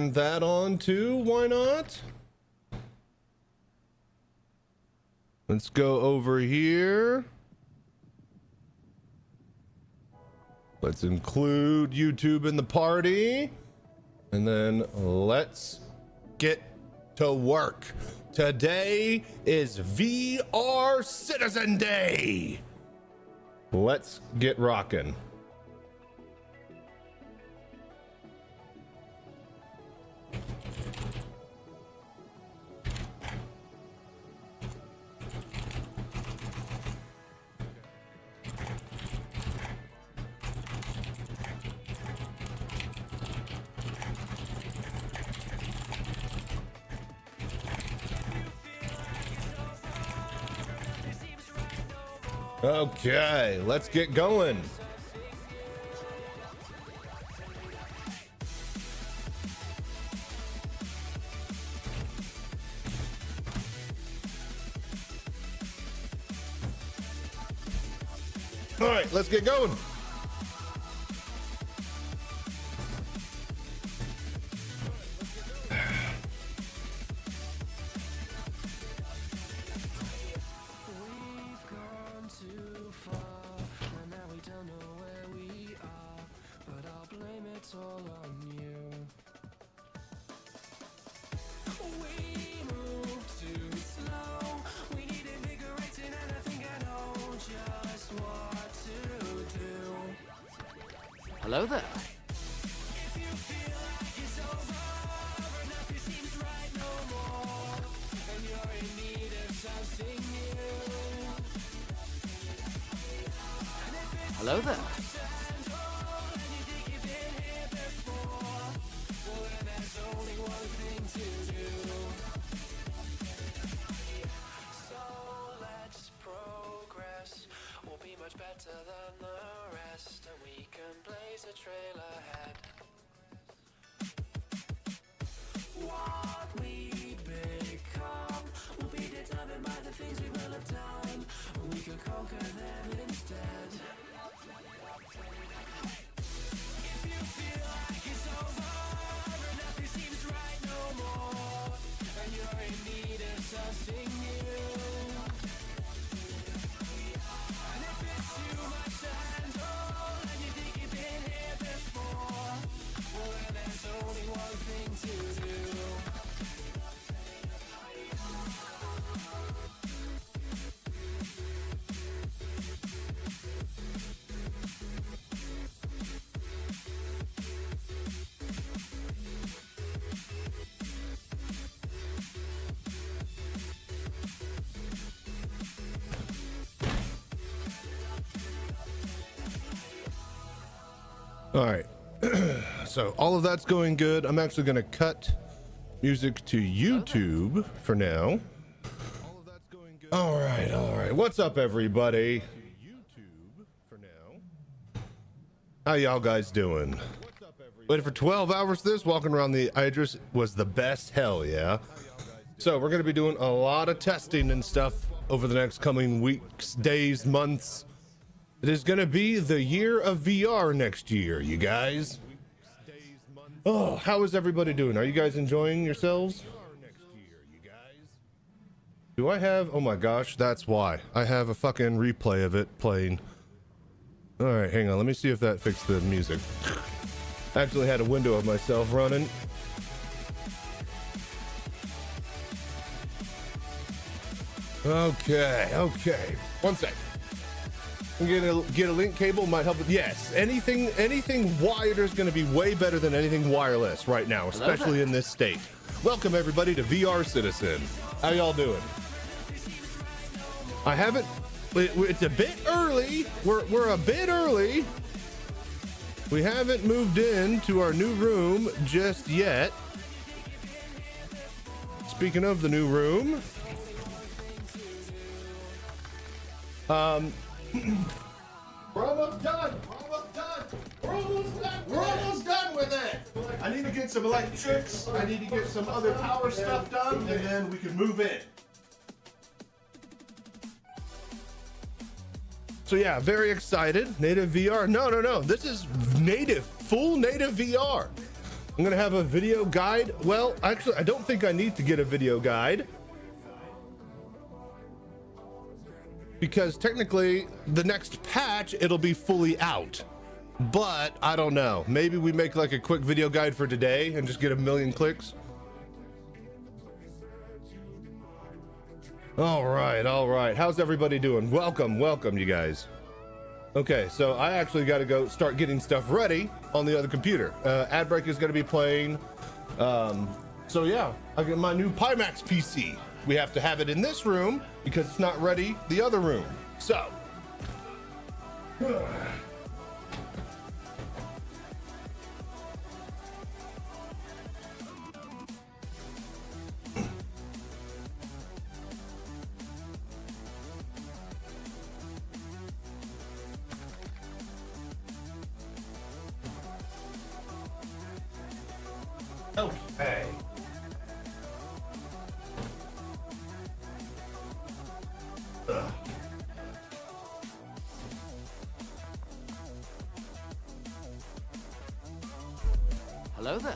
turn that on too. Why not? Let's go over here. Let's include YouTube in the party. And then let's get to work. Today is VR Citizen Day. Let's get rocking. Okay, let's get going. All right, let's get going. Hello there. Hello there. All right, so all of that's going good. I'm actually going to cut music to YouTube for now. All right. What's up, everybody? How y'all guys doing? Waited for 12 hours for this. Walking around the Idris was the best. Hell yeah. So we're going to be doing a lot of testing and stuff over the next coming weeks, days, months. It is going to be the year of VR next year, you guys. Oh, how is everybody doing? Are you guys enjoying yourselves? Do I have? Oh my gosh, that's why. I have a fucking replay of it playing. All right, hang on. Let me see if that fixed the music. I actually had a window of myself running. Okay. One sec. Get a link cable might help with, yes, anything wired is going to be way better than anything wireless right now, especially in this state. Welcome everybody to VR Citizen. How y'all doing? I haven't, it's a bit early. We're a bit early. We haven't moved into our new room just yet. Speaking of the new room, we're almost done. We're almost done with it. I need to get some electrics. I need to get some other power stuff done, and then we can move in. So yeah, very excited. Native VR. No. This is native, full native VR. I'm gonna have a video guide. Well, actually, I don't think I need to get a video guide, because technically the next patch it'll be fully out. But I don't know, maybe we make like a quick video guide for today and just get 1 million clicks. All right, how's everybody doing? Welcome you guys. Okay, so I actually got to go start getting stuff ready on the other computer. Adbreak is going to be playing. So yeah, I get my new Pimax PC. We have to have it in this room because it's not ready the other room. So. Okay. Hello there.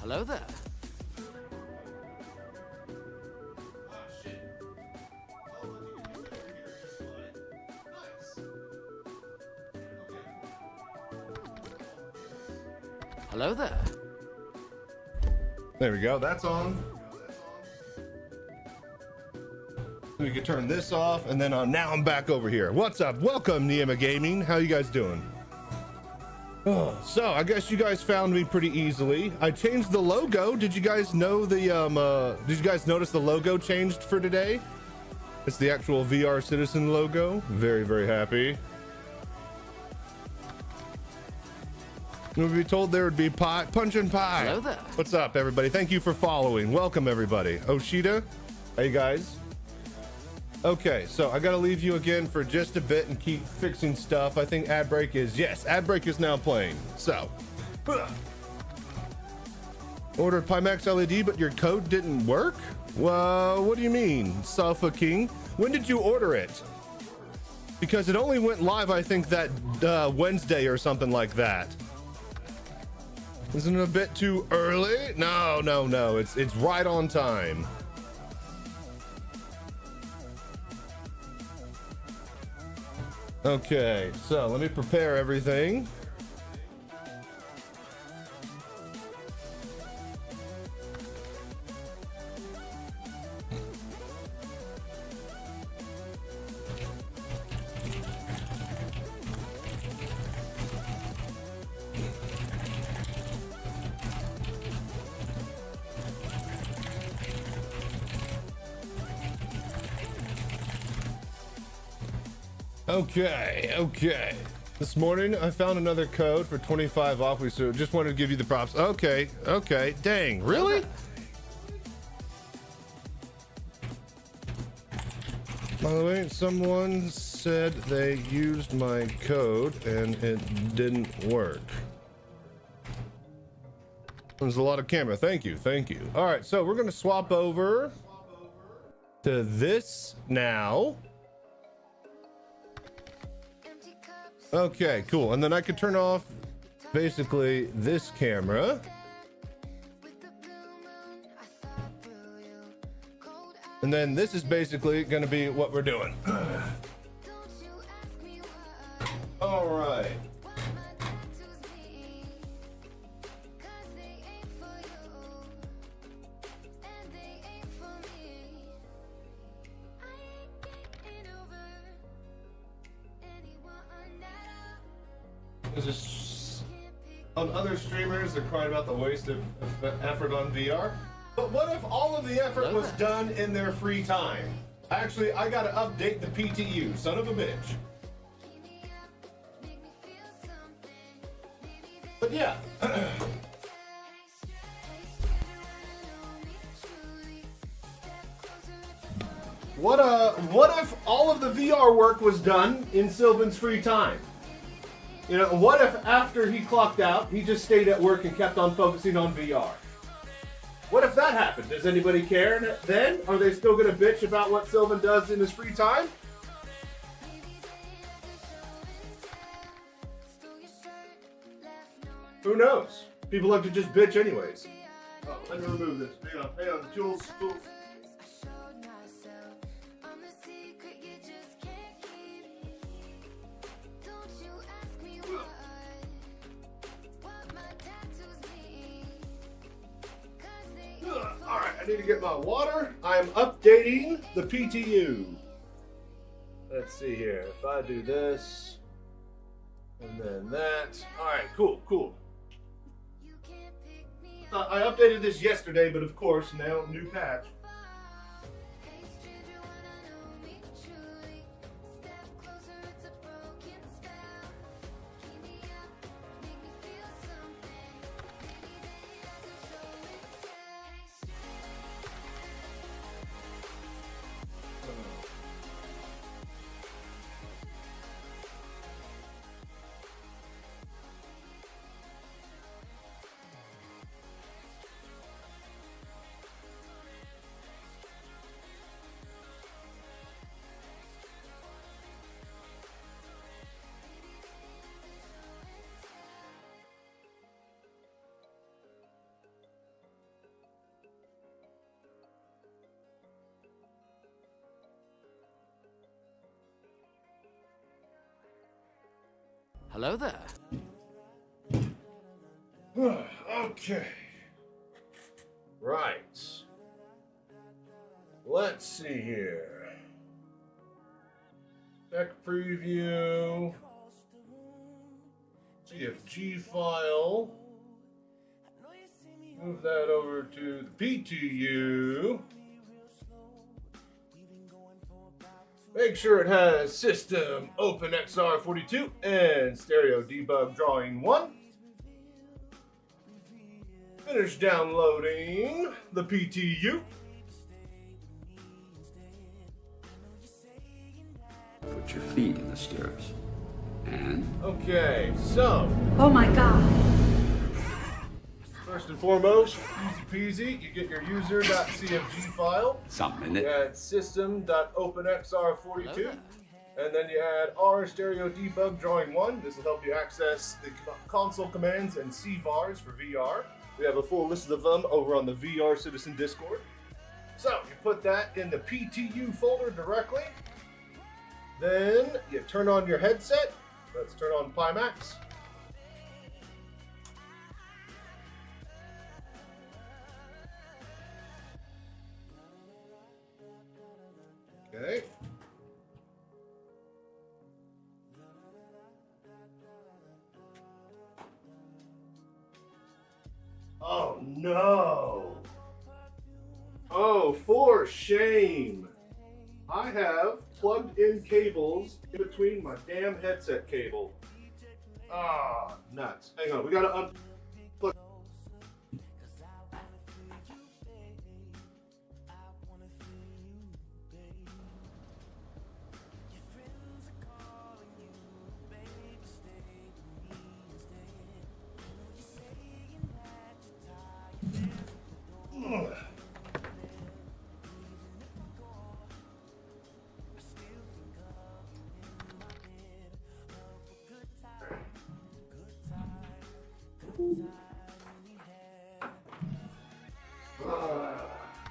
Hello there. Hello there. There we go, that's on. We can turn this off, and then now I'm back over here. What's up? Welcome, Niema Gaming. How you guys doing? So I guess you guys found me pretty easily. I changed the logo. Did you guys know did you guys notice the logo changed for today? It's the actual VR Citizen logo. Very, very happy. We would be told there would be pie, punch and pie. Hello there. What's up, everybody? Thank you for following. Welcome, everybody. Oshida, hey guys. Okay, so I gotta leave you again for just a bit and keep fixing stuff. I think Adbreak is now playing. So, ordered Pimax LED, but your code didn't work? Well, what do you mean, Salfa King? When did you order it? Because it only went live, I think, that Wednesday or something like that. Isn't it a bit too early? No, it's right on time. Okay, so let me prepare everything. Okay. This morning I found another code for 25 off. So just wanted to give you the props. Okay. Dang, really? By the way, someone said they used my code and it didn't work. There's a lot of camera. Thank you. All right, so we're gonna swap over to this now. Okay, cool. And then I could turn off basically this camera. And then this is basically going to be what we're doing. All right. It's just on other streamers, they're crying about the waste of effort on VR. But what if all of the effort was done in their free time? Actually, I gotta update the PTU, son of a bitch. But yeah. What if all of the VR work was done in Sylvan's free time? You know, what if after he clocked out, he just stayed at work and kept on focusing on VR? What if that happened? Does anybody care then? Are they still gonna bitch about what Sylvan does in his free time? Who knows? People like to just bitch anyways. Oh, let me remove this. Hang on, tools. Alright, I need to get my water. I'm updating the PTU. Let's see here. If I do this, and then that. Alright, cool. I updated this yesterday, but of course, now new patch. Hello there. Okay. Right. Let's see here. Tech preview. CFG file. Move that over to the PTU. Make sure it has system OpenXR42 and stereo debug drawing 1. Finish downloading the PTU. Put your feet in the stirrups. And? Okay, so. Oh my god. First and foremost, easy peasy, you get your user.cfg file. Something in You it. add system.openxr42. And then you add R stereo debug drawing 1. This will help you access the console commands and CVARs for VR. We have a full list of them over on the VR Citizen Discord. So you put that in the PTU folder directly. Then you turn on your headset. Let's turn on Pimax. Okay. Oh no! Oh, for shame! I have plugged in cables in between my damn headset cable. Ah, nuts. Hang on, we gotta unplug.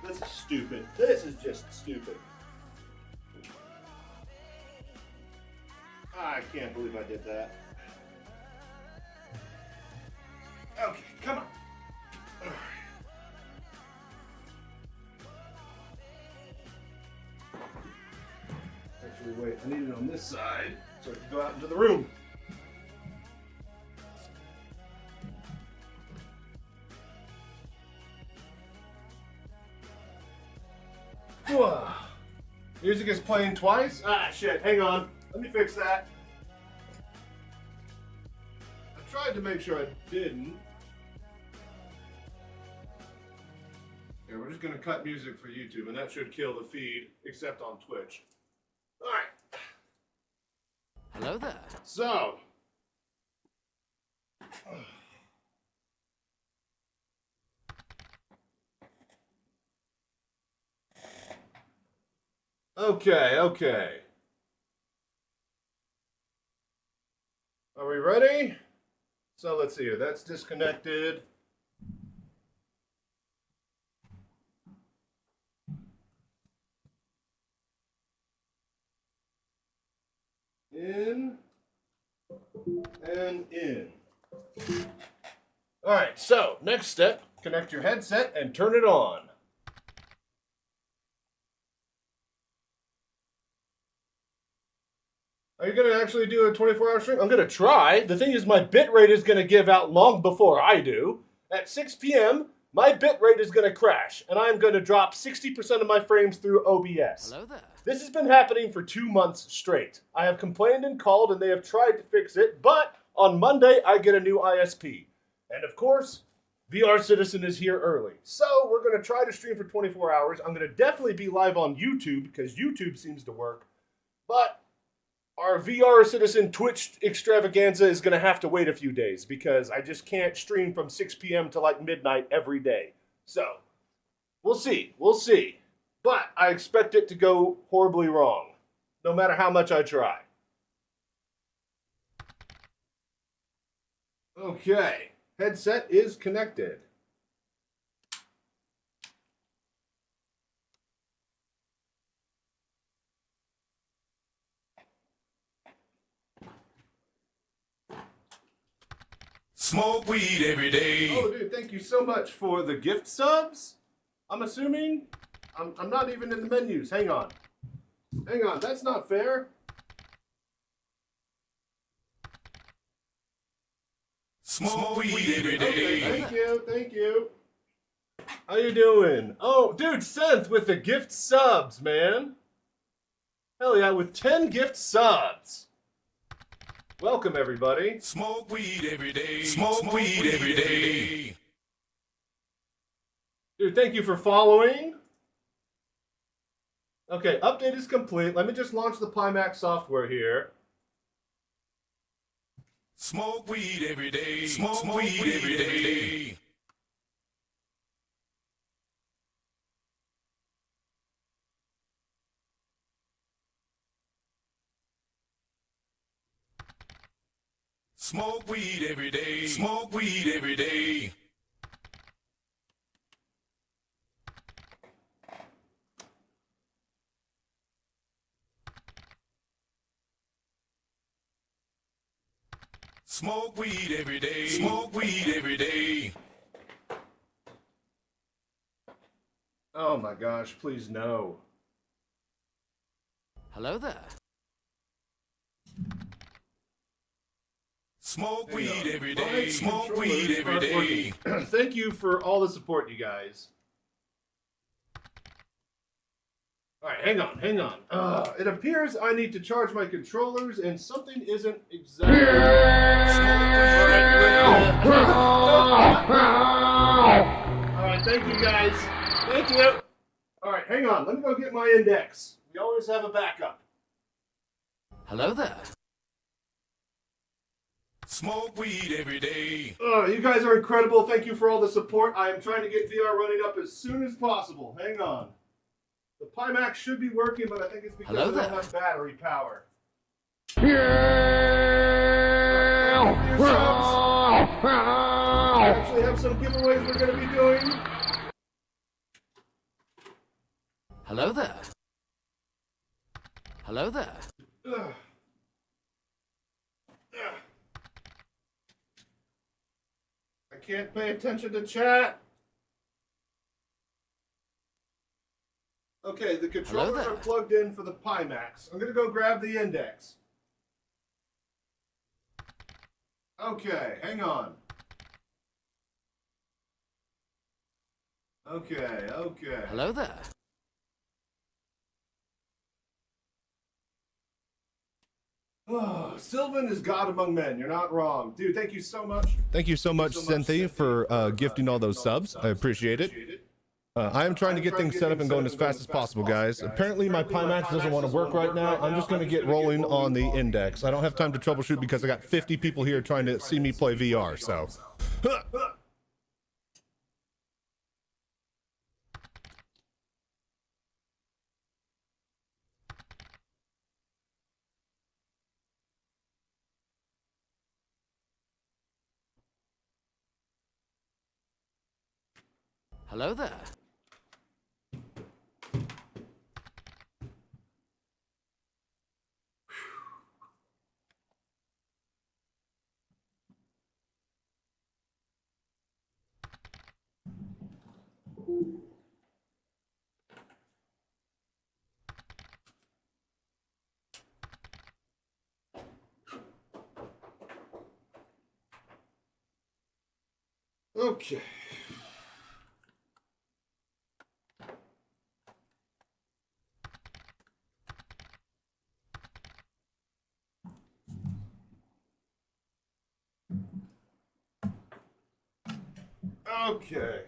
This is stupid. This is just stupid. I can't believe I did that. Okay, come on. All right. Actually, wait, I need it on this side so I can go out into the room. Music is playing twice? Ah, shit. Hang on. Let me fix that. I tried to make sure I didn't. Yeah, we're just going to cut music for YouTube, and that should kill the feed, except on Twitch. All right. Hello there. So. Okay. Are we ready? So let's see here. That's disconnected. In and in. All right, so next step, connect your headset and turn it on. Are you going to actually do a 24-hour stream? I'm going to try. The thing is, my bitrate is going to give out long before I do. At 6 p.m., my bitrate is going to crash, and I'm going to drop 60% of my frames through OBS. Hello there. This has been happening for 2 months straight. I have complained and called, and they have tried to fix it, but on Monday, I get a new ISP. And of course, VR Citizen is here early. So we're going to try to stream for 24 hours. I'm going to definitely be live on YouTube, because YouTube seems to work. But our VR Citizen Twitch extravaganza is going to have to wait a few days, because I just can't stream from 6 p.m. to like midnight every day. So, we'll see. But I expect it to go horribly wrong, no matter how much I try. Okay, headset is connected. Smoke weed every day. Oh, dude, thank you so much for the gift subs. I'm assuming I'm not even in the menus. Hang on, that's not fair. Smoke weed every day. Okay, thank you. How you doing? Oh, dude, Senth with the gift subs, man. Hell yeah, with 10 gift subs. Welcome, everybody. Smoke weed every day. Smoke weed every day. Dude, thank you for following. Okay, update is complete. Let me just launch the Pimax software here. Smoke weed every day. Smoke weed every day. Smoke weed every day. Smoke weed every day. Smoke weed every day. Smoke weed every day. Oh my gosh, please no. Hello there. Smoke weed every day. Smoke weed every day. Thank you for all the support, you guys. Alright, hang on. It appears I need to charge my controllers and something isn't exactly... Alright, thank you guys. Thank you. Alright, hang on. Let me go get my index. We always have a backup. Hello there. Smoke weed every day. You guys are incredible. Thank you for all the support. I am trying to get VR running up as soon as possible. Hang on. The Pimax should be working, but I think it's because I don't have battery power. We actually have some giveaways we're going to be doing. Hello there. Hello there. I can't pay attention to chat. Okay, the controllers are plugged in for the Pimax. I'm going to go grab the index. Okay, hang on. Okay. Hello there. Oh, Sylvan is God among men. You're not wrong. Dude, thank you so much. Thank you so much, Cynthia, for gifting all those subs. I appreciate it. I am trying to get things set up and going as fast as possible, guys. Apparently, my Pimax doesn't want to work right now. I'm just going to get rolling on the index. I don't have time to troubleshoot because I got 50 people here trying to see me play VR, so. Hello there. Okay. Okay.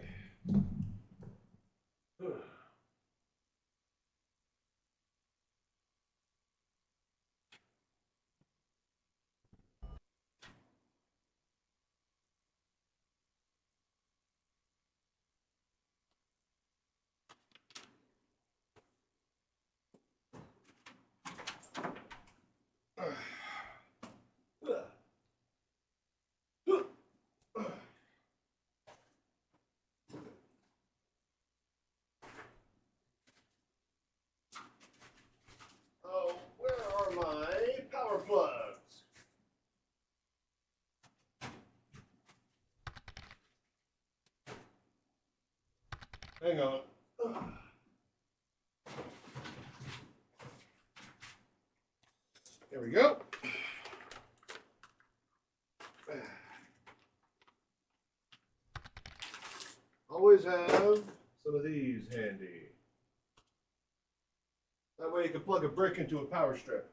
Oh, where are my power plugs? Hang on. There we go. Always have some of these handy. That way you can plug a brick into a power strip.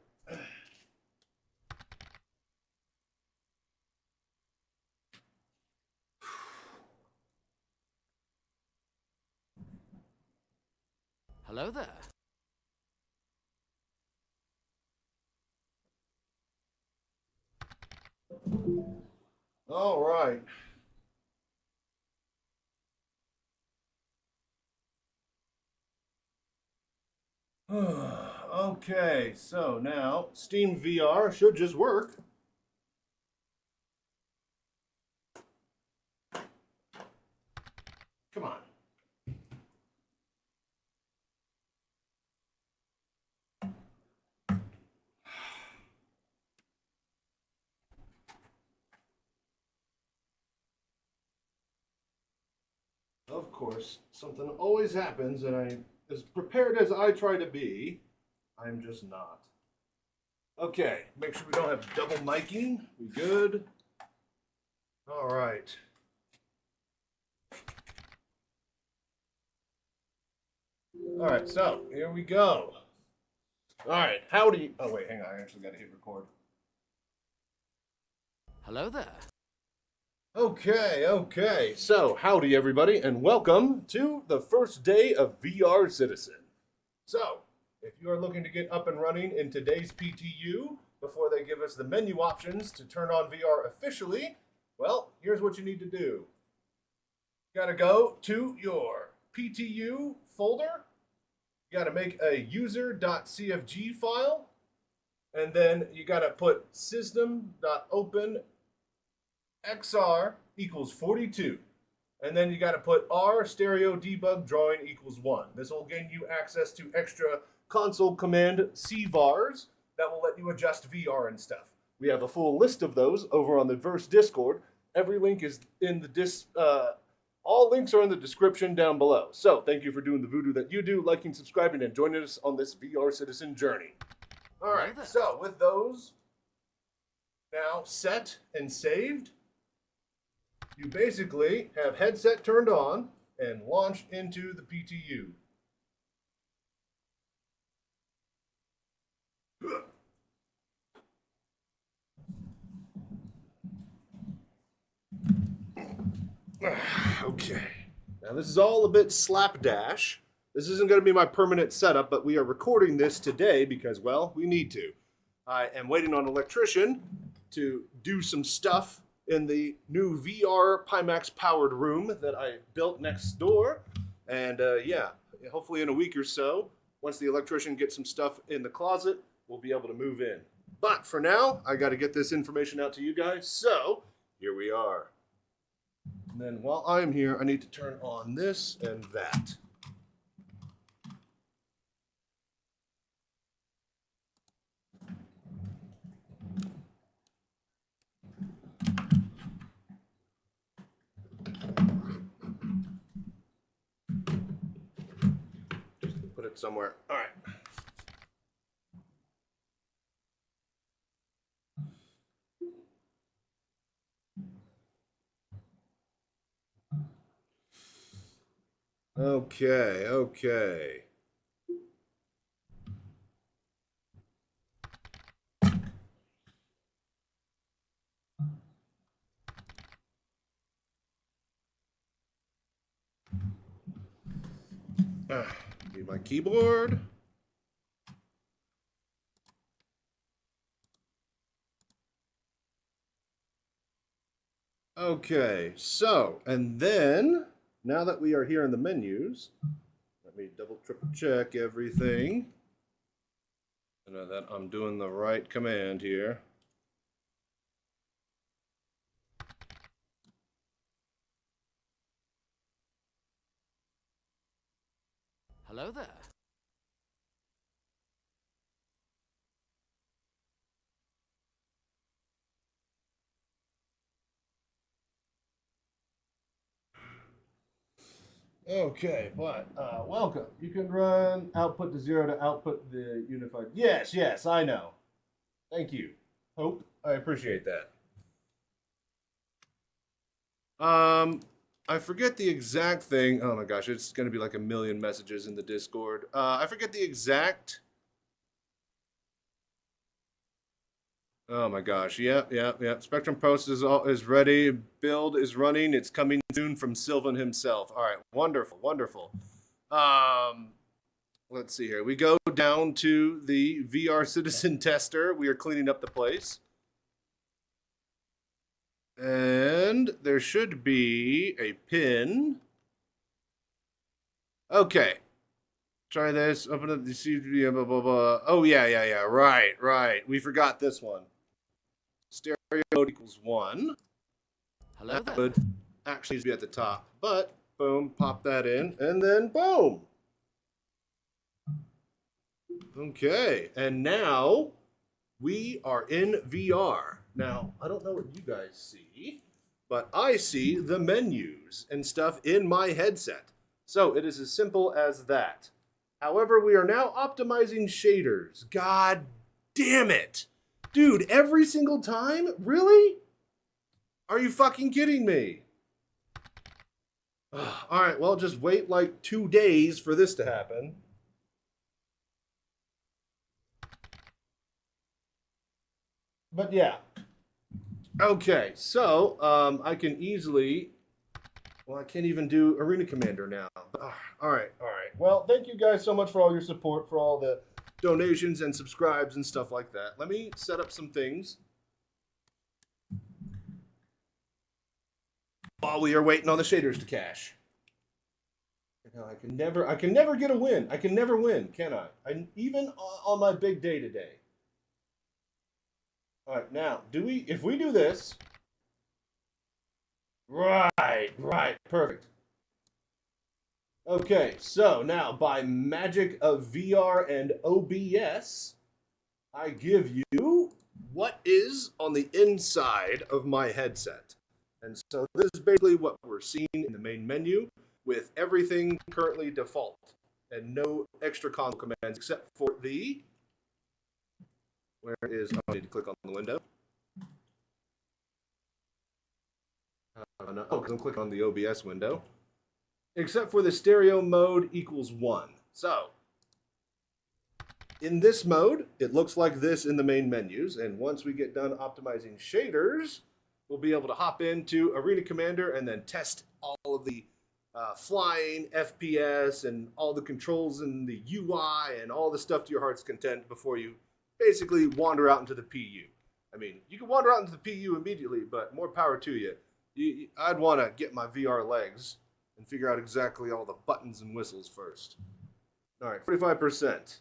Hello there. All right. Okay, so now Steam VR should just work. Come on. Of course, something always happens, and I, as prepared as I try to be, I'm just not. Okay, make sure we don't have double miking. We good? All right. All right, so here we go. All right, howdy. Oh, wait, hang on. I actually got to hit record. Hello there. Okay. So, howdy, everybody, and welcome to the first day of VR Citizen. So, if you are looking to get up and running in today's PTU before they give us the menu options to turn on VR officially, well, here's what you need to do. You gotta go to your PTU folder. You gotta make a user.cfg file, and then you gotta put system.open XR equals 42. And then you got to put R stereo debug drawing equals 1. This will gain you access to extra console command CVARs that will let you adjust VR and stuff. We have a full list of those over on the Verse Discord. Every link is in the all links are in the description down below. So thank you for doing the voodoo that you do, liking, subscribing, and joining us on this VR Citizen journey. All right, so with those now set and saved, you basically have headset turned on and launch into the PTU. Okay. Now this is all a bit slapdash. This isn't going to be my permanent setup, but we are recording this today because, well, we need to. I am waiting on an electrician to do some stuff in the new VR Pimax powered room that I built next door. And yeah, hopefully in a week or so, once the electrician gets some stuff in the closet, we'll be able to move in. But for now, I got to get this information out to you guys. So here we are. And then while I'm here, I need to turn on this and that. Just put it somewhere. All right. Okay. Need my keyboard. Okay, so, and then, now that we are here in the menus, let me double, triple check everything. I know that I'm doing the right command here. Hello there. Okay, but welcome. You can run output to 0 to output the unified. Yes, I know. Thank you. Hope. I appreciate that. I forget the exact thing. Oh my gosh, it's going to be like a million messages in the Discord. I forget the exact. Oh my gosh, yep. Spectrum Post is ready. Build is running. It's coming soon from Sylvan himself. All right, wonderful. Let's see here. We go down to the VR Citizen Tester. We are cleaning up the place. And there should be a pin. Okay. Try this. Open up the CV. Blah, blah, blah. Oh, yeah. Right. We forgot this one. Stereo mode equals 1. Hello That there. would actually be at the top. But, boom, pop that in. And then, boom. Okay. And now, we are in VR. Now, I don't know what you guys see, but I see the menus and stuff in my headset. So it is as simple as that. However, we are now optimizing shaders. God damn it. Dude, every single time? Really? Are you fucking kidding me? All right, well, just wait like 2 days for this to happen. But yeah. Okay, so I can easily, well, I can't even do Arena Commander now. All right. Well, thank you guys so much for all your support, for all the donations and subscribes and stuff like that. Let me set up some things while we are waiting on the shaders to cache. I can never get a win. I can never win, can I? Even on my big day today. All right, now, if we do this, right, perfect. Okay, so now by magic of VR and OBS, I give you what is on the inside of my headset. And so this is basically what we're seeing in the main menu with everything currently default and no extra console commands except for the... Where is... Oh, I need to click on the window. No, because I'm clicking on the OBS window. Except for the stereo mode equals 1. So, in this mode, it looks like this in the main menus. And once we get done optimizing shaders, we'll be able to hop into Arena Commander and then test all of the flying, FPS, and all the controls and the UI and all the stuff to your heart's content before you basically wander out into the PU. I mean, you can wander out into the PU immediately, but more power to you. I'd want to get my VR legs and figure out exactly all the buttons and whistles first. All right, 45%.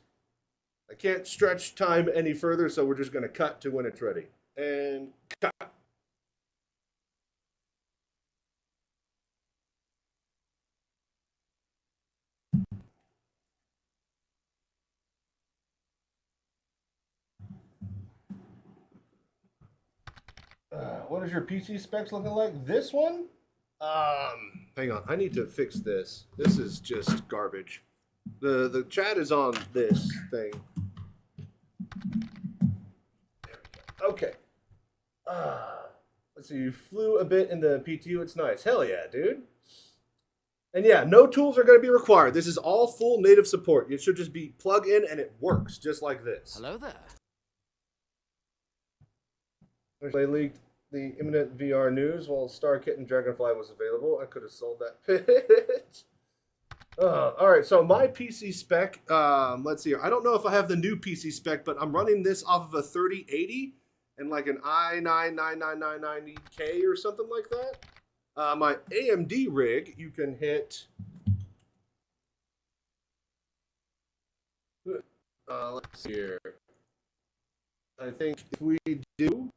I can't stretch time any further, so we're just going to cut to when it's ready. And cut. What is your PC specs looking like? This one? Hang on. I need to fix this. This is just garbage. The chat is on this thing. There we go. Okay. Let's see. You flew a bit in the PTU. It's nice. Hell yeah, dude. And yeah, no tools are going to be required. This is all full native support. It should just be plug in and it works just like this. Hello there. They leaked the imminent VR news while StarKit and Dragonfly was available. I could have sold that pitch. All right, so my PC spec, let's see here. I don't know if I have the new PC spec, but I'm running this off of a 3080 and like an i9-9999K or something like that. My AMD rig, you can hit... let's see here. I think if we do...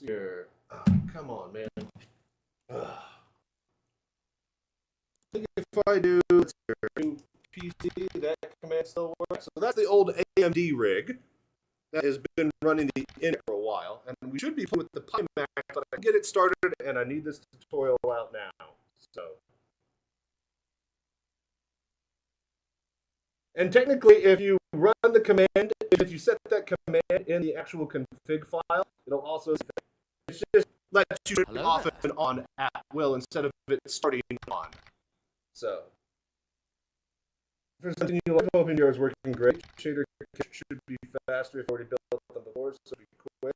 Here. Oh, come on, man. I think if I do new PC, that command still works. So that's the old AMD rig that has been running the in for a while, and we should be playing with the PyMac, but I get it started, and I need this tutorial out now. So, and technically, if you run the command, if you set that command in the actual config file, it'll also. It's just let you turn it off and on at will instead of it starting on. So, for something you like, hoping yours working great. Shader should be faster if already built on the board, so be quick.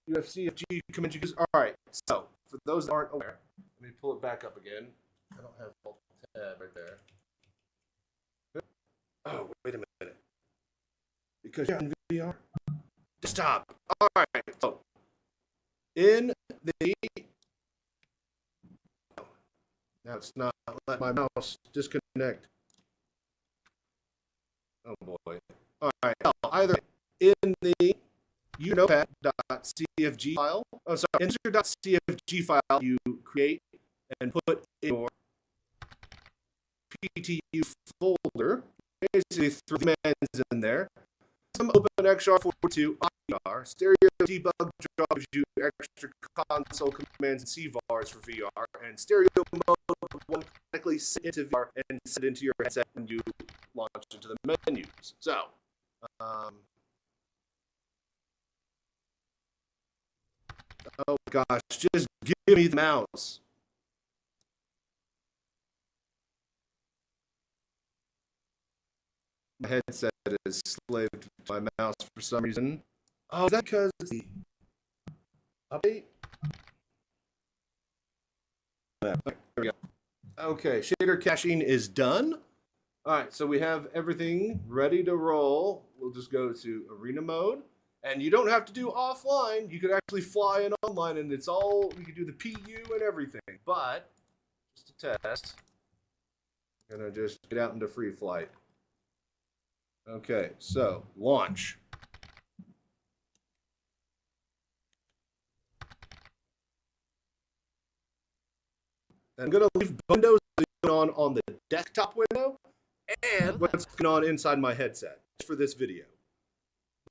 UFCFG command you use. All right. So, for those that aren't aware, let me pull it back up again. I don't have Alt Tab right there. Oh, wait a minute. Because you're on VR. Stop. All right. So. In the now it's not let my mouse disconnect. Oh boy! All right, either in the notepad.cfg file. Oh, sorry, insert.cfg file you create and put in your PTU folder. Basically, throw commands in there. Some OpenXR42 IR, stereo debug gives you extra console commands and CVARs for VR, and stereo mode will automatically sit into VR and sit into your headset when you launch into the menus. So, oh gosh, just give me the mouse. My headset is slaved to my mouse for some reason. Oh, is that because the update? There we go. Okay, shader caching is done. All right, so we have everything ready to roll. We'll just go to arena mode. And you don't have to do offline. You could actually fly in online, and it's all, we could do the PU and everything. But, just to test, I'm going to just get out into free flight. Okay, so launch. I'm going to leave Windows on the desktop window and what's going on inside my headset for this video.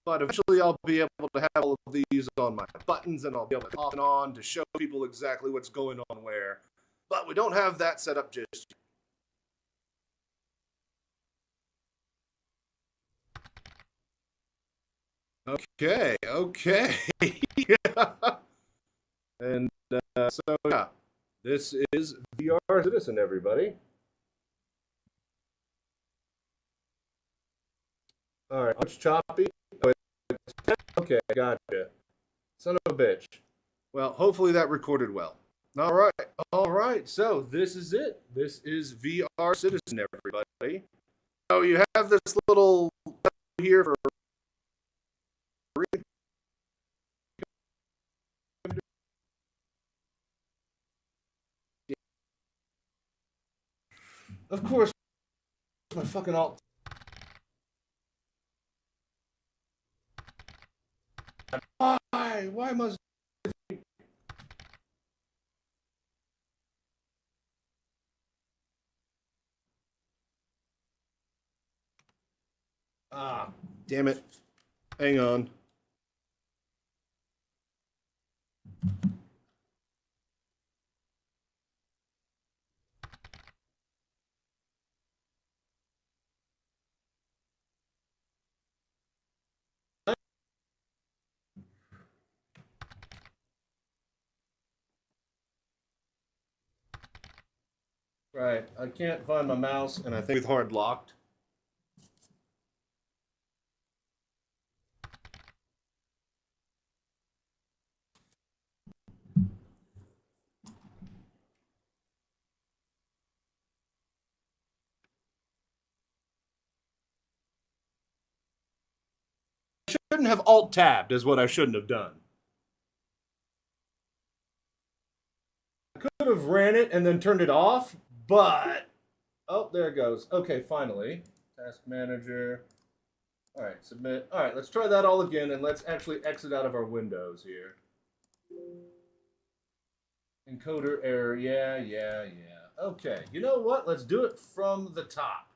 But eventually I'll be able to have all of these on my buttons and I'll be able to off and on to show people exactly what's going on where. But we don't have that set up just yet. Okay. And so, yeah, this is VR Citizen, everybody. All right, it's choppy. Okay, gotcha. Son of a bitch. Well, hopefully that recorded well. All right. So this is it. This is VR Citizen, everybody. So you have this little here for. Of course, my fucking alt. Why? Why must? Ah, damn it. Hang on. Right, I can't find my mouse, and I think it's hard locked. I shouldn't have alt-tabbed, is what I shouldn't have done. I could have ran it and then turned it off, but... Oh, there it goes. Okay, finally. Task manager. All right, submit. All right, let's try that all again, and let's actually exit out of our windows here. Encoder error. Yeah. Okay, you know what? Let's do it from the top,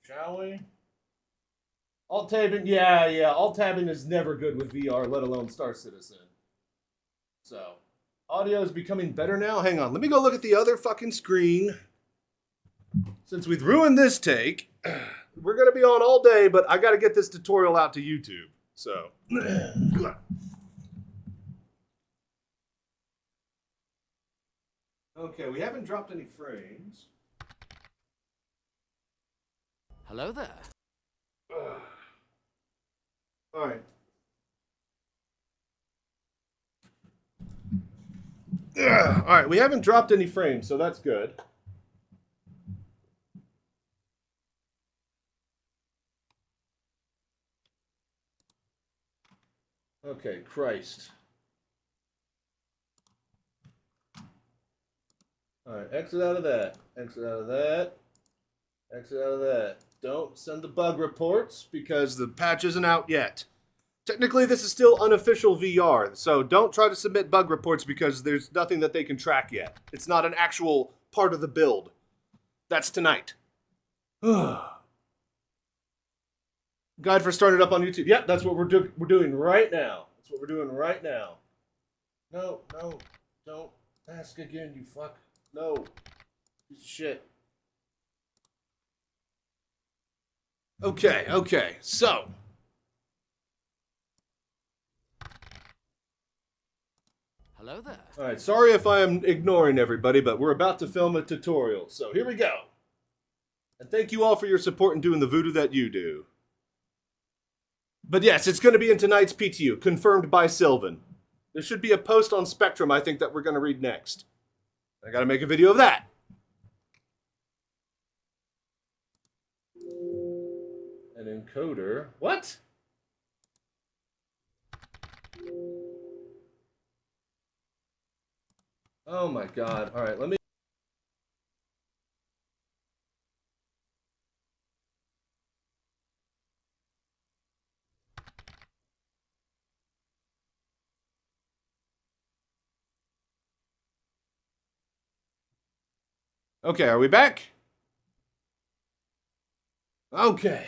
shall we? Alt-tabbing. Yeah. Alt-tabbing is never good with VR, let alone Star Citizen. So, audio is becoming better now. Hang on, let me go look at the other fucking screen. Since we've ruined this take, we're going to be on all day, but I got to get this tutorial out to YouTube. So, okay, we haven't dropped any frames. Hello there. All right. All right, we haven't dropped any frames, so that's good. Okay, Christ. All right, exit out of that. Exit out of that. Exit out of that. Don't send the bug reports because the patch isn't out yet. Technically, this is still unofficial VR, so don't try to submit bug reports because there's nothing that they can track yet. It's not an actual part of the build. That's tonight. Guide for starting it up on YouTube. Yep, that's what we're doing right now. That's what we're doing right now. No, don't ask again, you fuck. No. Piece of shit. Okay, so. Hello there. Alright, sorry if I am ignoring everybody, but we're about to film a tutorial, so here we go. And thank you all for your support in doing the voodoo that you do. But yes, it's going to be in tonight's PTU, confirmed by Sylvan. There should be a post on Spectrum, I think, that we're going to read next. I got to make a video of that. An encoder. What? Oh my god. All right, let me... Okay, are we back? Okay.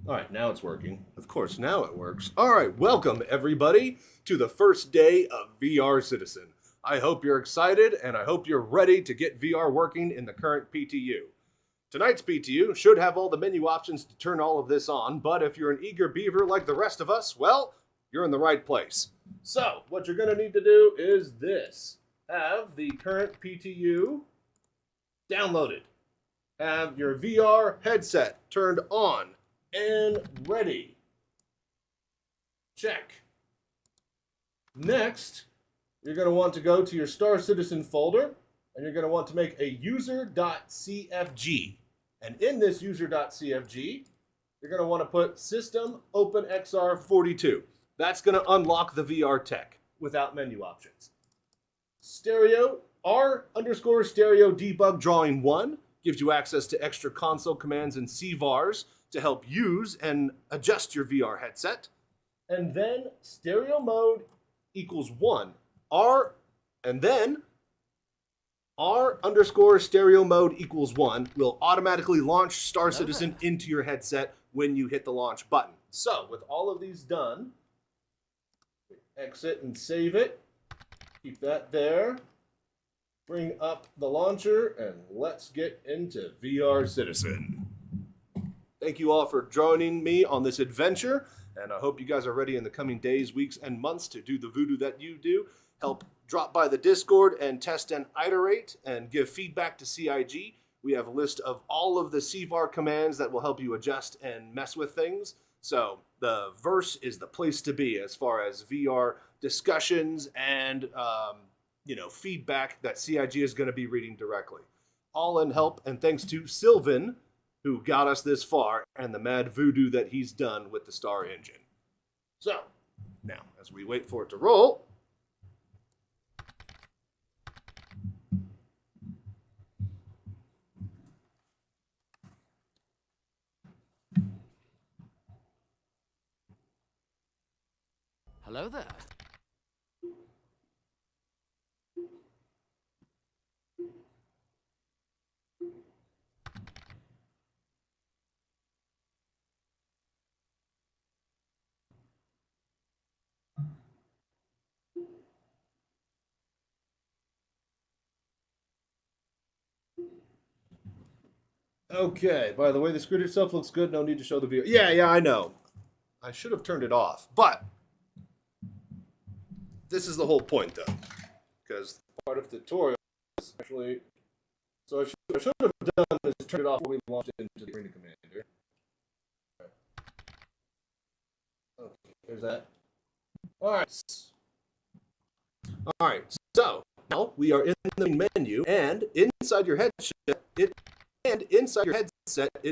All right, now it's working. Of course, now it works. All right, welcome everybody to the first day of VR Citizen. I hope you're excited and I hope you're ready to get VR working in the current PTU. Tonight's PTU should have all the menu options to turn all of this on, but if you're an eager beaver like the rest of us, well, you're in the right place. So, what you're going to need to do is this. Have the current PTU downloaded. Have your VR headset turned on and ready. Check. Next, you're going to want to go to your Star Citizen folder, and you're going to want to make a user.cfg. And in this user.cfg, you're going to want to put system OpenXR42. That's going to unlock the VR tech without menu options. Stereo, R_stereo debug drawing 1 gives you access to extra console commands and CVARs to help use and adjust your VR headset. And then stereo mode equals 1. And then R_stereo mode equals 1 will automatically launch Star Citizen into your headset when you hit the launch button. So, with all of these done, exit and save it. Keep that there. Bring up the launcher, and let's get into VR Citizen. Thank you all for joining me on this adventure, and I hope you guys are ready in the coming days, weeks, and months to do the voodoo that you do. Help drop by the Discord and test and iterate and give feedback to CIG. We have a list of all of the CVAR commands that will help you adjust and mess with things. So the verse is the place to be as far as VR discussions and feedback that CIG is going to be reading directly. All in help and thanks to Sylvan, who got us this far, and the mad voodoo that he's done with the Star Engine. So, now, as we wait for it to roll, Hello there. okay, by the way, the screen itself looks good. No need to show the VR. Yeah, I know. I should have turned it off, but this is the whole point, though, because part of the tutorial is actually... So I should have done is turn it off when we launched into the Arena Commander. Okay, there's that. Alright, so now we are in the menu, and inside your headset, it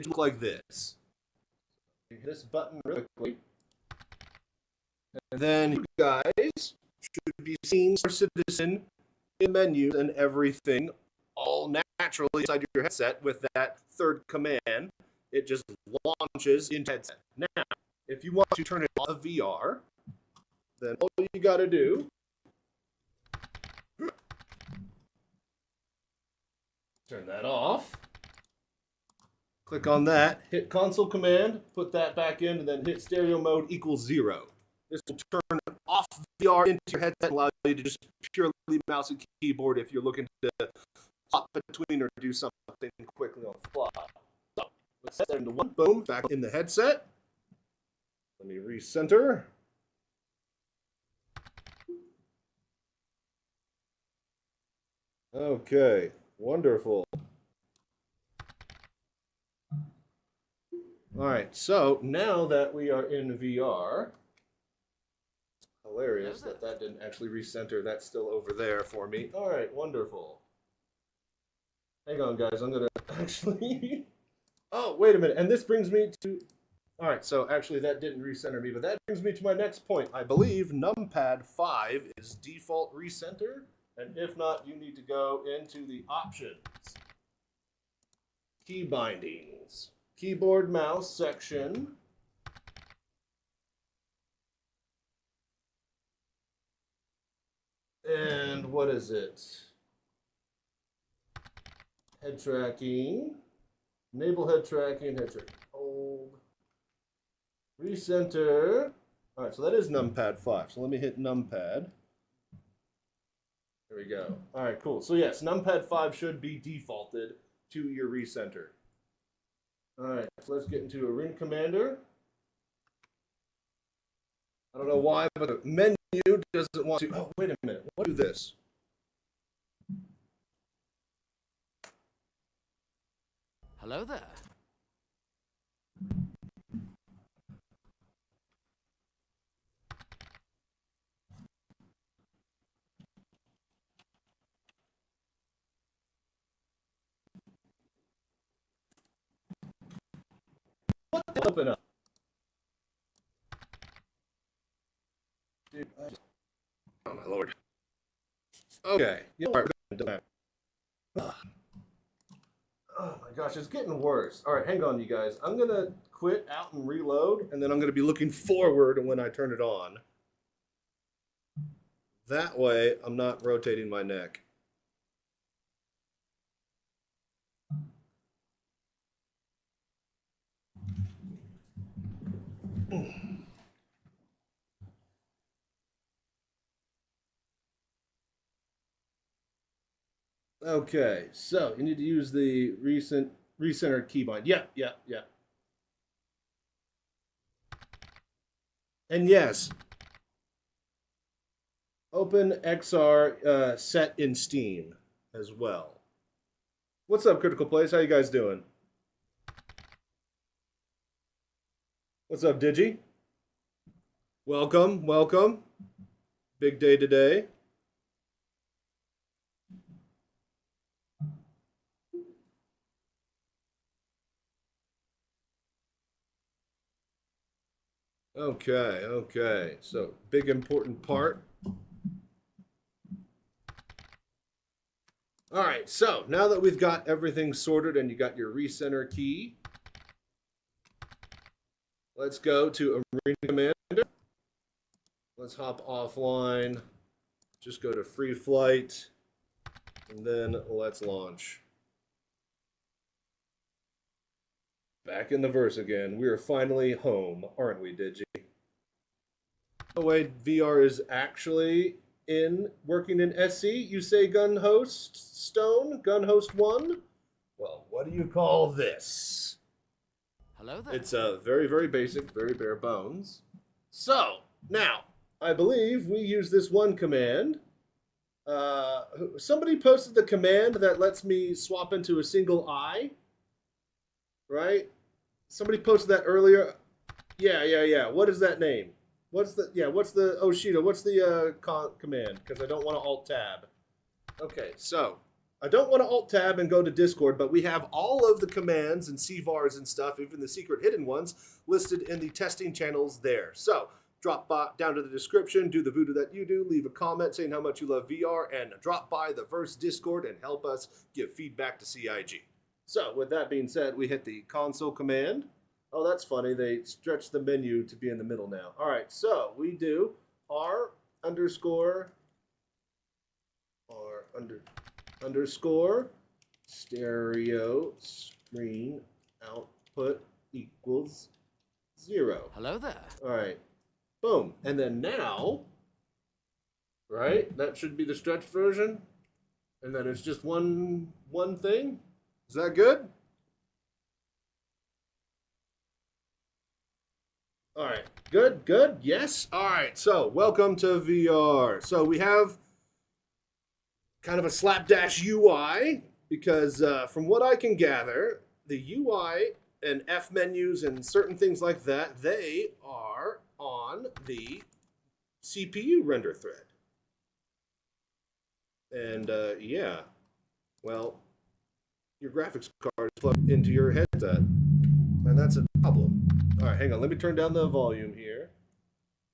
looks like this. You hit this button really quickly, and then you guys should be seeing Star Citizen in menus and everything all naturally inside your headset with that third command. It just launches into headset. Now, if you want to turn it off VR, then all you gotta do turn that off. Click on that, hit console command, put that back in, and then hit stereo mode equals 0. This will turn off VR into your headset and allow you to just purely mouse and keyboard if you're looking to hop between or do something quickly on the fly. So, let's set that into 1. Boom, back in the headset. Let me recenter. Okay, wonderful. Alright, so now that we are in VR, hilarious that that didn't actually recenter. That's still over there for me. Alright, wonderful. Hang on, guys. I'm going to actually... Oh, wait a minute. And this brings me to... Alright, so actually that didn't recenter me, but that brings me to my next point. I believe numpad 5 is default recenter, and if not, you need to go into the options. Key bindings. Keyboard mouse section. And what is it? Head tracking. Enable head tracking, hold. Recenter. Alright, so that is numpad 5. So let me hit numpad. There we go. Alright, cool. So yes, numpad 5 should be defaulted to your recenter. Alright, so let's get into a Ring Commander. I don't know why, but the menu doesn't want to... Oh, wait a minute. What do this? Hello there. open up. Oh my lord. Okay. Yeah, all right. Oh my gosh, it's getting worse. All right, hang on, you guys. I'm gonna quit out and reload, and then I'm gonna be looking forward when I turn it on. That way, I'm not rotating my neck. Okay, so you need to use the recenter keybind. Yeah. And yes, Open XR set in Steam as well. What's up, Critical Plays? How you guys doing? What's up, Digi? Welcome, welcome. Big day today. Okay. So, big important part. All right, so now that we've got everything sorted and you got your recenter key, let's go to Arena Commander. Let's hop offline. Just go to free flight, and then let's launch. Back in the verse again. We are finally home, aren't we, Digi? Oh wait, VR is actually working in SC. You say Gun Host Stone? Gun Host 1? Well, what do you call this? Hello there. It's very, very basic, very bare bones. So, now, I believe we use this one command. Somebody posted the command that lets me swap into a single eye. Right? Somebody posted that earlier. Yeah. What is that name? What's the Oshida? What's the command? Because I don't want to alt tab. Okay, so I don't want to alt tab and go to Discord, but we have all of the commands and CVARs and stuff, even the secret hidden ones, listed in the testing channels there. So drop down to the description, do the voodoo that you do, leave a comment saying how much you love VR, and drop by the Verse Discord and help us give feedback to CIG. So with that being said, we hit the console command. Oh, that's funny. They stretched the menu to be in the middle now. All right, so we do underscore stereo screen output equals 0. Hello there. All right, boom. And then now, right, that should be the stretched version. And then it's just one thing. Is that good? All right, good, yes. All right, so welcome to VR. So we have kind of a slapdash UI because from what I can gather, the UI and F menus and certain things like that, they are on the CPU render thread. And yeah, well, your graphics card is plugged into your headset, and that's a problem. All right, hang on. Let me turn down the volume here.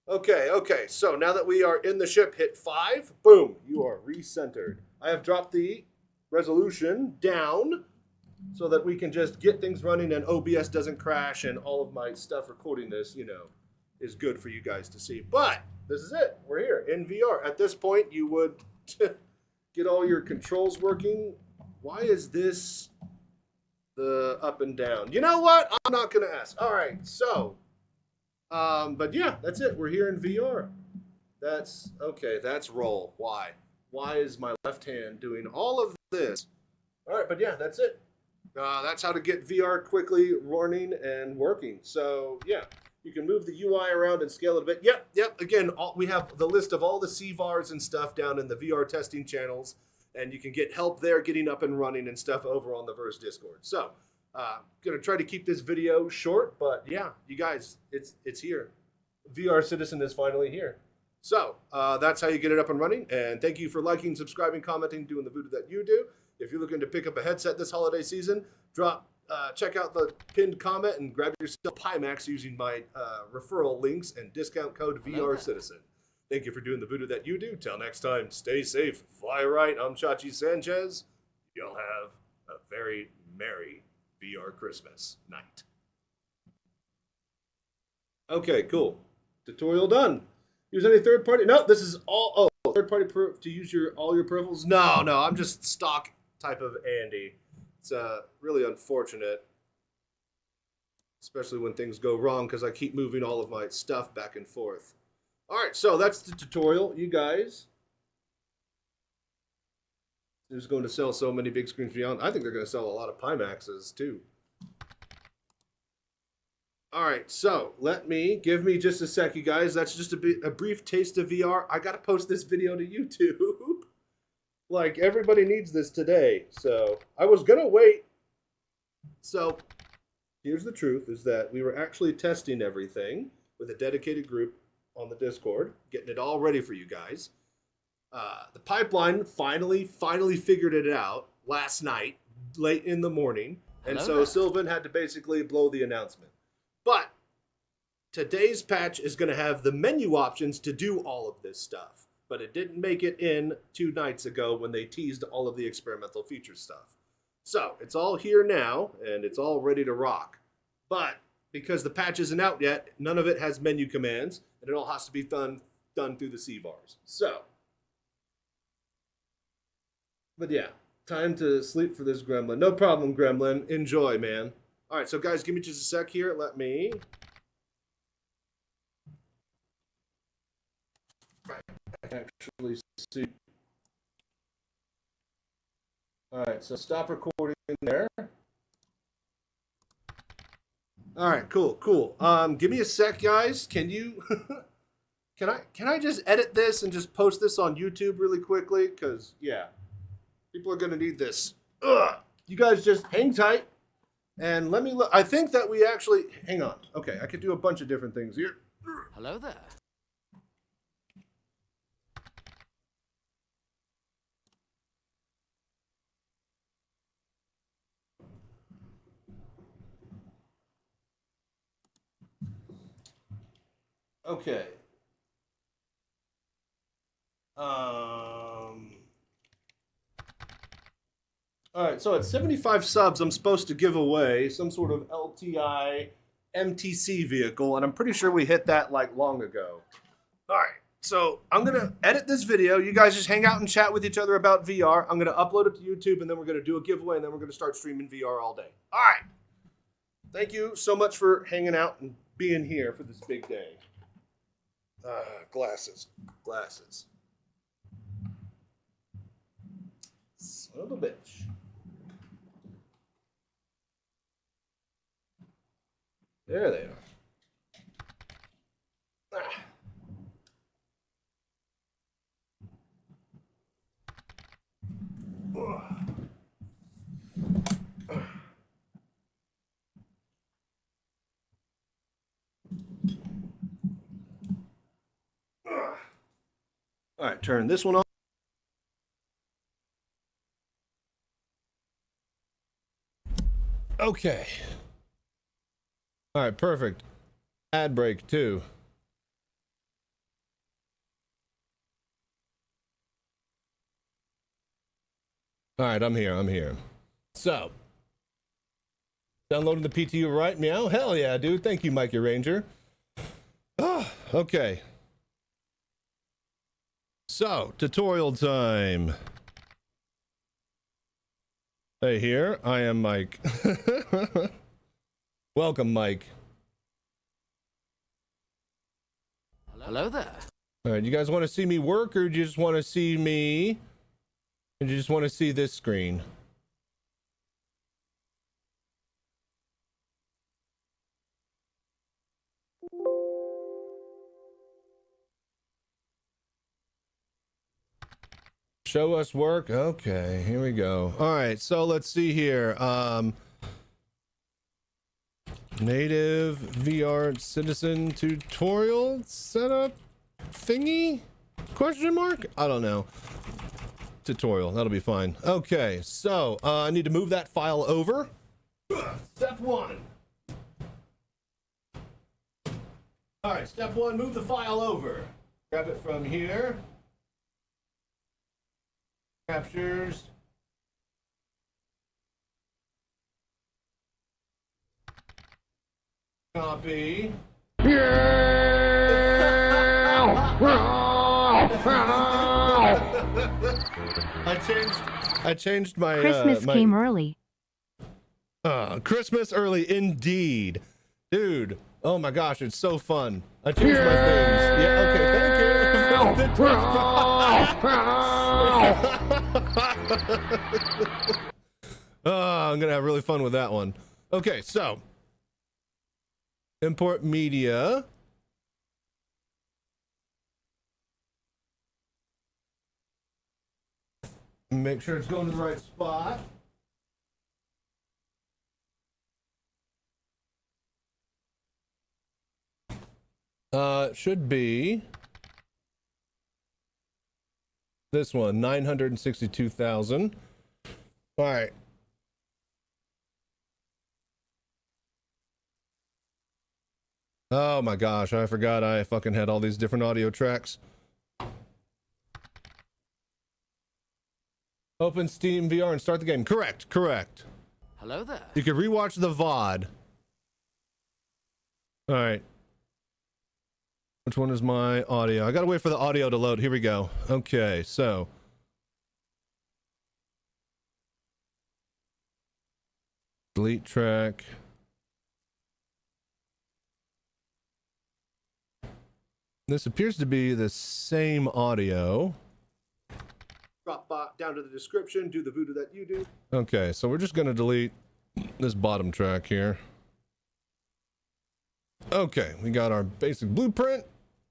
Okay. So now that we are in the ship, hit 5. Boom. You are recentered. I have dropped the resolution down so that we can just get things running and OBS doesn't crash and all of my stuff recording this, is good for you guys to see. But this is it. We're here in VR. At this point, you would get all your controls working. Why is this the up and down? You know what? I'm not going to ask. All right, so, but yeah, that's it. We're here in VR. That's roll. Why? Why is my left hand doing all of this? All right, but yeah, that's it. That's how to get VR quickly running and working. So yeah, you can move the UI around and scale it a bit. Yep. Again, we have the list of all the CVARs and stuff down in the VR testing channels. And you can get help there getting up and running and stuff over on the Verse Discord. So, going to try to keep this video short, but yeah, you guys, it's here. VR Citizen is finally here. So, that's how you get it up and running. And thank you for liking, subscribing, commenting, doing the voodoo that you do. If you're looking to pick up a headset this holiday season, drop check out the pinned comment and grab yourself Pimax using my referral links and discount code VRCitizen. Thank you for doing the voodoo that you do. Till next time, stay safe, fly right. I'm Chachi Sanchez. Y'all have a very merry VR Christmas night. Okay, cool. Tutorial done. Use any third party? No, this is all third party to use all your peripherals. No, I'm just stock type of Andy. It's really unfortunate, especially when things go wrong because I keep moving all of my stuff back and forth. All right, so that's the tutorial, you guys. Who's going to sell so many big screens beyond? I think they're going to sell a lot of Pimaxes too. All right, so give me just a sec, you guys. That's just a brief taste of VR. I got to post this video to YouTube. Like, everybody needs this today. So I was going to wait. So here's the truth, is that we were actually testing everything with a dedicated group on the Discord, getting it all ready for you guys. The pipeline finally figured it out last night, late in the morning. And so Sylvan had to basically blow the announcement. But today's patch is going to have the menu options to do all of this stuff. But it didn't make it in 2 nights ago when they teased all of the experimental feature stuff. So it's all here now, and it's all ready to rock. But because the patch isn't out yet, none of it has menu commands, and it all has to be done through the CVARs. So, but yeah, time to sleep for this gremlin. No problem, gremlin. Enjoy, man. All right, so guys, give me just a sec here. Let me actually see. All right, so stop recording there. All right, cool. Give me a sec, guys. Can you can I just edit this and just post this on YouTube really quickly? Because yeah, people are gonna need this. You guys just hang tight. And let me look. I think that we actually... Hang on. Okay, I could do a bunch of different things here. Hello there. Okay. All right, so at 75 subs, I'm supposed to give away some sort of LTI MTC vehicle, and I'm pretty sure we hit that like long ago. All right, so I'm gonna edit this video. You guys just hang out and chat with each other about VR. I'm gonna upload it to YouTube, and then we're gonna do a giveaway, and then we're gonna start streaming VR all day. All right. Thank you so much for hanging out and being here for this big day. Glasses. Son of a bitch. There they are. All right, turn this one on. Okay. All right, perfect. Ad break too. All right, I'm here. So, downloading the PTU right meow? Hell yeah, dude. Thank you, Mikey Ranger. Okay. So, tutorial time. Hey, here. I am Mike. Welcome, Mike. Hello there. All right, you guys want to see me work, or do you just want to see me? And you just want to see this screen? Show us work. Okay, here we go. All right, so let's see here. Native VR citizen tutorial setup thingy? Question mark? I don't know. Tutorial, that'll be fine. Okay, so I need to move that file over. Step one. All right, step one, move the file over. Grab it from here. Captures. Copy. I changed my Christmas came early. Christmas early indeed. Dude, oh my gosh, it's so fun. I changed my things. Yeah, okay, thank you. I'm gonna have really fun with that one. Okay, so import media. Make sure it's going to the right spot. It should be this one, 962,000. All right. Oh my gosh, I forgot I fucking had all these different audio tracks. Open Steam VR and start the game. Correct. Hello there. You can rewatch the VOD. All right. Which one is my audio? I gotta wait for the audio to load. Here we go. Okay, so. Delete track. This appears to be the same audio. Drop bot down to the description, do the voodoo that you do. Okay, so we're just gonna delete this bottom track here. Okay, we got our basic blueprint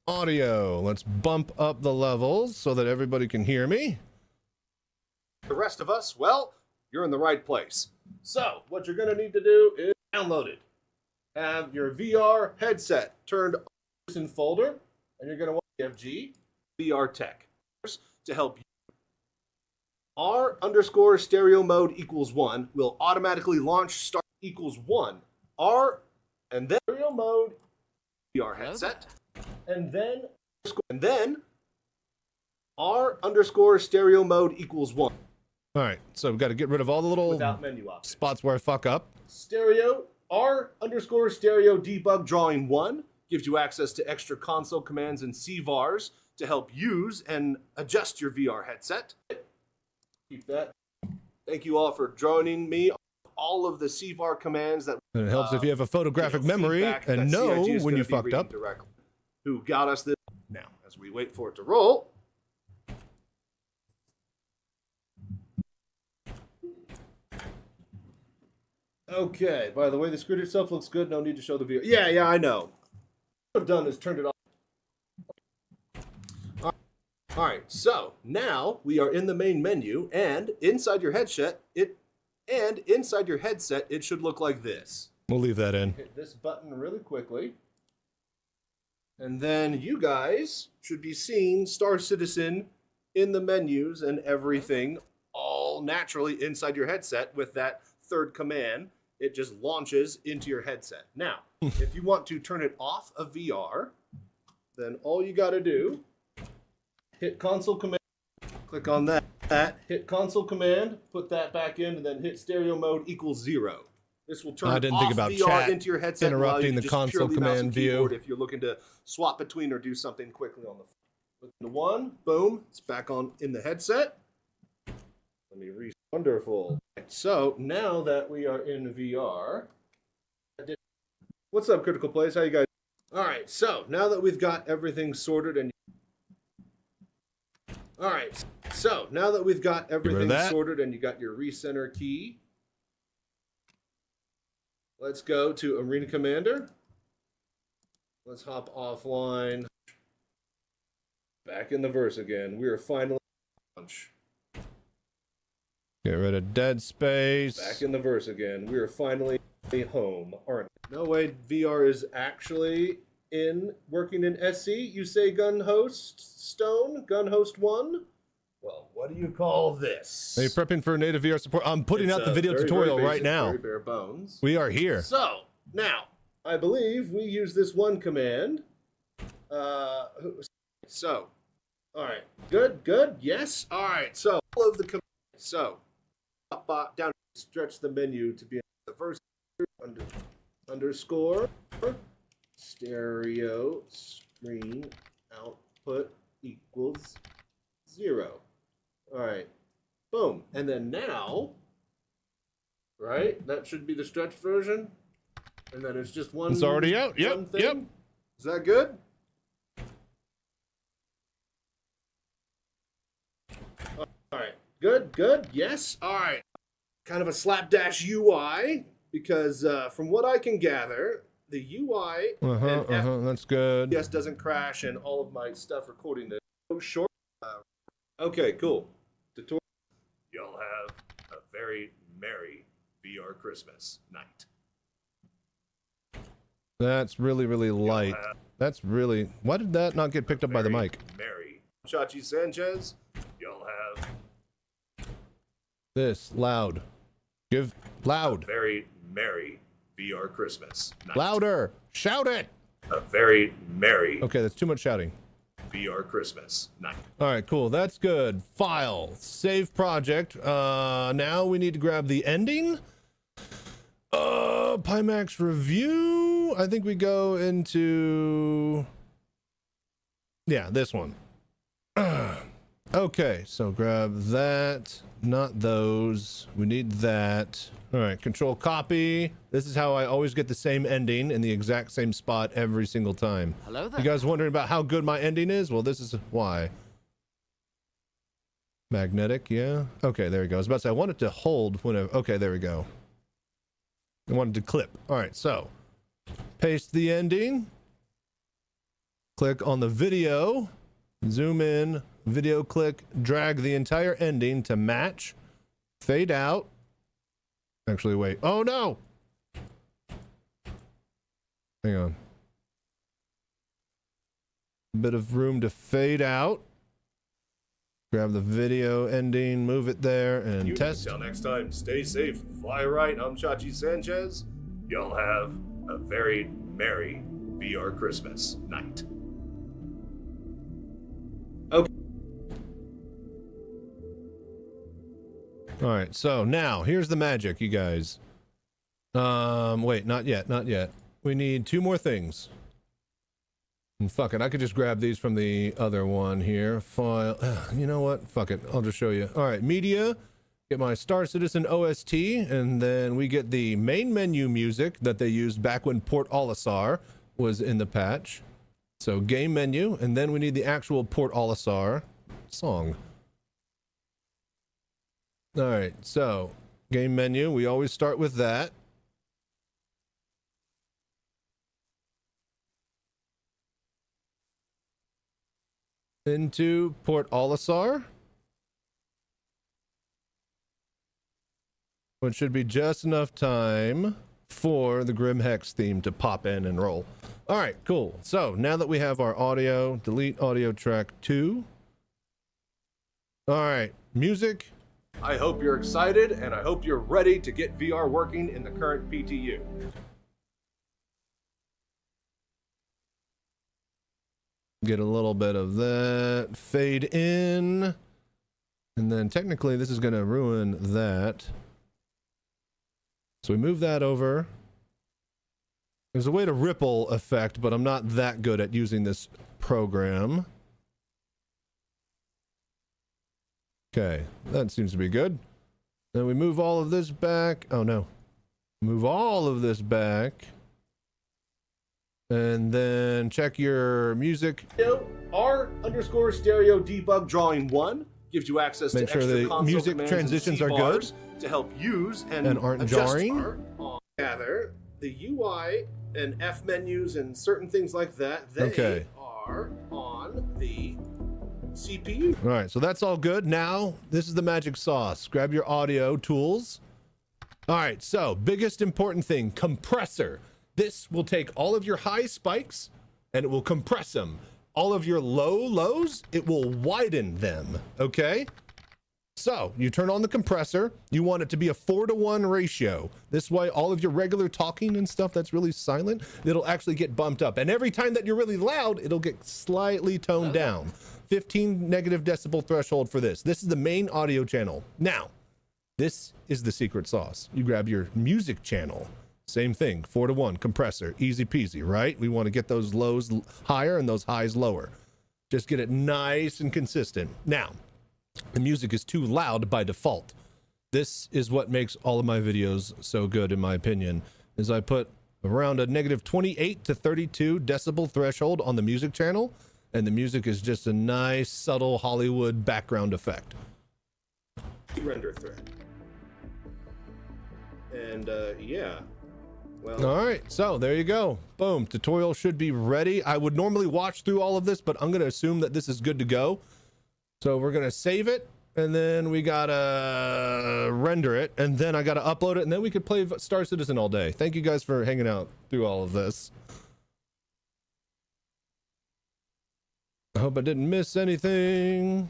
audio. Let's bump up the levels so that everybody can hear me. The rest of us, well, you're in the right place. So, what you're gonna need to do is download it. Have your VR headset turned on in folder, and you're gonna want FG VR Tech to help you. R_ stereo mode equals 1 will automatically launch start equals 1. R and then stereo mode VR headset and then R_ stereo mode equals 1. All right, so we've got to get rid of all the little without menu options. Spots where I fuck up. Stereo R_ stereo debug drawing 1 gives you access to extra console commands and CVARs to help use and adjust your VR headset. Keep that. Thank you all for joining me on all of the CVAR commands that. And it helps if you have a photographic memory and know when you fucked up. Directly. Who got us this? Now, as we wait for it to roll. Okay. By the way, the screen itself looks good. No need to show the view. Yeah, I know. What I've done is turned it off. All right, so now we are in the main menu, and inside your headset, it should look like this. We'll leave that in. Hit this button really quickly, and then you guys should be seeing Star Citizen in the menus and everything, all naturally inside your headset with that third command. It just launches into your headset. Now, if you want to turn it off of VR, then all you got to do. Hit console command, click on that, hit console command, put that back in, and then hit stereo mode equals 0. This will turn off VR into your headset, interrupting the console command view. If you're looking to swap between or do something quickly on the phone. Click the 1, boom, it's back on in the headset. Let me reset. Wonderful. So now that we are in VR, what's up, Critical Plays? How you guys? All right, so now that we've got everything sorted and all right, so now that we've got everything sorted and you got your recenter key, let's go to Arena Commander. Let's hop offline. Back in the verse again. We are finally launch. Get rid of Dead Space. Back in the verse again. We are finally home. Aren't we? No way VR is actually working in SC. You say Gun Host Stone? Gun Host 1? well, what do you call this? Are you prepping for native VR support? I'm putting out the video tutorial very right now. Very bare bones. We are here. So, now, I believe we use this one command. So, all right, good, yes. All right, so all of the commands. So, up, down, stretch the menu to be the first underscore stereo screen output equals 0. All right, boom, and then now, right? That should be the stretched version, and then it's just one. It's already out. Yep. Is that good? All right, good, yes. All right, kind of a slapdash UI because from what I can gather, the UI and that's good. FPS doesn't crash, and all of my stuff recording is so short. Okay, cool. Tutorial. You'll have a very merry VR Christmas night. That's really, really light. That's really. Why did that not get picked up by the mic? Merry. Chachi Sanchez. You'll have this loud. Give loud. a very merry VR Christmas night. Louder. Shout it. A very merry Okay, that's too much shouting. VR Christmas night. All right, cool. That's good. File. Save project. Now we need to grab the ending. Pimax review. I think we go into. Yeah, this one. Okay, so grab that. Not those. We need that. All right, control copy. This is how I always get the same ending in the exact same spot every single time. Hello there. You guys wondering about how good my ending is? Well, this is why. Magnetic, yeah. Okay, there we go. I was about to say, I want it to hold whenever. Okay, there we go. I wanted to clip. All right, so paste the ending. Click on the video. Zoom in. Video click. Drag the entire ending to match. Fade out. Actually, wait. Oh, no! Hang on. A bit of room to fade out. Grab the video ending, move it there, and test. Until next time, stay safe, fly right. I'm Chachi Sanchez. You'll have a very merry VR Christmas night. Okay. All right, so now here's the magic, you guys. Wait, not yet. We need 2 more things. And fuck it, I could just grab these from the other one here. File, you know what? Fuck it, I'll just show you. All right, media, get my Star Citizen OST, and then we get the main menu music that they used back when Port Olisar was in the patch. So game menu, and then we need the actual Port Olisar song. All right, so game menu, we always start with that. Into Port Olisar, which should be just enough time for the Grim Hex theme to pop in and roll. All right, cool. So now that we have our audio, delete audio track 2. All right, music. I hope you're excited, and I hope you're ready to get VR working in the current PTU. Get a little bit of that. Fade in. And then technically this is going to ruin that. So we move that over. There's a way to ripple effect, but I'm not that good at using this program. Okay, that seems to be good. Then we move all of this back. Oh no. Move all of this back. And then check your music. R_stereo debug drawing 1 gives you access Make to sure extra the console music commands transitions and are C-bars good to help use and aren't adjust jarring. Gather the UI and F menus and certain things like that. They are on the CPU. All right, so that's all good. Now, this is the magic sauce. Grab your audio tools. All right, so biggest important thing, compressor. This will take all of your high spikes and it will compress them all of your lows, it will widen them, okay? So you turn on the compressor, you want it to be a 4:1 ratio. This way, all of your regular talking and stuff that's really silent, it'll actually get bumped up. And every time that you're really loud, it'll get slightly toned down. 15 negative decibel threshold for this. This is the main audio channel. Now, this is the secret sauce. You grab your music channel. Same thing, 4:1 compressor, easy peasy, right? We want to get those lows higher and those highs lower. Just get it nice and consistent. Now, the music is too loud by default. This is what makes all of my videos so good, in my opinion, is I put around a negative 28 to 32 decibel threshold on the music channel, and the music is just a nice, subtle Hollywood background effect. Render thread. And yeah. Well, all right, so there you go. Boom, tutorial should be ready. I would normally watch through all of this, but I'm going to assume that this is good to go. So we're going to save it, and then we got to render it, and then I got to upload it, and then we could play Star Citizen all day. Thank you guys for hanging out through all of this. I hope I didn't miss anything.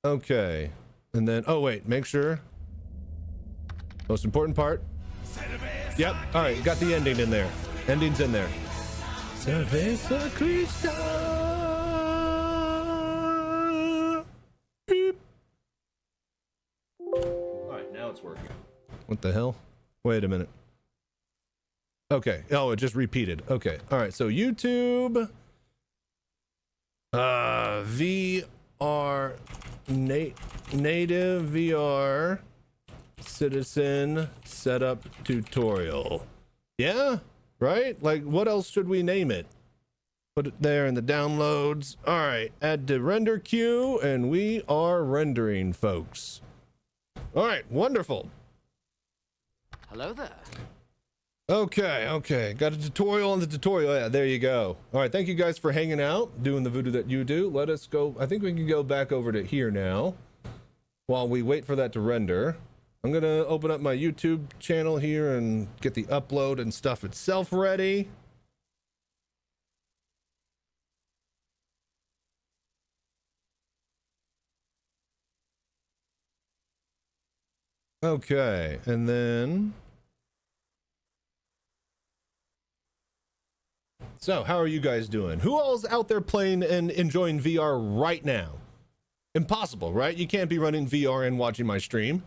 Okay, and then, oh wait, make sure. Most important part. Yep. All right. Got the ending in there. Ending's in there. Cerveza Cristal. Beep. All right. Now it's working. What the hell? Wait a minute. Okay. Oh, it just repeated. Okay. All right. So YouTube. VR. Native VR. Citizen setup tutorial. Yeah, right? Like, what else should we name it? Put it there in the downloads. All right, add to render queue, and we are rendering, folks. All right, wonderful. Hello there. Okay, got a tutorial on the tutorial. Yeah, there you go. All right, thank you guys for hanging out, doing the voodoo that you do. Let us go. I think we can go back over to here now while we wait for that to render. I'm going to open up my YouTube channel here and get the upload and stuff itself ready. Okay, and then... So, how are you guys doing? Who all's out there playing and enjoying VR right now? Impossible, right? You can't be running VR and watching my stream.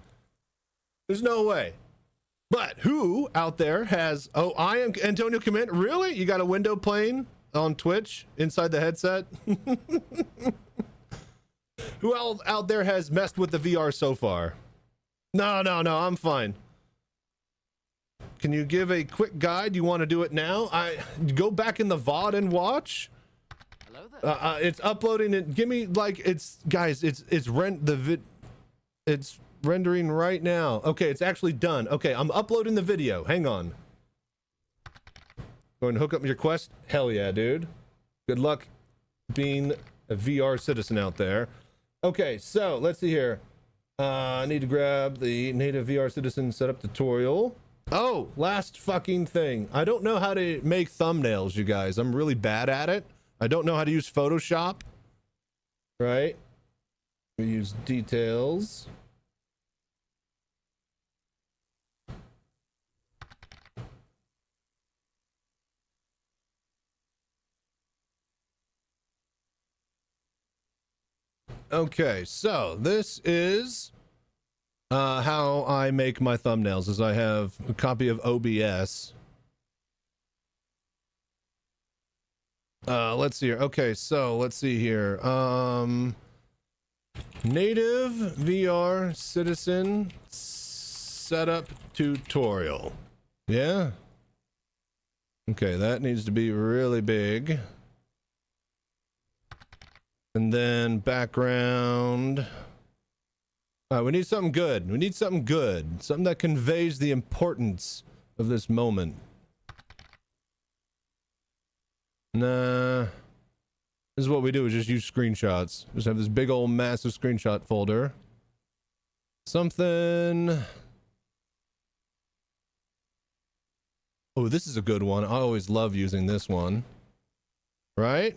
There's no way. But who out there has... Oh, I am Antonio Comment. Really? You got a window playing on Twitch inside the headset? Who else out there has messed with the VR so far? No, I'm fine. Can you give a quick guide? You want to do it now? I go back in the VOD and watch. Hello there. It's uploading it. Give me like it's guys. It's rendering right now. Okay, it's actually done. Okay, I'm uploading the video. Hang on. Going to hook up your Quest? Hell yeah, dude. Good luck being a VR citizen out there. Okay, so let's see here. I need to grab the native VR citizen setup tutorial. Oh, last fucking thing. I don't know how to make thumbnails, you guys. I'm really bad at it. I don't know how to use Photoshop. Right? We use details. Okay, so this is how I make my thumbnails, is I have a copy of OBS. Let's see here. Okay, so let's see here. Native VR Citizen setup tutorial. Yeah. Okay, that needs to be really big. And then background. All right, we need something good. We need something good. Something that conveys the importance of this moment. Nah. This is what we do, is just use screenshots. Just have this big old massive screenshot folder. Something... Oh, this is a good one. I always love using this one. Right?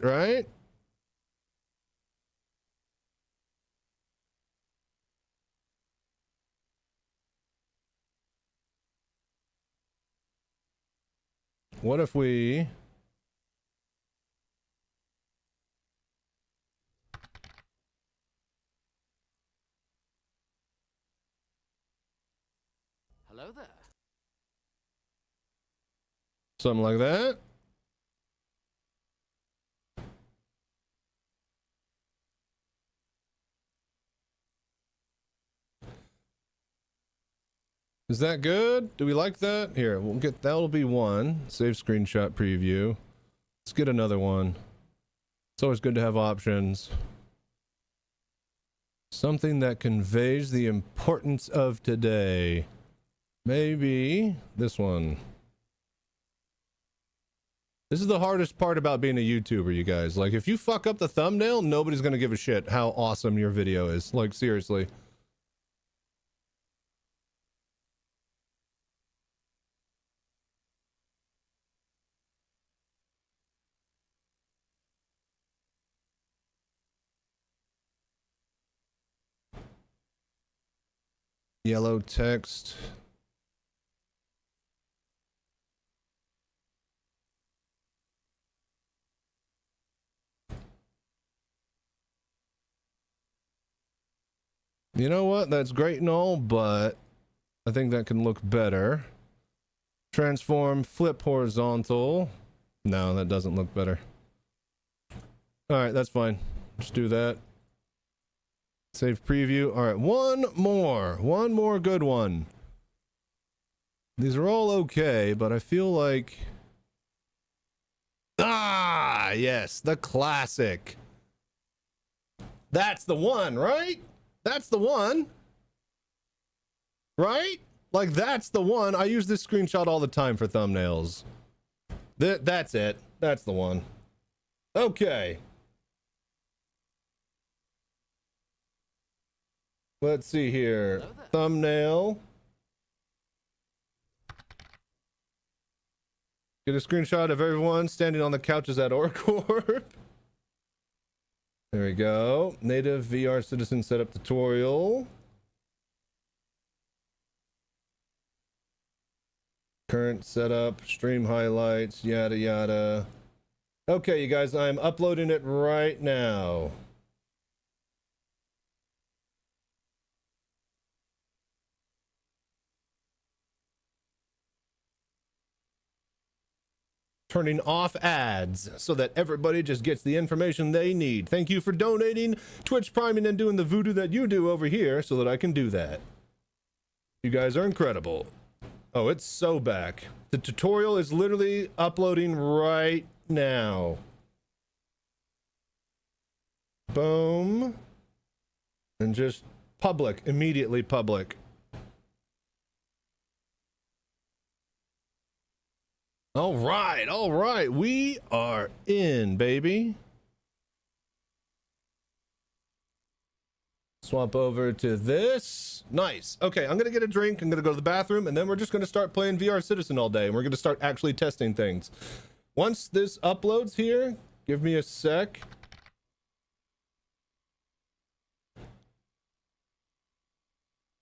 What if we... Hello there. Something like that? Is that good? Do we like that? Here, we'll get, that'll be one. Save screenshot preview. Let's get another one. It's always good to have options. Something that conveys the importance of today. Maybe this one. This is the hardest part about being a YouTuber, you guys. Like, if you fuck up the thumbnail, nobody's gonna give a shit how awesome your video is. Like, seriously. Yellow text. You know what? That's great and all, but I think that can look better. Transform, flip horizontal. No, that doesn't look better. All right, that's fine. Just do that. Save preview. All right, one more good one. These are all okay, but I feel like... Ah, yes, the classic. That's the one, right? That's the one. Right? Like, that's the one. I use this screenshot all the time for thumbnails. That's it. That's the one. Okay. Let's see here. Thumbnail. Get a screenshot of everyone standing on the couches at Orcorp. There we go. Native VR Citizen setup tutorial. Current setup, stream highlights, yada yada. Okay, you guys, I'm uploading it right now. Turning off ads so that everybody just gets the information they need. Thank you for donating, Twitch priming, and doing the voodoo that you do over here so that I can do that. You guys are incredible. Oh, it's so back. The tutorial is literally uploading right now. Boom. And just public, immediately public. All right, we are in, baby. Swap over to this. Nice. Okay, I'm gonna get a drink, I'm gonna go to the bathroom, and then we're just gonna start playing VR Citizen all day, and we're gonna start actually testing things. Once this uploads here, give me a sec.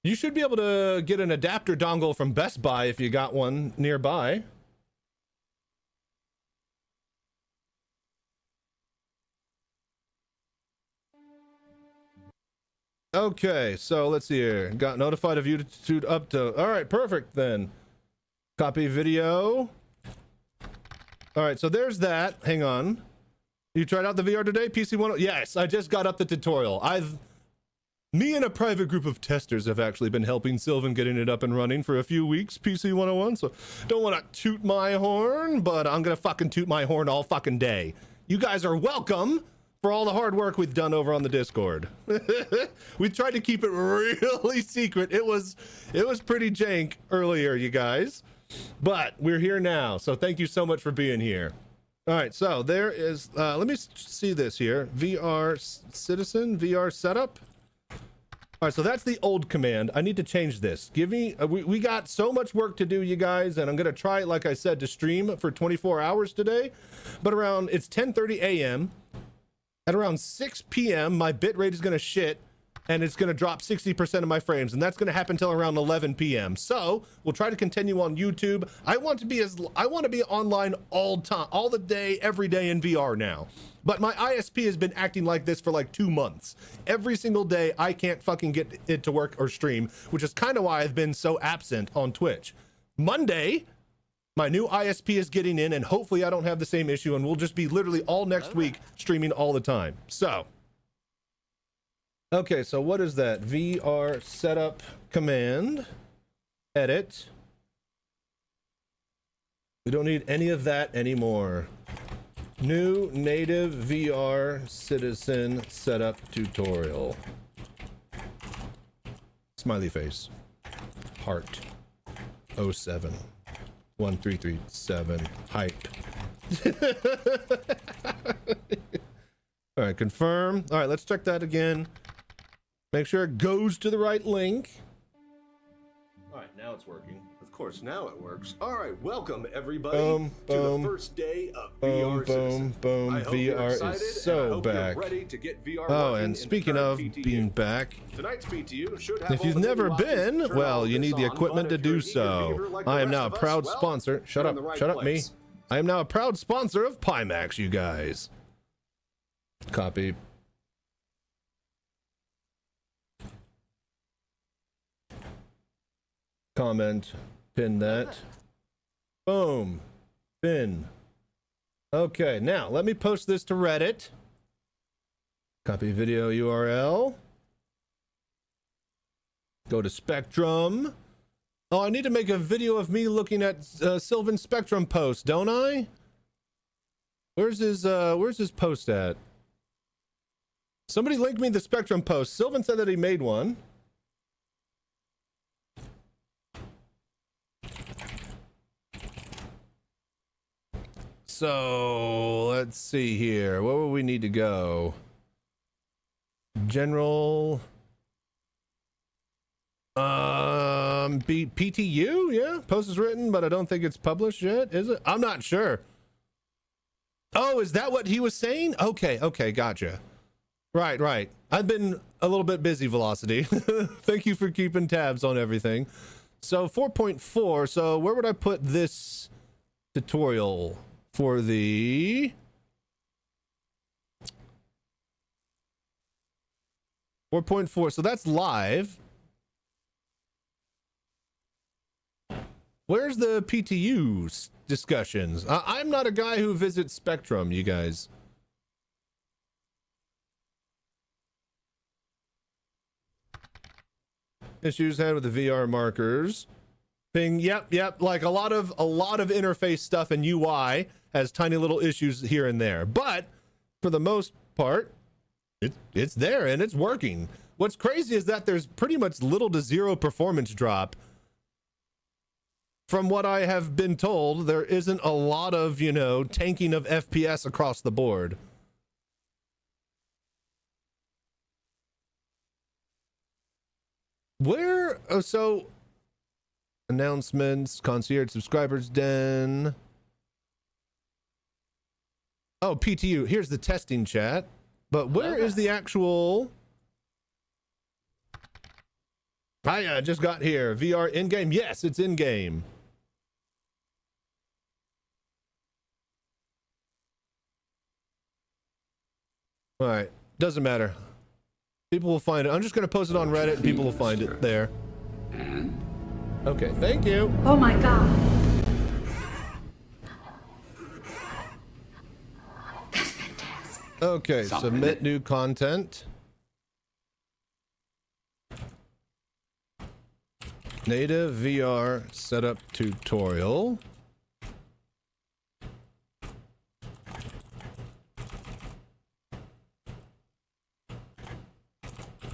You should be able to get an adapter dongle from Best Buy if you got one nearby. Okay, so let's see here. Got notified of YouTube up to... All right, perfect then. Copy video. All right, so there's that. Hang on. You tried out the VR today? PC 101? Yes, I just got up the tutorial. Me and a private group of testers have actually been helping Sylvan getting it up and running for a few weeks, PC 101, so don't want to toot my horn, but I'm gonna fucking toot my horn all fucking day. You guys are welcome for all the hard work we've done over on the Discord. We tried to keep it really secret. It was pretty jank earlier, you guys, but we're here now, so thank you so much for being here. All right, so there is, let me see this here. VR Citizen, VR setup. All right, so that's the old command. I need to change this. Give me, we got so much work to do, you guys, and I'm gonna try, like I said, to stream for 24 hours today. But it's 10:30 a.m. At around 6 p.m., my bit rate is gonna shit, and it's gonna drop 60% of my frames, and that's gonna happen till around 11 p.m. So we'll try to continue on YouTube. I want to be online all time, all the day, every day in VR now. But my ISP has been acting like this for like 2 months. Every single day, I can't fucking get it to work or stream, which is kind of why I've been so absent on Twitch. Monday, my new ISP is getting in, and hopefully I don't have the same issue, and we'll just be literally all next week streaming all the time. So, okay, so what is that? VR setup command, edit. We don't need any of that anymore. New native VR citizen setup tutorial. Smiley face. Heart. 07. 1337. Hype. All right, confirm. All right, let's check that again. Make sure it goes to the right link. All right, now it's working. Of course, now it works. All right, welcome everybody to the first day of VR Citizen. I hope VR is so back. Ready to get VR and speaking of being back, tonight's PTU should have if you've never been, well, you need the equipment to do so. I am now a proud sponsor. Shut up, me. I am now a proud sponsor of Pimax, you guys. Copy. Comment. Pin that. Boom. Pin. Okay, now let me post this to Reddit. Copy video URL. Go to Spectrum. Oh, I need to make a video of me looking at Sylvan Spectrum post, don't I? Where's his post at? Somebody link me the Spectrum post. Sylvan said that he made one. So let's see here. Where would we need to go? General. PTU? Yeah, post is written, but I don't think it's published yet. Is it? I'm not sure. Oh, is that what he was saying? Okay, gotcha. Right. I've been a little bit busy, Velocity. Thank you for keeping tabs on everything. So 4.4. So where would I put this tutorial? For the 4.4, so that's live. Where's the PTU discussions? I'm not a guy who visits Spectrum, you guys. Issues had with the VR markers. Ping, yep, like a lot of interface stuff and UI has tiny little issues here and there, but for the most part it's there and it's working. What's crazy is that there's pretty much little to zero performance drop. From what I have been told, there isn't a lot of, tanking of FPS across the board. So announcements, concierge subscribers den. Oh, PTU. Here's the testing chat. But where is the actual? I just got here. VR in-game. Yes, it's in-game. All right. Doesn't matter. People will find it. I'm just going to post it on Reddit. People will find it there. Okay, thank you. Oh my God. That's fantastic. Okay, submit new content. Native VR setup tutorial.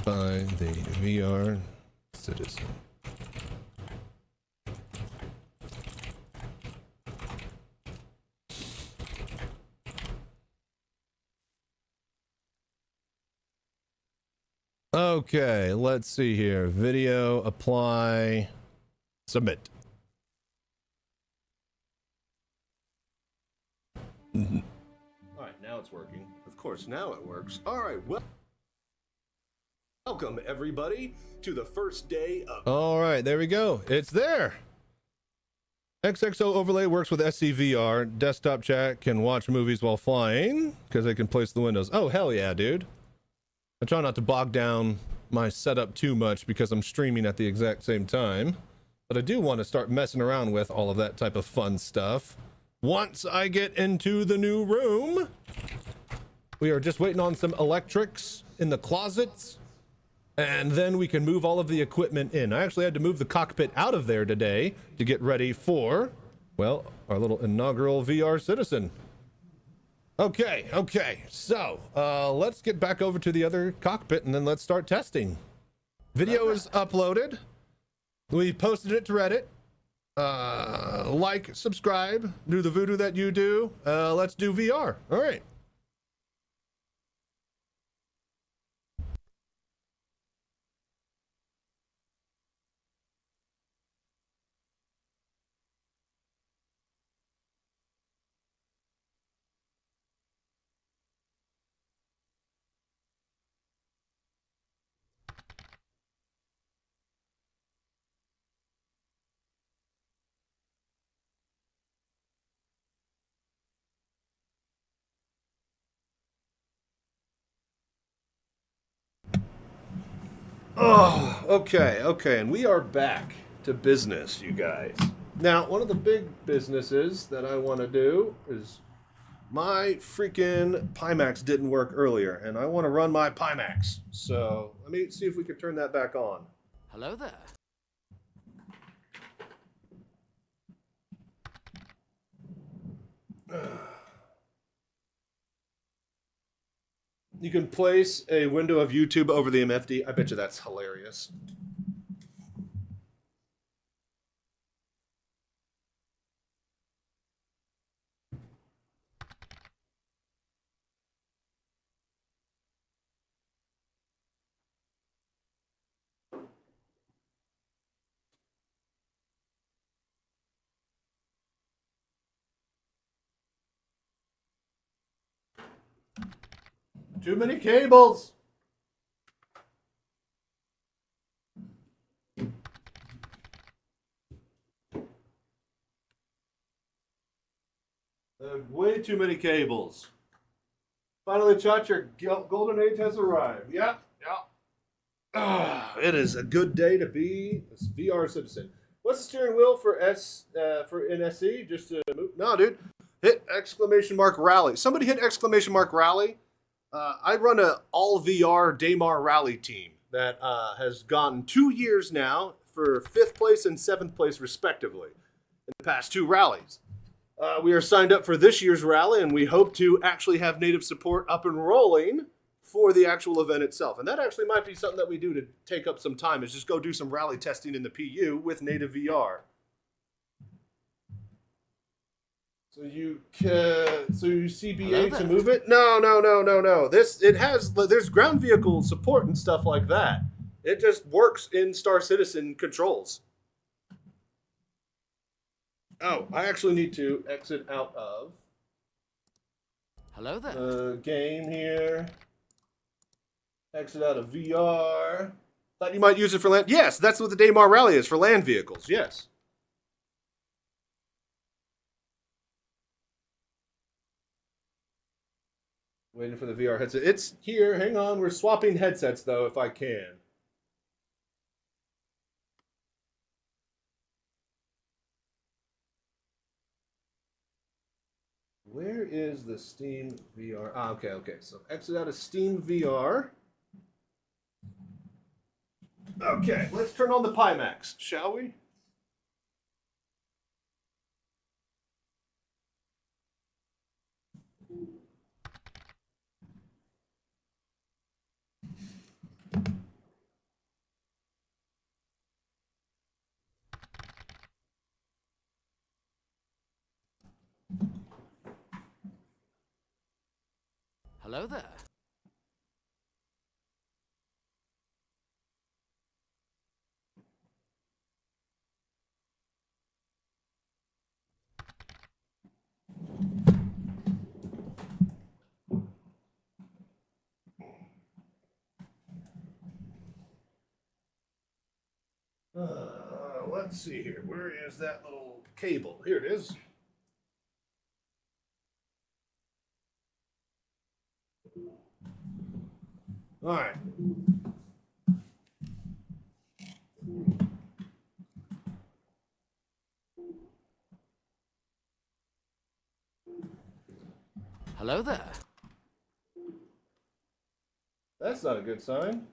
By the VR Citizen. Okay, let's see here. Video, apply, submit. All right, now it's working. Of course, now it works. All right, well, welcome everybody to the first day of... All right, there we go. It's there. XXO overlay works with SCVR. Desktop chat can watch movies while flying because they can place the windows. Oh, hell yeah, dude. I try not to bog down my setup too much because I'm streaming at the exact same time. But I do want to start messing around with all of that type of fun stuff once I get into the new room. We are just waiting on some electrics in the closets, and then we can move all of the equipment in. I actually had to move the cockpit out of there today to get ready for, well, our little inaugural VR Citizen. Okay, so let's get back over to the other cockpit and then let's start testing. Video is uploaded. We posted it to Reddit. Like, subscribe, do the voodoo that you do. Let's do VR. All right. Oh, okay, and we are back to business, you guys. Now, one of the big businesses that I want to do is my freaking Pimax didn't work earlier, and I want to run my Pimax. So let me see if we can turn that back on. Hello there. You can place a window of YouTube over the MFD. I bet you that's hilarious. Too many cables. Way too many cables. Finally, Chachi, your golden age has arrived. Yep. It is a good day to be a VR citizen. What's the steering wheel for NSE? Just to move? No, dude. Hit exclamation mark rally. Somebody hit exclamation mark rally. I run a all VR Daymar rally team that has gone 2 years now for 5th place and 7th place respectively in the past 2 rallies. We are signed up for this year's rally, and we hope to actually have native support up and rolling for the actual event itself. And that actually might be something that we do to take up some time, is just go do some rally testing in the PU with native VR. So you CBA to move it? No. There's ground vehicle support and stuff like that. It just works in Star Citizen controls. Oh, I actually need to exit out of Hello there. the game here. Exit out of VR. Thought you might use it for land. Yes, that's what the Daymar Rally is, for land vehicles. Yes. Waiting for the VR headset. It's here. Hang on. We're swapping headsets, though, if I can. Where is the Steam VR? Ah, okay. So exit out of Steam VR. Okay, let's turn on the Pimax, shall we? Hello there. Let's see here. Where is that little cable? Here it is. All right. Hello there. That's not a good sign.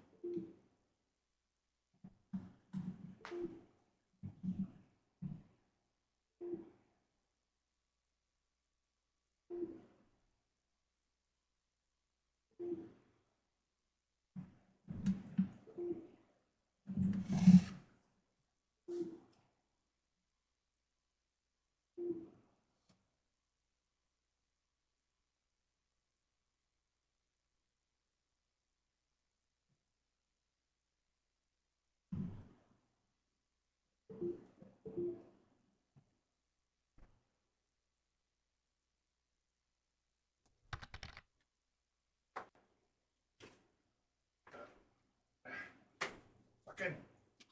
Fucking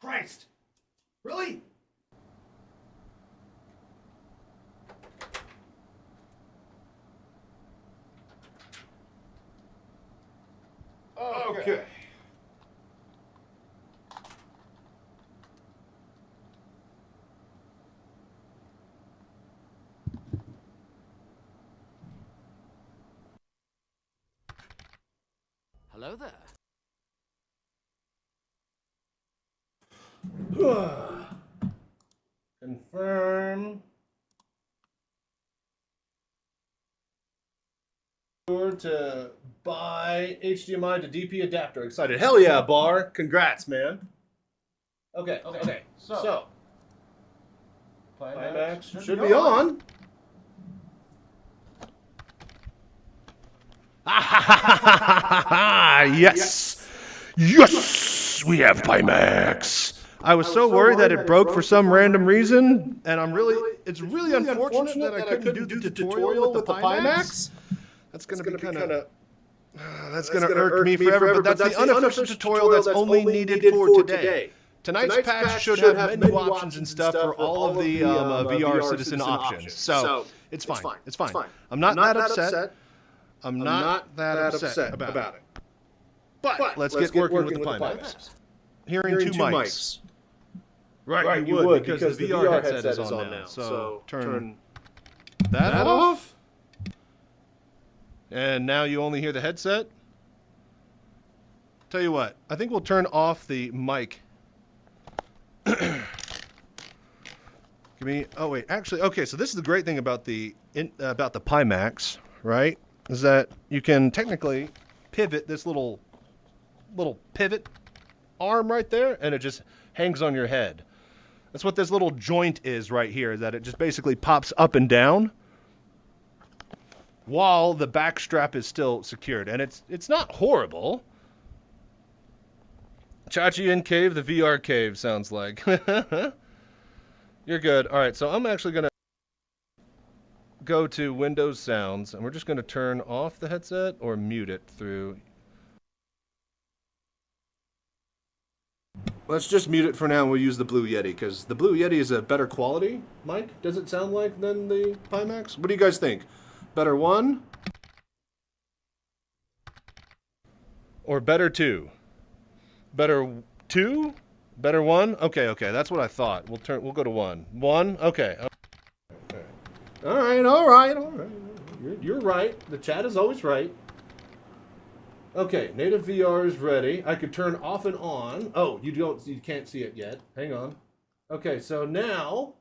Christ. Really? Okay. Hello there. Confirm. To buy HDMI to DP adapter. Excited. Hell yeah, Bar. Congrats, man. Okay. So Climax should be on. Yes. Yes. We have Pimax. I was so worried that it broke for some random reason, and it's really unfortunate that I couldn't do the tutorial with the Pimax. That's going to be kind of... That's going to irk me forever, but that's the unofficial tutorial that's only needed for today. Tonight's patch should have menu options and stuff for all of the VR Citizen options. So, it's fine. It's fine. I'm not that upset. I'm not that upset about it. But let's get working with the Pimax. Hearing two mics. Right, you would, because the VR headset is on now. So, turn that off. And now you only hear the headset. Tell you what, I think we'll turn off the mic. Oh wait, actually, okay. So this is the great thing about the Pimax, right? Is that you can technically pivot this little pivot arm right there, and it just hangs on your head. That's what this little joint is right here. Is that it just basically pops up and down, while the back strap is still secured, and it's not horrible. Chachi in cave, the VR cave sounds like. You're good. All right, so I'm actually gonna go to Windows Sounds, and we're just gonna turn off the headset or mute it through. Let's just mute it for now, and we'll use the Blue Yeti, because the Blue Yeti is a better quality mic, does it sound like, than the Pimax? What do you guys think? Better one? Or better two? Better two? Better one? Okay, that's what I thought. We'll go to one. One? Okay. All right. You're right. The chat is always right. Okay, native VR is ready. I could turn off and on. Oh, you can't see it yet. Hang on. Okay, so now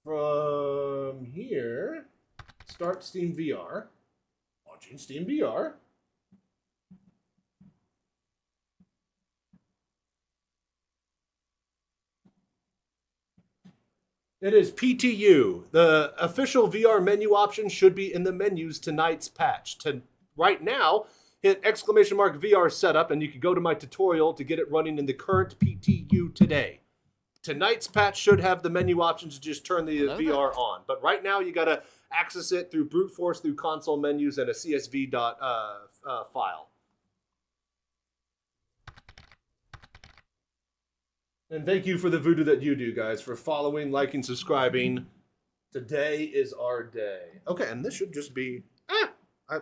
from here, start Steam VR. Launching Steam VR. It is PTU. The official VR menu option should be in the menus tonight's patch. Right now, hit !VR setup, and you can go to my tutorial to get it running in the current PTU today. Tonight's patch should have the menu options to just turn the VR on. But right now, you got to access it through brute force, through console menus, and a CSV file. And thank you for the voodoo that you do, guys, for following, liking, subscribing. Today is our day. Okay, and this should just be...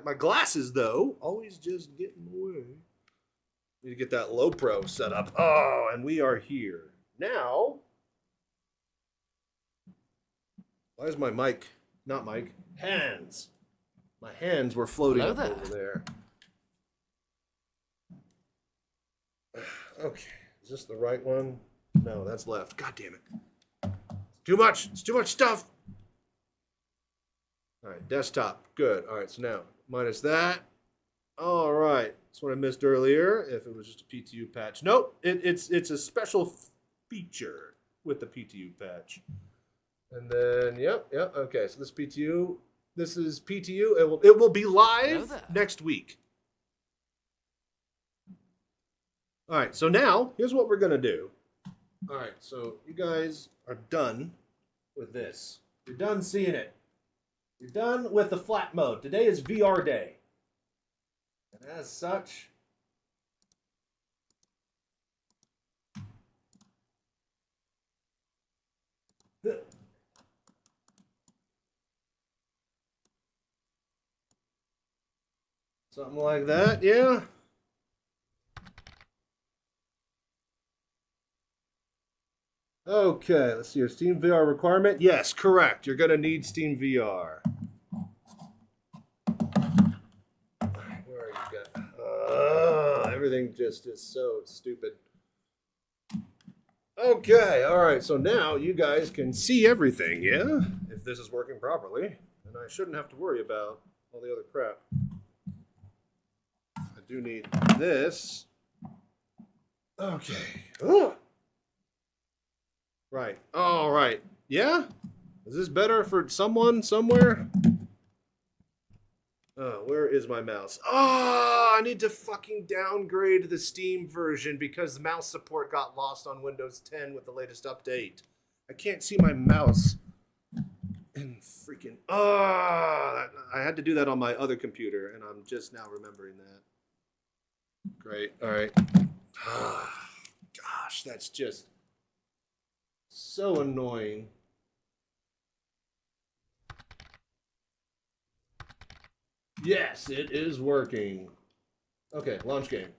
my glasses, though, always just get in the way. Need to get that low pro set up. Oh, and we are here. Now... Why is my mic... Not mic. Hands. My hands were floating up over there. Okay. Is this the right one? No, that's left. God damn it. It's too much. It's too much stuff. All right, desktop. Good. All right, so now, minus that. All right. That's what I missed earlier, if it was just a PTU patch. Nope, it's a special feature with the PTU patch. And then, yep, okay. So this is PTU. It will be live next week. All right, so now, here's what we're going to do. All right, so you guys are done with this. You're done seeing it. You're done with the flat mode. Today is VR day. And as such... Something like that, yeah? Okay, let's see your Steam VR requirement. Yes, correct. You're going to need Steam VR. Where are you going? Everything just is so stupid. Okay, all right. So now you guys can see everything, yeah? If this is working properly. And I shouldn't have to worry about all the other crap. I do need this. Okay. Ugh. Right. All right. Yeah? Is this better for someone somewhere? Where is my mouse? Oh, I need to fucking downgrade the Steam version because the mouse support got lost on Windows 10 with the latest update. I can't see my mouse. And freaking... I had to do that on my other computer, and I'm just now remembering that. Great. All right. Gosh, that's just... so annoying. Yes, it is working. Okay, launch game.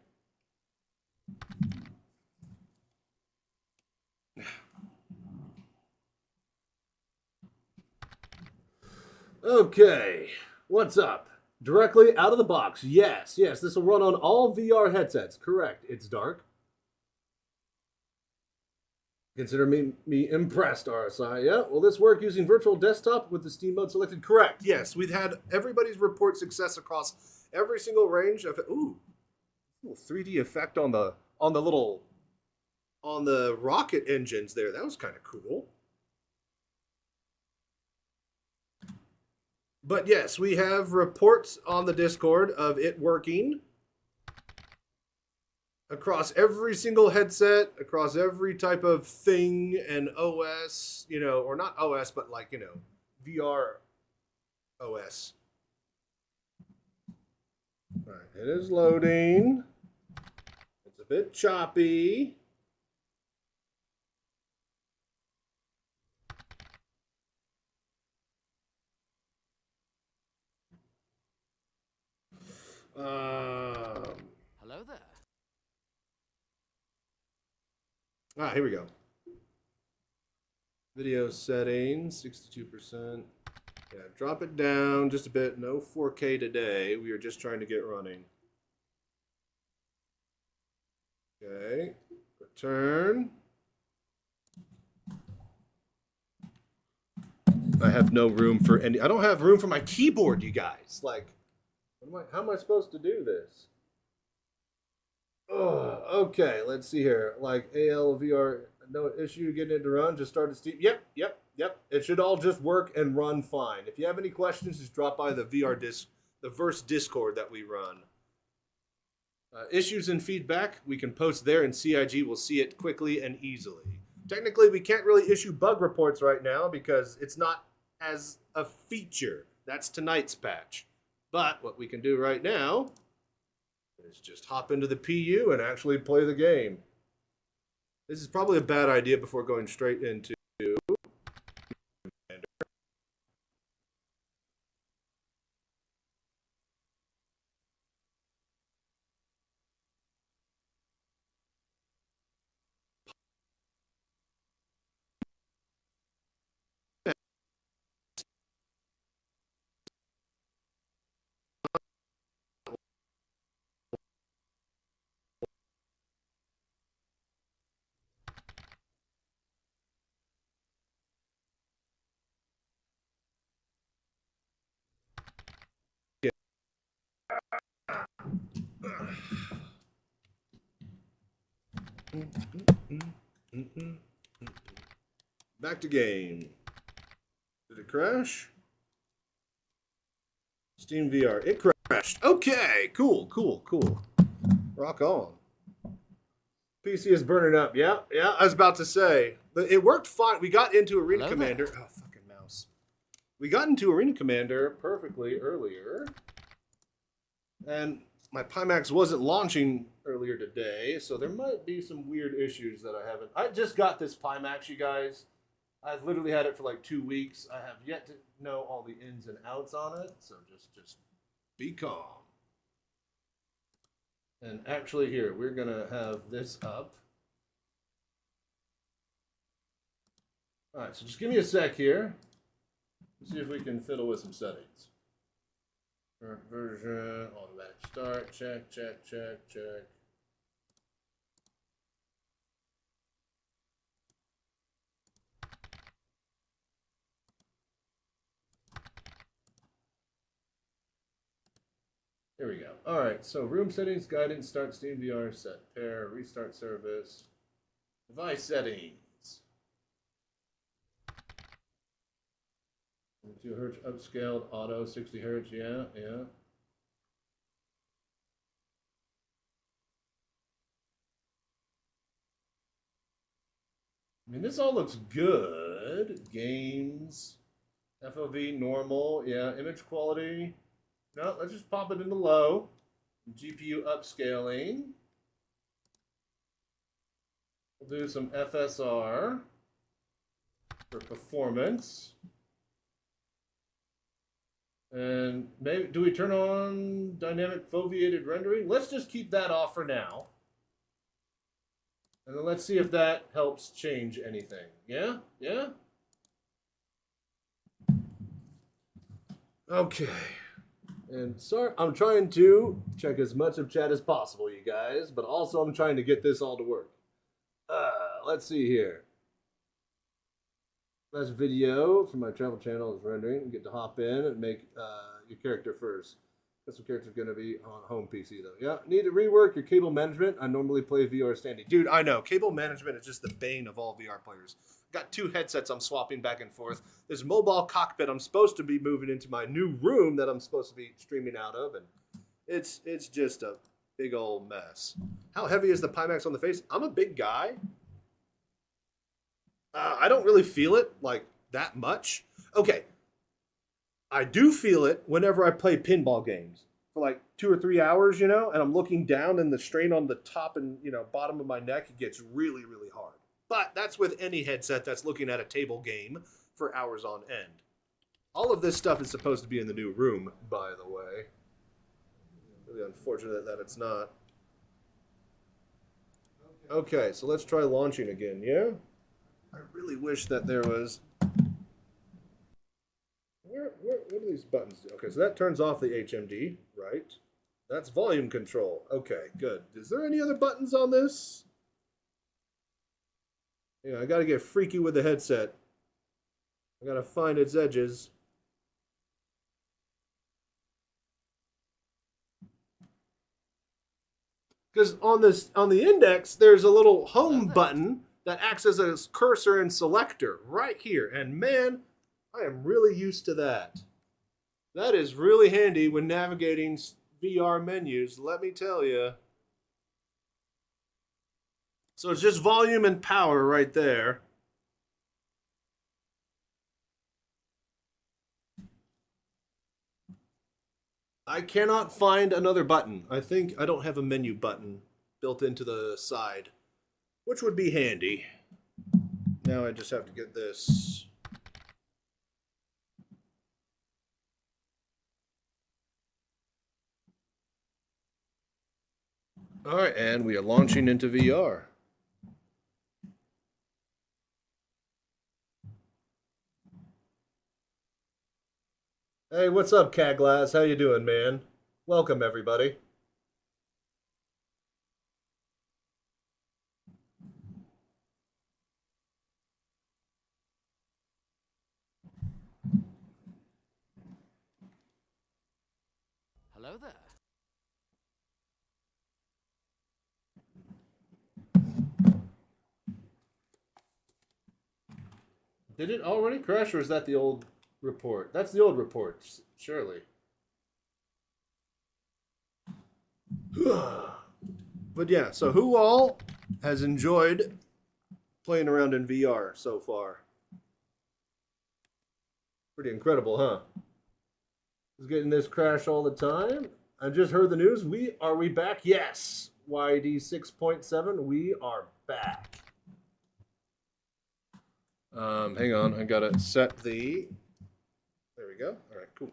Okay, what's up? Directly out of the box. Yes, this will run on all VR headsets. Correct. It's dark. Consider me impressed, RSI. Yeah, will this work using virtual desktop with the Steam mode selected? Correct. Yes, we've had everybody's report success across every single range of... Ooh, little 3D effect on the rocket engines there. That was kind of cool. But yes, we have reports on the Discord of it working. Across every single headset, across every type of thing and OS, or not OS, but like, VR OS. All right, it is loading. It's a bit choppy. Hello there. Here we go. Video settings, 62%. Yeah, drop it down just a bit. No 4K today. We are just trying to get running. Okay. Return. I have no room for any... I don't have room for my keyboard, you guys. Like, how am I supposed to do this? Oh, okay, let's see here. Like AL VR, no issue getting it to run. Just started Steam. Yep. It should all just work and run fine. If you have any questions, just drop by the the Verse Discord that we run. Issues and feedback, we can post there, and CIG will see it quickly and easily. Technically, we can't really issue bug reports right now because it's not as a feature. That's tonight's patch. But what we can do right now is just hop into the PU and actually play the game. This is probably a bad idea before going straight into back to game. Did it crash? Steam VR. It crashed. Okay, cool. Rock on. PC is burning up. Yeah. I was about to say. But it worked fine. We got into Arena Hello Commander. there. Oh, fucking mouse. We got into Arena Commander perfectly earlier. And my Pimax wasn't launching earlier today, so there might be some weird issues that I haven't. I just got this Pimax, you guys. I've literally had it for like 2 weeks. I have yet to know all the ins and outs on it, so just be calm. And actually here, we're gonna have this up. Alright, so just give me a sec here. Let's see if we can fiddle with some settings. Current version, automatic start, check. Here we go. All right, so room settings, guidance, start Steam VR, set pair, restart service, device settings. 2 hertz upscaled, auto, 60 hertz, yeah. I mean, this all looks good. Games, FOV, normal, yeah. Image quality, no, let's just pop it into low. GPU upscaling. We'll do some FSR for performance. And maybe, do we turn on dynamic foveated rendering? Let's just keep that off for now. And then let's see if that helps change anything. Yeah? Okay. And sorry, I'm trying to check as much of chat as possible, you guys, but also I'm trying to get this all to work. Let's see here. Last video from my travel channel is rendering. You get to hop in and make your character first. Custom character is going to be on home PC though. Yeah, need to rework your cable management. I normally play VR standing. Dude, I know. Cable management is just the bane of all VR players. Got 2 headsets I'm swapping back and forth. There's mobile cockpit I'm supposed to be moving into my new room that I'm supposed to be streaming out of, and it's just a big old mess. How heavy is the Pimax on the face? I'm a big guy. I don't really feel it like that much. Okay. I do feel it whenever I play pinball games for like 2 or 3 hours, and I'm looking down and the strain on the top and, bottom of my neck, it gets really, really hard. But that's with any headset that's looking at a table game for hours on end. All of this stuff is supposed to be in the new room, by the way. Really unfortunate that it's not. Okay, so let's try launching again, yeah? I really wish that there was... What do these buttons do? Okay, so that turns off the HMD, right? That's volume control. Okay, good. Is there any other buttons on this? Yeah, I gotta get freaky with the headset. I gotta find its edges. Because on the index, there's a little home button that acts as a cursor and selector right here. And man, I am really used to that. That is really handy when navigating VR menus, let me tell you. So it's just volume and power right there. I cannot find another button. I think I don't have a menu button built into the side. which would be handy. Now I just have to get this. All right, and we are launching into VR. Hey, what's up, Caglass? How you doing, man? Welcome, everybody. Hello there. Did it already crash, or is that the old report? That's the old report, surely. But yeah, so who all has enjoyed playing around in VR so far? Pretty incredible, huh? Is getting this crash all the time. I just heard the news. Are we back? Yes. YD 6.7. We are back. Hang on. I gotta set the. There we go. All right, cool.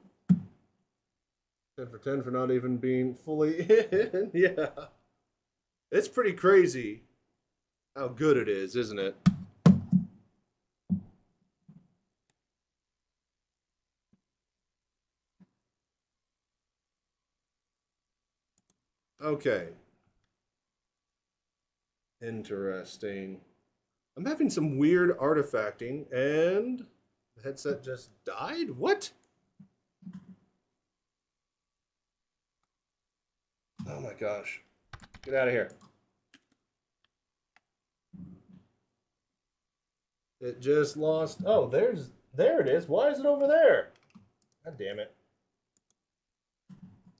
10 for 10 for not even being fully in. Yeah. It's pretty crazy how good it is, isn't it? Okay. Interesting. I'm having some weird artifacting, and the headset just died? What? Oh my gosh. Get out of here. It just lost. Oh, there it is. Why is it over there? God damn it.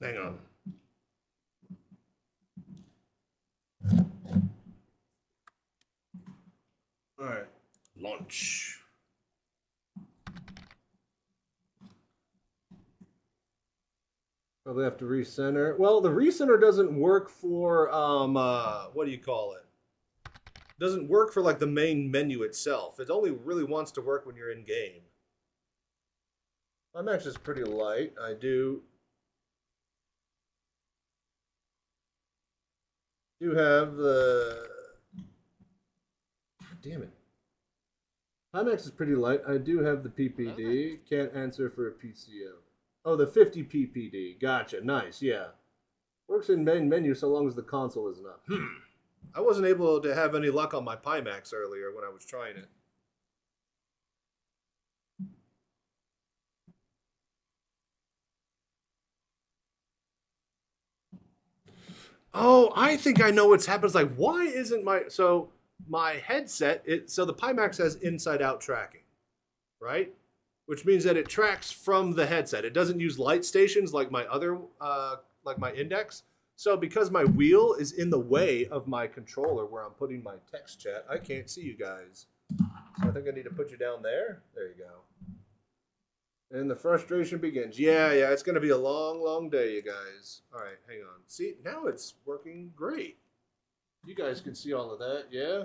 Hang on. All right, launch. Probably have to recenter. Well, the recenter doesn't work for what do you call it? Doesn't work for like the main menu itself. It only really wants to work when you're in game. I'm actually pretty light. I do have the. Damn it. Timex is pretty light. I do have the PPD. Can't answer for a PCO. Oh, the 50 PPD. Gotcha. Nice. Yeah. Works in main menu so long as the console isn't up. I wasn't able to have any luck on my Pimax earlier when I was trying it. Oh, I think I know what's happened. It's like, why isn't my headset, so the Pimax has inside-out tracking, right? Which means that it tracks from the headset. It doesn't use light stations like my other, like my Index. So because my wheel is in the way of my controller where I'm putting my text chat, I can't see you guys. So I think I need to put you down there. There you go. And the frustration begins. Yeah, it's going to be a long, long day, you guys. All right, hang on. See, now it's working great. You guys can see all of that, yeah?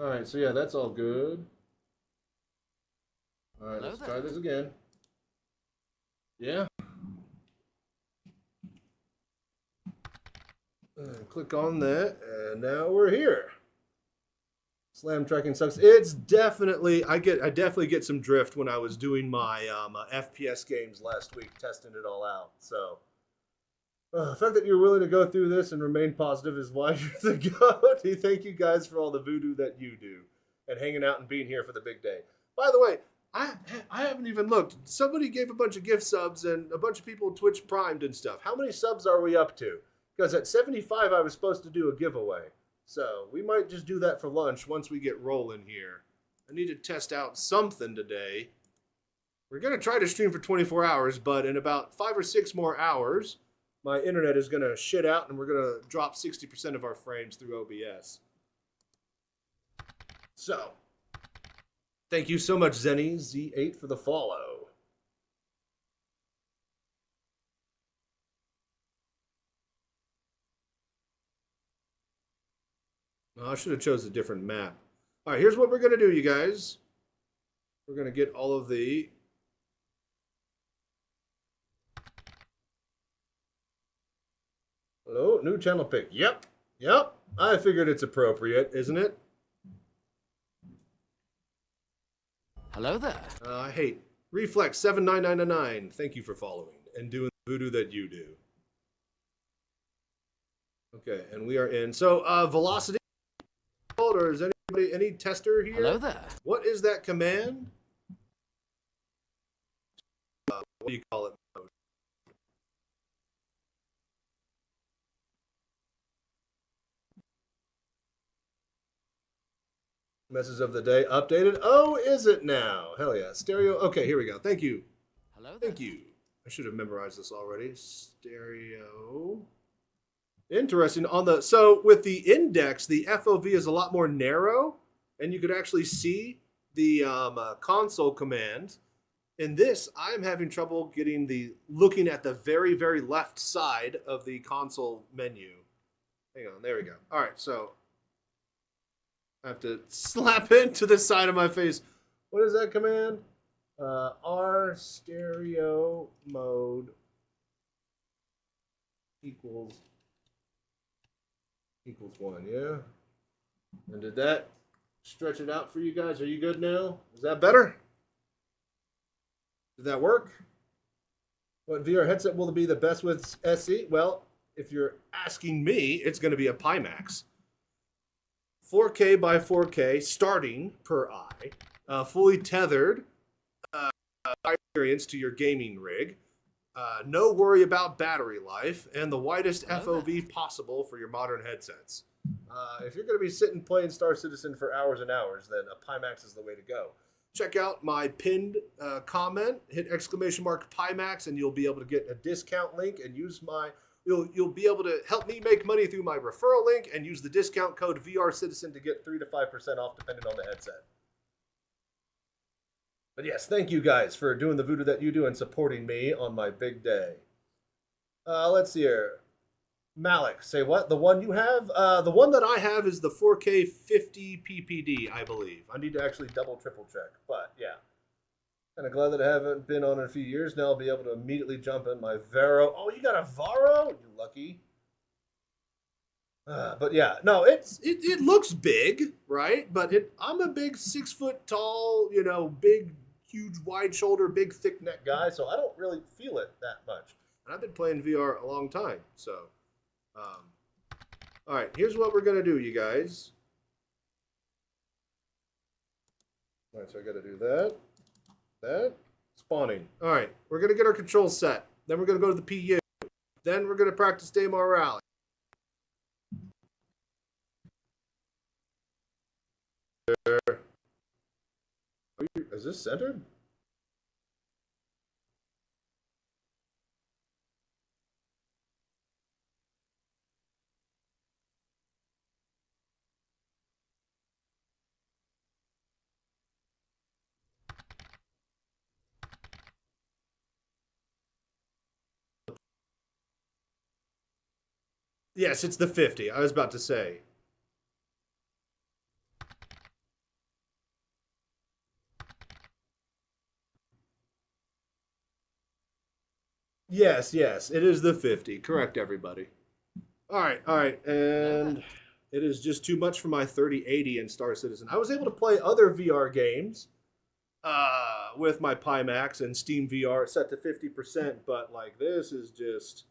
All right, so yeah, that's all good. All right, let's try this again. Yeah. Click on that, and now we're here. Slam tracking sucks. It's definitely, I definitely get some drift when I was doing my FPS games last week, testing it all out. So, the fact that you're willing to go through this and remain positive is why you're the goat. Thank you guys for all the voodoo that you do and hanging out and being here for the big day. By the way, I haven't even looked. Somebody gave a bunch of gift subs and a bunch of people Twitch primed and stuff. How many subs are we up to? Because at 75, I was supposed to do a giveaway. So we might just do that for lunch once we get rolling here. I need to test out something today. We're going to try to stream for 24 hours, but in about 5 or 6 more hours, my internet is going to shit out and we're going to drop 60% of our frames through OBS. So, thank you so much, Zenny Z8, for the follow. I should have chose a different map. All right, here's what we're going to do, you guys. We're going to get all of the... Hello, new channel pick. Yep. I figured it's appropriate, isn't it? Hello there. I hate Reflex 79999. Thank you for following and doing the voodoo that you do. Okay, and we are in. So, velocity, or is anybody any tester here? Hello there. What is that command? What do you call it? Message of the day updated. Oh, is it now? Hell yeah. Stereo. Okay, here we go. Thank you. Hello there. Thank you. I should have memorized this already. Stereo. Interesting. So with the index, the FOV is a lot more narrow, and you could actually see the console command. In this, I'm having trouble looking at the very, very left side of the console menu. Hang on. There we go. All right. So I have to slap it to the side of my face. What is that command? R stereo mode equals 1, yeah? And did that stretch it out for you guys? Are you good now? Is that better? Did that work? What VR headset will be the best with SC? Well, if you're asking me, it's going to be a Pimax. 4K by 4K, starting per eye, fully tethered experience to your gaming rig, no worry about battery life, and the widest FOV possible for your modern headsets. If you're going to be sitting playing Star Citizen for hours and hours, then a Pimax is the way to go. Check out my pinned comment, hit !Pimax, and you'll be able to get a discount link and use my... You'll be able to help me make money through my referral link and use the discount code VRCitizen to get 3 to 5% off depending on the headset. But yes, thank you guys for doing the voodoo that you do and supporting me on my big day. Let's see here. Malik, say what? The one you have? The one that I have is the 4K 50 PPD, I believe. I need to actually triple check, but yeah. Kind of glad that I haven't been on in a few years. Now I'll be able to immediately jump in my Vero. Oh, you got a Varo? You're lucky. But yeah, no, it looks big, right? But I'm a big 6 foot tall, big, huge, wide shoulder, big, thick neck guy, so I don't really feel it that much. And I've been playing VR a long time, so. All right, here's what we're gonna do, you guys. All right, so I got to do that. Spawning. All right, we're going to get our controls set. Then we're going to go to the PU. Then we're going to practice Daymar Rally. Is this centered? Yes, it's the 50. I was about to say. Yes, it is the 50. Correct, everybody. All right. And it is just too much for my 3080 in Star Citizen. I was able to play other VR games with my Pimax and Steam VR set to 50%, but like this is just...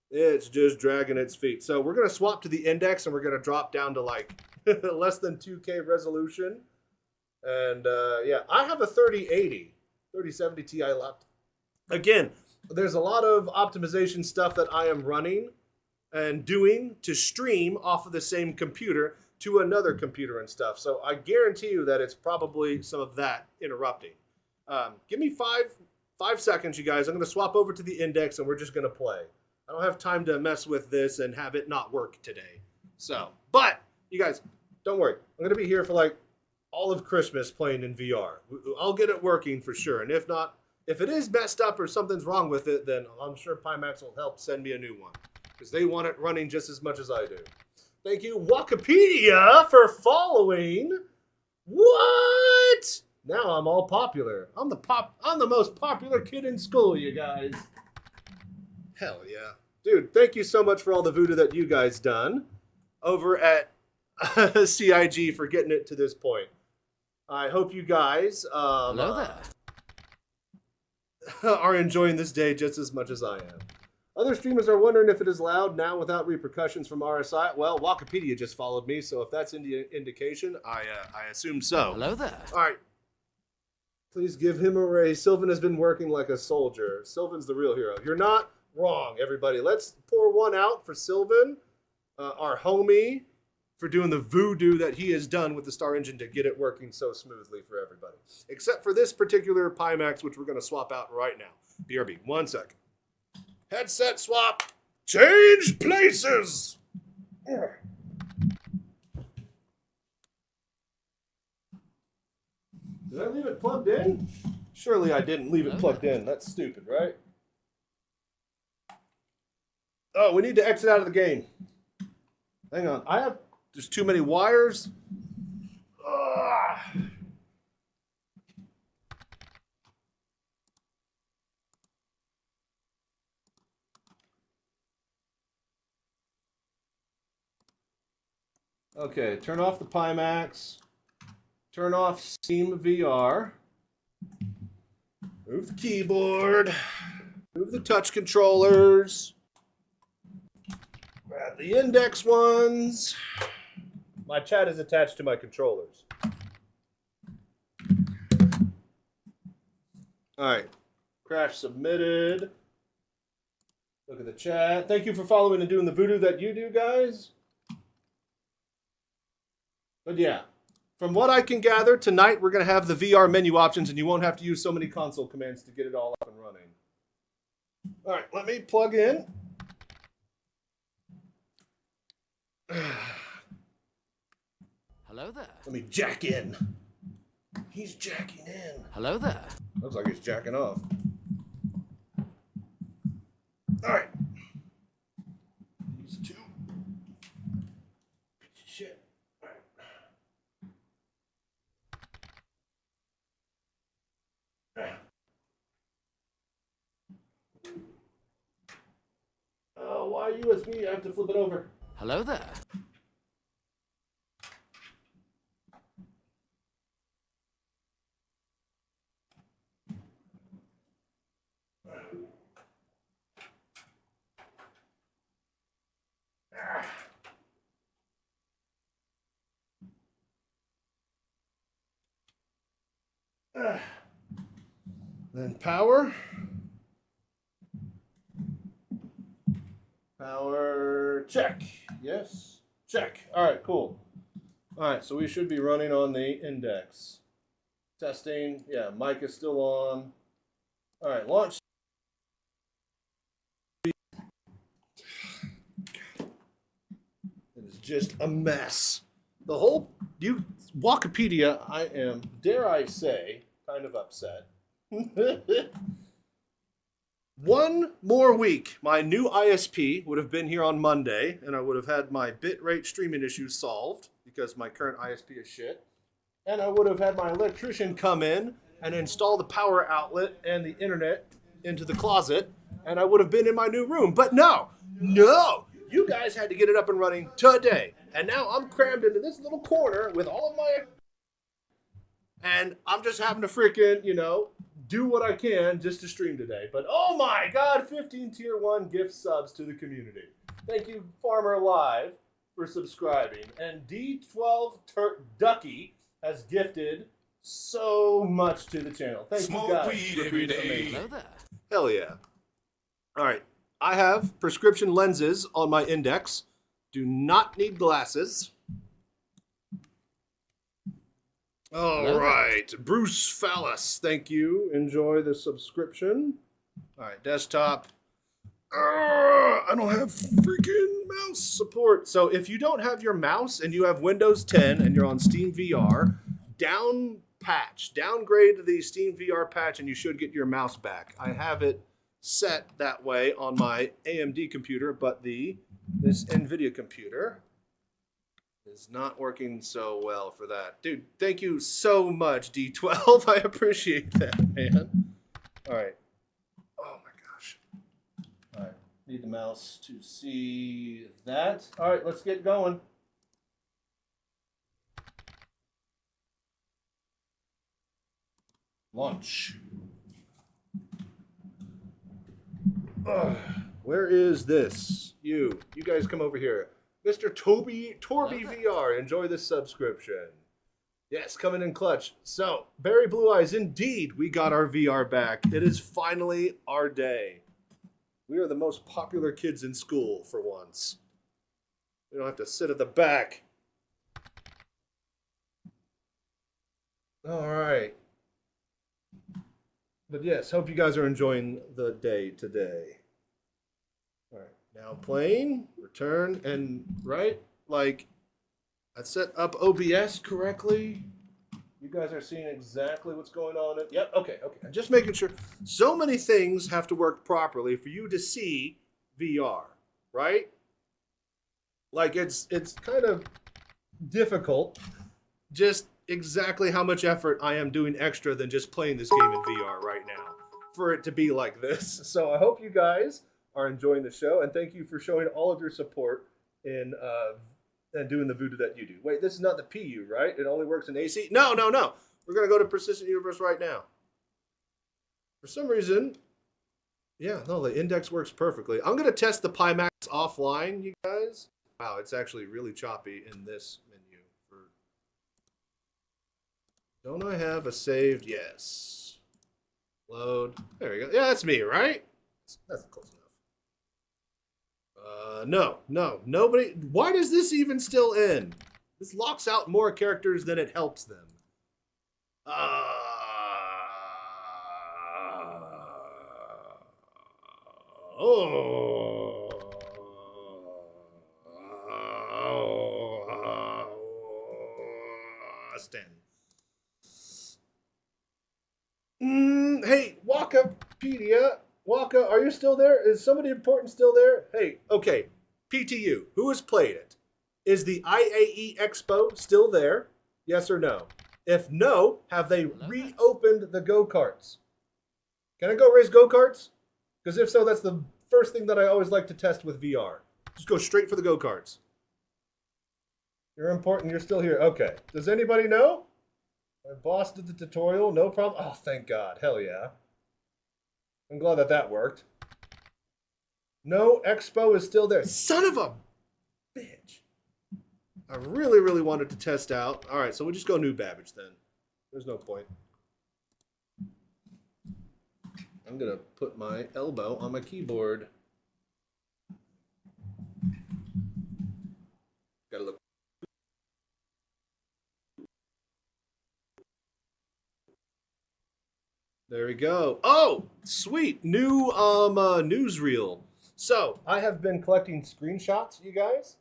It's just dragging its feet. So we're going to swap to the index and we're going to drop down to like less than 2K resolution. And yeah, I have a 3070 Ti laptop. Again, there's a lot of optimization stuff that I am running and doing to stream off of the same computer to another computer and stuff. So I guarantee you that it's probably some of that interrupting. Give me five seconds, you guys. I'm going to swap over to the index and we're just going to play. I don't have time to mess with this and have it not work today. So, but you guys, don't worry. I'm going to be here for like all of Christmas playing in VR. I'll get it working for sure. And if not, if it is messed up or something's wrong with it, then I'm sure Pimax will help send me a new one because they want it running just as much as I do. Thank you, Wikipedia, for following. What? Now I'm all popular. I'm the most popular kid in school, you guys. Hell yeah. Dude, thank you so much for all the voodoo that you guys done over at CIG for getting it to this point. I hope you guys Hello there. are enjoying this day just as much as I am. Other streamers are wondering if it is allowed now without repercussions from RSI. Well, Wikipedia just followed me, so if that's indication, I assume so. Hello there. All right. Please give him a raise. Sylvan has been working like a soldier. Sylvan's the real hero. You're not wrong, everybody. Let's pour one out for Sylvan, our homie, for doing the voodoo that he has done with the Star Engine to get it working so smoothly for everybody. Except for this particular Pimax, which we're going to swap out right now. BRB, 1 sec. Headset swap. Change places. Did I leave it plugged in? Surely I didn't leave it plugged in. That's stupid, right? Oh, we need to exit out of the game. Hang on. There's too many wires. Ugh. Okay, turn off the Pimax. Turn off Steam VR. Move the keyboard. Move the touch controllers. Grab the index ones. My chat is attached to my controllers. Alright. Crash submitted. Look at the chat. Thank you for following and doing the voodoo that you do, guys. But yeah, from what I can gather, tonight we're going to have the VR menu options and you won't have to use so many console commands to get it all up and running. All right, let me plug in. Hello there. Let me jack in. He's jacking in. Hello there. Looks like he's jacking off. All right. These two. Shit. Oh, why USB? I have to flip it over. Hello there. Then power. Power check. Yes. Check. All right, cool. All right, so we should be running on the index. Testing. Yeah, mic is still on. All right, launch. It is just a mess. The whole Wikipedia, I am, dare I say, kind of upset. 1 more week, my new ISP would have been here on Monday, and I would have had my bitrate streaming issues solved, because my current ISP is shit. And I would have had my electrician come in and install the power outlet and the internet into the closet, and I would have been in my new room. But no! You guys had to get it up and running today. And now I'm crammed into this little corner with all of my... And I'm just having to freaking, do what I can just to stream today. But oh my god, 15 tier 1 gift subs to the community. Thank you, Farmer Live, for subscribing. And D12 Ducky has gifted so much to the channel. Thank you guys. Weed every day. Hello there. Hell yeah. All right. I have prescription lenses on my index. Do not need glasses. All right. Bruce Phallus, thank you. Enjoy the subscription. All right. Desktop. I don't have freaking mouse support. So if you don't have your mouse and you have Windows 10 and you're on Steam VR, downgrade the Steam VR patch and you should get your mouse back. I have it set that way on my AMD computer, but this NVIDIA computer is not working so well for that. Dude, thank you so much, D12. I appreciate that, man. All right. Oh my gosh. All right. Need the mouse to see that. All right, let's get going. Launch. Where is this? You guys come over here. Mr. Tobii VR, enjoy this subscription. Yes, coming in clutch. So, Barry Blue Eyes, indeed, we got our VR back. It is finally our day. We are the most popular kids in school for once. We don't have to sit at the back. All right. But yes, hope you guys are enjoying the day today. All right, now playing, return, and right, like, I set up OBS correctly. You guys are seeing exactly what's going on. Yep, okay. I'm just making sure. So many things have to work properly for you to see VR, right? Like, it's kind of difficult just exactly how much effort I am doing extra than just playing this game in VR right now for it to be like this. So I hope you guys are enjoying the show, and thank you for showing all of your support in and doing the voodoo that you do. Wait, this is not the PU, right? It only works in AC? No. We're going to go to Persistent Universe right now. For some reason, yeah, no, the index works perfectly. I'm going to test the Pimax offline, you guys. Wow, it's actually really choppy in this menu. Don't I have a saved? Yes. Load. There we go. Yeah, that's me, right? That's close enough. No. Nobody. Why does this even still in? This locks out more characters than it helps them. Stand. Hey, Wakapedia. Waka, are you still there? Is somebody important still there? Hey, okay. PTU, who has played it? Is the IAE Expo still there? Yes or no? If no, have they reopened the go-karts? Can I go race go-karts? Because if so, that's the first thing that I always like to test with VR. Just go straight for the go-karts. You're important, you're still here. Okay. Does anybody know? My boss did the tutorial, no problem. Oh, thank God. Hell yeah. I'm glad that worked. No, Expo is still there. Son of a bitch. I really wanted to test out. All right, so we'll just go new Babbage then. There's no point. I'm going to put my elbow on my keyboard. Gotta look. There we go. Oh, sweet. New newsreel. So, I have been collecting screenshots, you guys,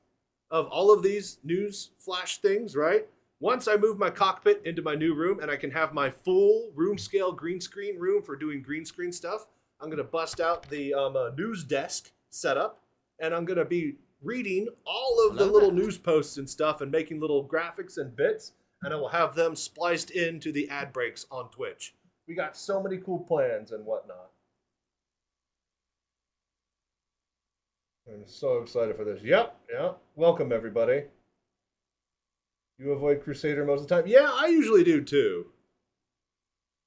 of all of these news flash things, right? Once I move my cockpit into my new room and I can have my full room scale green screen room for doing green screen stuff, I'm going to bust out the news desk setup, and I'm going to be reading all of the little news posts and stuff and making little graphics and bits, and I will have them spliced into the ad breaks on Twitch. We got so many cool plans and whatnot. I'm so excited for this. Yep. Welcome, everybody. You avoid Crusader most of the time? Yeah, I usually do, too.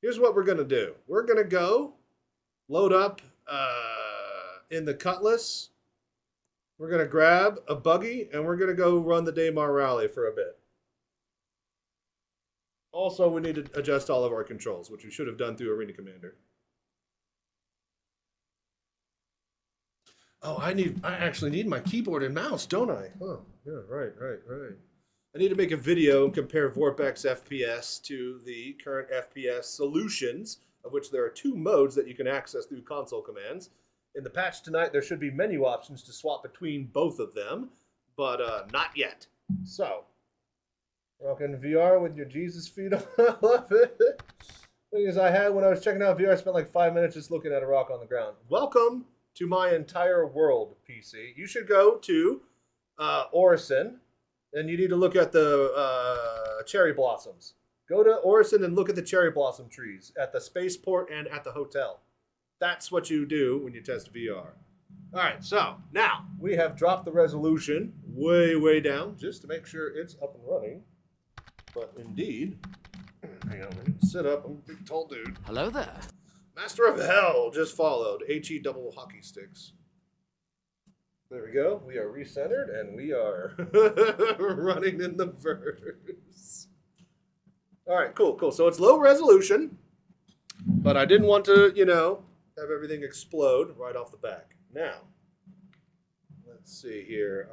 Here's what we're going to do. We're going to go load up in the Cutlass. We're going to grab a buggy, and we're going to go run the Daymar Rally for a bit. Also, we need to adjust all of our controls, which we should have done through Arena Commander. Oh, I actually need my keyboard and mouse, don't I? Oh, yeah, right. I need to make a video and compare Vorpek's FPS to the current FPS solutions, of which there are 2 modes that you can access through console commands. In the patch tonight, there should be menu options to swap between both of them, but not yet. So, rocking VR with your Jesus feet on. I love it. Thing is, when I was checking out VR, I spent like 5 minutes just looking at a rock on the ground. Welcome to my entire world, PC. You should go to Orison, And you need to look at the cherry blossoms. Go to Orison and look at the cherry blossom trees at the spaceport and at the hotel. That's what you do when you test VR. All right, so now we have dropped the resolution way, way down just to make sure it's up and running. But indeed, hang on, let me sit up. I'm a big tall dude. Hello there. Master of Hell just followed. HE double hockey sticks. There we go. We are recentered and we are running in the verse. All right, cool, cool. So it's low resolution, but I didn't want to, you know, have everything explode right off the back. Now, let's see here.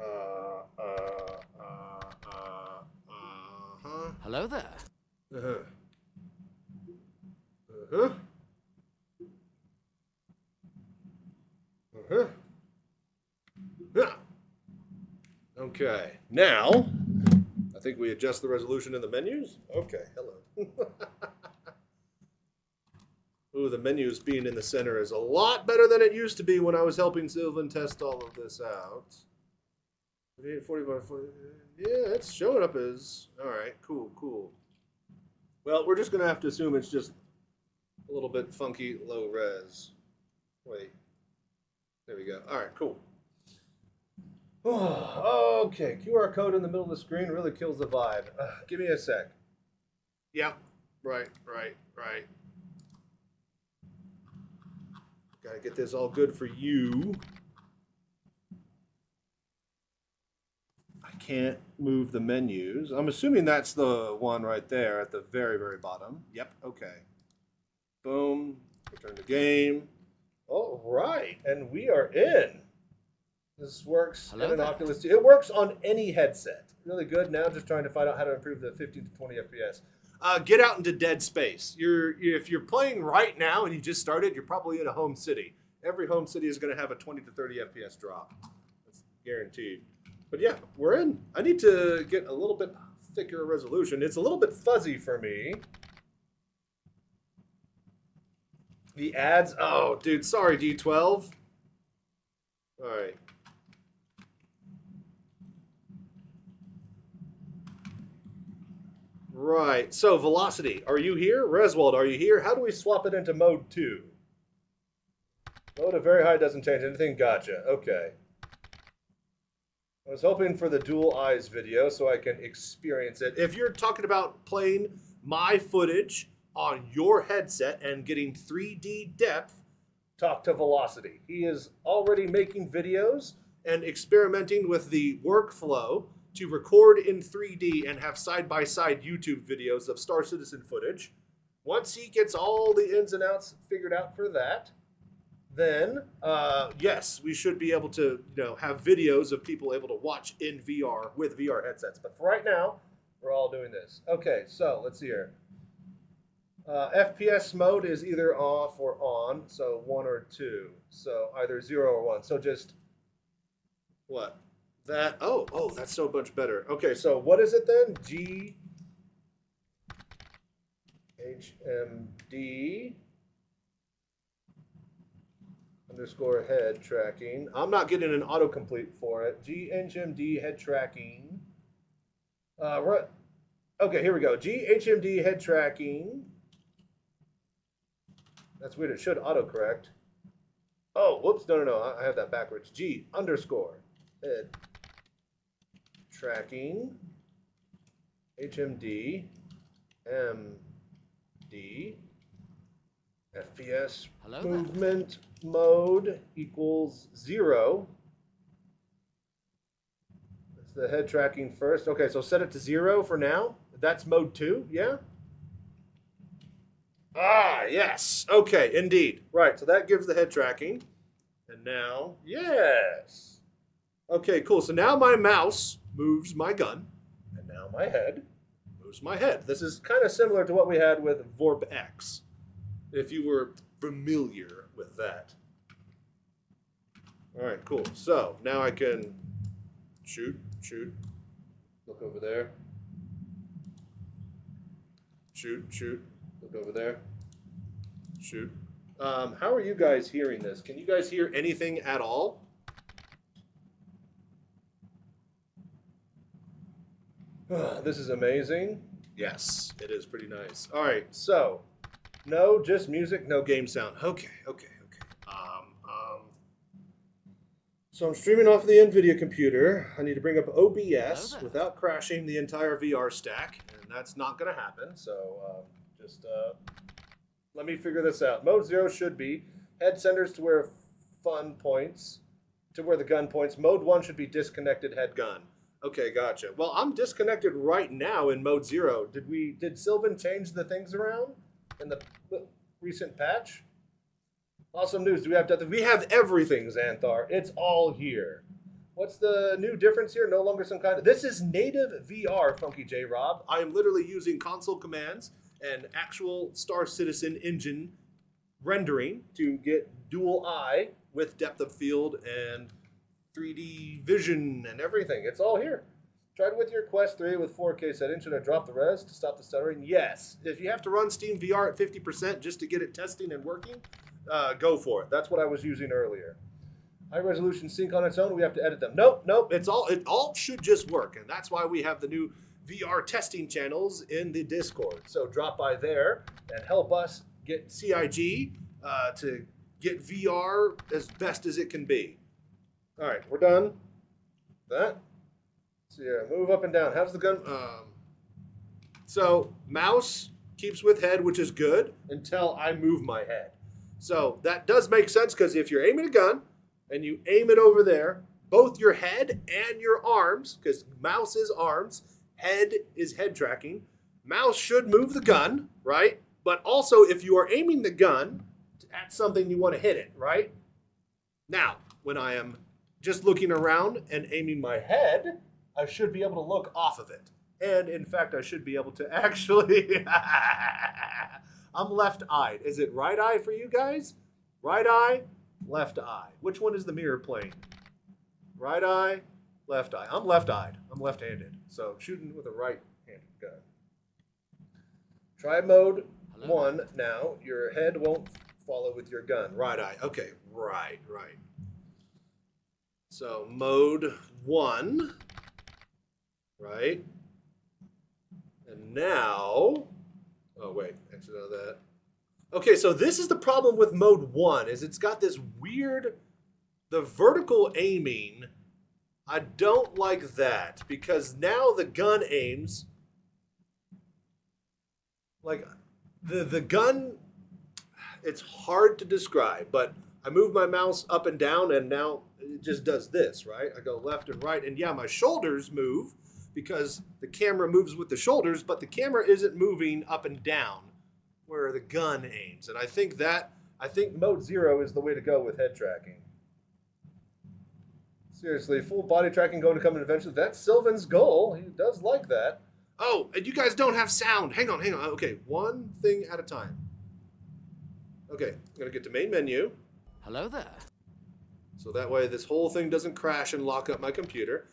Hello there. Okay, now I think we adjust the resolution in the menus. Okay, hello. Ooh, the menus being in the center is a lot better than it used to be when I was helping Sylvan test all of this out. 40 by 40. Yeah, it's showing up as... Alright, cool, cool. Well, we're just going to have to assume it's just a little bit funky low res. Wait. There we go. Alright, cool. Okay, QR code in the middle of the screen really kills the vibe. Give me a sec. Yep. Right. Gotta get this all good for you. I can't move the menus. I'm assuming that's the one right there at the very, very bottom. Yep, okay. Boom. Return to game. All right, and we are in. This works in an Oculus 2. It works on any headset. Really good. Now just trying to find out how to improve the 15 to 20 FPS. Get out into dead space. If you're playing right now and you just started, you're probably in a home city. Every home city is going to have a 20 to 30 FPS drop. That's guaranteed. But yeah, we're in. I need to get a little bit thicker resolution. It's a little bit fuzzy for me. The ads. Oh, dude, sorry, D12. All right. Right, so velocity, are you here? Reswald, are you here? How do we swap it into mode 2? Mode of very high doesn't change anything, gotcha, okay. I was hoping for the dual eyes video so I can experience it. If you're talking about playing my footage on your headset and getting 3D depth, talk to Velocity. He is already making videos and experimenting with the workflow to record in 3D and have side-by-side YouTube videos of Star Citizen footage. Once he gets all the ins and outs figured out for that, then yes, we should be able to, you know, have videos of people able to watch in VR with VR headsets. But for right now, we're all doing this. Okay, so let's see here. FPS mode is either off or on, so 1 or 2. So either 0 or 1. So just what? That, oh, that's so much better. Okay, so what is it then? GHMD underscore head tracking. I'm not getting an autocomplete for it. GHMD head tracking. Right. Okay, here we go. GHMD head tracking. That's weird. It should autocorrect. Oh, whoops. No. I have that backwards. G underscore head tracking, HMD, MD, FPS movement mode equals 0. That's the head tracking first. Okay, so set it to 0 for now. That's mode 2, yeah? Ah, yes. Okay, indeed. Right, so that gives the head tracking. And now, yes. Okay, cool. So now my mouse moves my gun, and now my head moves my head. This is kind of similar to what we had with Vorp X, if you were familiar with that. All right, cool. So now I can shoot, look over there, shoot, look over there, shoot. How are you guys hearing this? Can you guys hear anything at all? This is amazing. Yes, it is pretty nice. All right, so no, just music, no game sound. Okay. So I'm streaming off the NVIDIA computer. I need to bring up OBS without crashing the entire VR stack, and that's not going to happen. So just let me figure this out. Mode 0 should be head centers to where fun points, to where the gun points. Mode 1 should be disconnected head gun. Okay, gotcha. Well, I'm disconnected right now in mode 0. Did Sylvan change the things around in the recent patch? Awesome news. Do we have depth? We have everything, Xanthar. It's all here. What's the new difference here? No longer some kind of... This is native VR, Funky J Rob. I am literally using console commands and actual Star Citizen engine rendering to get dual eye with depth of field and 3D vision and everything. It's all here. Tried with your Quest 3 with 4K settings. Should I drop the res to stop the stuttering? Yes. If you have to run Steam VR at 50% just to get it testing and working, go for it. That's what I was using earlier. High resolution sync on its own. We have to edit them. Nope. It all should just work, and that's why we have the new VR testing channels in the Discord. So drop by there and help us get CIG to get VR as best as it can be. All right, we're done. That. So yeah, move up and down. How's the gun? So mouse keeps with head, which is good until I move my head. So that does make sense because if you're aiming a gun and you aim it over there, both your head and your arms, because mouse is arms, head is head tracking, mouse should move the gun, right? But also if you are aiming the gun at something, you want to hit it, right? Now, when I am just looking around and aiming my head, I should be able to look off of it. And in fact, I should be able to actually... I'm left-eyed. Is it right eye for you guys? Right eye, left eye. Which one is the mirror playing? Right eye, left eye. I'm left-eyed. I'm left-handed. So shooting with a right-handed gun. Try mode 1 now. Your head won't follow with your gun. Right eye. Okay, right. So mode 1. Right. And now... Oh, wait. Exit out of that. Okay, so this is the problem with mode 1, is it's got this weird... The vertical aiming, I don't like that, because now the gun aims... Like, the gun... It's hard to describe, but I move my mouse up and down, and now it just does this, right? I go left and right, and yeah, my shoulders move, because the camera moves with the shoulders, but the camera isn't moving up and down where the gun aims. And I think mode 0 is the way to go with head tracking. Seriously, full body tracking going to come in eventually. That's Sylvan's goal. He does like that. Oh, and you guys don't have sound. Hang on. Okay, one thing at a time. Okay, I'm going to get to main menu. Hello there. So that way this whole thing doesn't crash and lock up my computer.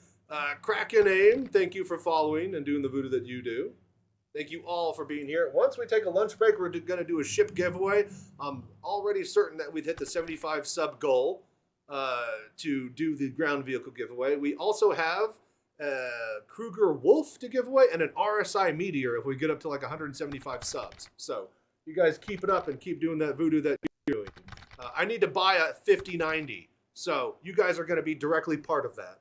Kraken Aim, thank you for following and doing the voodoo that you do. Thank you all for being here. Once we take a lunch break, we're going to do a ship giveaway. I'm already certain that we'd hit the 75 sub goal to do the ground vehicle giveaway. We also have Kruger Wolf to give away and an RSI Meteor if we get up to like 175 subs. So you guys keep it up and keep doing that voodoo that you're doing. I need to buy a 5090, so you guys are going to be directly part of that.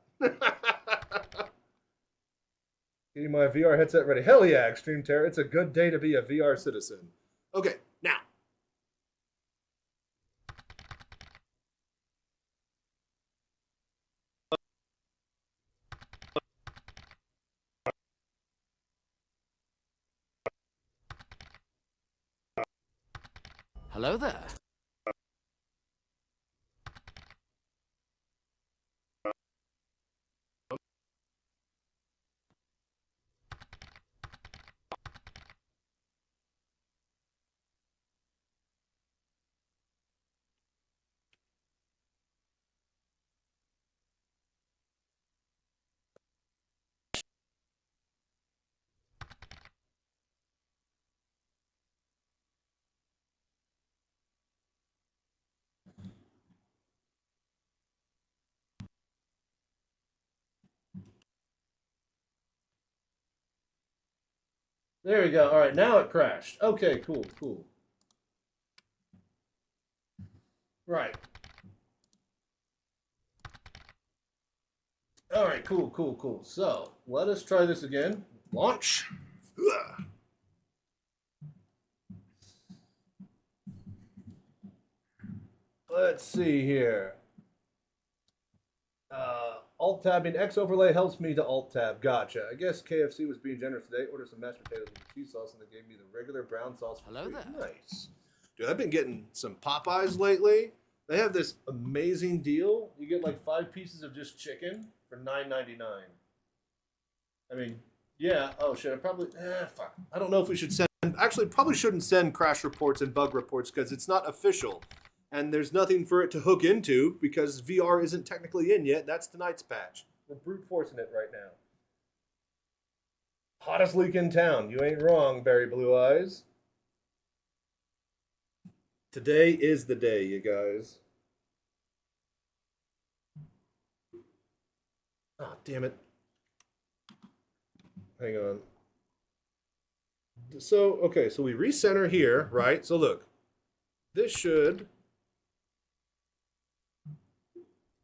Getting my VR headset ready. Hell yeah, Extreme Terror. It's a good day to be a VR citizen. Okay, now. Hello there. There we go. All right, now it crashed. Okay, cool, cool. Right. All right, cool, cool, cool. So, let us try this again. Launch. Ugh. Let's see here. Alt-tabbing X overlay helps me to alt-tab. Gotcha. I guess KFC was being generous today. Ordered some mashed potatoes with cheese sauce, and they gave me the regular brown sauce for Hello free. there. Nice. Dude, I've been getting some Popeyes lately. They have this amazing deal. You get like 5 pieces of just chicken for $9.99. I mean, yeah. Oh, shit. I probably... fuck. I don't know if we should send... Actually, probably shouldn't send crash reports and bug reports because it's not official. And there's nothing for it to hook into because VR isn't technically in yet. That's tonight's patch. We're brute forcing it right now. Hottest leak in town. You ain't wrong, Barry Blue Eyes. Today is the day, you guys. Oh, damn it. Hang on. So, okay, so we recenter here, right? So look, this should...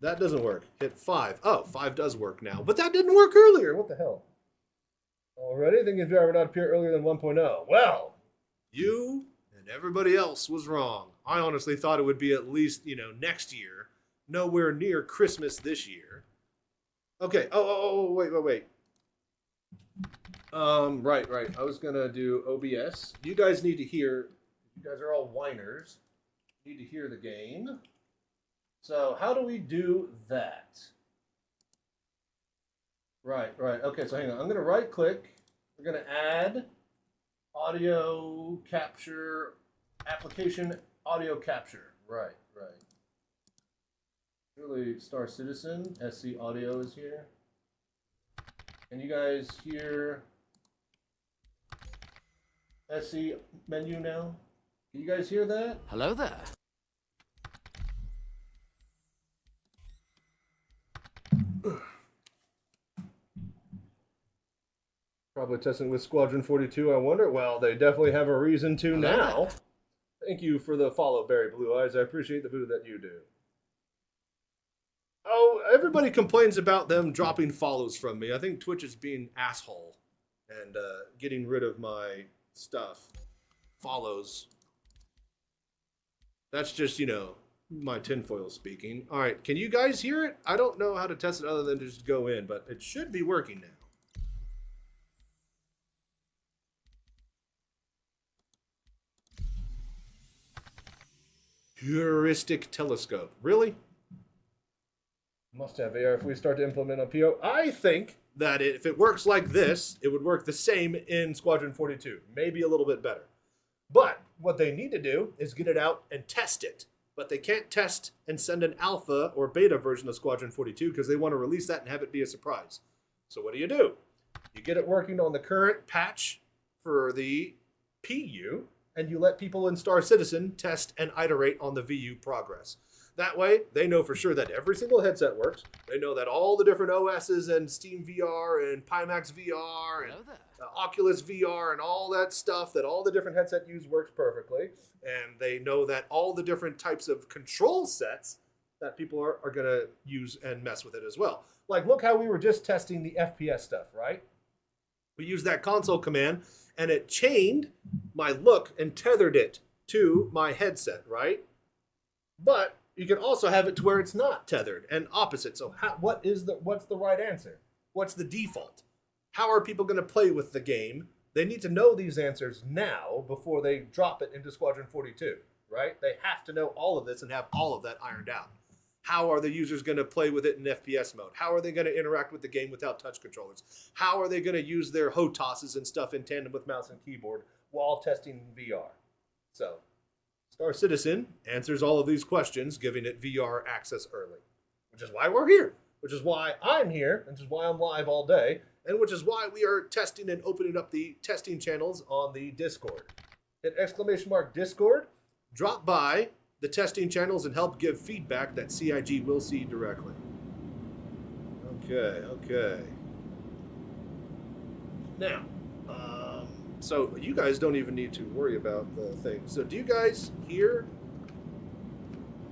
That doesn't work. Hit 5. Oh, 5 does work now. But that didn't work earlier. What the hell? Already thinking VR would not appear earlier than 1.0. Well, you and everybody else was wrong. I honestly thought it would be at least, next year. Nowhere near Christmas this year. Okay. Oh, wait. Right. I was going to do OBS. You guys need to hear. You guys are all whiners. You need to hear the game. So how do we do that? Right. Okay, so hang on. I'm going to right click. We're going to add audio capture, application audio capture. Right. Really, Star Citizen, SC Audio is here. Can you guys hear SC menu now? Can you guys hear that? Hello there. Probably testing with Squadron 42, I wonder. Well, they definitely have a reason to now. Thank you for the follow, Barry Blue Eyes. I appreciate the voodoo that you do. Oh, everybody complains about them dropping follows from me. I think Twitch is being asshole and getting rid of my stuff. Follows. That's just, my tinfoil speaking. All right, can you guys hear it? I don't know how to test it other than just go in, but it should be working now. Heuristic telescope. Really? Must have AR if we start to implement on PO. I think that if it works like this, it would work the same in Squadron 42. Maybe a little bit better. But what they need to do is get it out and test it. But they can't test and send an alpha or beta version of Squadron 42 because they want to release that and have it be a surprise. So what do? You get it working on the current patch for the PU, and you let people in Star Citizen test and iterate on the VU progress. That way, they know for sure that every single headset works. They know that all the different OSs and Steam VR and Pimax VR and Oculus VR and all that stuff that all the different headset use works perfectly. And they know that all the different types of control sets that people are going to use and mess with it as well. Like, look how we were just testing the FPS stuff, right? We used that console command, and it chained my look and tethered it to my headset, right? But you can also have it to where it's not tethered and opposite. So what's the right answer? What's the default? How are people going to play with the game? They need to know these answers now before they drop it into Squadron 42, right? They have to know all of this and have all of that ironed out. How are the users going to play with it in FPS mode? How are they going to interact with the game without touch controllers? How are they going to use their HOTASes and stuff in tandem with mouse and keyboard while testing VR? So, Star Citizen answers all of these questions, giving it VR access early. Which is why we're here. Which is why I'm here, which is why I'm live all day, and which is why we are testing and opening up the testing channels on the Discord. Hit !Discord, drop by the testing channels and help give feedback that CIG will see directly. Okay. Now, So you guys don't even need to worry about the thing. So do you guys hear?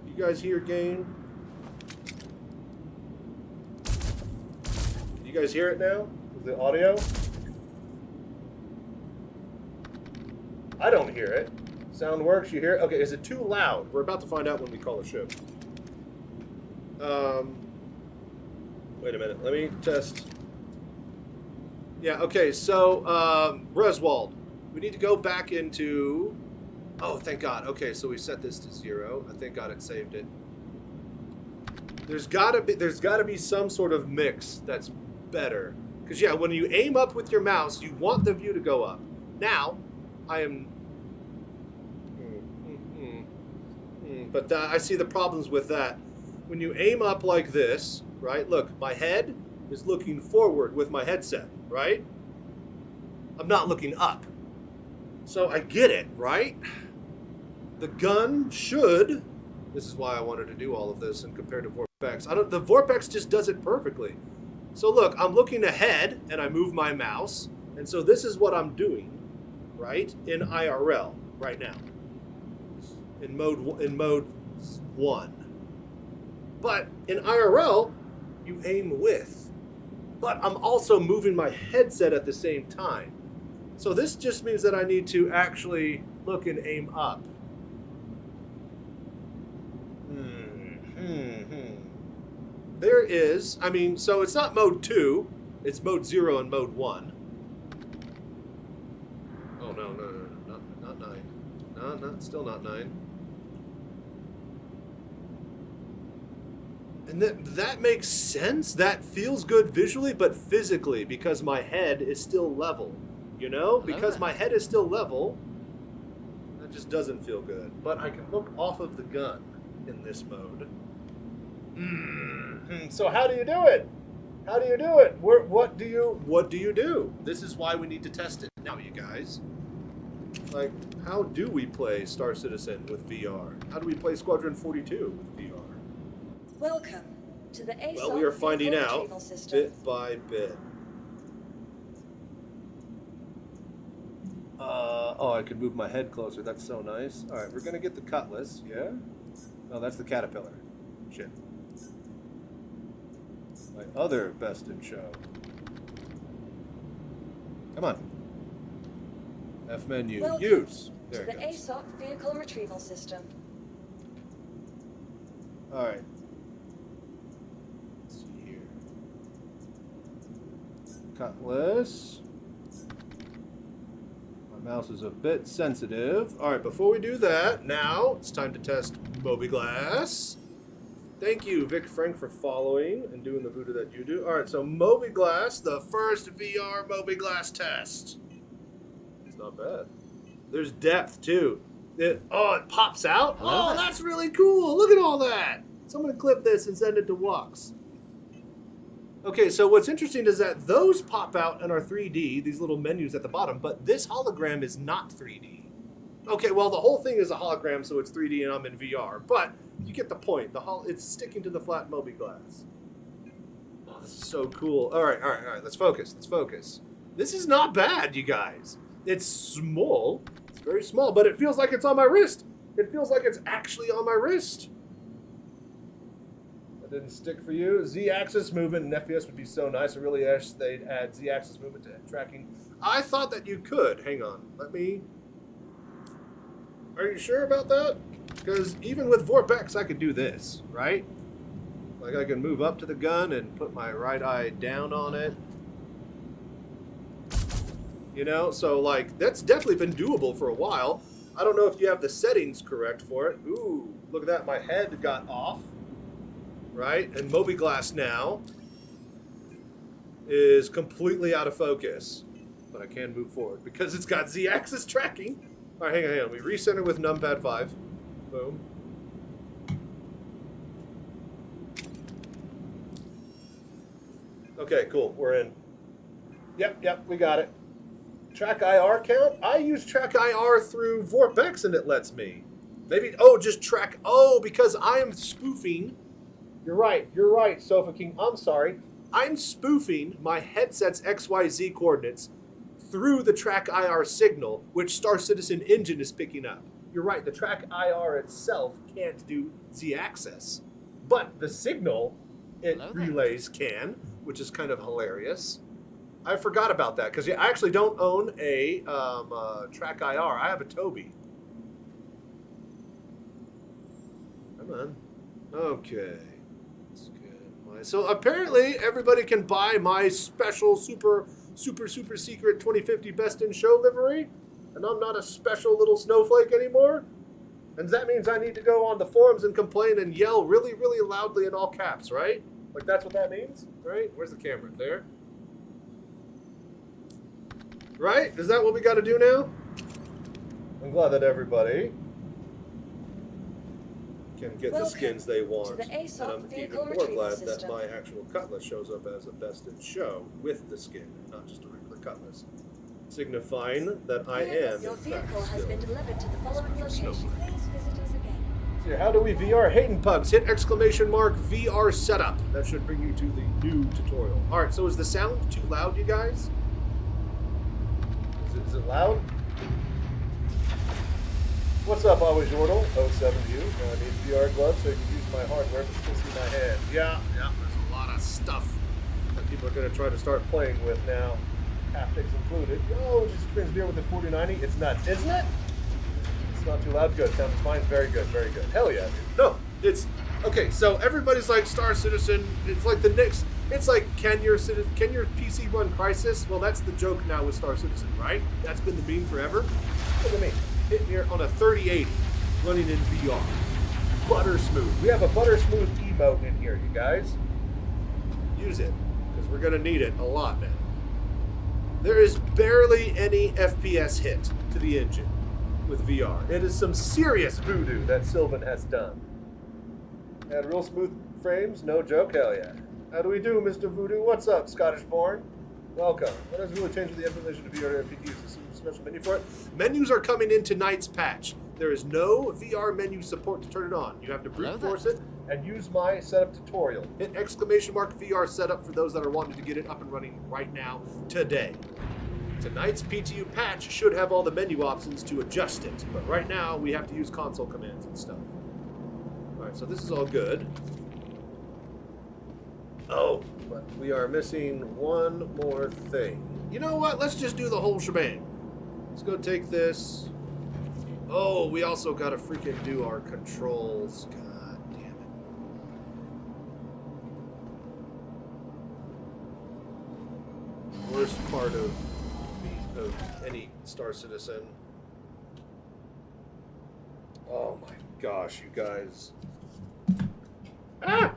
You guys hear game? You guys hear it now? Is the audio? I don't hear it. Sound works, you hear it? Okay, is it too loud? We're about to find out when we call a show. Wait a minute, let me test. Yeah, okay, so, Reswald, we need to go back into... Oh, thank God. Okay, so we set this to 0. I thank God it saved it. There's gotta be some sort of mix that's better. Because, yeah, when you aim up with your mouse, you want the view to go up. Now, I am... But I see the problems with that. When you aim up like this, right? Look, my head is looking forward with my headset, right? I'm not looking up. So I get it, right? The gun should... This is why I wanted to do all of this and compare to Vorpex. The Vorpex just does it perfectly. So look, I'm looking ahead and I move my mouse. And so this is what I'm doing, right? In IRL right now. In mode 1. But in IRL, you aim with. But I'm also moving my headset at the same time. So this just means that I need to actually look and aim up. There is, I mean, so it's not mode 2, it's mode 0 and mode 1. Oh, no, not 9. No, still not 9. And that makes sense. That feels good visually, but physically, because my head is still level. You know? Because my head is still level, that just doesn't feel good. But I can look off of the gun in this mode. So how do you do it? How do you do it? What do you do? This is why we need to test it now, you guys. Like, how do we play Star Citizen with VR? How do we play Squadron 42 with VR? Welcome to the ASOC. Well, we are finding out bit by bit. Oh, I could move my head closer. That's so nice. All right, we're gonna get the Cutlass. Yeah. Oh, that's the Caterpillar. Shit. My other best in show. Come on. F menu. Welcome Use. There to it the goes. ASOC vehicle retrieval system. All right. Let's see here. Cutlass. My mouse is a bit sensitive. All right, before we do that, now it's time to test Mobiglass. Thank you, Vic Frank, for following and doing the voodoo that you do. All right, so Mobiglass, the first VR Mobiglass test. It's not bad. There's depth, too. It pops out? Hello there. That's really cool. Look at all that. Someone clip this and send it to Wux. Okay, so what's interesting is that those pop out and are 3D, these little menus at the bottom, but this hologram is not 3D. Okay, well, the whole thing is a hologram, so it's 3D and I'm in VR, but you get the point. It's sticking to the flat Mobiglass. Oh, this is so cool. All right, let's focus. This is not bad, you guys. It's small. It's very small, but it feels like it's on my wrist. It feels like it's actually on my wrist. That didn't stick for you. Z-axis movement in FPS would be so nice. I really wish they'd add Z-axis movement to tracking. I thought that you could. Hang on. Are you sure about that? Because even with Vorpex, I could do this, right? Like I can move up to the gun and put my right eye down on it. You know, so like that's definitely been doable for a while. I don't know if you have the settings correct for it. Ooh, look at that. My head got off. Right? And Mobiglass now is completely out of focus. But I can move forward because it's got Z-axis tracking. All right, hang on. We recenter with numpad 5. Boom. Okay, cool. We're in. Yep, we got it. Track IR count? I use Track IR through Vorpex and it lets me. Maybe, just track, because I am spoofing. You're right, Sofa King. I'm sorry. I'm spoofing my headset's XYZ coordinates through the Track IR signal, which Star Citizen engine is picking up. You're right, the Track IR itself can't do Z-axis, but the signal it relays can, which is kind of hilarious. I forgot about that because I actually don't own a Track IR. I have a Tobii. Come on. Okay. That's good. So apparently everybody can buy my special super secret 2050 Best in Show livery, and I'm not a special little snowflake anymore. And that means I need to go on the forums and complain and yell really, really loudly in all caps, right? Like that's what that means, right? Where's the camera? There. Right? Is that what we got to do now? I'm glad that everybody can get the skins they want. And I'm even more glad that my actual cutlass shows up as a Best in Show with the skin, not just a regular cutlass. Signifying that I am, Your vehicle has been delivered to the following location. Please visit us again. So how do we VR Hayden Pugs? Hit exclamation mark VR setup. That should bring you to the new tutorial. All right, so is the sound too loud, you guys? Is it loud? What's up, Always Yordle? 07U. I need VR gloves so you can use my hardware but still see my hand. Yeah, there's a lot of stuff that people are going to try to start playing with now. Haptics included. Oh, just screens VR with the 4090. It's nuts, isn't it? It's not too loud. Good. Sounds fine. Very good. Very good. Hell yeah, dude. No, it's okay. So everybody's like Star Citizen. It's like the next. It's like can your PC run Crisis? Well, that's the joke now with Star Citizen, right? That's been the meme forever. Look at me hitting here on a 3080, running in VR. Butter smooth. We have a butter smooth emote in here, you guys. Use it because we're gonna need it a lot now. There is barely any FPS hit to the engine with VR. It is some serious voodoo that Sylvan has done. And real smooth frames, no joke, hell yeah. How do we do, Mr. Voodoo? What's up, Scottish born? Welcome. What has really changed with the implementation of VR RPGs? Is there a special menu for it? Menus are coming in tonight's patch. There is no VR menu support to turn it on. You have to brute force it and use my setup tutorial. Hit exclamation mark VR setup for those that are wanting to get it up and running right now, today. Tonight's PTU patch should have all the menu options to adjust it, but right now we have to use console commands and stuff. Alright, so this is all good. Oh, but we are missing one more thing. You know what? Let's just do the whole shebang. Let's go take this. Oh, we also got to freaking do our controls. God damn it. Worst part of any Star Citizen. Oh my gosh, you guys. Ah!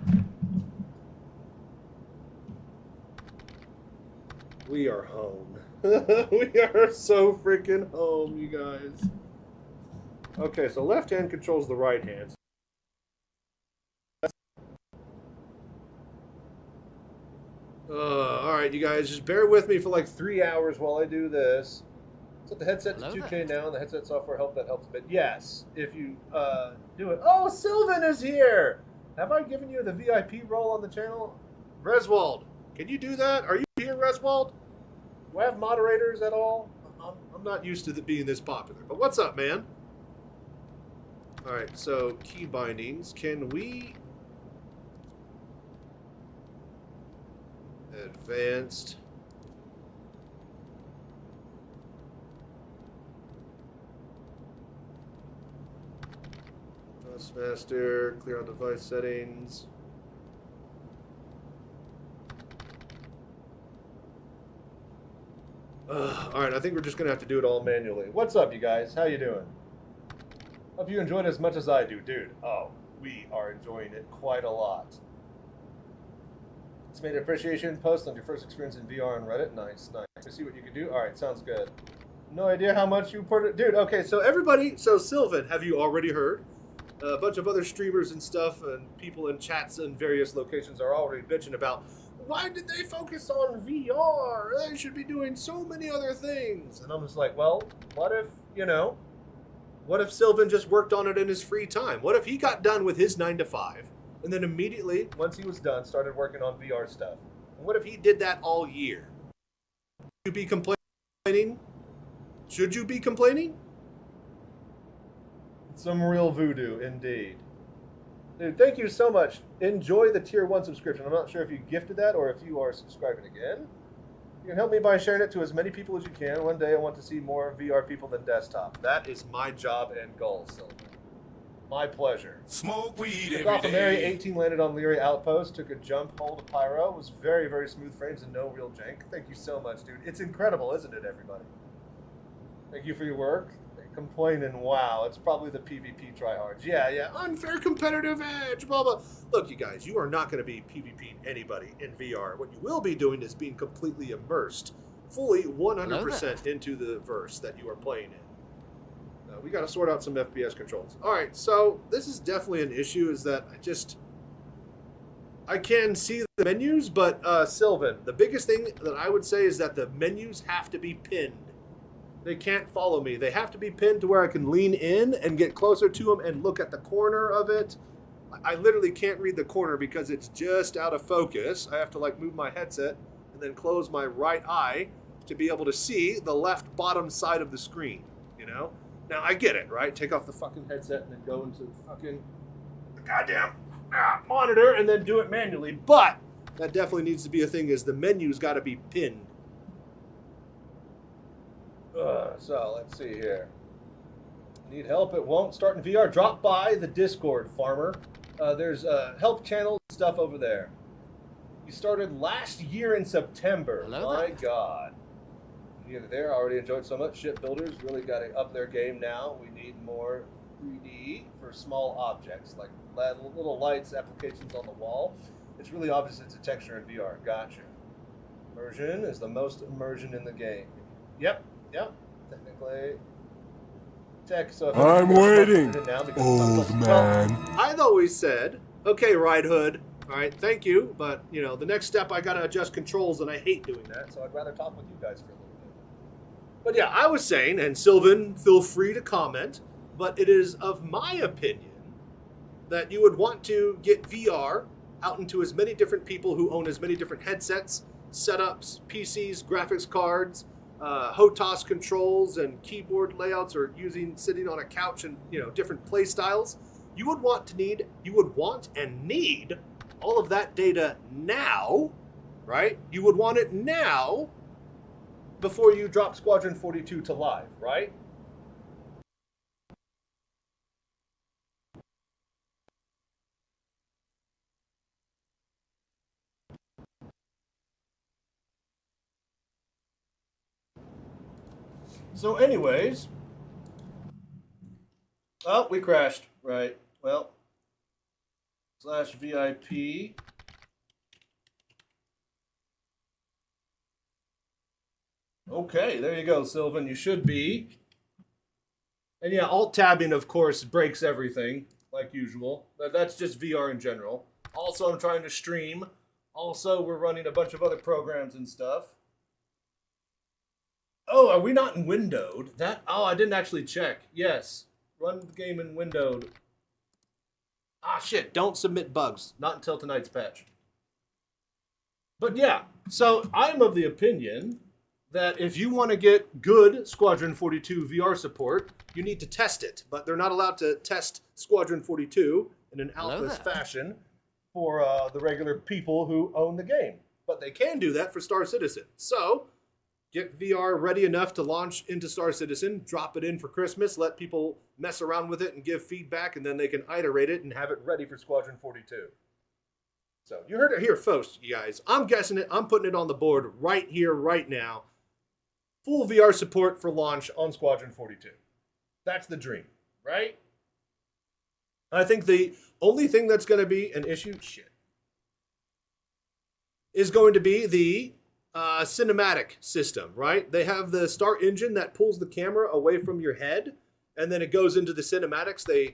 We are home. We are so freaking home, you guys. Okay, so left hand controls the right hand. Alright, you guys, just bear with me for like 3 hours while I do this. So the headset's 2K now, and the headset software helps a bit. Yes, if you do it. Oh, Sylvan is here! Have I given you the VIP role on the channel? Reswald, can you do that? Are you here, Reswald? Do I have moderators at all? I'm not used to being this popular. But what's up, man? Alright, so key bindings. Can we... Advanced. Master, clear on device settings. Alright, I think we're just going to have to do it all manually. What's up, you guys? How you doing? Hope you enjoyed it as much as I do. Dude, oh, we are enjoying it quite a lot. It's made an appreciation post on your first experience in VR on Reddit. Nice, nice. To see what you can do? Alright, sounds good. No idea how much you put it. Dude, okay, so everybody, so Sylvan, have you already heard? A bunch of other streamers and stuff and people in chats in various locations are already bitching about, why did they focus on VR? They should be doing so many other things. And I'm just like, well, what if, you know, what if Sylvan just worked on it in his free time? What if he got done with his 9 to 5 and then immediately, once he was done, started working on VR stuff? And what if he did that all year? Would you be complaining Should you be complaining? Some real voodoo, indeed. Dude, thank you so much. Enjoy the tier 1 subscription. I'm not sure if you gifted that or if you are subscribing again. You can help me by sharing it to as many people as you can. One day I want to see more VR people than desktop. That is my job and goal, Silver. My pleasure. Smoke weed Took every off a Mary day. 18, landed on Leary Outpost, took a jump, hold a pyro. Was very, very smooth frames and no real jank. Thank you so much, dude. It's incredible, isn't it, everybody? Thank you for your work. Complaining, wow, it's probably the PvP tryhards. Yeah, unfair competitive edge, blah, blah. Look, you guys, you are not going to be PvPing anybody in VR. What you will be doing is being completely immersed, fully 100% into the verse that you are playing in. We got to sort out some FPS controls. All right, so this is definitely an issue, is that I can see the menus, but Sylvan, the biggest thing that I would say is that the menus have to be pinned. They can't follow me. They have to be pinned to where I can lean in and get closer to them and look at the corner of it. I literally can't read the corner because it's just out of focus. I have to like move my headset and then close my right eye to be able to see the left bottom side of the screen, you know? Now, I get it, right? Take off the fucking headset and then go into the fucking goddamn monitor and then do it manually. But that definitely needs to be a thing, is the menu's got to be pinned. So, let's see here. Need help? It won't start in VR? Drop by the Discord, farmer. There's help channel stuff over there. You started last year in September. Hello My there. God. Neither there. I already enjoyed so much. Shipbuilders really got to up their game now. We need more 3D for small objects, like little lights, applications on the wall. It's really obvious it's a texture in VR. Gotcha. Immersion is the most immersion in the game. Yep. Technically. Tech, so I'm waiting, old man. Well, I've always said, okay, Ride Hood, all right, thank you, but, you know, the next step, I got to adjust controls, and I hate doing that, so I'd rather talk with you guys for a little bit. But yeah, I was saying, and Sylvan, feel free to comment, but it is of my opinion that you would want to get VR out into as many different people who own as many different headsets, setups, PCs, graphics cards, HOTAS controls and keyboard layouts, or sitting on a couch and, you know, different play styles. You would want and need all of that data now, right? You would want it now before you drop Squadron 42 to live, right? So anyways, oh, we crashed, right, well, /VIP, okay, there you go, Sylvan, you should be, and yeah, alt-tabbing, of course, breaks everything, like usual, that's just VR in general. Also, I'm trying to stream, also, we're running a bunch of other programs and stuff. Oh, are we not in windowed? I didn't actually check. Yes. Run the game in windowed. Ah, shit. Don't submit bugs. Not until tonight's patch. But yeah, so I'm of the opinion that if you want to get good Squadron 42 VR support, you need to test it. But they're not allowed to test Squadron 42 in an alpha fashion for the regular people who own the game. But they can do that for Star Citizen. So get VR ready enough to launch into Star Citizen, drop it in for Christmas, let people mess around with it and give feedback, and then they can iterate it and have it ready for Squadron 42. So you heard it here first, you guys. I'm guessing it. I'm putting it on the board right here, right now. Full VR support for launch on Squadron 42. That's the dream, right? I think the only thing that's going to be an issue, is going to be the cinematic system, right? They have the start engine that pulls the camera away from your head, and then it goes into the cinematics. They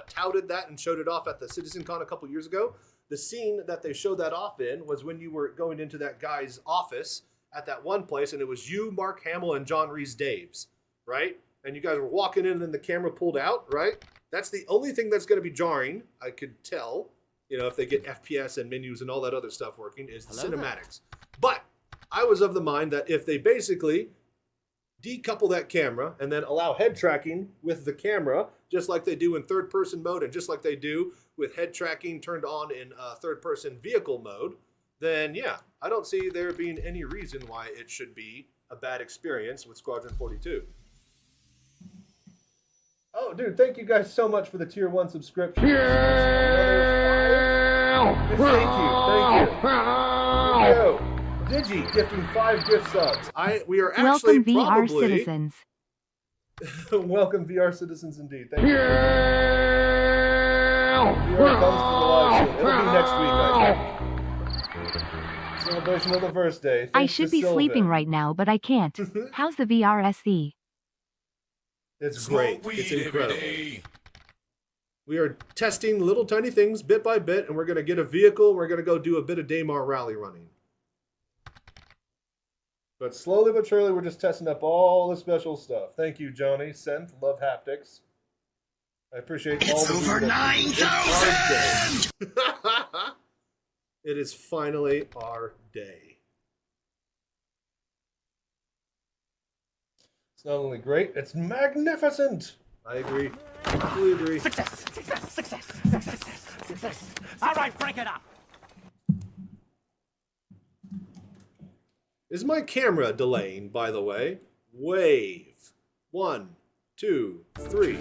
touted that and showed it off at the Citizencon a couple years ago. The scene that they showed that off in was when you were going into that guy's office at that one place, and it was you, Mark Hamill, and John Rhys-Davies, right? And you guys were walking in, and then the camera pulled out, right? That's the only thing that's going to be jarring, I could tell, you know, if they get FPS and menus and all that other stuff working, is the cinematics. But I was of the mind that if they basically decouple that camera, and then allow head tracking with the camera, just like they do in third-person mode and just like they do with head tracking turned on in third-person vehicle mode, then yeah, I don't see there being any reason why it should be a bad experience with Squadron 42. Oh, dude, thank you guys so much for the Tier 1 subscription. Thank you. Digi gifting 5 gift subs. We are actually Welcome VR probably... citizens. Welcome VR citizens indeed. Thank you. VR comes to the live soon. It'll be next week, I think. Celebration of the first day. I should be sleeping right now, but I can't. How's the VR SE? It's great. It's incredible. We are testing little tiny things bit by bit, and we're going to get a vehicle. We're going to go do a bit of Daymar rally running. But slowly but surely, we're just testing up all the special stuff. Thank you, Johnny. Senth, love haptics. I appreciate all the... It's over 9,000! It is finally our day. It's not only great, it's magnificent! I agree. I completely agree. Success! All right, break it up! Is my camera delaying, by the way? Wave. 1, 2, 3.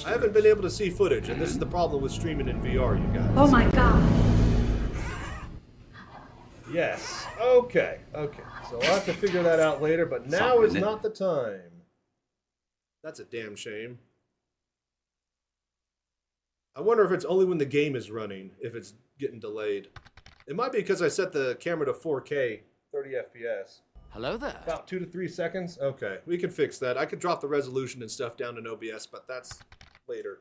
I haven't been able to see footage, and this is the problem with streaming in VR, you guys. Oh my god. Yes. Okay. So I'll have to figure that out later, but now is not the time. That's a damn shame. I wonder if it's only when the game is running, if it's getting delayed. It might be because I set the camera to 4K, 30 FPS. Hello there. About 2 to 3 seconds? Okay, we can fix that. I could drop the resolution and stuff down in OBS, but that's later.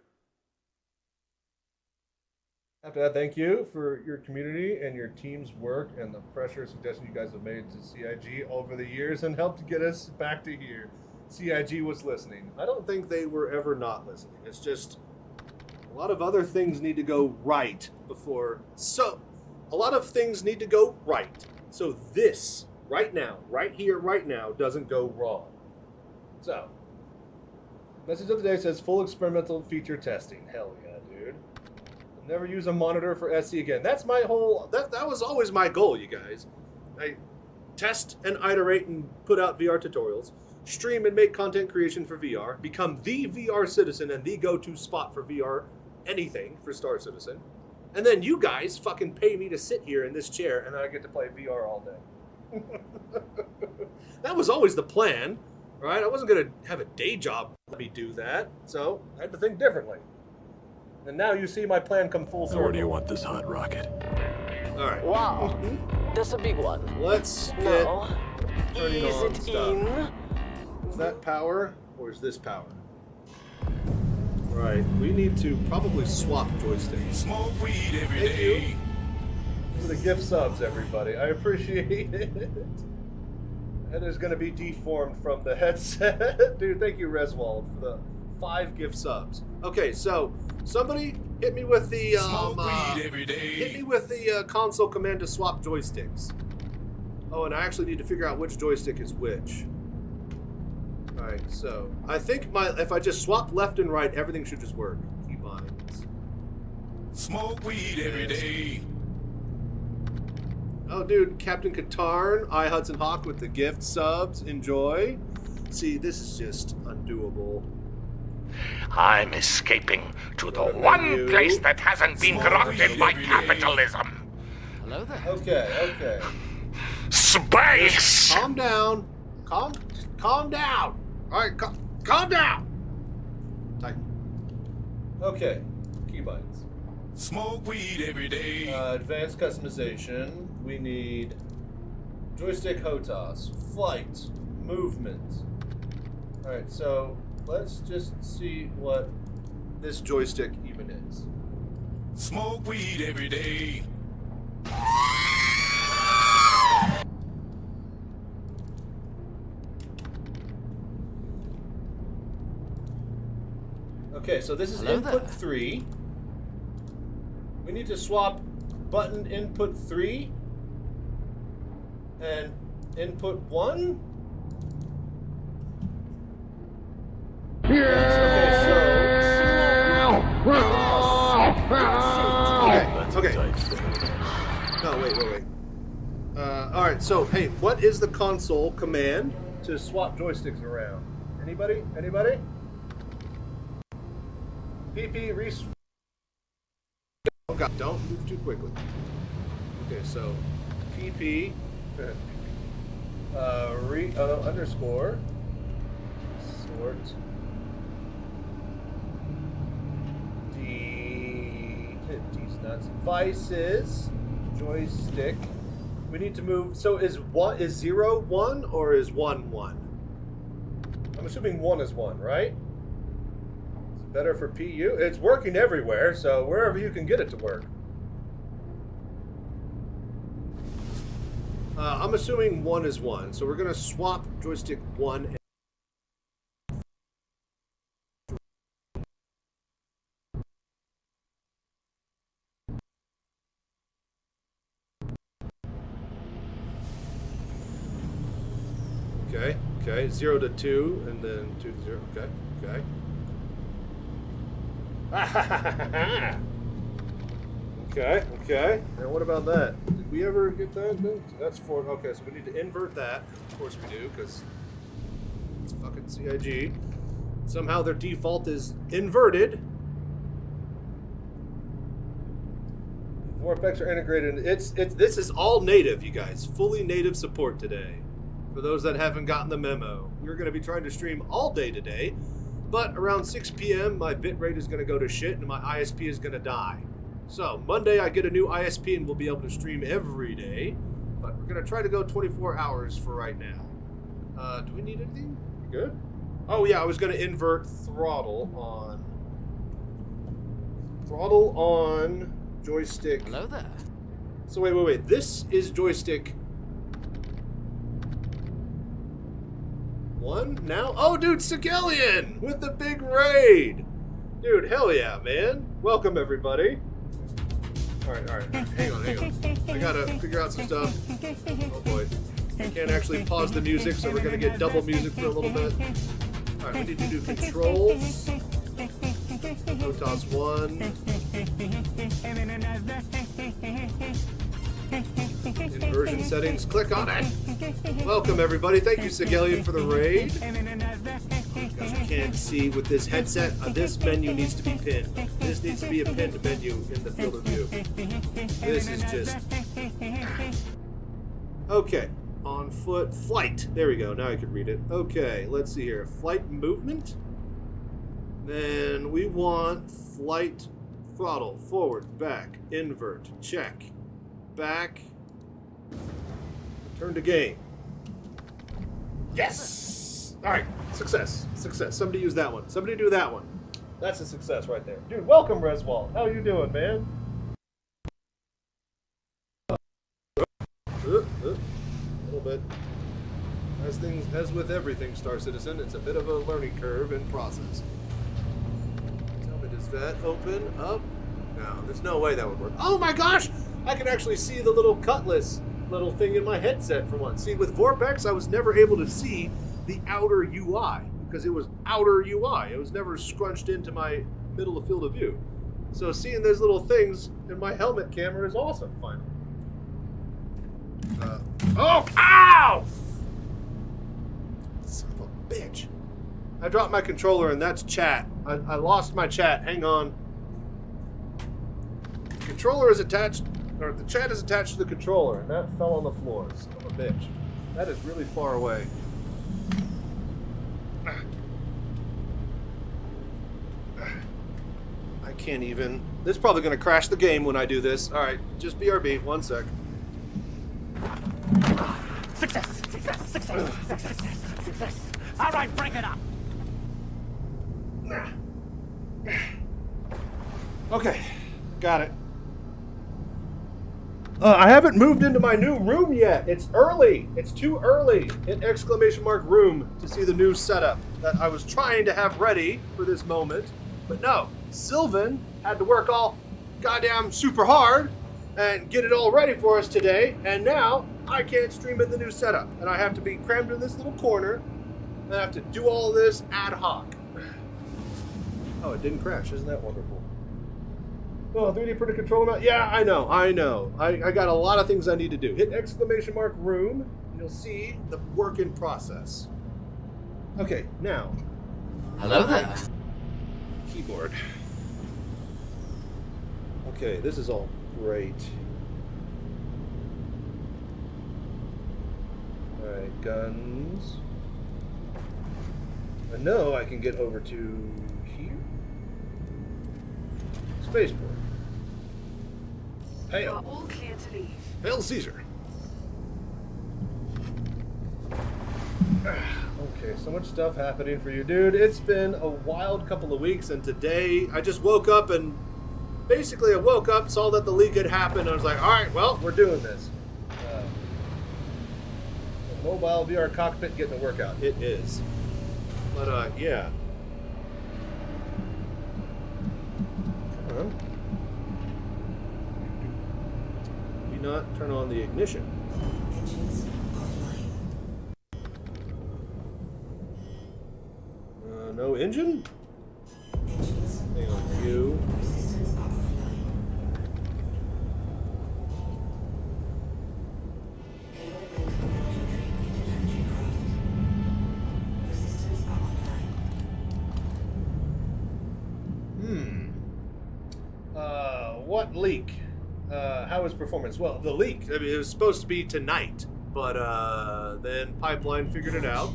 After that, thank you for your community and your team's work and the pressure suggestion you guys have made to CIG over the years and helped get us back to here. CIG was listening. I don't think they were ever not listening. It's just a lot of other things need to go right before... a lot of things need to go right. So this, right now, right here, right now, doesn't go wrong. So, message of the day says full experimental feature testing. Hell yeah, dude. I'll never use a monitor for SE again. That's my whole... That was always my goal, you guys. I test and iterate and put out VR tutorials, stream and make content creation for VR, become the VR citizen and the go-to spot for VR anything for Star Citizen. And then you guys fucking pay me to sit here in this chair and I get to play VR all day. That was always the plan, right? I wasn't going to have a day job let me do that, so I had to think differently. And now you see my plan come full circle. Where do you want this hot rocket? All right. Wow, that's a big one. Let's get turning on stuff. Is that power or is this power? Right, we need to probably swap joysticks. Smoke weed every day. For the gift subs, everybody. I appreciate it. That is going to be deformed from the headset. Dude, thank you, Reswald, for the 5 gift subs. Okay, so somebody hit me with the hit me with the console command to swap joysticks. Oh, and I actually need to figure out which joystick is which. Alright, so I think if I just swap left and right, everything should just work. Keybinds. Smoke weed every day. Oh, dude, Captain Katarn, I Hudson Hawk with the gift subs. Enjoy. See, this is just undoable. I'm escaping to the one place that hasn't been corrupted by capitalism. Hello there. Okay. Space! Just calm down. Calm down. All right, calm down. Tighten. Okay, keybinds. Smoke weed every day. Advanced customization. We need joystick HOTAS, flight, movement. All right, so let's just see what this joystick even is. Smoke weed every day. Okay, so this is input 3. We need to swap button input 3 and input 1. so hey, what is the console command to swap joysticks around? Anybody? Anybody? PP res. Oh God! Don't move too quickly. Okay, so PP underscore sort D's nuts devices joystick. We need to move. So is 0 1 or is 1 1? I'm assuming 1 is 1, right? It's better for PU. It's working everywhere, so wherever you can get it to work. I'm assuming 1 is 1, so we're gonna swap joystick 1 and okay, 0 to 2, and then 2 to 0. Okay. Okay. And what about that? Did we ever get that? No? So that's 4. Okay, so we need to invert that. Of course we do, because it's fucking CIG. Somehow their default is inverted. Vortex are integrated. This is all native, you guys. Fully native support today. For those that haven't gotten the memo, we're going to be trying to stream all day today, but around 6 p.m. my bitrate is going to go to shit and my ISP is going to die. So Monday I get a new ISP and we'll be able to stream every day, but we're going to try to go 24 hours for right now. Do we need anything? We good? Oh yeah, I was going to invert throttle on joystick. Hello there. So wait. This is joystick 1 now? Oh, dude, Sigillion with the big raid. Dude, hell yeah, man. Welcome, everybody. All right. Hang on. I gotta figure out some stuff. Oh, boy. I can't actually pause the music, so we're gonna get double music for a little bit. All right, we need to do controls. OTOS 1. Inversion settings, click on it. Welcome everybody, thank you Sigillion for the raid. Because you can't see with this headset, this menu needs to be pinned. This needs to be a pinned menu in the field of view. This is just... Okay, on foot, flight. There we go, now I can read it. Okay, let's see here, flight movement. Then we want flight throttle, forward, back, invert, check. Back. Turn to game. Yes! Alright, success. Somebody use that one. Somebody do that one. That's a success right there. Dude, welcome, Reswald. How you doing, man? A little bit. As with everything, Star Citizen, it's a bit of a learning curve and process. Tell me, does that open up? No, there's no way that would work. Oh my gosh! I can actually see the little cutlass little thing in my headset for once. See, with Vorpex, I was never able to see the outer UI because it was outer UI. It was never scrunched into my middle of field of view. So seeing those little things in my helmet camera is awesome, finally. Oh, ow! Son of a bitch. I dropped my controller and that's chat. I lost my chat. Hang on. The controller is attached, or the chat is attached to the controller, and that fell on the floor. Son of a bitch. That is really far away. I can't even. This is probably going to crash the game when I do this. Alright, just BRB. 1 sec. Success! Alright, break it up! Okay, got it. I haven't moved into my new room yet. It's early. It's too early. Hit exclamation mark room to see the new setup that I was trying to have ready for this moment. But no, Sylvan had to work all goddamn super hard and get it all ready for us today. And now I can't stream in the new setup. And I have to be crammed in this little corner. And I have to do all of this ad hoc. Oh, it didn't crash. Isn't that wonderful? Oh, 3D printer control mount? Yeah, I know. I got a lot of things I need to do. Hit exclamation mark room, and you'll see the work in process. Okay, now. Hello there. Keyboard. Okay, this is all great. Alright, guns. I know I can get over to here. Spaceport. You are all clear to leave. Hail Caesar. Okay, so much stuff happening for you, dude. It's been a wild couple of weeks, and today I just woke up and basically I woke up, saw that the leak had happened, and I was like, alright, well, we're doing this. Mobile VR cockpit getting a workout. It is. But, yeah. Come on. Do not turn on the ignition. Engines offline. No engine? Hang on, you. Systems offline. Systems offline. What leak? How was performance? Well, the leak, I mean, it was supposed to be tonight, but then Pipeline figured it out.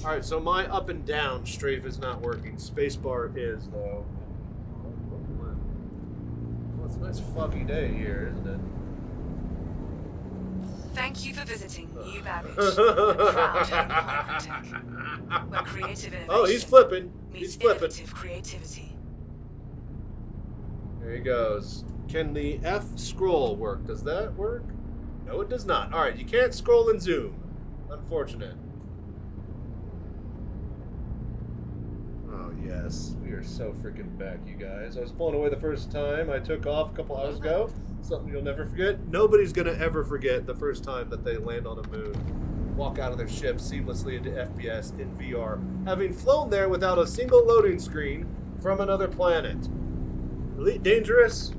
Alright, so my up and down strafe is not working. Spacebar is, though. Well, it's a nice foggy day here, isn't it? Thank you for visiting New Babbage, the proud home of Architect, where creative innovation Oh, he's flipping. meets He's flipping. innovative creativity. There he goes. Can the F scroll work? Does that work? No, it does not. Alright, you can't scroll and zoom. Unfortunate. Oh, yes. We are so freaking back, you guys. I was blown away the first time I took off a couple hours ago. Something you'll never forget. Nobody's going to ever forget the first time that they land on a moon. Walk out of their ship seamlessly into FPS in VR, having flown there without a single loading screen from another planet. Elite Dangerous?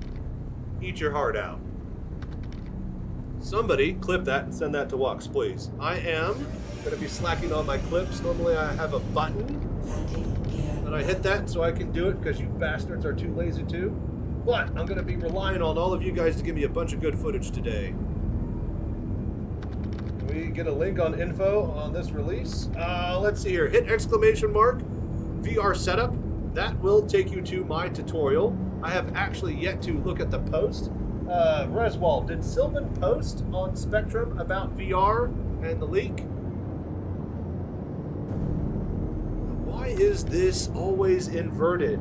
Eat your heart out. Somebody clip that and send that to Wux, please. I am going to be slacking on my clips. Normally I have a button, but I hit that so I can do it because you bastards are too lazy to. But I'm going to be relying on all of you guys to give me a bunch of good footage today. Can we get a link on info on this release? Let's see here. Hit exclamation mark VR setup. That will take you to my tutorial. I have actually yet to look at the post. Reswald, did Sylvan post on Spectrum about VR and the leak? Why is this always inverted?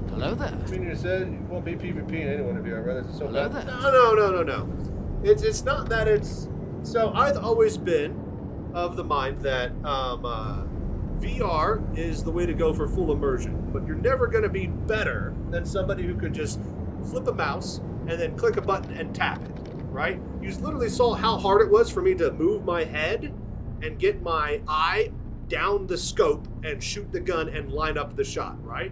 Hello there. I mean, you said it won't be PvP in any one of you. I'd rather it's so Hello bad. there. No. It's not that it's... So I've always been of the mind that VR is the way to go for full immersion, but you're never going to be better than somebody who could just flip a mouse and then click a button and tap it, right? You literally saw how hard it was for me to move my head and get my eye down the scope and shoot the gun and line up the shot, right?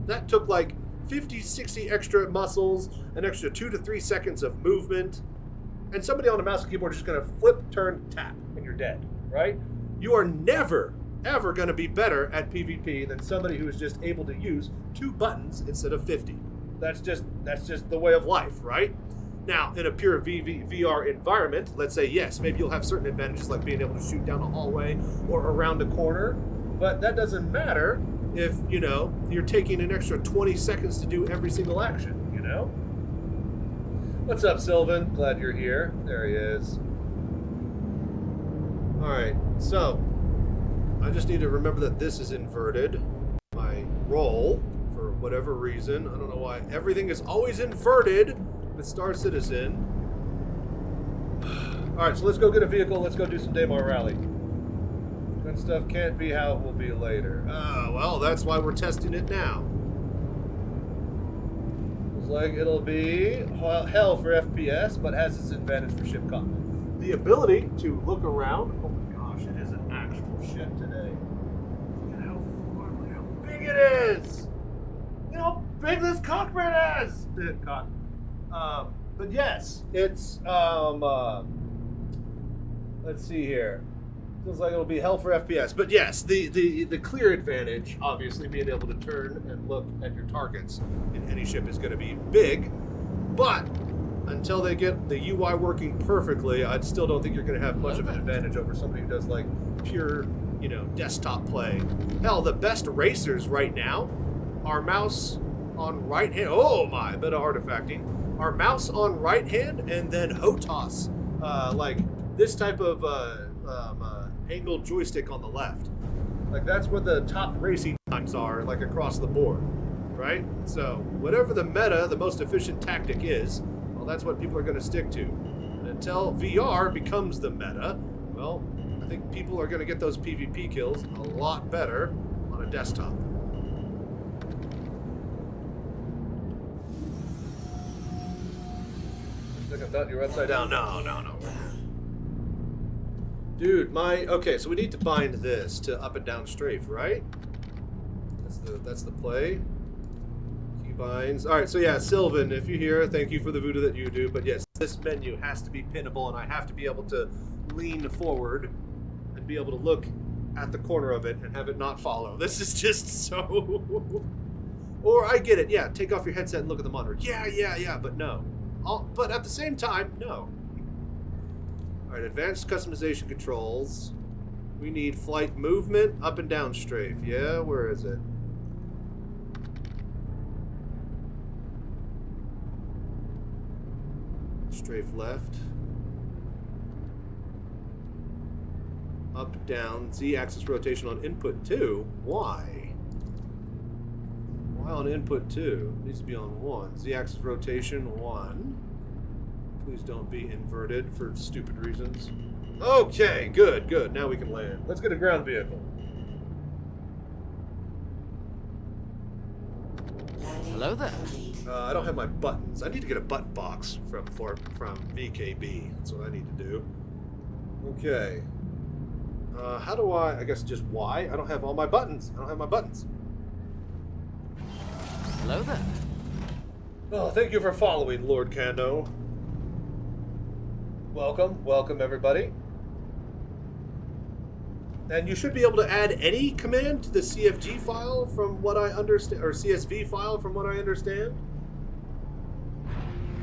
That took like 50, 60 extra muscles, an extra 2 to 3 seconds of movement, and somebody on a mouse and keyboard is just going to flip, turn, tap, and you're dead, right? You are never ever going to be better at PvP than somebody who is just able to use 2 buttons instead of 50. That's just the way of life, right? Now, in a pure VR environment, let's say yes, maybe you'll have certain advantages like being able to shoot down a hallway or around a corner, but that doesn't matter if, you know, you're taking an extra 20 seconds to do every single action, you know? What's up, Sylvan? Glad you're here. There he is. All right, so I just need to remember that this is inverted. My roll, for whatever reason, I don't know why, everything is always inverted with Star Citizen. Alright, so let's go get a vehicle, let's go do some Daymar Rally. Good stuff can't be how it will be later. Well, that's why we're testing it now. Looks like it'll be hell for FPS, but has its advantage for ship combat. The ability to look around, oh my gosh, it is an actual ship today. Look at how big it is! You know how big this cockpit is. But yes, it's let's see here. Feels like it'll be hell for FPS. But yes, the clear advantage, obviously, being able to turn and look at your targets in any ship is going to be big. But until they get the UI working perfectly, I still don't think you're going to have much of an advantage over somebody who does like pure, desktop play. Hell, the best racers right now are mouse on right hand. Oh my, bit of artifacting. Are mouse on right hand and then HOTAS, like this type of angled joystick on the left. Like that's what the top racing times are, like across the board, right? So whatever the meta, the most efficient tactic is, well, that's what people are going to stick to. And until VR becomes the meta, well, I think people are going to get those PvP kills a lot better on a desktop. I thought you were upside down. No. Dude, okay, so we need to bind this to up and down strafe, right? That's the play. Key binds. All right, so yeah, Sylvan, if you're here, thank you for the voodoo that you do. But yes, this menu has to be pinnable, and I have to be able to lean forward and be able to look at the corner of it and have it not follow. This is just so... Or I get it, yeah, take off your headset and look at the monitor. Yeah, but no. But at the same time, no. Alright, advanced customization controls. We need flight movement, up and down strafe. Yeah, where is it? Strafe left. Up, down. Z-axis rotation on input 2. Why? Why on input 2? It needs to be on 1. Z-axis rotation 1. Please don't be inverted for stupid reasons. Okay, good. Now we can land. Let's get a ground vehicle. Hello there. I don't have my buttons. I need to get a button box from VKB. That's what I need to do. Okay. How do I guess just Y? I don't have all my buttons. I don't have my buttons. Hello there. Oh, thank you for following, Lord Kando. Welcome everybody. And you should be able to add any command to the CFG file from what I understand, or CSV file from what I understand.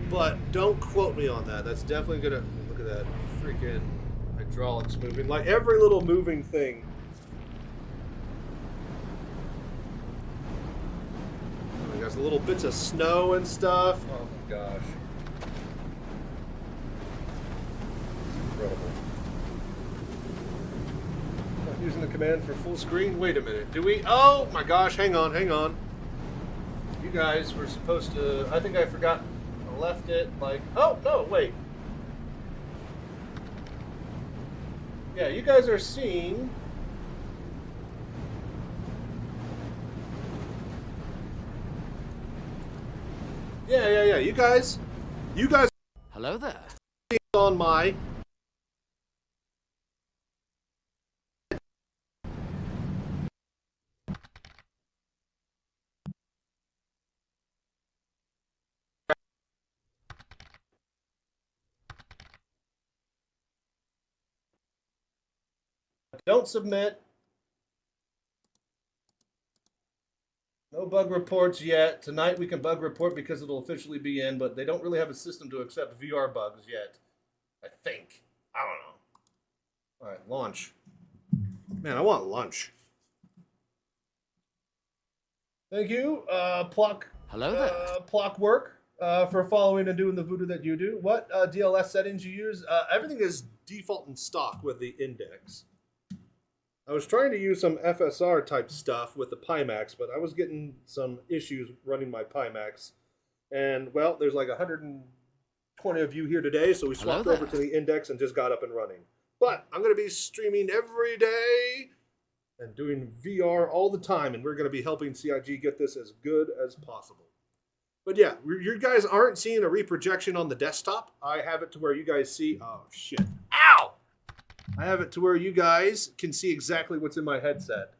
But don't quote me on that. That's definitely gonna, look at that freaking hydraulics moving. Like every little moving thing. Oh, there's little bits of snow and stuff. Oh my gosh. Incredible. Not using the command for full screen? Wait a minute. Do we? Oh my gosh, hang on. You guys were supposed to, I think I forgot, I left it like, oh no, wait. Yeah, you guys are seeing. Yeah. You guys. Hello there. On my. Don't submit. No bug reports yet. Tonight we can bug report because it'll officially be in, but they don't really have a system to accept VR bugs yet. I think. I don't know. All right, launch. Man, I want lunch. Thank you, Pluck. Hello there. Pluckwork, for following and doing the voodoo that you do. What DLS settings you use? Everything is default and stock with the index. I was trying to use some FSR type stuff with the Pimax, but I was getting some issues running my Pimax. And, well, there's like 120 of you here today, so we swapped over to the index and just got up and running. But I'm going to be streaming every day and doing VR all the time, and we're going to be helping CIG get this as good as possible. But yeah, you guys aren't seeing a reprojection on the desktop. I have it to where you guys see... Oh, shit. Ow! I have it to where you guys can see exactly what's in my headset.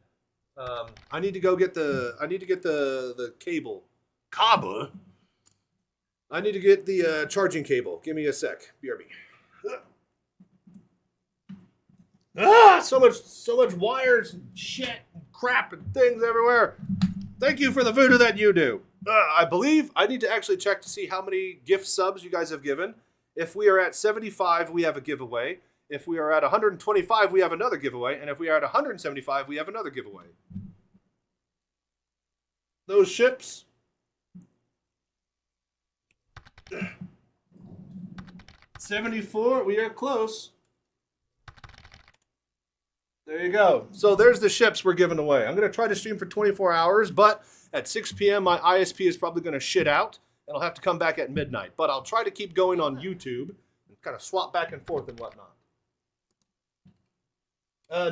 I need to go get the cable. Cable? I need to get the charging cable. Give me a sec. BRB. So much wires and shit and crap and things everywhere. Thank you for the voodoo that you do. I believe I need to actually check to see how many gift subs you guys have given. If we are at 75, we have a giveaway. If we are at 125, we have another giveaway. And if we are at 175, we have another giveaway. Those ships. 74, we are close. There you go. So there's the ships we're giving away. I'm going to try to stream for 24 hours, but at 6 p.m. my ISP is probably going to shit out, and I'll have to come back at midnight. But I'll try to keep going on YouTube and kind of swap back and forth and whatnot.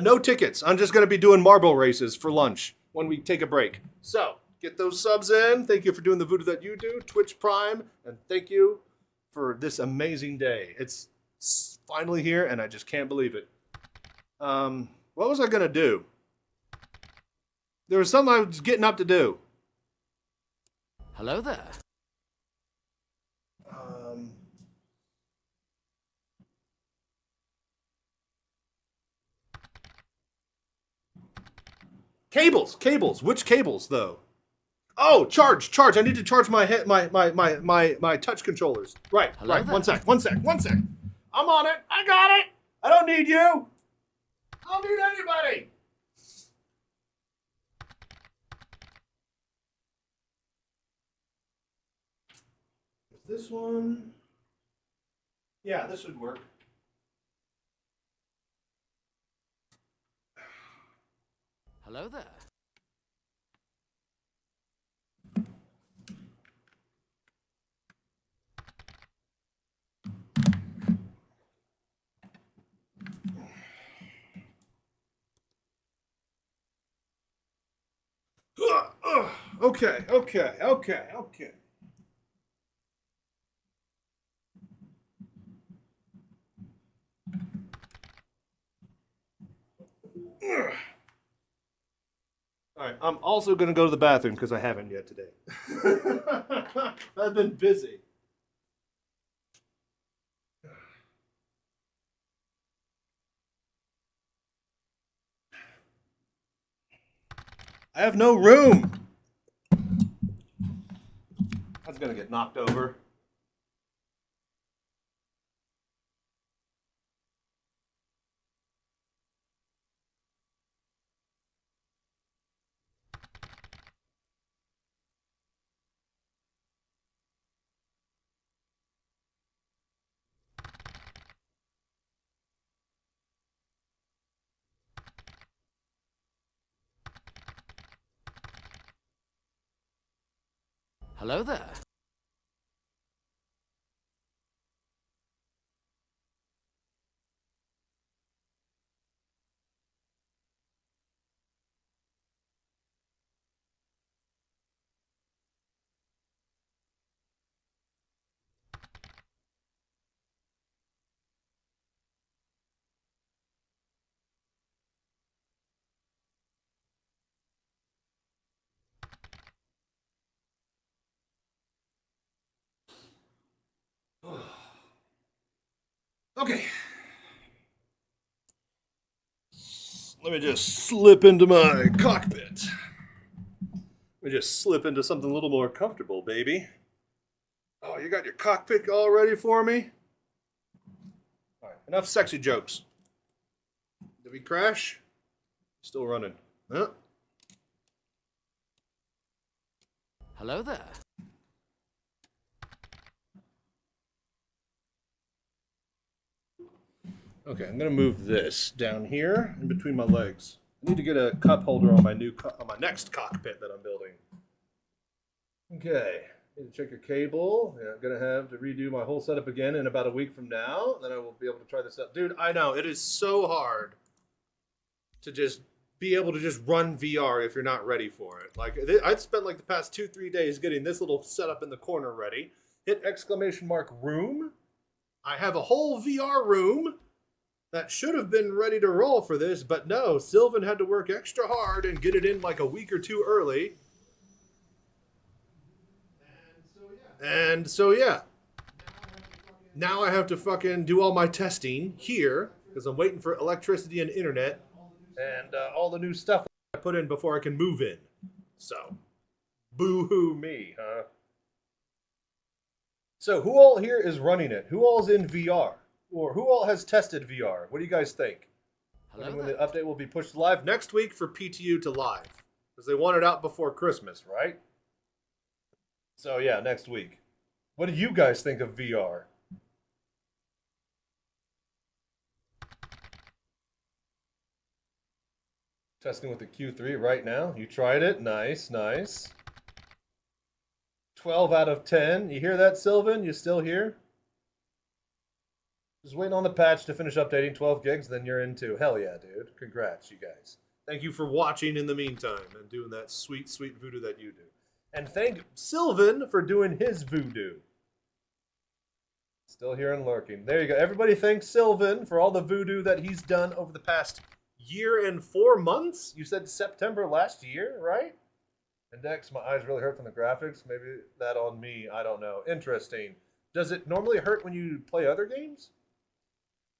No tickets. I'm just going to be doing marble races for lunch when we take a break. So get those subs in. Thank you for doing the voodoo that you do, Twitch Prime, and thank you for this amazing day. It's finally here, and I just can't believe it. What was I going to do? There was something I was getting up to do. Hello there. Cables. Which cables, though? Oh, charge. I need to charge my touch controllers. Right. Hello there. One sec. I'm on it. I got it. I don't need you. I don't need anybody. Is this one? Yeah, this would work. Hello there. Okay. All right, I'm also going to go to the bathroom because I haven't yet today. I've been busy. I have no room. That's going to get knocked over. Hello there. Okay. Let me just slip into my cockpit. Let me just slip into something a little more comfortable, baby. Oh, you got your cockpit all ready for me? All right, enough sexy jokes. Did we crash? Still running. Huh? Hello there. Okay, I'm gonna move this down here in between my legs. I need to get a cup holder on my next cockpit that I'm building. Okay, need to check a cable. Yeah, I'm gonna have to redo my whole setup again in about a week from now. Then I will be able to try this out. Dude, I know it is so hard to just be able to just run VR if you're not ready for it. Like I'd spent like the past 2-3 days getting this little setup in the corner ready. Hit !room. I have a whole VR room. that should have been ready to roll for this, but no, Sylvan had to work extra hard and get it in like a week or two early. And so yeah. Now I have to fucking do all my testing here because I'm waiting for electricity and internet and all the new stuff I put in before I can move in. So, boo-hoo me, huh? So, who all here is running it? Who all's in VR? Or who all has tested VR? What do you guys think? When the update will be pushed live next week for PTU to live. Because they want it out before Christmas, right? So, yeah, next week. What do you guys think of VR? Testing with the Q3 right now. You tried it. Nice, nice. 12 out of 10. You hear that, Sylvan? You still here? Just waiting on the patch to finish updating 12 gigs, then you're into. Hell yeah, dude. Congrats, you guys. Thank you for watching in the meantime and doing that sweet, sweet voodoo that you do. And thank Sylvan for doing his voodoo. Still here and lurking. There you go. Everybody thanks Sylvan for all the voodoo that he's done over the past year and 4 months? You said September last year, right? Index, my eyes really hurt from the graphics. Maybe that on me. I don't know. Interesting. Does it normally hurt when you play other games?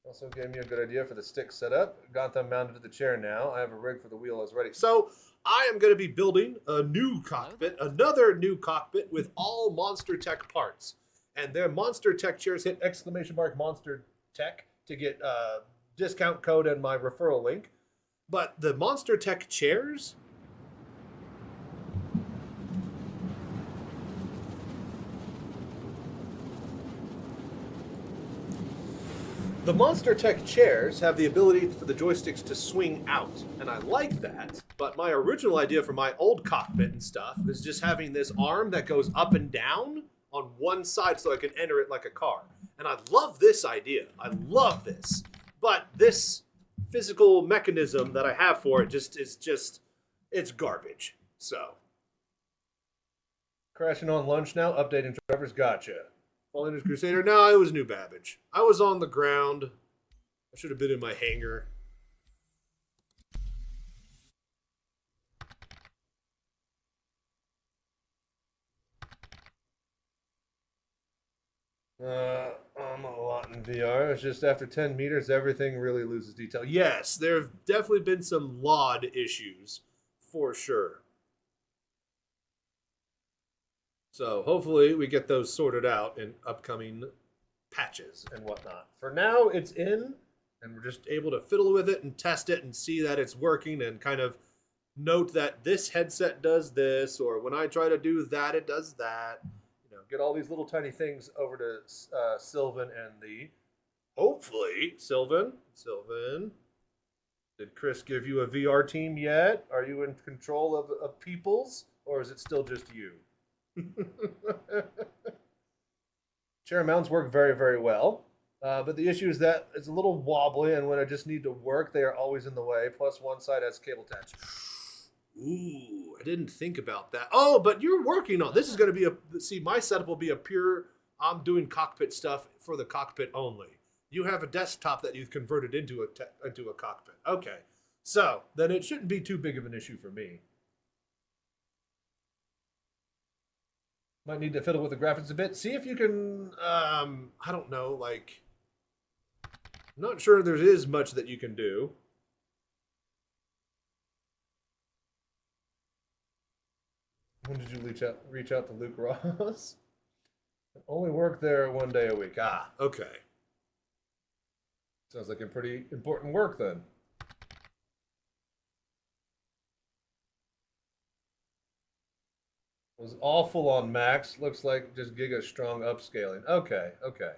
Also gave me a good idea for the stick setup. Got them mounted to the chair now. I have a rig for the wheel as ready. So I am going to be building a new cockpit, another new cockpit with all Monster Tech parts. And their Monster Tech chairs, hit ! Monster Tech to get discount code and my referral link. But the Monster Tech chairs, the Monster Tech chairs have the ability for the joysticks to swing out, and I like that. But my original idea for my old cockpit and stuff is just having this arm that goes up and down on one side so I can enter it like a car. And I love this idea. I love this. But this physical mechanism that I have for it it's garbage. So. Crashing on lunch now, updating Trevor's gotcha. Falling into Crusader, no, it was New Babbage. I was on the ground. I should have been in my hangar. I'm a lot in VR. It's just after 10 meters, everything really loses detail. Yes, there have definitely been some LOD issues, for sure. So hopefully we get those sorted out in upcoming patches and whatnot. For now, it's in, and we're just able to fiddle with it and test it and see that it's working and kind of note that this headset does this, or when I try to do that, it does that. Get all these little tiny things over to Sylvan and the, hopefully, Sylvan, did Chris give you a VR team yet? Are you in control of people's, or is it still just you? Chair mounts work very, very well, but the issue is that it's a little wobbly, and when I just need to work, they are always in the way, plus one side has cable attached. Ooh, I didn't think about that. Oh, but you're working on this. Is going to be see, my setup will be a pure, I'm doing cockpit stuff for the cockpit only. You have a desktop that you've converted into a cockpit. Okay, so then it shouldn't be too big of an issue for me. Might need to fiddle with the graphics a bit. See if you can, I don't know, like, I'm not sure there is much that you can do. When did you reach out to Luke Ross? Only work there 1 day a week. Ah, okay. Sounds like a pretty important work then. Was awful on Max. Looks like just Giga strong upscaling. Okay, okay.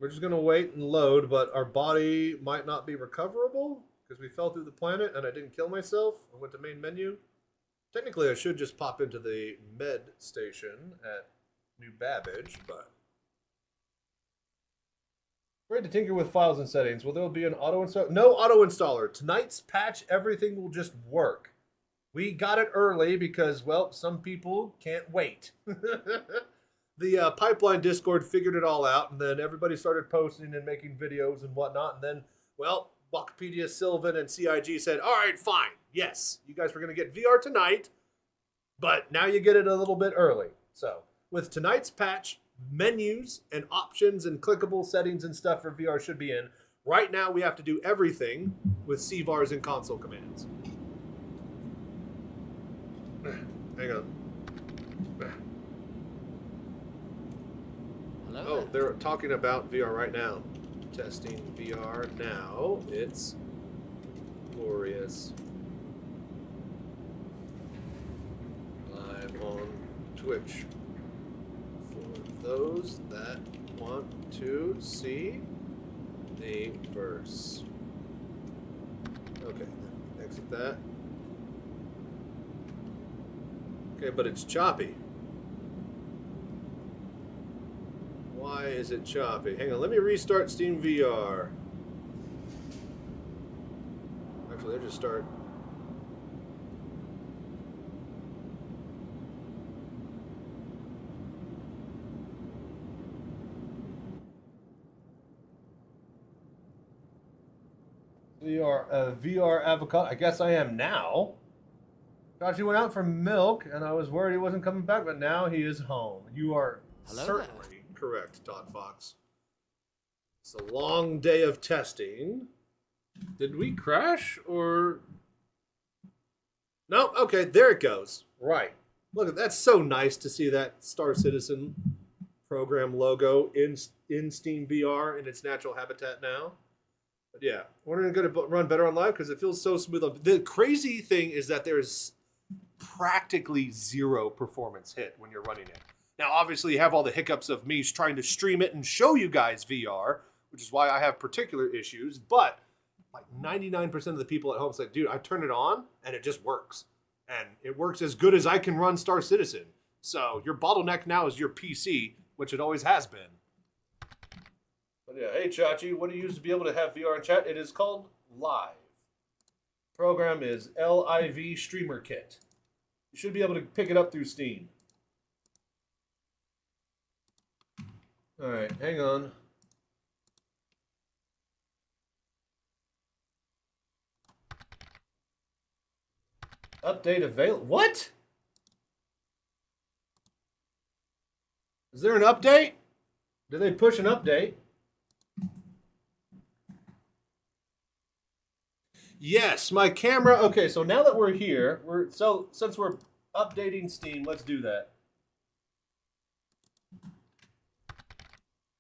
We're just going to wait and load, but our body might not be recoverable because we fell through the planet and I didn't kill myself. I went to main menu. Technically, I should just pop into the med station at New Babbage, but... Ready to tinker with files and settings. Will there be an auto installer? No auto installer. Tonight's patch, everything will just work. We got it early because, well, some people can't wait. The Pipeline Discord figured it all out, and then everybody started posting and making videos and whatnot, and then, well, Wikipedia, Sylvan, and CIG said, all right, fine, yes, you guys were going to get VR tonight, but now you get it a little bit early. So, with tonight's patch, menus and options and clickable settings and stuff for VR should be in. Right now, we have to do everything with CVARs and console commands. Hang on. Hello. Oh, they're talking about VR right now. Testing VR now. It's glorious. Live on Twitch. For those that want to see the verse. Okay, exit that. Okay, but it's choppy. Why is it choppy? Hang on, let me restart Steam VR. Actually, let's just start. VR avocado. I guess I am now. Chachi went out for milk, and I was worried he wasn't coming back, but now he is home. You are certainly correct, Todd Fox. It's a long day of testing. Did we crash, or... No? Okay, there it goes. Right. Look, that's so nice to see that Star Citizen program logo in Steam VR in its natural habitat now. But yeah, we're going to run better on live because it feels so smooth. The crazy thing is that there's practically zero performance hit when you're running it. Now, obviously, you have all the hiccups of me trying to stream it and show you guys VR, which is why I have particular issues. But like 99% of the people at home say, dude, I turn it on and it just works. And it works as good as I can run Star Citizen. So your bottleneck now is your PC, which it always has been. But yeah, hey Chachi, what do you use to be able to have VR in chat? It is called Live. Program is LIV Streamer Kit. You should be able to pick it up through Steam. All right, hang on. Update available. What? Is there an update? Did they push an update? Yes, my camera. Okay, so now that we're here, since we're updating Steam, let's do that.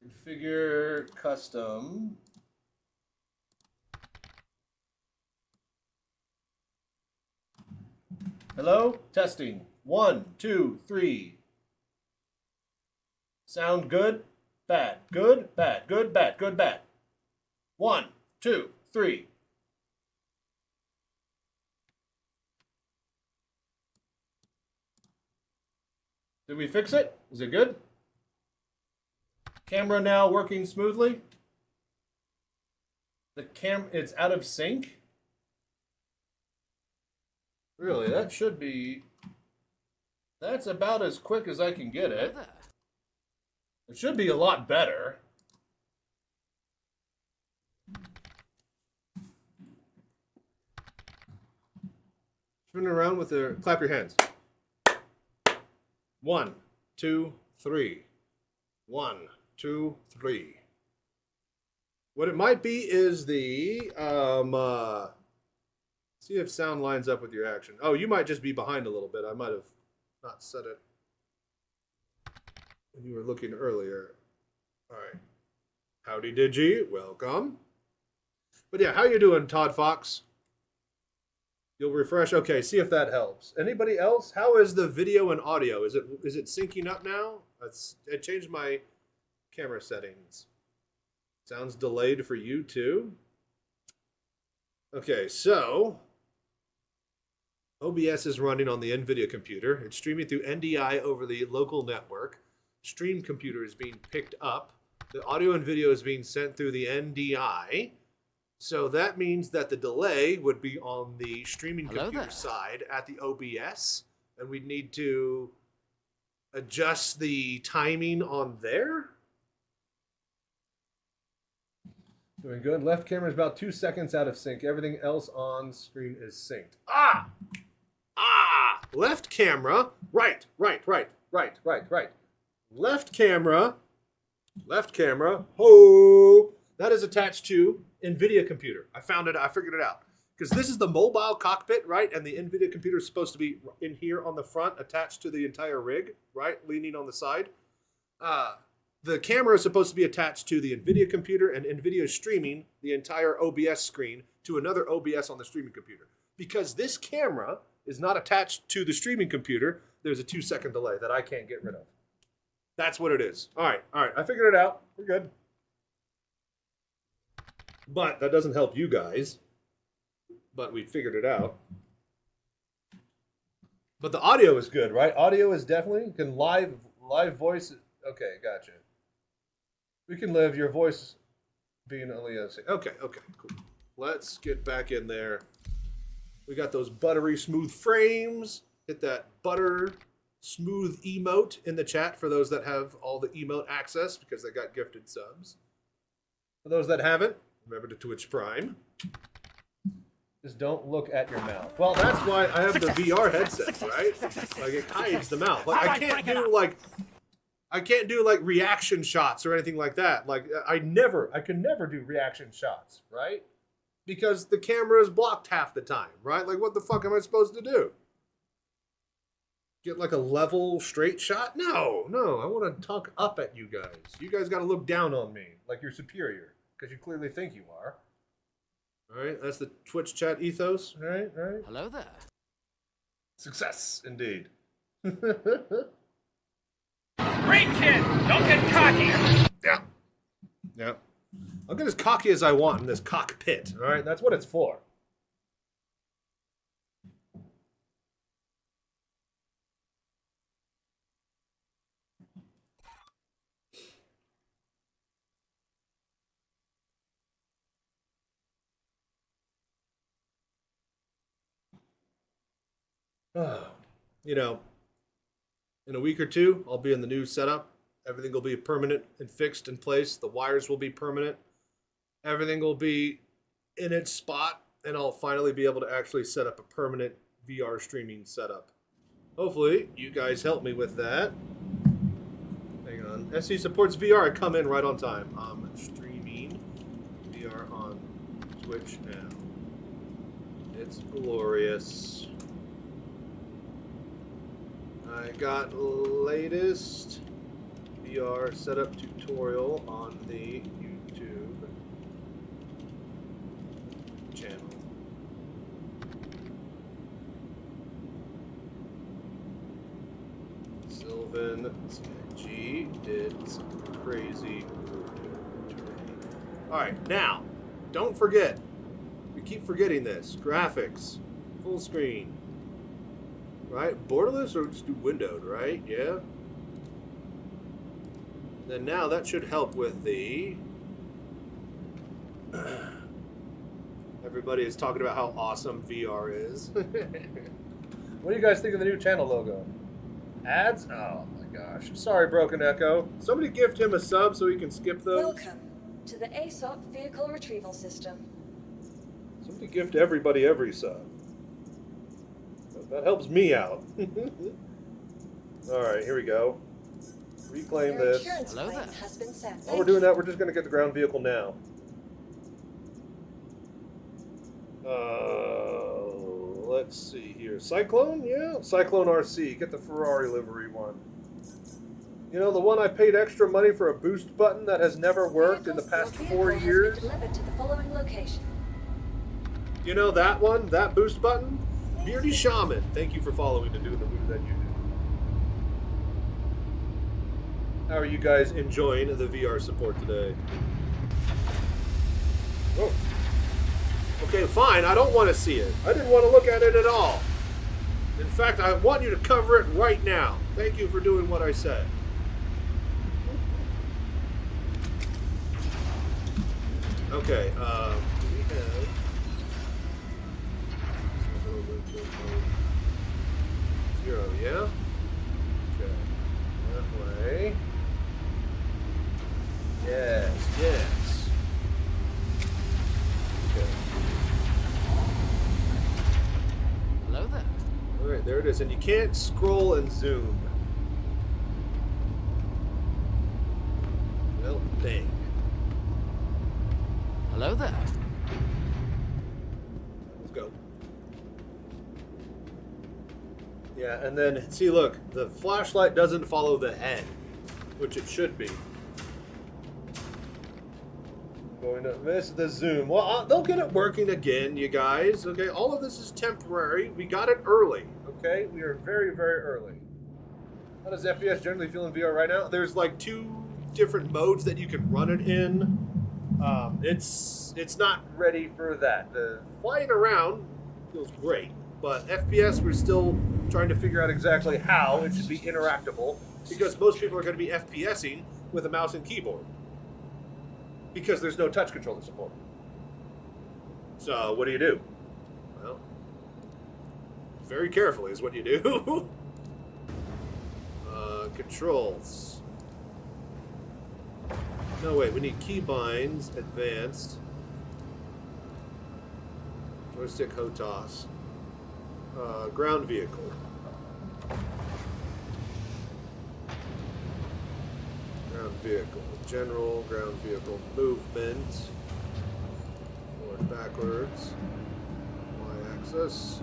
Configure custom. Hello? Testing. 1, 2, 3. Sound good? Bad. Good? Bad. Good? Bad. Good? Bad. 1, 2, 3. Did we fix it? Is it good? Camera now working smoothly? It's out of sync? Really, that should be... That's about as quick as I can get it. It should be a lot better. Turn around with the... Clap your hands. 1, 2, 3. 1, 2, 3. What it might be is the... see if sound lines up with your action. Oh, you might just be behind a little bit. I might have not said it when you were looking earlier. All right. Howdy, Digi. Welcome. But yeah, how you doing, Todd Fox? You'll refresh. Okay, see if that helps. Anybody else? How is the video and audio? Is it syncing up now? I changed my camera settings. Sounds delayed for you too. Okay, so OBS is running on the NVIDIA computer. It's streaming through NDI over the local network. Stream computer is being picked up. The audio and video is being sent through the NDI. So that means that the delay would be on the streaming Hello computer there. side at the OBS, and we'd need to adjust the timing on there. Doing good. Left camera is about 2 seconds out of sync. Everything else on screen is synced. Left camera. Right. Left camera. Ho. That is attached to NVIDIA computer. I found it. I figured it out. Because this is the mobile cockpit, right? And the NVIDIA computer is supposed to be in here on the front, attached to the entire rig, right? Leaning on the side. The camera is supposed to be attached to the NVIDIA computer, and NVIDIA is streaming the entire OBS screen to another OBS on the streaming computer. Because this camera is not attached to the streaming computer, there's a 2-second delay that I can't get rid of. That's what it is. All right. I figured it out. We're good. But that doesn't help you guys. But we figured it out. But the audio is good, right? Audio is definitely can live voice. Okay, gotcha. We can live your voice being only a. Okay, cool. Let's get back in there. We got those buttery smooth frames. Hit that butter smooth emote in the chat for those that have all the emote access because they got gifted subs. For those that haven't, remember to Twitch Prime. Just don't look at your mouth. Well, that's why I have the VR headset, right? Like it hides the mouth. Like I can't do like reaction shots or anything like that. Like I can never do reaction shots, right? Because the camera is blocked half the time, right? Like what the fuck am I supposed to do? Get like a level straight shot? No, I want to talk up at you guys. You guys got to look down on me like you're superior because you clearly think you are. All right, that's the Twitch chat ethos. All right. Hello there. Success, indeed. Great kid! Don't get cocky! Yeah. I'll get as cocky as I want in this cockpit. All right, that's what it's for. You know, in a week or two, I'll be in the new setup. Everything will be permanent and fixed in place. The wires will be permanent. Everything will be in its spot, and I'll finally be able to actually set up a permanent VR streaming setup. Hopefully, you guys help me with that. Hang on. SC supports VR. I come in right on time. I'm streaming VR on Twitch now. It's glorious. I got latest VR setup tutorial on the YouTube channel. Sylvan G did some crazy today. Alright, now, don't forget. We keep forgetting this. Graphics. Full screen. Right? Borderless or just do windowed, right? Yeah. Then now that should help with the... Everybody is talking about how awesome VR is. What do you guys think of the new channel logo? Ads? Oh my gosh. Sorry, Broken Echo. Somebody gift him a sub so he can skip those. Welcome to the ASOP Vehicle Retrieval System. Somebody gift everybody every sub. That helps me out. Alright, here we go. Reclaim Your this. insurance claim has been sent. While we're doing that, we're just going to get the ground vehicle now. Let's see here. Cyclone? Yeah, Cyclone RC. Get the Ferrari livery one. You know, the one I paid extra money for a boost button that has never worked in the past 4 years? Delivered to the following location. You know that one? That boost button? Beardy Shaman, thank you for following and doing the move that you do. How are you guys enjoying the VR support today? Oh. Okay, fine. I don't want to see it. I didn't want to look at it at all. In fact, I want you to cover it right now. Thank you for doing what I said. Okay, we 0, yeah? Okay. That way. Yes, yes. Okay. Hello there. Alright, there it is. And you can't scroll and zoom. Well, dang. Hello there. Let's go. Yeah, and then, see, look, the flashlight doesn't follow the head, which it should be. Going to miss the zoom. Well, they'll get it working again, you guys. Okay, all of this is temporary. We got it early. Okay, we are very, very early. How does FPS generally feel in VR right now? There's like 2 different modes that you can run it in. It's not ready for that. The flying around feels great, but FPS we're still trying to figure out exactly how it should be interactable, because most people are going to be FPSing with a mouse and keyboard. Because there's no touch controller support. So, what do? Well, very carefully is what you do. Controls. No, wait, we need keybinds, advanced. Joystick HOTAS. Ground vehicle. Ground vehicle. General, ground vehicle, movement, forward, backwards, y-axis,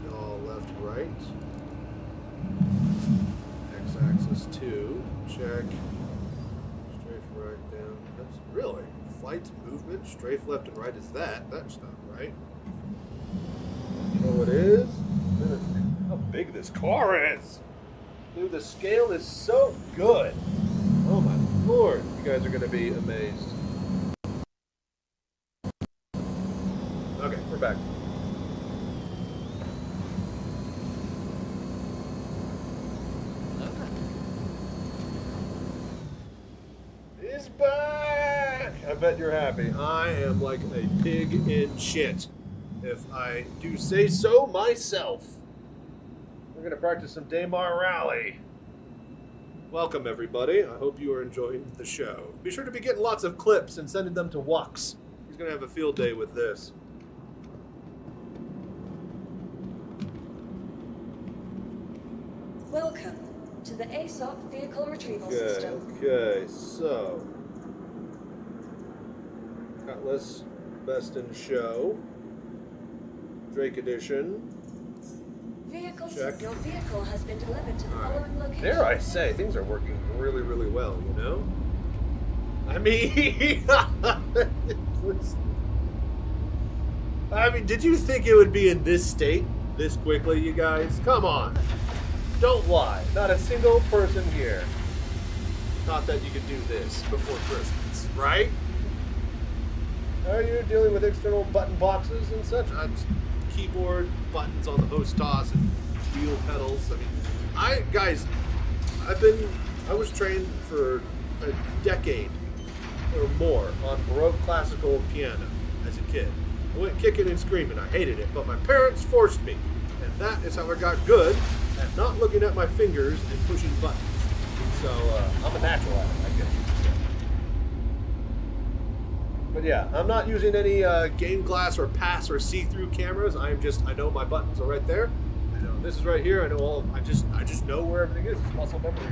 Yall, left, right, x-axis 2, check, strafe right down, that's really, flight, movement, strafe left and right is that, that's not right. You know what it is? How big this car is! Dude, the scale is so good! Oh my Lord, you guys are going to be amazed. Okay, we're back. He's back! I bet you're happy. I am like a pig in shit, if I do say so myself. We're going to practice some Daymar Rally. Welcome, everybody. I hope you are enjoying the show. Be sure to be getting lots of clips and sending them to Wux. He's going to have a field day with this. Welcome to the ASOP Vehicle Retrieval System. Okay, so... Cutlass, Best in Show. Drake Edition. Check. Your vehicle has been delivered to the following location. Dare I say, things are working really, really well, you know? I mean... I mean, did you think it would be in this state this quickly, you guys? Come on. Don't lie. Not a single person here thought that you could do this before Christmas, right? Are you dealing with external button boxes and such? Keyboard, buttons on the HOTAS, and wheel pedals. I mean, I was trained for a decade or more on Baroque classical piano as a kid. I went kicking and screaming. I hated it, but my parents forced me. And that is how I got good at not looking at my fingers and pushing buttons. So, I'm a natural at it, I guess you could say. But yeah, I'm not using any game glass or pass or see-through cameras. I know my buttons are right there. I know this is right here. I know I just know where everything is. It's muscle memory.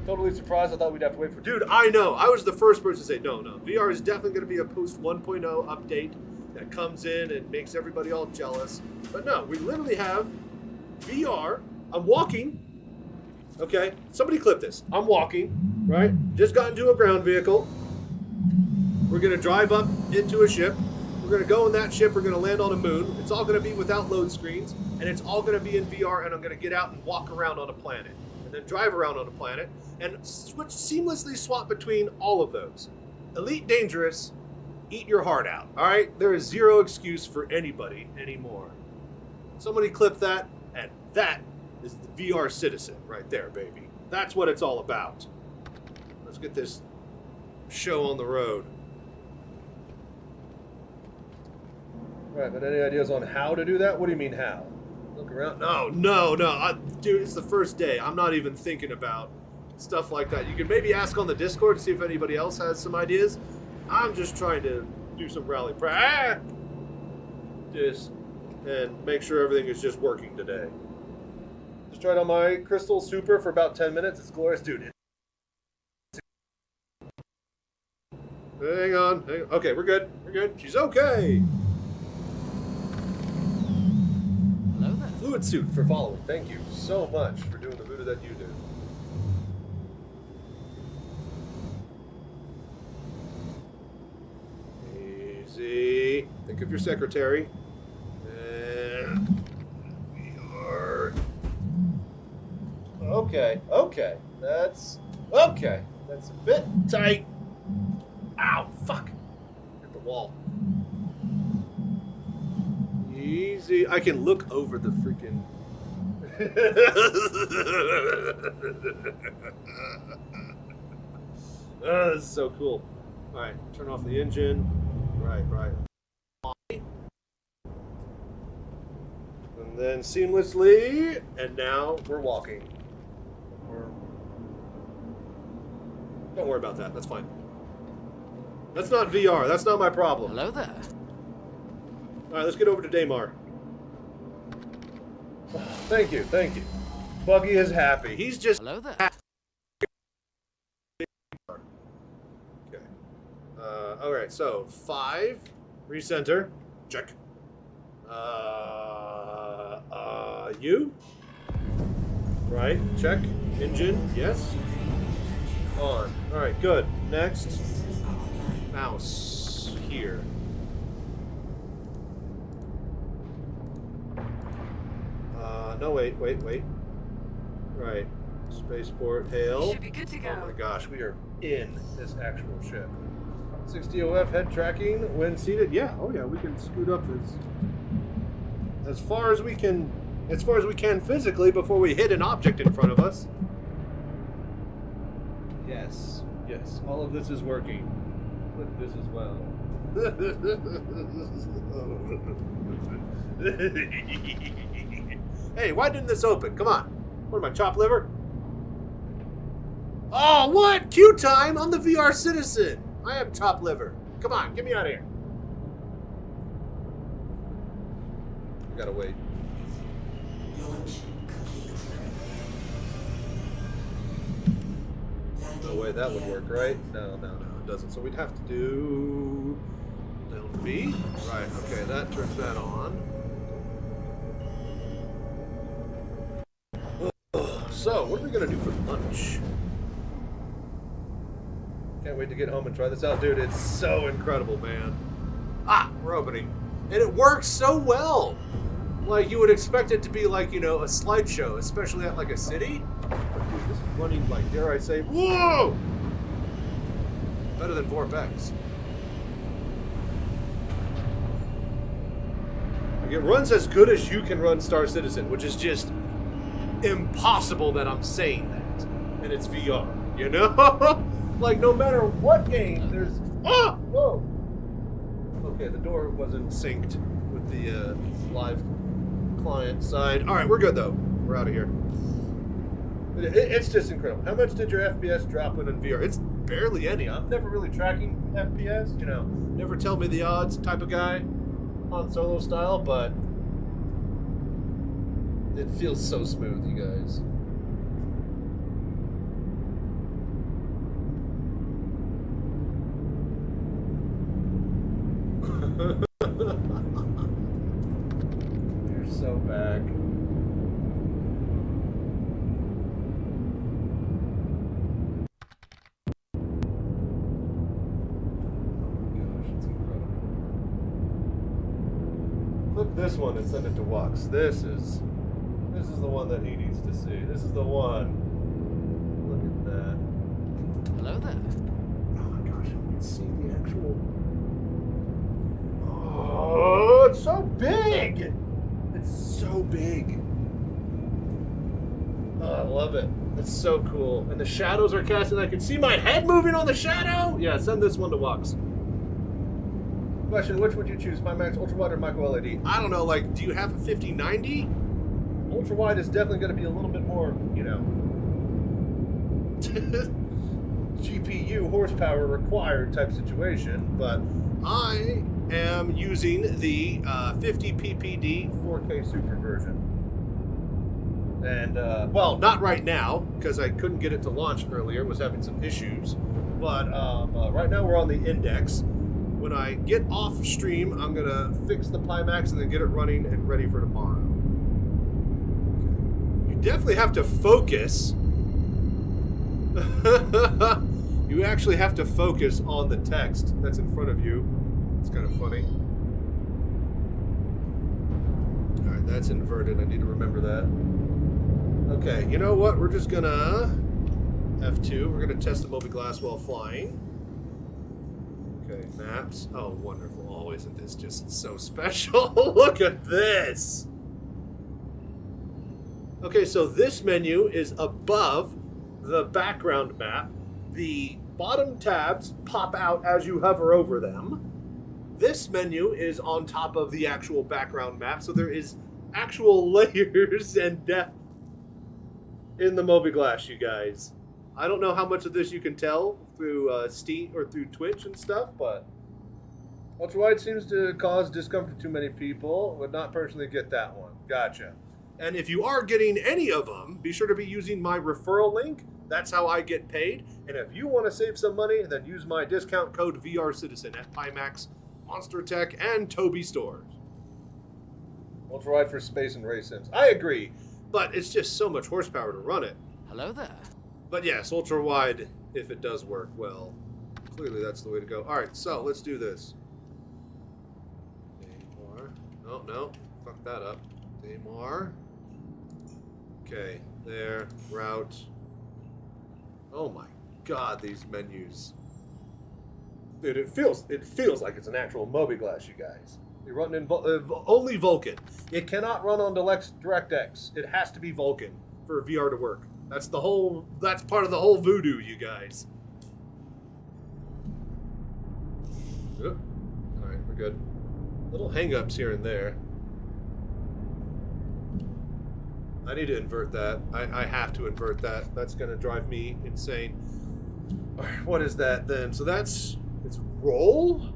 Totally surprised. I thought we'd have to wait for... Dude, I know. I was the first person to say, no. VR is definitely going to be a post 1.0 update that comes in and makes everybody all jealous. But no, we literally have VR. I'm walking. Okay, somebody clip this. I'm walking, right? Just got into a ground vehicle. We're going to drive up into a ship. We're going to go in that ship. We're going to land on a moon. It's all going to be without load screens. And it's all going to be in VR. And I'm going to get out and walk around on a planet. And then drive around on a planet. And seamlessly swap between all of those. Elite Dangerous, eat your heart out. All right? There is zero excuse for anybody anymore. Somebody clip that. And that is the VR Citizen right there, baby. That's what it's all about. Let's get this show on the road. Right, but any ideas on how to do that? What do you mean how? Look around. No. Dude, it's the first day. I'm not even thinking about stuff like that. You can maybe ask on the Discord to see if anybody else has some ideas. I'm just trying to do some rally practice and make sure everything is just working today. Just tried on my Crystal Super for about 10 minutes. It's glorious. Dude, hang on. Okay, we're good. She's okay. Hello there. Fluid suit for following. Thank you so much for doing the voodoo that you do. Easy. Think of your secretary. And we are... Okay. That's a bit tight. Ow, fuck. Hit the wall. Easy. I can look over the freaking... Oh, this is so cool. Alright, turn off the engine. Right. And then seamlessly, and now we're walking. Don't worry about that, that's fine. That's not VR, that's not my problem. Hello there. Alright, let's get over to Daymar. Thank you. Buggy is happy. He's just Hello there. happy. Okay. Alright, so 5. Recenter. Check. You. Right, check. Engine, yes. On. Alright, good. Next. Mouse. Here. No, wait. Right. Spaceport, hail. Should be good to go. Oh my gosh, we are in this actual ship. 60 OF head tracking when seated. Yeah, oh yeah, we can scoot up as far as we can physically before we hit an object in front of us. Yes, all of this is working. But this as well. Hey, why didn't this open? Come on. What am I, chopped liver? Oh, what? Queue time? I'm the VR citizen. I am chopped liver. Come on, get me out of here. We gotta wait. No way that would work, right? No, it doesn't. So we'd have to do... Down B? Right, okay, that turns that on. So, what are we gonna do for lunch? Can't wait to get home and try this out. Dude, it's so incredible, man. Ah, we're opening. And it works so well. Like, you would expect it to be like, you know, a slideshow, especially at like a city. But dude, this is running like, dare I say, whoa! Better than VorpX. Like, it runs as good as you can run Star Citizen, which is just impossible that I'm saying that. And it's VR, you know? Like, no matter what game, there's... Ah! Whoa! Okay, the door wasn't synced with the live client side. Alright, we're good, though. We're out of here. It's just incredible. How much did your FPS drop in VR? It's barely any. I'm never really tracking FPS, you know. Never tell me the odds type of guy on solo style, but it feels so smooth, you guys. You're so back. Clip this one and send it to Wux. This is the one that he needs to see. This is the one. Look at that. Hello there. Oh my gosh, you can see the actual... Oh, it's so big! It's so big. Oh, I love it. It's so cool. And the shadows are casting. I can see my head moving on the shadow! Yeah, send this one to Wux. Question, which would you choose? Pimax Ultrawide or Micro LED? I don't know, like, do you have a 5090? ultra wide is definitely going to be a little bit more, you know, GPU horsepower required type situation, but I am using the 50 ppd 4K Super version. And, well, not right now, because I couldn't get it to launch earlier, was having some issues. But right now we're on the index. When I get off stream, I'm going to fix the Pimax and then get it running and ready for tomorrow. You definitely have to focus. You actually have to focus on the text that's in front of you. It's kind of funny. Alright, that's inverted. I need to remember that. Okay, you know what? We're just gonna F2. We're gonna test the mobiGlass while flying. Okay, maps. Oh, wonderful. Oh, isn't this just so special? Look at this! Okay, so this menu is above the background map. The bottom tabs pop out as you hover over them. This menu is on top of the actual background map, so there is actual layers and depth in the mobiGlass, you guys. I don't know how much of this you can tell through Steam or through Twitch and stuff, but ultrawide seems to cause discomfort to many people. Would not personally get that one. Gotcha. And if you are getting any of them, be sure to be using my referral link. That's how I get paid. And if you want to save some money, then use my discount code VRCitizen at Pimax, Monster Tech, and Tobii stores. Ultrawide for space and race sims. I agree. But it's just so much horsepower to run it. Hello there. But yes, ultra wide, if it does work well. Clearly that's the way to go. Alright, so let's do this. Daymar. Oh, no. Fuck that up. Daymar. Okay, there. Route. Oh my god, these menus. Dude, it feels like it's an actual mobiGlass, you guys. You're running in only Vulkan. It cannot run on DirectX. It has to be Vulkan for VR to work. That's part of the whole Voodoo, you guys. All right, we're good. Little hang-ups here and there. I need to invert that. I have to invert that. That's going to drive me insane. All right, what is that then? So it's roll?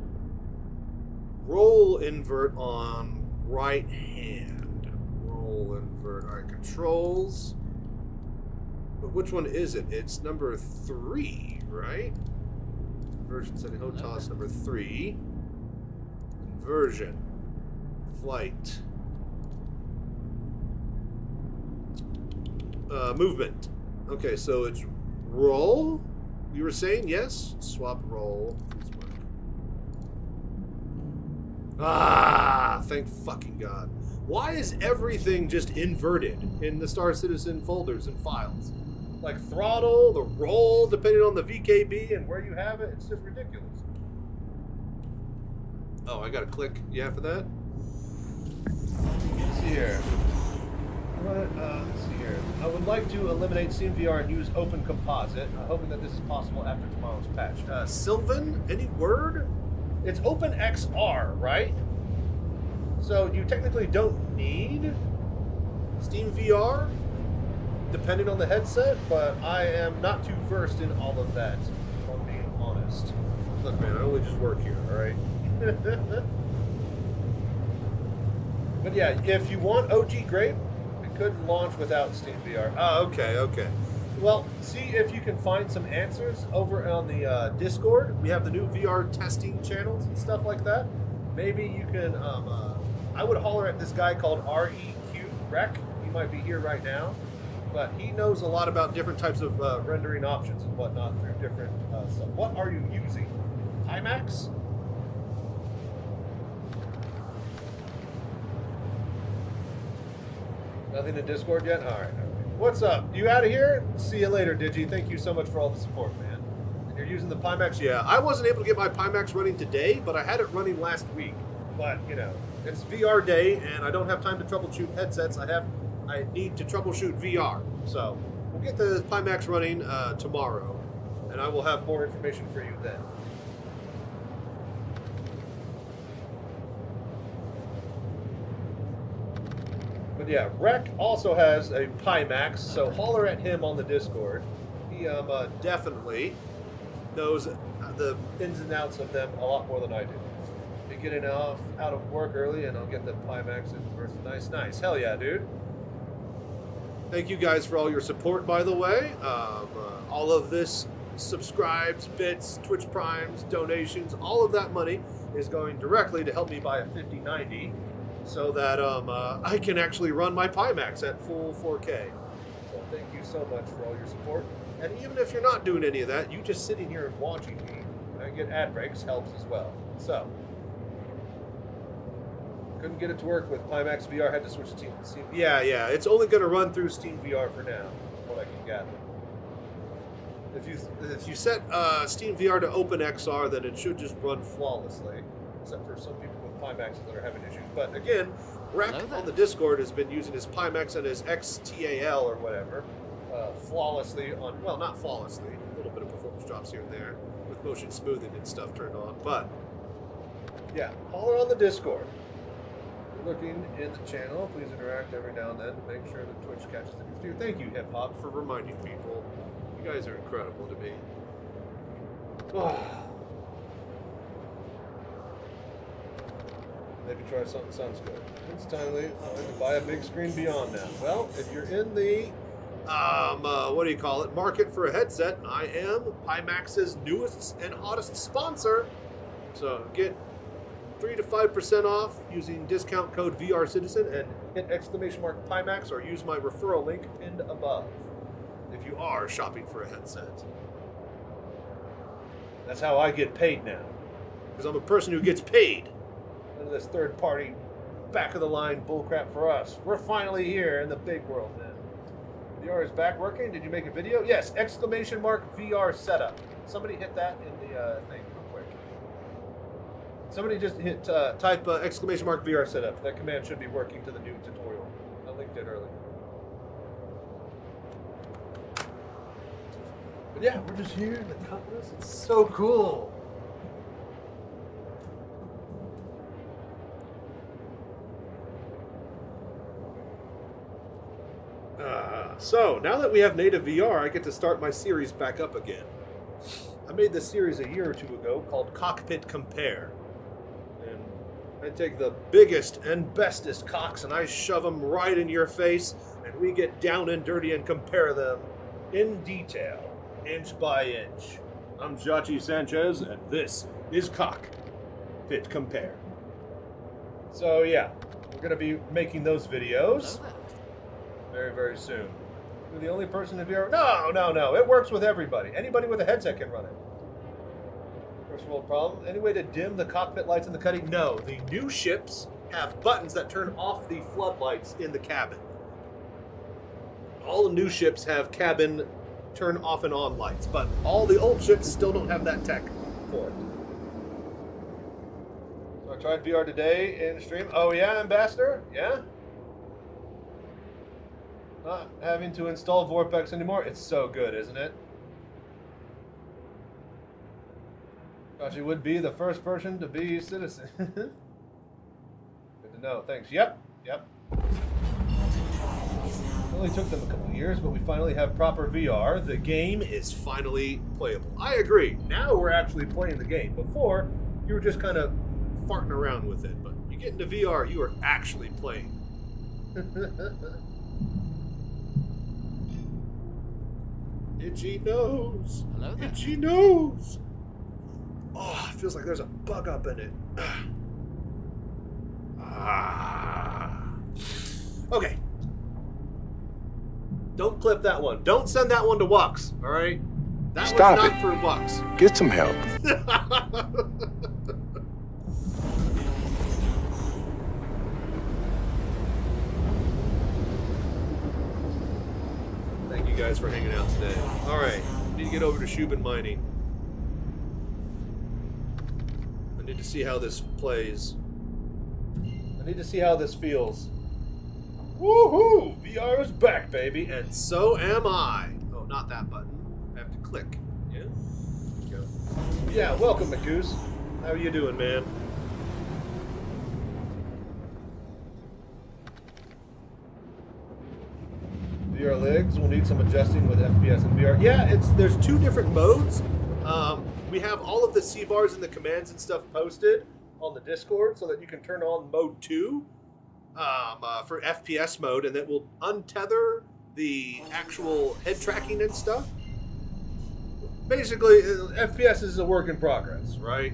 Roll invert on right hand. Roll invert. All right, controls. But which one is it? It's number 3, right? Inversion setting. HOTAS number 3. Inversion. Flight. Movement. Okay, so it's roll. You were saying yes? Swap roll. Please work. Ah, thank fucking God. Why is everything just inverted in the Star Citizen folders and files? Like throttle, the roll, depending on the VKB and where you have it, it's just ridiculous. Oh, I gotta click yeah for that? Let's see here. Let's see here. I would like to eliminate SteamVR and use Open Composite, hoping that this is possible after tomorrow's patch. Sylvan, any word? It's OpenXR, right? So you technically don't need SteamVR, depending on the headset, but I am not too versed in all of that, if I'm being honest. Look, man, I only just work here, alright? But yeah, if you want OG Grape, it couldn't launch without SteamVR. Oh, okay, okay. Well, see if you can find some answers over on the Discord. We have the new VR testing channels and stuff like that. Maybe you can, I would holler at this guy called REQ Rec. He might be here right now. But he knows a lot about different types of rendering options and whatnot through different stuff. What are you using? Pimax? Nothing in Discord yet? Alright. What's up? You out of here? See you later, Digi. Thank you so much for all the support, man. And you're using the Pimax? Yeah, I wasn't able to get my Pimax running today, but I had it running last week. But, you know, it's VR day, and I don't have time to troubleshoot headsets. I need to troubleshoot VR. So, we'll get the Pimax running tomorrow, and I will have more information for you then. But yeah, Rec also has a Pimax, so holler at him on the Discord. He definitely knows the ins and outs of them a lot more than I do. Be getting out of work early, and I'll get the Pimax in first. Nice. Hell yeah, dude. Thank you guys for all your support, by the way. All of this subscribes, bits, Twitch primes, donations, all of that money is going directly to help me buy a 5090 so that I can actually run my Pimax at full 4K. So thank you so much for all your support. And even if you're not doing any of that, you just sitting here and watching me, and I get ad breaks, helps as well. So, couldn't get it to work with Pimax VR, had to switch to Steam. Yeah, it's only going to run through Steam VR for now, from what I can gather. If you set Steam VR to OpenXR, then it should just run flawlessly, except for some people with Pimaxes that are having issues. But again, Rec on the Discord has been using his Pimax and his XTAL or whatever flawlessly on, well, not flawlessly, a little bit of performance drops here and there with motion smoothing and stuff turned on. But yeah, holler on the Discord. If you're looking in the channel, please interact every now and then to make sure that Twitch catches the news. Dude, thank you, Hip Hop, for reminding people. You guys are incredible to me. Maybe try something sounds good. It's timely to buy a big screen beyond now. Well, if you're in the what do you call it, market for a headset, I am Pimax's newest and hottest sponsor. So get 3 to 5% off using discount code VRCitizen and hit / Pimax or use my referral link pinned above if you are shopping for a headset. That's how I get paid now, because I'm a person who gets paid. None of this third-party, back-of-the-line bullcrap for us. We're finally here in the big world now. VR is back working. Did you make a video? Yes! ! VR setup. Somebody hit that in the thing real quick. Somebody just hit type ! VR setup. That command should be working to the new tutorial. I linked it earlier. But yeah, we're just here in the Cutlass. It's so cool. So, now that we have native VR, I get to start my series back up again. I made this series a year or two ago called Cockpit Compare. And I take the biggest and bestest cocks and I shove them right in your face, and we get down and dirty and compare them in detail, inch by inch. I'm Chachi Sanchez, and this is Cockpit Compare. So yeah, we're going to be making those videos very, very soon. You're the only person in VR. No. It works with everybody. Anybody with a headset can run it. First world problem. Any way to dim the cockpit lights in the cutting? No. The new ships have buttons that turn off the floodlights in the cabin. All the new ships have cabin turn off and on lights, but all the old ships still don't have that tech for it. So I tried VR today in stream. Oh yeah, Ambassador? Yeah? Not having to install Vorpex anymore. It's so good, isn't it? Gosh, you would be the first person to be citizen. Good to know. Thanks. Yep. It only took them a couple years, but we finally have proper VR. The game is finally playable. I agree. Now we're actually playing the game. Before, you were just kind of farting around with it. But you get into VR, you are actually playing. Itchy nose. Hello there. Itchy nose. Oh, it feels like there's a bug up in it. Okay. Don't clip that one. Don't send that one to Wux, all right? That Stop one's it. not for Wux. Get some help. Thank you guys for hanging out today. All right, I need to get over to Shubin Mining. I need to see how this plays. I need to see how this feels. Woohoo! VR is back, baby, and so am I. Oh, not that button. I have to click. Yeah? Go. Yeah, welcome, McGoose. How are you doing, man? VR legs will need some adjusting with FPS and VR. Yeah, there's two different modes. We have all of the CVARs and the commands and stuff posted on the Discord so that you can turn on mode 2 for FPS mode, and that will untether the actual head tracking and stuff. Basically, FPS is a work in progress, right?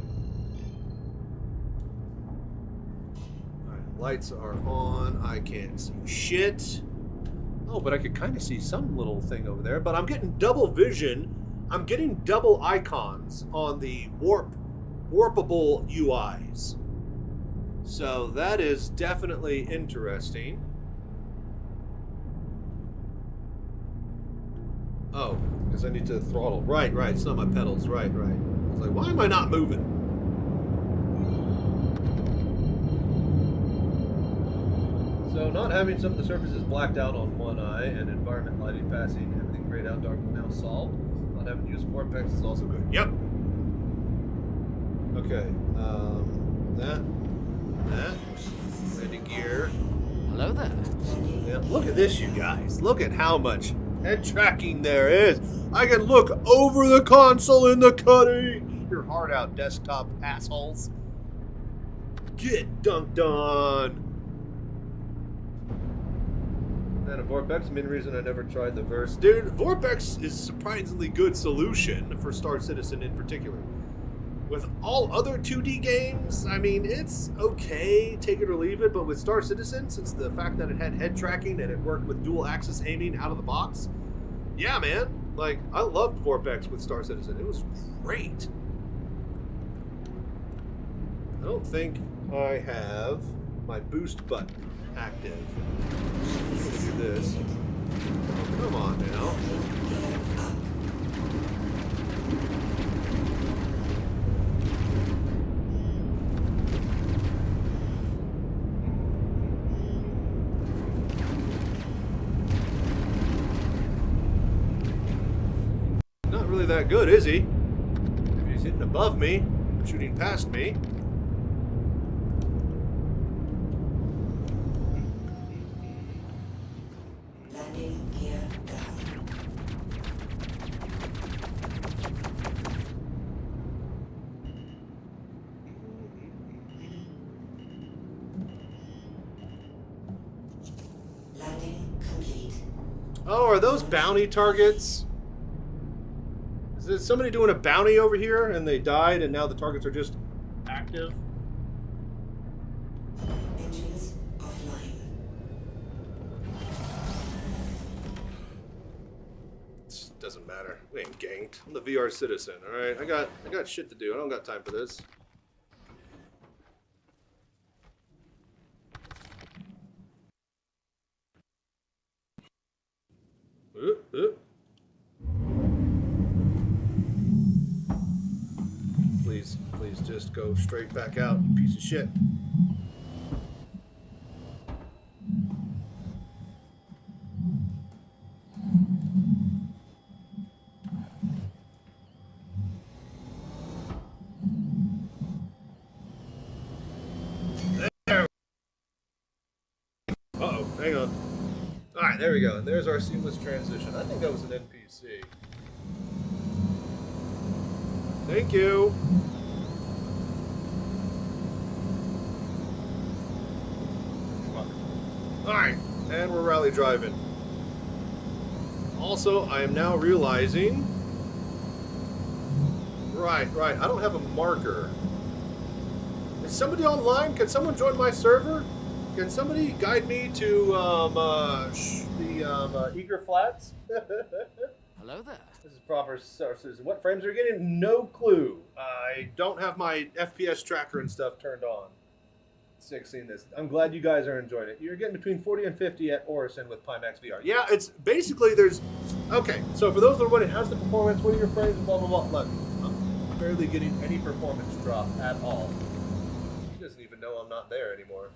Alright, lights are on. I can't see shit. Oh, but I could kind of see some little thing over there. But I'm getting double vision. I'm getting double icons on the warpable UIs. So that is definitely interesting. Oh, because I need to throttle. Right, it's not my pedals. Right. I was like, why am I not moving? So not having some of the surfaces blacked out on one eye and environment lighting passing, everything grayed out dark now solved. Not having to use vortex is also good. Yep. Okay. That. Landing gear. Hello there. Yeah, look at this, you guys. Look at how much head tracking there is. I can look over the console in the cutting. Eat your heart out, desktop assholes. Get dunked on. And a Vortex, main reason I never tried the Verse. Dude, Vortex is a surprisingly good solution for Star Citizen in particular. With all other 2D games, I mean, it's okay, take it or leave it, but with Star Citizen, since the fact that it had head tracking and it worked with dual axis aiming out of the box, yeah, man, like, I loved Vortex with Star Citizen. It was great. I don't think I have my boost button active. I'm gonna do this. Oh, come on now. Not really that good, is he? If he's hitting above me, shooting past me. Oh, are those bounty targets? Is there somebody doing a bounty over here and they died and now the targets are just active? Engines offline. It doesn't matter. We ain't ganked. I'm the VR citizen, alright? I got shit to do. I don't got time for this. Please just go straight back out, you piece of shit. There. Uh-oh, hang on. Alright, there we go. And there's our seamless transition. I think that was an NPC. Thank you. Alright, and we're rally driving. Also, I am now realizing... Right. I don't have a marker. Is somebody online? Can someone join my server? Can somebody guide me to the Eager Flats? Hello there. This is proper sources. What frames are you getting? No clue. I don't have my FPS tracker and stuff turned on. Seeing this. I'm glad you guys are enjoying it. You're getting between 40 and 50 at Orison with Pimax VR. Yeah, it's basically there's... Okay, so for those that are wondering, how's the performance? What are your frames? Blah, blah, blah. Look, I'm barely getting any performance drop at all. He doesn't even know I'm not there anymore.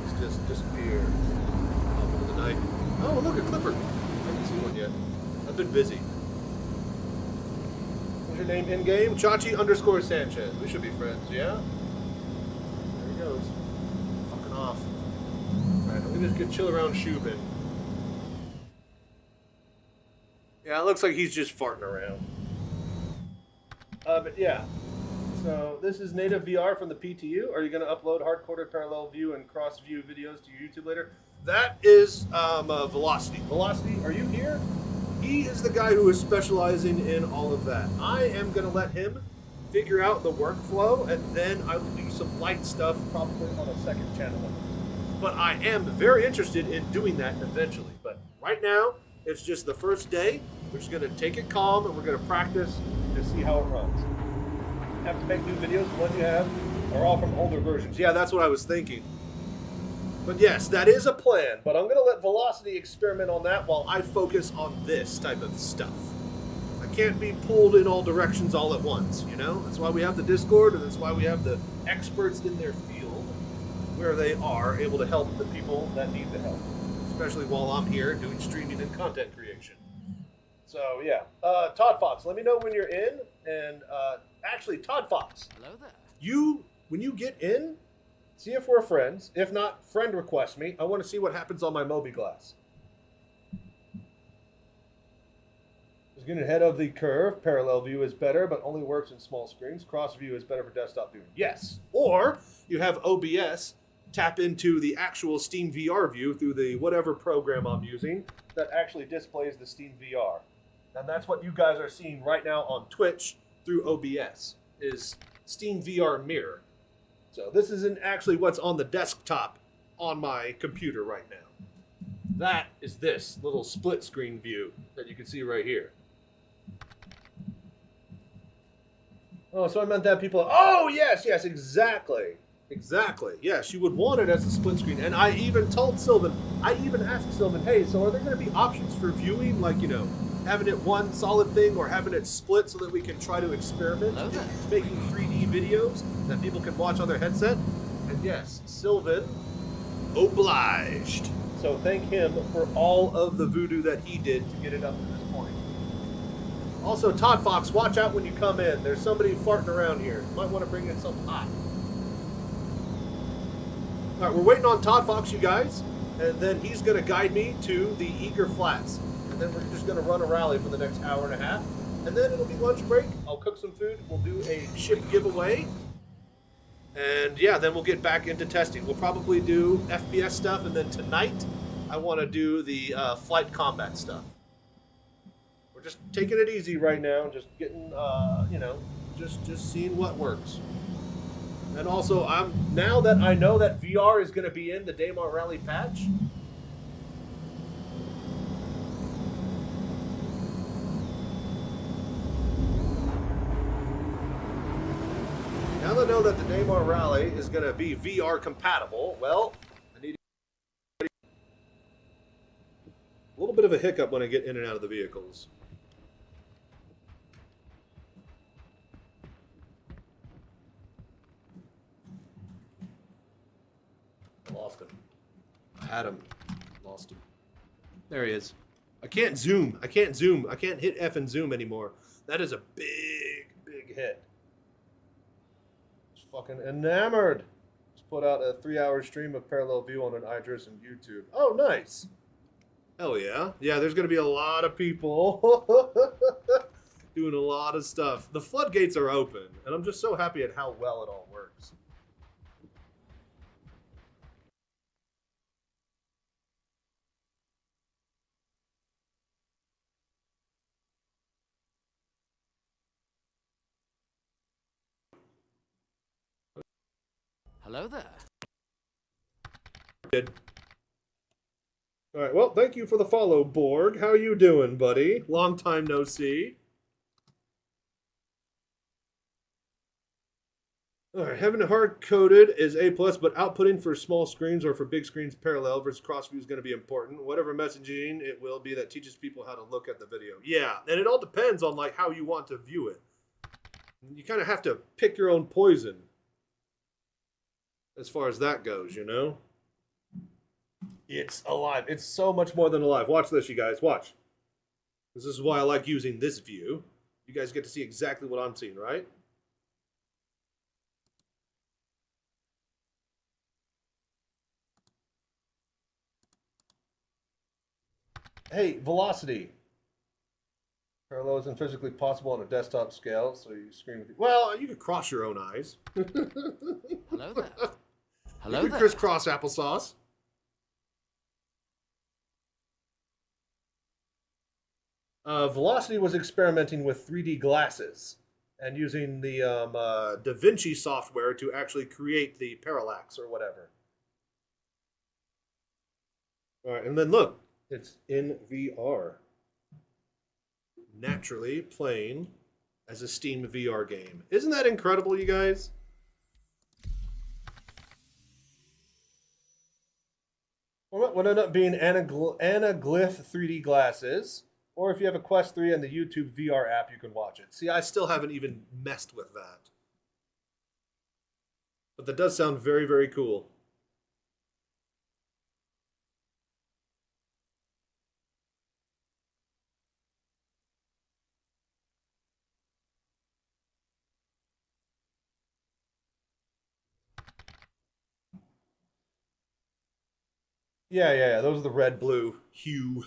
Let's just disappear off into the night. Oh, look, a clipper. your name in game? Chachi _ Sanchez. We should be friends, yeah? There he goes. Fucking off. Alright, let me just get chill around Shubin. Yeah, it looks like he's just farting around. But yeah. So this is native VR from the PTU. Are you going to upload hard-coded parallel view and cross-view videos to your YouTube later? That is Velocity. Velocity, are you here? He is the guy who is specializing in all of that. I am going to let him figure out the workflow, and then I will do some light stuff probably on a second channel. But I am very interested in doing that eventually. But right now, it's just the first day. We're just going to take it calm, and we're going to practice to see how it runs. Have to make new videos. The ones you have are all from older versions. Yeah, that's what I was thinking. But yes, that is a plan. But I'm going to let Velocity experiment on that while I focus on this type of stuff. I can't be pulled in all directions all at once, you know? That's why we have the Discord, and that's why we have the experts in their field where they are able to help the people that need the help. Especially while I'm here doing streaming and content creation. So, yeah. Todd Fox, let me know when you're in. And actually, Todd Fox. Hello there. When you get in, see if we're friends. If not, friend request me. I want to see what happens on my Moby Glass. Just getting ahead of the curve. Parallel view is better, but only works in small screens. Cross view is better for desktop viewing. Yes. Or you have OBS. Tap into the actual Steam VR view through the whatever program I'm using that actually displays the Steam VR. And that's what you guys are seeing right now on Twitch through OBS, is Steam VR Mirror. So this isn't actually what's on the desktop on my computer right now. That is this little split screen view that you can see right here. Oh, so I meant that people... Oh, yes, exactly. Exactly. Yes, you would want it as a split screen. And I even told Sylvan, I even asked Sylvan, hey, so are there going to be options for viewing, like, you know, having it one solid thing or having it split so that we can try to experiment in making 3D videos that people can watch on their headset? And yes, Sylvan obliged. So thank him for all of the voodoo that he did to get it up to this point. Also, Todd Fox, watch out when you come in. There's somebody farting around here. You might want to bring in something hot. All right, we're waiting on Todd Fox, you guys. And then he's going to guide me to the Eager Flats. And then we're just going to run a rally for the next hour and a half. And then it'll be lunch break. I'll cook some food. We'll do a ship giveaway. And yeah, then we'll get back into testing. We'll probably do FPS stuff. And then tonight, I want to do the flight combat stuff. We're just taking it easy right now. Just getting, you know, just seeing what works. And also, now that I know that VR is going to be in the Daymar Rally patch, now that I know that the Daymar Rally is going to be VR compatible, well, I need a little bit of a hiccup when I get in and out of the vehicles. Lost him. I had him. Lost him. There he is. I can't zoom. I can't hit F and zoom anymore. That is a big hit. Just fucking enamored. Just put out a 3-hour stream of parallel view on an Idris and YouTube. Oh, nice. Hell yeah. Yeah, there's going to be a lot of people doing a lot of stuff. The floodgates are open, and I'm just so happy at how well it all works. Hello there. Good. All right, well, thank you for the follow, Borg. How you doing, buddy? Long time no see. All right, having it hard-coded is A+, but outputting for small screens or for big screens parallel versus cross-view is going to be important. Whatever messaging it will be that teaches people how to look at the video. Yeah, and it all depends on like how you want to view it. You kind of have to pick your own poison as far as that goes, you know? It's alive. It's so much more than alive. Watch this, you guys. Watch. This is why I like using this view. You guys get to see exactly what I'm seeing, right? Hey, velocity. Parallel isn't physically possible on a desktop scale, so you screen with... Well, you could cross your own eyes. Hello there. Hello you could there. crisscross applesauce. Velocity was experimenting with 3D glasses and using the Da Vinci software to actually create the parallax or whatever. All right, and then look, it's in VR. Naturally playing as a Steam VR game. Isn't that incredible, you guys? Well, what end up being anaglyph 3D glasses, or if you have a Quest 3 and the YouTube VR app, you can watch it. See, I still haven't even messed with that. But that does sound very, very cool. Yeah. Those are the red-blue hue.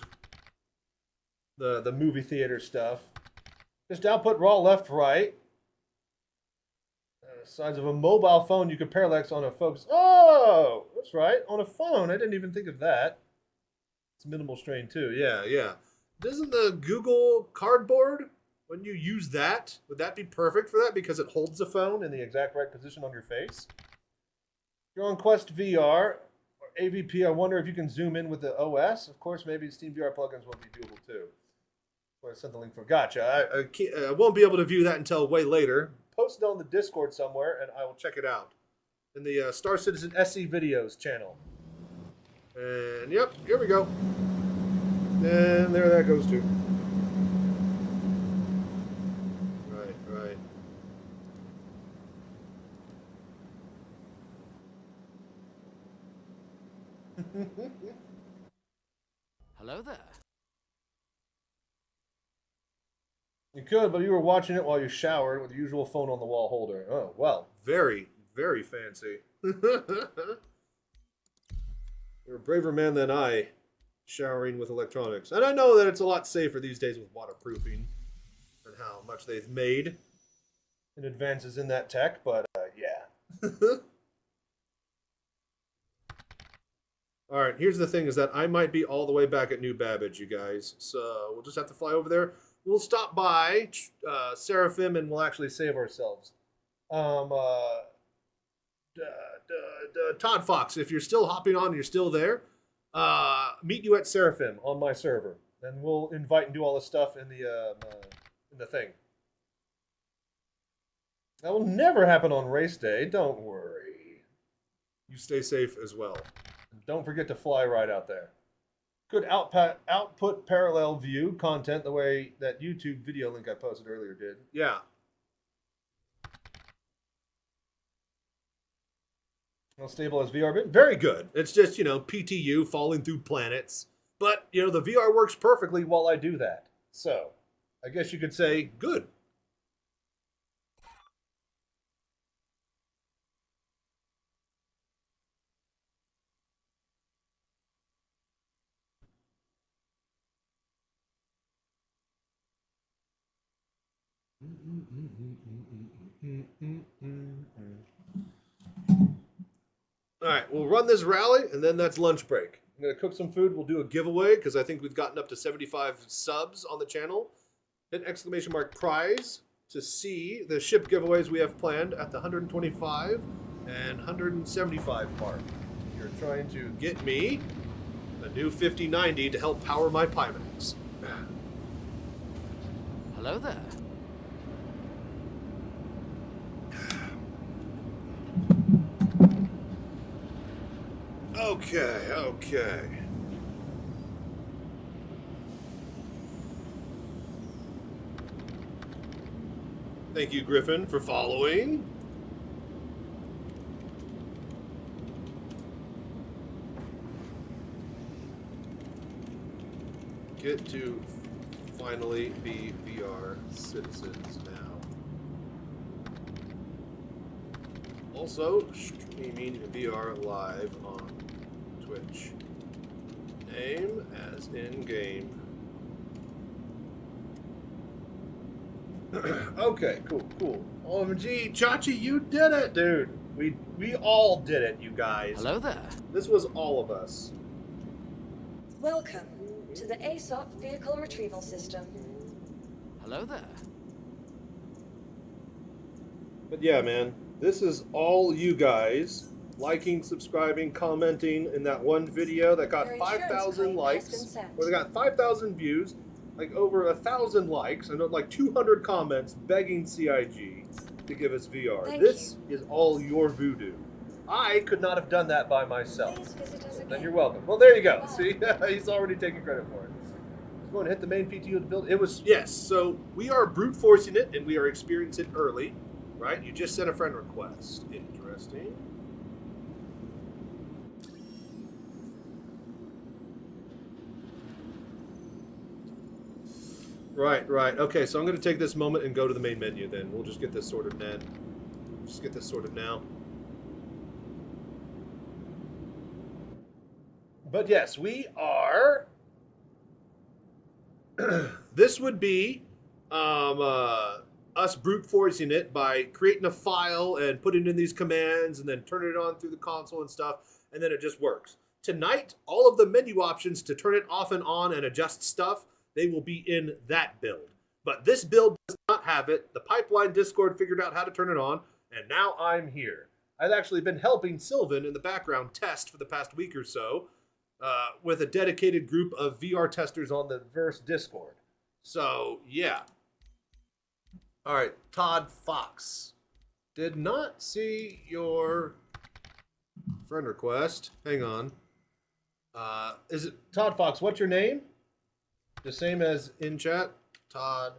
The movie theater stuff. Just output raw left, right. Size of a mobile phone you can parallax on a focus. Oh, that's right. On a phone. I didn't even think of that. It's minimal strain too. Yeah. Doesn't the Google Cardboard, when you use that, would that be perfect for that? Because it holds the phone in the exact right position on your face. If you're on Quest VR or AVP, I wonder if you can zoom in with the OS. Of course, maybe Steam VR plugins will be doable too. I sent the link for. Gotcha. I won't be able to view that until way later. Post it on the Discord somewhere, and I will check it out in the Star Citizen SC Videos channel. And yep, here we go. And there that goes too. Right. Hello there. You could, but you were watching it while you showered with the usual phone on the wall holder. Oh, well, very, very fancy. You're a braver man than I, showering with electronics. And I know that it's a lot safer these days with waterproofing and how much they've made in advances in that tech, but yeah. All right, here's the thing is that I might be all the way back at New Babbage, you guys. So we'll just have to fly over there. We'll stop by Seraphim and we'll actually save ourselves. Todd Fox, if you're still hopping on and you're still there, meet you at Seraphim on my server. And we'll invite and do all the stuff in the thing. That will never happen on race day. Don't worry. You stay safe as well. And don't forget to fly right out there. Could output parallel view content the way that YouTube video link I posted earlier did. Yeah. How stable as VR been? Very good. It's just, PTU falling through planets. But, the VR works perfectly while I do that. So, I guess you could say good. All right, we'll run this rally, and then that's lunch break. I'm going to cook some food. We'll do a giveaway, because I think we've gotten up to 75 subs on the channel. Hit exclamation mark prize to see the ship giveaways we have planned at the 125 and 175 mark. You're trying to get me a new 5090 to help power my Pimax. Hello there. Okay. Thank you, Griffin, for following. Get to finally be VR safe. citizens now. Also, streaming VR live on Twitch. Name as in-game. Okay, cool. OMG, Chachi, you did it, dude. We all did it, you guys. Hello there. This was all of us. Welcome to the ASOP Vehicle Retrieval System. Hello there. But yeah, man, this is all you guys liking, subscribing, commenting in that one video that got Your 5,000 insurance claim has been likes, sent. or they got 5,000 views, like over 1,000 likes, and like 200 comments begging CIG to give us VR. Thank This is all your voodoo. I could not have done that by myself. Please visit us Then again. you're welcome. Well, there you go. See, he's already taking credit for it. Let's go and hit the main PTO to build. It was, yes, so we are brute forcing it, and we are experiencing it early, right? You just sent a friend request. Interesting. Right. Okay, so I'm going to take this moment and go to the main menu then. We'll just get this sorted then. Just get this sorted now. But yes, we are... this would be us brute forcing it by creating a file and putting in these commands and then turning it on through the console and stuff, and then it just works. Tonight, all of the menu options to turn it off and on and adjust stuff, they will be in that build. But this build does not have it. The Pipeline Discord figured out how to turn it on, and now I'm here. I've actually been helping Sylvan in the background test for the past week or so with a dedicated group of VR testers on the Verse Discord. So, yeah. All right, Todd Fox. Did not see your friend request. Hang on. Is it Todd Fox? What's your name? The same as in chat. Todd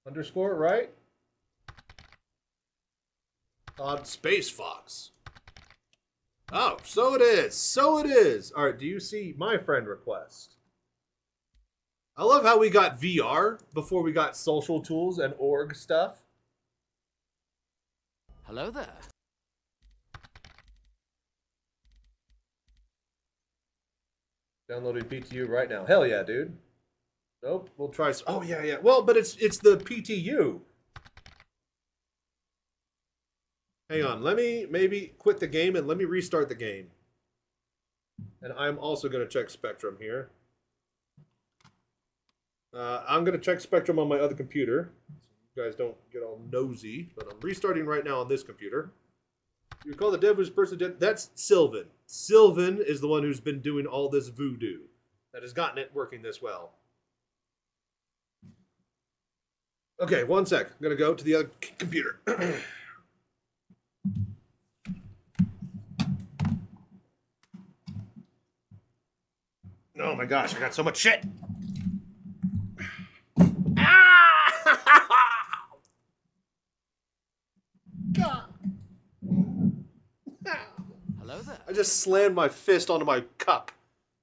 _ right? Todd Space Fox. Oh, so it is. So it is. All right, do you see my friend request? I love how we got VR before we got social tools and org stuff. Hello there. Downloading PTU right now. Hell yeah, dude. Nope, we'll try. Oh yeah. Well, but it's the PTU. Hang on, let me maybe quit the game and let me restart the game. And I'm also going to check Spectrum here. I'm going to check Spectrum on my other computer. So you guys don't get all nosy, but I'm restarting right now on this computer. You recall the dev was the person did that's Sylvan. Sylvan is the one who's been doing all this voodoo that has gotten it working this well. Okay, one sec. I'm going to go to the other computer. Oh my gosh, I got so much shit. Hello there. I just slammed my fist onto my cup,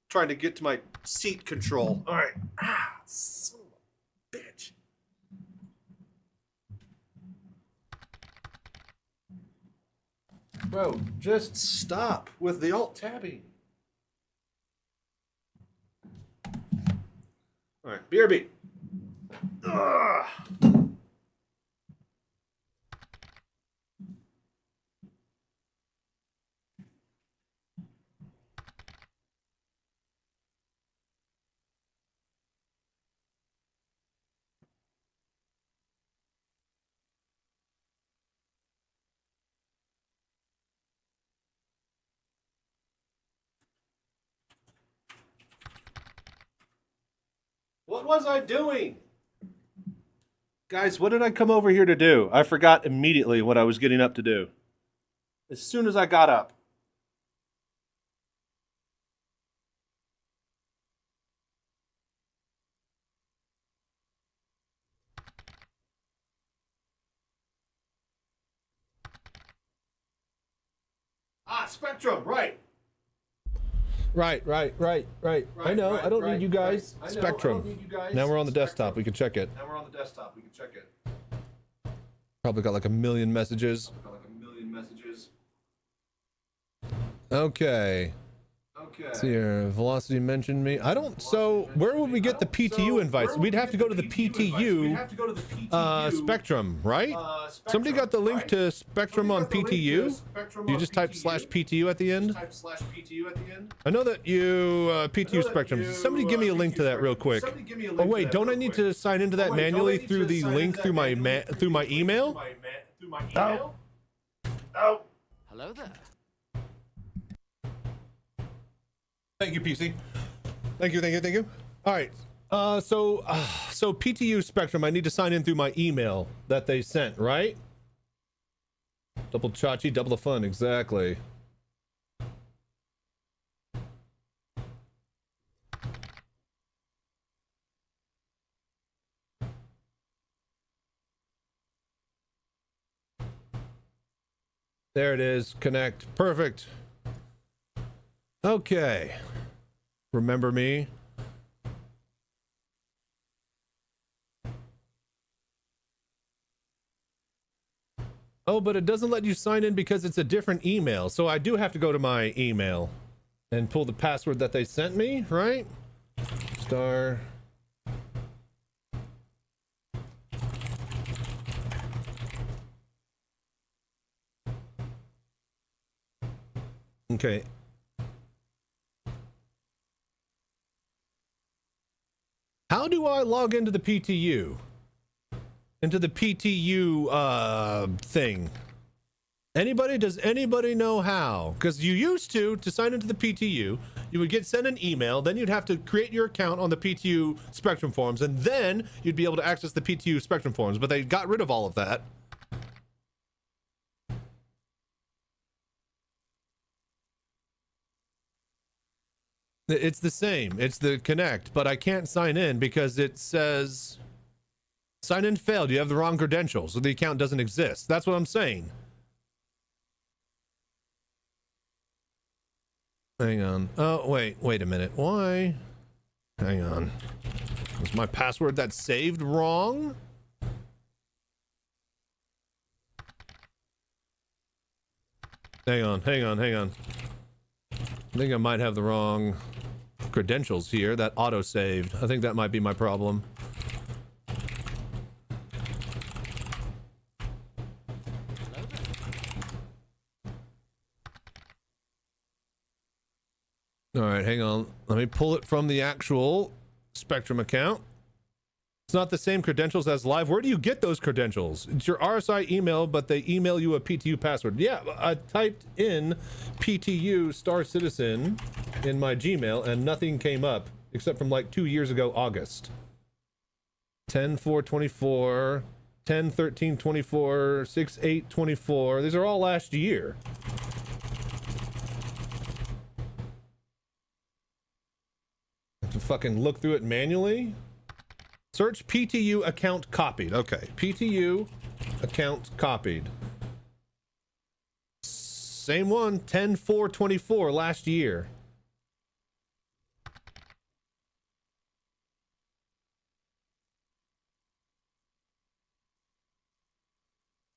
trying to get to my seat control. All right. Son of a bitch. Bro, just stop with the alt tabbing. All right, BRB. Ugh. What was I doing? Guys, what did I come over here to do? I forgot immediately what I was getting up to do. As soon as I got up. Ah, Spectrum, right. Right. I know. I don't need you guys. Spectrum. Now we're on the desktop. We can check it. Probably got like a million messages. Okay. Let's see here. Velocity mentioned me. I don't. So where would we get the PTU invites? We'd have to go to the PTU Spectrum, right? Somebody got the link to Spectrum on PTU? You just type /PTU at the end? I know that you PTU Spectrum. Somebody give me a link to that real quick. Oh wait, don't I need to sign into that manually through the link through my email? Hello there. Thank you, PC. Thank you. All right. So PTU Spectrum, I need to sign in through my email that they sent, right? Double Chachi, double the fun, exactly. There it is. Connect. Perfect. Okay. Remember me? Oh, but it doesn't let you sign in because it's a different email. So I do have to go to my email and pull the password that they sent me, right? Star. Okay. How do I log into the PTU? Into the PTU thing? Anybody? Does anybody know how? Because you used to sign into the PTU, you would get sent an email, then you'd have to create your account on the PTU Spectrum forums, and then you'd be able to access the PTU Spectrum forums, but they got rid of all of that. It's the same. It's the Connect, but I can't sign in because it says sign in failed. You have the wrong credentials, so the account doesn't exist. That's what I'm saying. Hang on. Oh, wait a minute. Why? Hang on. Is my password that's saved wrong? Hang on. I think I might have the wrong credentials here. That auto-saved. I think that might be my problem. All right, hang on. Let me pull it from the actual Spectrum account. It's not the same credentials as live. Where do you get those credentials? It's your RSI email, but they email you a PTU password. Yeah, I typed in PTU Star Citizen in my Gmail and nothing came up except from like 2 years ago, August. 10/4/24, 10/13/24, 6/8/24. These are all last year. I have to fucking look through it manually. Search PTU account copied. Okay, PTU account copied. Same one, 10/4/24 last year.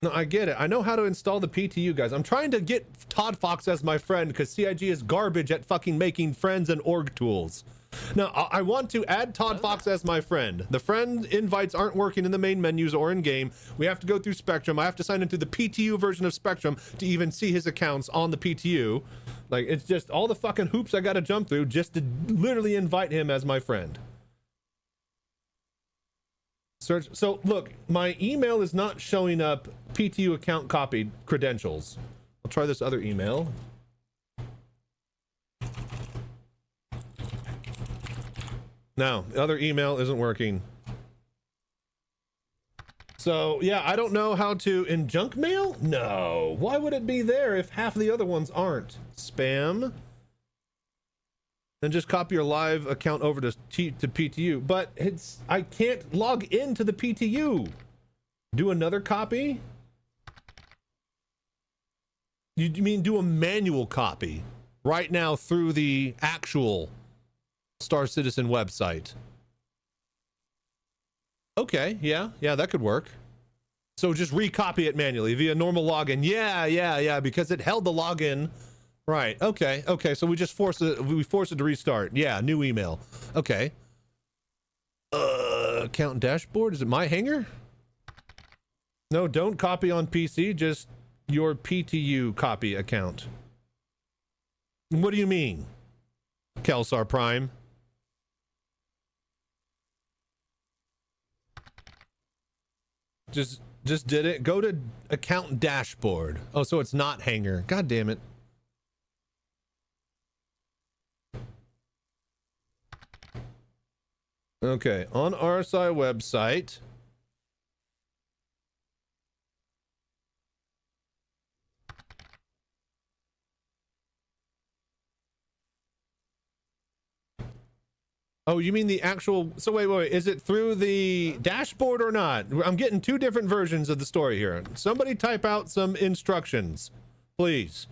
No, I get it. I know how to install the PTU, guys. I'm trying to get Todd Fox as my friend because CIG is garbage at fucking making friends and org tools. Now, I want to add Todd Fox as my friend. The friend invites aren't working in the main menus or in game. We have to go through Spectrum. I have to sign into the PTU version of Spectrum to even see his accounts on the PTU. Like, it's just all the fucking hoops I gotta jump through just to literally invite him as my friend. Search. So, look, my email is not showing up PTU account copied credentials. I'll try this other email. No, the other email isn't working. So, yeah, I don't know how to... In junk mail? No. Why would it be there if half of the other ones aren't? Spam. Then just copy your live account over to PTU. But it's... I can't log into the PTU. Do another copy? You mean do a manual copy? right now through the actual Star Citizen website. Okay, yeah, that could work. So just recopy it manually via normal login. Yeah, because it held the login. Right, okay, so we just force it to restart. Yeah, new email. Okay. Account dashboard, is it my hangar? No, don't copy on PC, just your PTU copy account. What do you mean? Kelsar Prime. Just did it. Go to account dashboard. Oh, so it's not hangar. God damn it. Okay, on RSI website. Oh, you mean the actual... So wait. Is it through the dashboard or not? I'm getting two different versions of the story here. Somebody type out some instructions, please,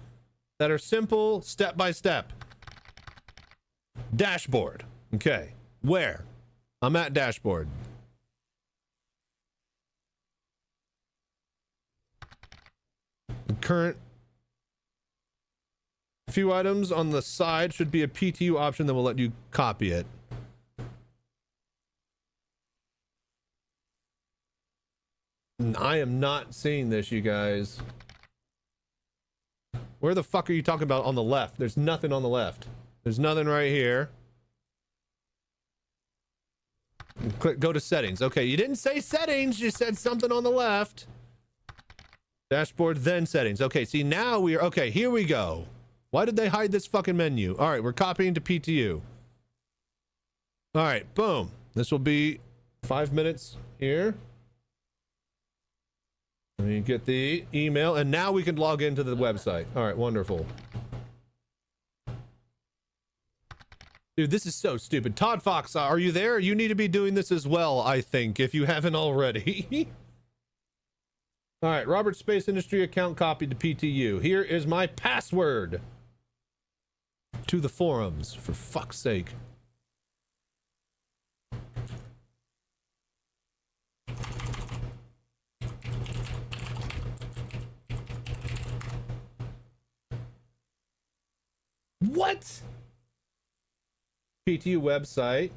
that are simple, step by step. Dashboard. Okay. Where? I'm at dashboard. Current few items on the side should be a PTU option that will let you copy it. I am not seeing this, you guys. Where the fuck are you talking about on the left? There's nothing on the left. There's nothing right here. Click, go to settings. Okay, you didn't say settings, you said something on the left. Dashboard, then settings. Okay, see, now we are... Okay, here we go. Why did they hide this fucking menu? All right, we're copying to PTU. All right, boom. This will be 5 minutes here. Let me get the email, and now we can log into the website. All right, wonderful. Dude, this is so stupid. Todd Fox, are you there? You need to be doing this as well, I think, if you haven't already. All right, Robert Space Industry account copied to PTU. Here is my password to the forums, for fuck's sake. What? PTU website.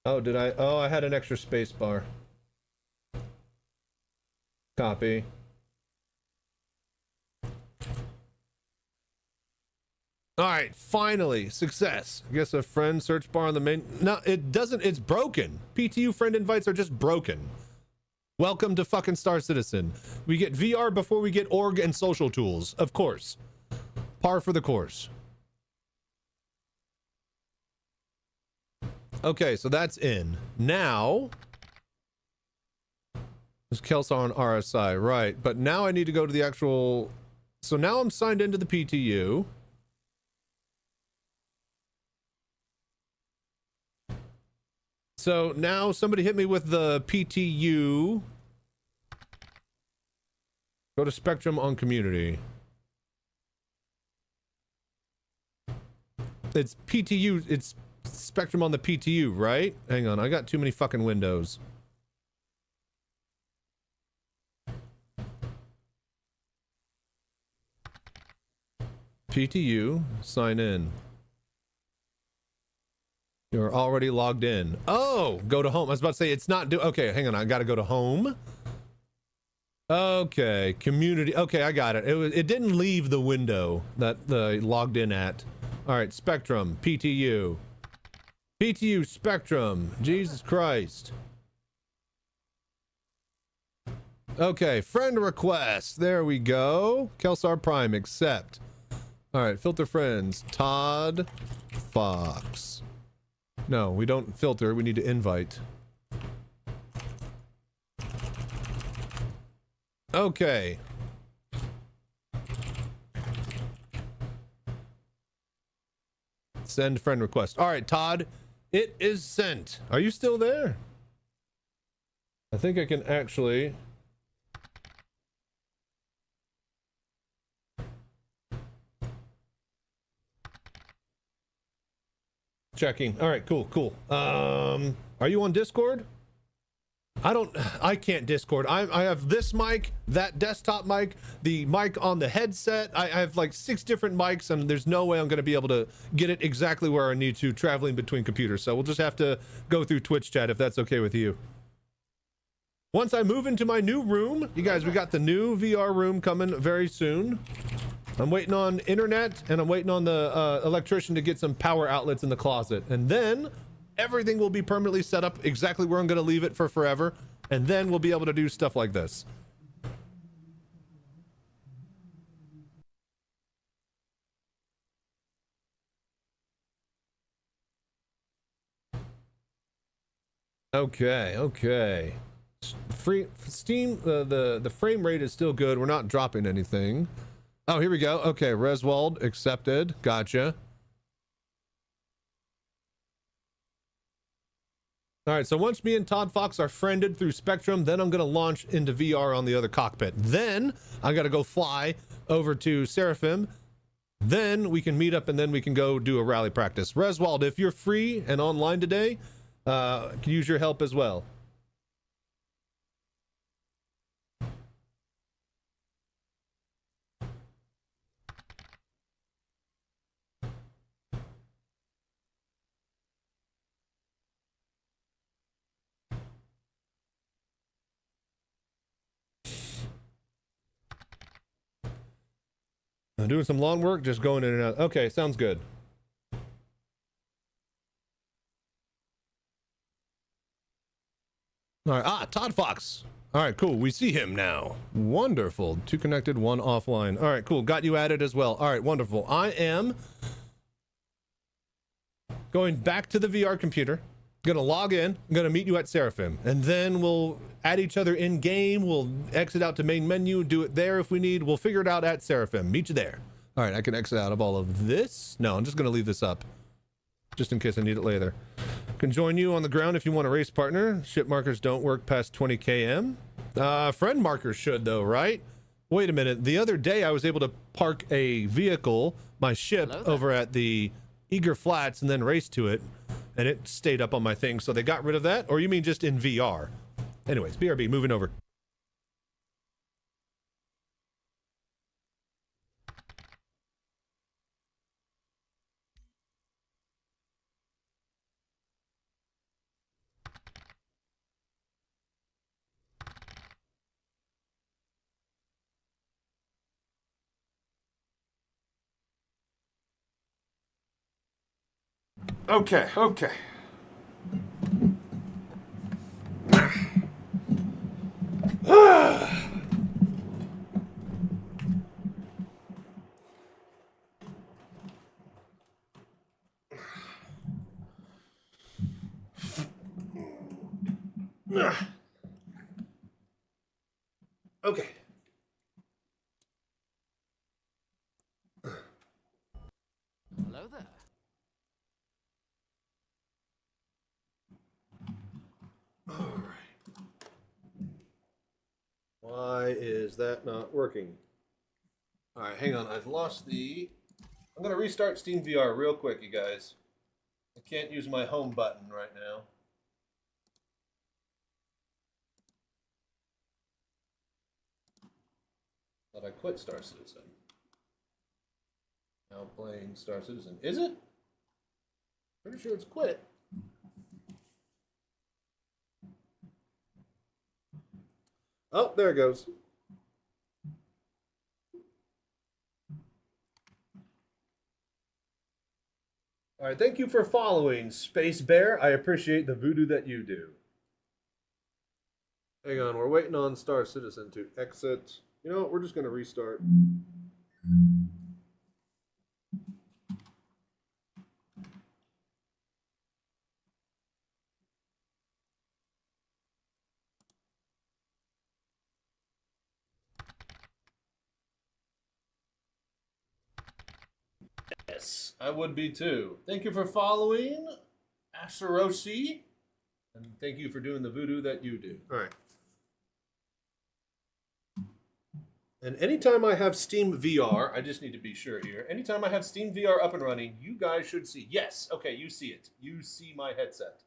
Oh, did I? Oh, I had an extra space bar. Copy. All right, finally, success. I guess a friend search bar on the main. No, it doesn't. It's broken. PTU friend invites are just broken. Welcome to fucking Star Citizen. We get VR before we get org and social tools, of course. Par for the course. Okay, so that's in. Now, there's Kelsar on RSI, right? But now I need to go to the actual... So now I'm signed into the PTU. So now somebody hit me with the PTU. Go to Spectrum on Community. It's PTU, it's Spectrum on the PTU, right? Hang on, I got too many fucking windows. PTU, sign in. You're already logged in. Oh, go to home. I was about to say it's not okay, hang on, I gotta go to home. Okay, community. Okay, I got it. It didn't leave the window that the logged in at. All right, Spectrum, PTU. PTU Spectrum. Jesus Christ. Okay, friend request. There we go. Kelsar Prime, accept. All right, filter friends. Todd Fox. No, we don't filter. We need to invite. Okay. Send friend request. All right, Todd. It is sent. Are you still there? I think I can actually... Checking. All right, cool. Are you on Discord? I can't Discord. I have this mic, that desktop mic, the mic on the headset. I have like 6 different mics, and there's no way I'm going to be able to get it exactly where I need to traveling between computers. So we'll just have to go through Twitch chat if that's okay with you. Once I move into my new room, you guys, we got the new VR room coming very soon. I'm waiting on internet, and I'm waiting on the electrician to get some power outlets in the closet. And then everything will be permanently set up exactly where I'm going to leave it for forever. And then we'll be able to do stuff like this. Okay. Steam, the frame rate is still good. We're not dropping anything. Oh, here we go. Okay, Reswald accepted. Gotcha. All right, so once me and Todd Fox are friended through Spectrum, then I'm going to launch into VR on the other cockpit. Then I got to go fly over to Seraphim. Then we can meet up, and then we can go do a rally practice. Reswald, if you're free and online today, can use your help as well. I'm doing some lawn work, just going in and out. Okay, sounds good. All right, Todd Fox. All right, cool. We see him now. Wonderful. 2 connected, 1 offline. All right, cool. Got you added as well. All right, wonderful. I am going back to the VR computer. Gonna log in. I'm gonna meet you at Seraphim, and then we'll add each other in game. We'll exit out to main menu, do it there if we need. We'll figure it out at Seraphim. Meet you there. All right, I can exit out of all of this. No, I'm just gonna leave this up just in case I need it later. Can join you on the ground if you want a race partner. Ship markers don't work past 20 km. Friend markers should though, right? Wait a minute. The other day I was able to park a vehicle, my ship, over at the Eager Flats and then race to it. And it stayed up on my thing, so they got rid of that? Or you mean just in VR? Anyways, BRB, moving over. Okay. Okay. Hello there. All right. Why is that not working? All right, hang on. I've lost the... I'm going to restart Steam VR real quick, you guys. I can't use my home button right now. But I quit Star Citizen. Now playing Star Citizen. Is it? Pretty sure it's quit. Oh, there it goes. All right, thank you for following, Space Bear. I appreciate the voodoo that you do. Hang on, we're waiting on Star Citizen to exit. You know what, we're just going to restart. Yes, I would be too. Thank you for following, Asarosi. And thank you for doing the voodoo that you do. All right. And anytime I have Steam VR, I just need to be sure here. Anytime I have Steam VR up and running, you guys should see. Yes, okay, you see it. You see my headset.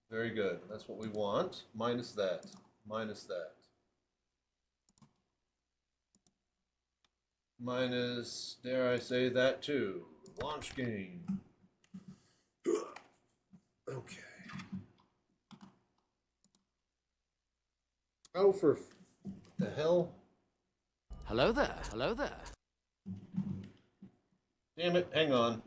Very good. That's what we want. Minus that. Minus that. Minus, dare I say that too. Launch game. Okay. Oh, for the hell? Hello there. Hello there. Damn it, hang on.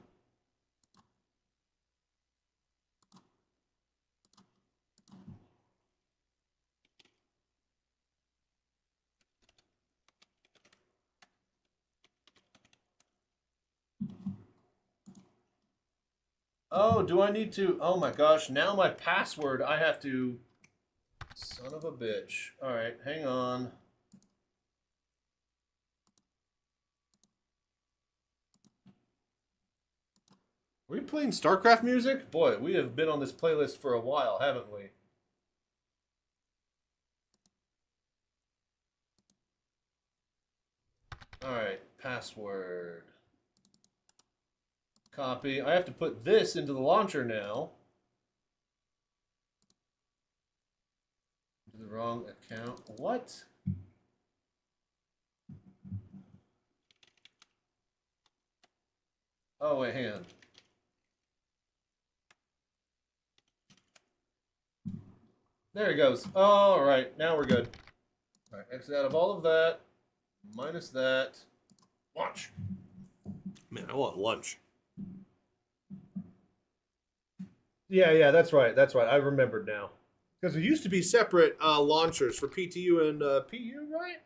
Oh, do I need to? Oh my gosh, now my password, I have to... Son of a bitch. Alright, hang on. Are we playing StarCraft music? Boy, we have been on this playlist for a while, haven't we? Alright, password. Copy. I have to put this into the launcher now. Into the wrong account. What? Oh, wait, hang on. There it goes. All right, now we're good. All right, exit out of all of that. Minus that. Launch. Man, I want lunch. Yeah, that's right. That's right. I remembered now. Because there used to be separate launchers for PTU and PU, right?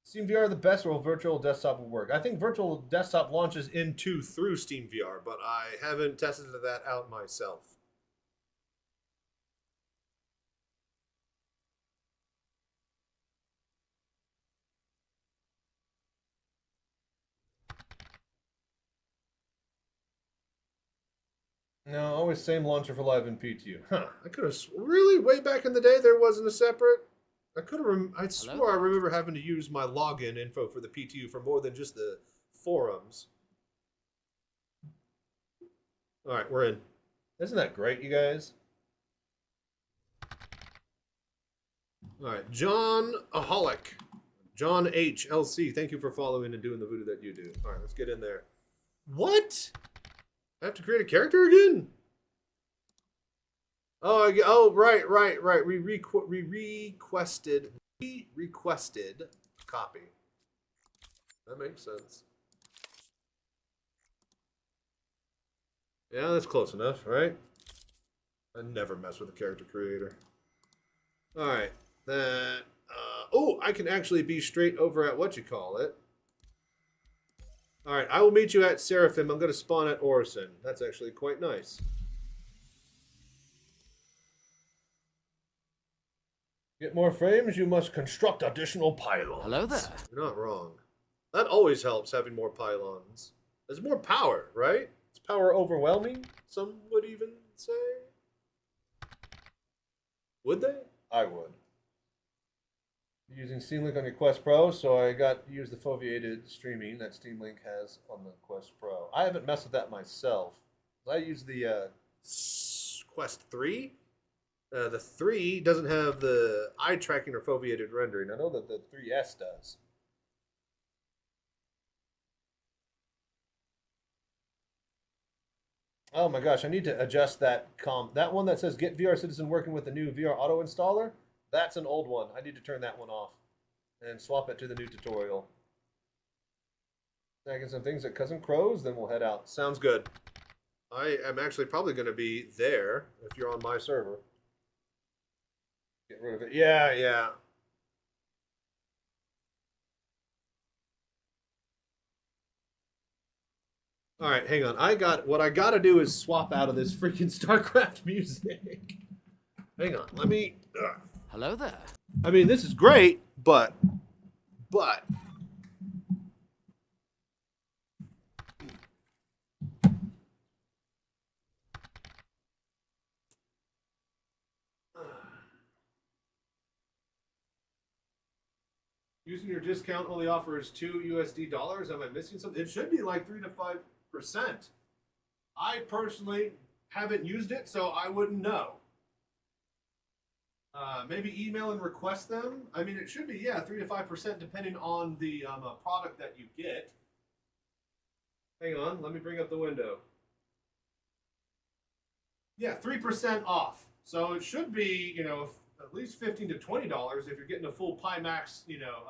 Steam VR the best, or virtual desktop will work? I think virtual desktop launches into through Steam VR, but I haven't tested that out myself. No, always same launcher for live and PTU. Huh? I could have really way back in the day there wasn't a separate. I could have. I swore I remember having to use my login info for the PTU for more than just the forums. All right, we're in. Isn't that great, you guys? All right, John Aholic, John H LC. Thank you for following and doing the voodoo that you do. All right, let's get in there. What? I have to create a character again? Oh, right. We requested copy. That makes sense. Yeah, that's close enough, right? I never mess with a character creator. All right, then. Oh, I can actually be straight over at whatchamacallit. All right, I will meet you at Seraphim. I'm going to spawn at Orison. That's actually quite nice. Get more frames, you must construct additional pylons. Hello there. You're not wrong. That always helps, having more pylons. There's more power, right? It's power overwhelming, some would even say. Would they? I would. Using Steam Link on your Quest Pro, so I got to use the foveated streaming that Steam Link has on the Quest Pro. I haven't messed with that myself. I use the Quest 3. The 3 doesn't have the eye tracking or foveated rendering. I know that the 3S does. Oh my gosh, I need to adjust that that one that says Get VR Citizen working with the new VR auto installer. That's an old one. I need to turn that one off and swap it to the new tutorial. Snagging some things at Cousin Crow's, then we'll head out. Sounds good. I am actually probably going to be there if you're on my server. Get rid of it. Yeah. All right, hang on. What I got to do is swap out of this freaking StarCraft music. Hang on. Let me... Hello there. I mean, this is great, but... Using your discount only offers $2 USD. Am I missing something? It should be like 3 to 5%. I personally haven't used it, so I wouldn't know. Maybe email and request them. I mean, it should be, yeah, 3 to 5% depending on the product that you get. Hang on, let me bring up the window. Yeah, 3% off. So it should be, you know, at least $15 to $20 if you're getting a full Pimax, you know,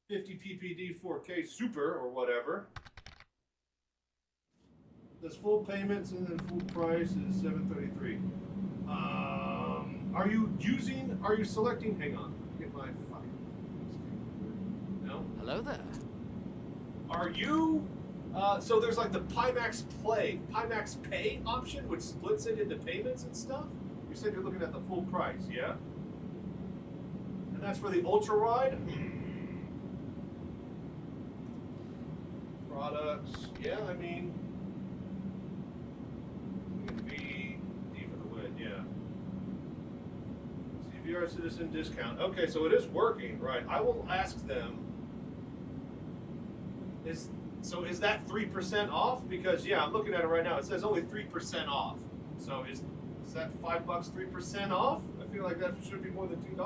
50 ppd 4K Super or whatever. This full payments and then full price is $733. Are you selecting? Hang on, get my fucking. No. Hello there. Are you? So there's like the Pimax Pay option, which splits it into payments and stuff. You said you're looking at the full price, yeah? And that's for the Ultra Ride? Products, yeah, I mean, D for the win, yeah. CVR Citizen discount. Okay, so it is working, right? I will ask them, is that 3% off? Because, yeah, I'm looking at it right now. It says only 3% off. So is that $5, 3% off? I feel like that should be more than $2.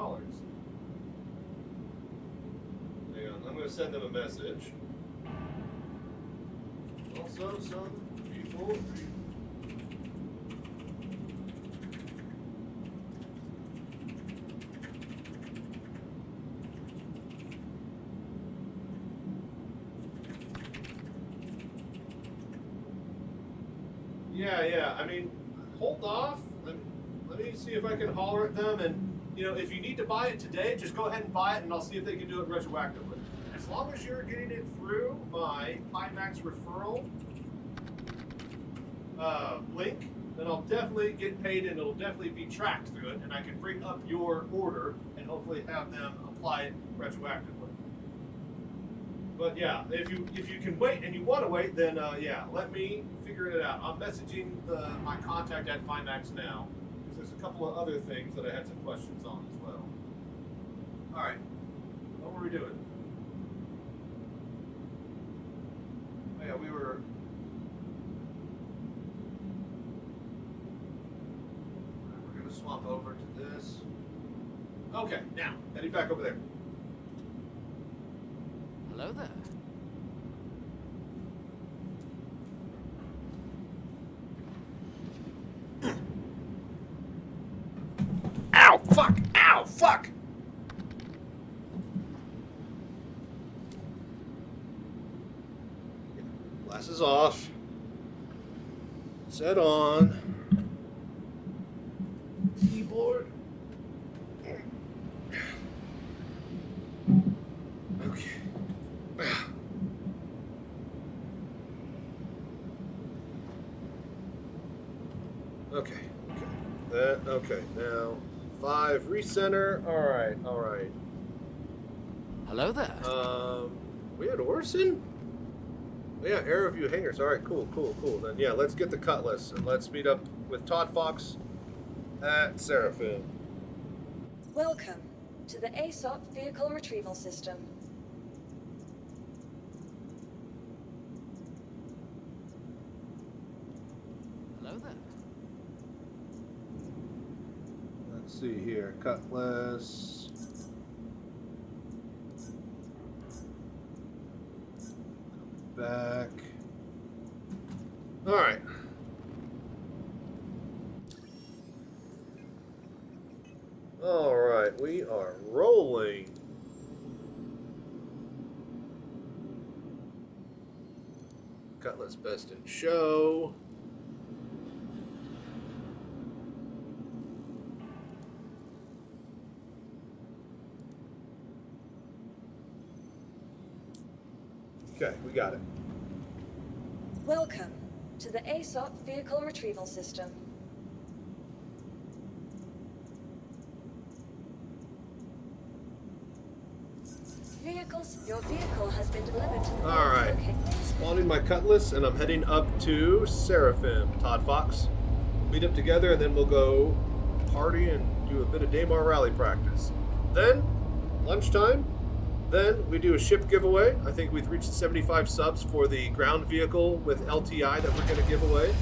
Hang on, I'm going to send them a message. Also, some people. Yeah. I mean, hold off. Let me see if I can holler at them. And, you know, if you need to buy it today, just go ahead and buy it, and I'll see if they can do it retroactively. As long as you're getting it through my Pimax referral link, then I'll definitely get paid, and it'll definitely be tracked through it, and I can bring up your order and hopefully have them apply it retroactively. But yeah, if you can wait and you want to wait, then yeah, let me figure it out. I'm messaging my contact at Pimax now, because there's a couple of other things that I had some questions on as well. All right, what were we doing? Oh, yeah, we were. We're gonna swap over to this. Okay, now heading back over there. Hello there. Ow! Fuck! Ow! Fuck! Glasses off. Set on. Keyboard. Okay. Okay, now 5 recenter. All right. Hello there. We had Orson? Oh, yeah, Air Review hangers. All right, cool. Then yeah, let's get the Cutlass and let's meet up with Todd Fox at Seraphim. Welcome to the ASOP Vehicle Retrieval System. Hello there. Let's see here, Cutlass. Back. All right. All right, we are rolling. Cutlass best in show. Okay, we got it. Welcome to the ASOP Vehicle Retrieval System. Your vehicle has been delivered to the All right. Spawning my Cutlass, and I'm heading up to Seraphim. Todd Fox. Meet up together, and then we'll go party and do a bit of Daymar rally practice. Then, lunchtime, Then we do a ship giveaway. I think we've reached 75 subs for the ground vehicle with LTI that we're going to give away.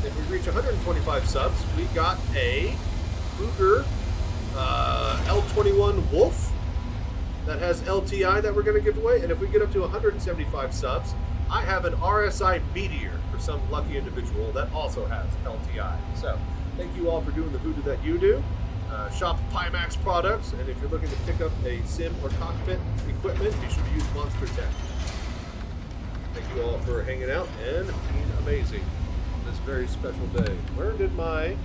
If we reach 125 subs, we got a Cougar L21 Wolf that has LTI that we're going to give away. And if we get up to 175 subs, I have an RSI Meteor for some lucky individual that also has LTI. So thank you all for doing the voodoo that you do. Shop Pimax products, and if you're looking to pick up a sim or cockpit equipment, be sure to use Monster Tech. Thank you all for hanging out and being amazing on this very special day. Where did I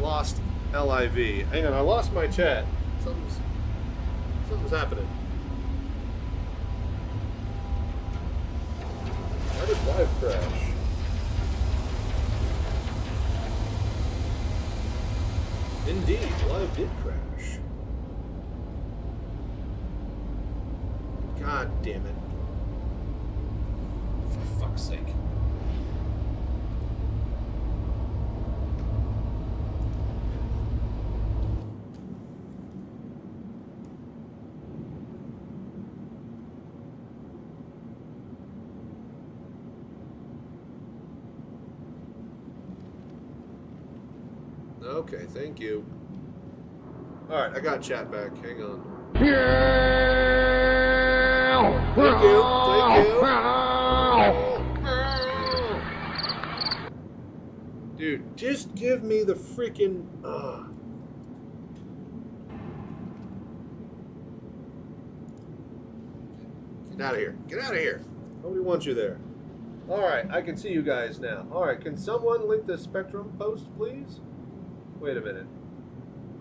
lost LIV. Hang on, I lost my chat. Something's happening. Why did live crash? Indeed, live did crash. God damn it. For fuck's sake. Okay, thank you. Alright, I got chat back. Hang on. Thank you. Dude, just give me the freaking... Get out of here. Get out of here. Nobody wants you there. Alright, I can see you guys now. Alright, can someone link the Spectrum post, please? Wait a minute.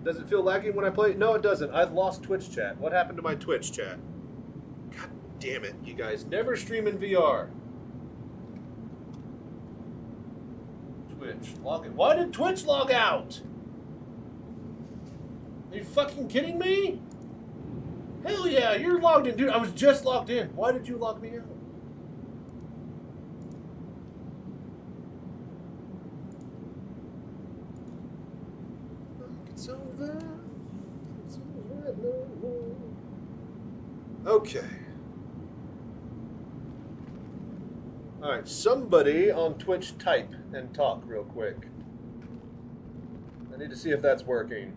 Does it feel laggy when I play? No, it doesn't. I've lost Twitch chat. What happened to my Twitch chat? God damn it, you guys. Never stream in VR. Twitch, log in. Why did Twitch log out? Are you fucking kidding me? Hell yeah, you're logged in. Dude, I was just logged in. Why did you log me out? Okay. Alright, somebody on Twitch type and talk real quick. I need to see if that's working.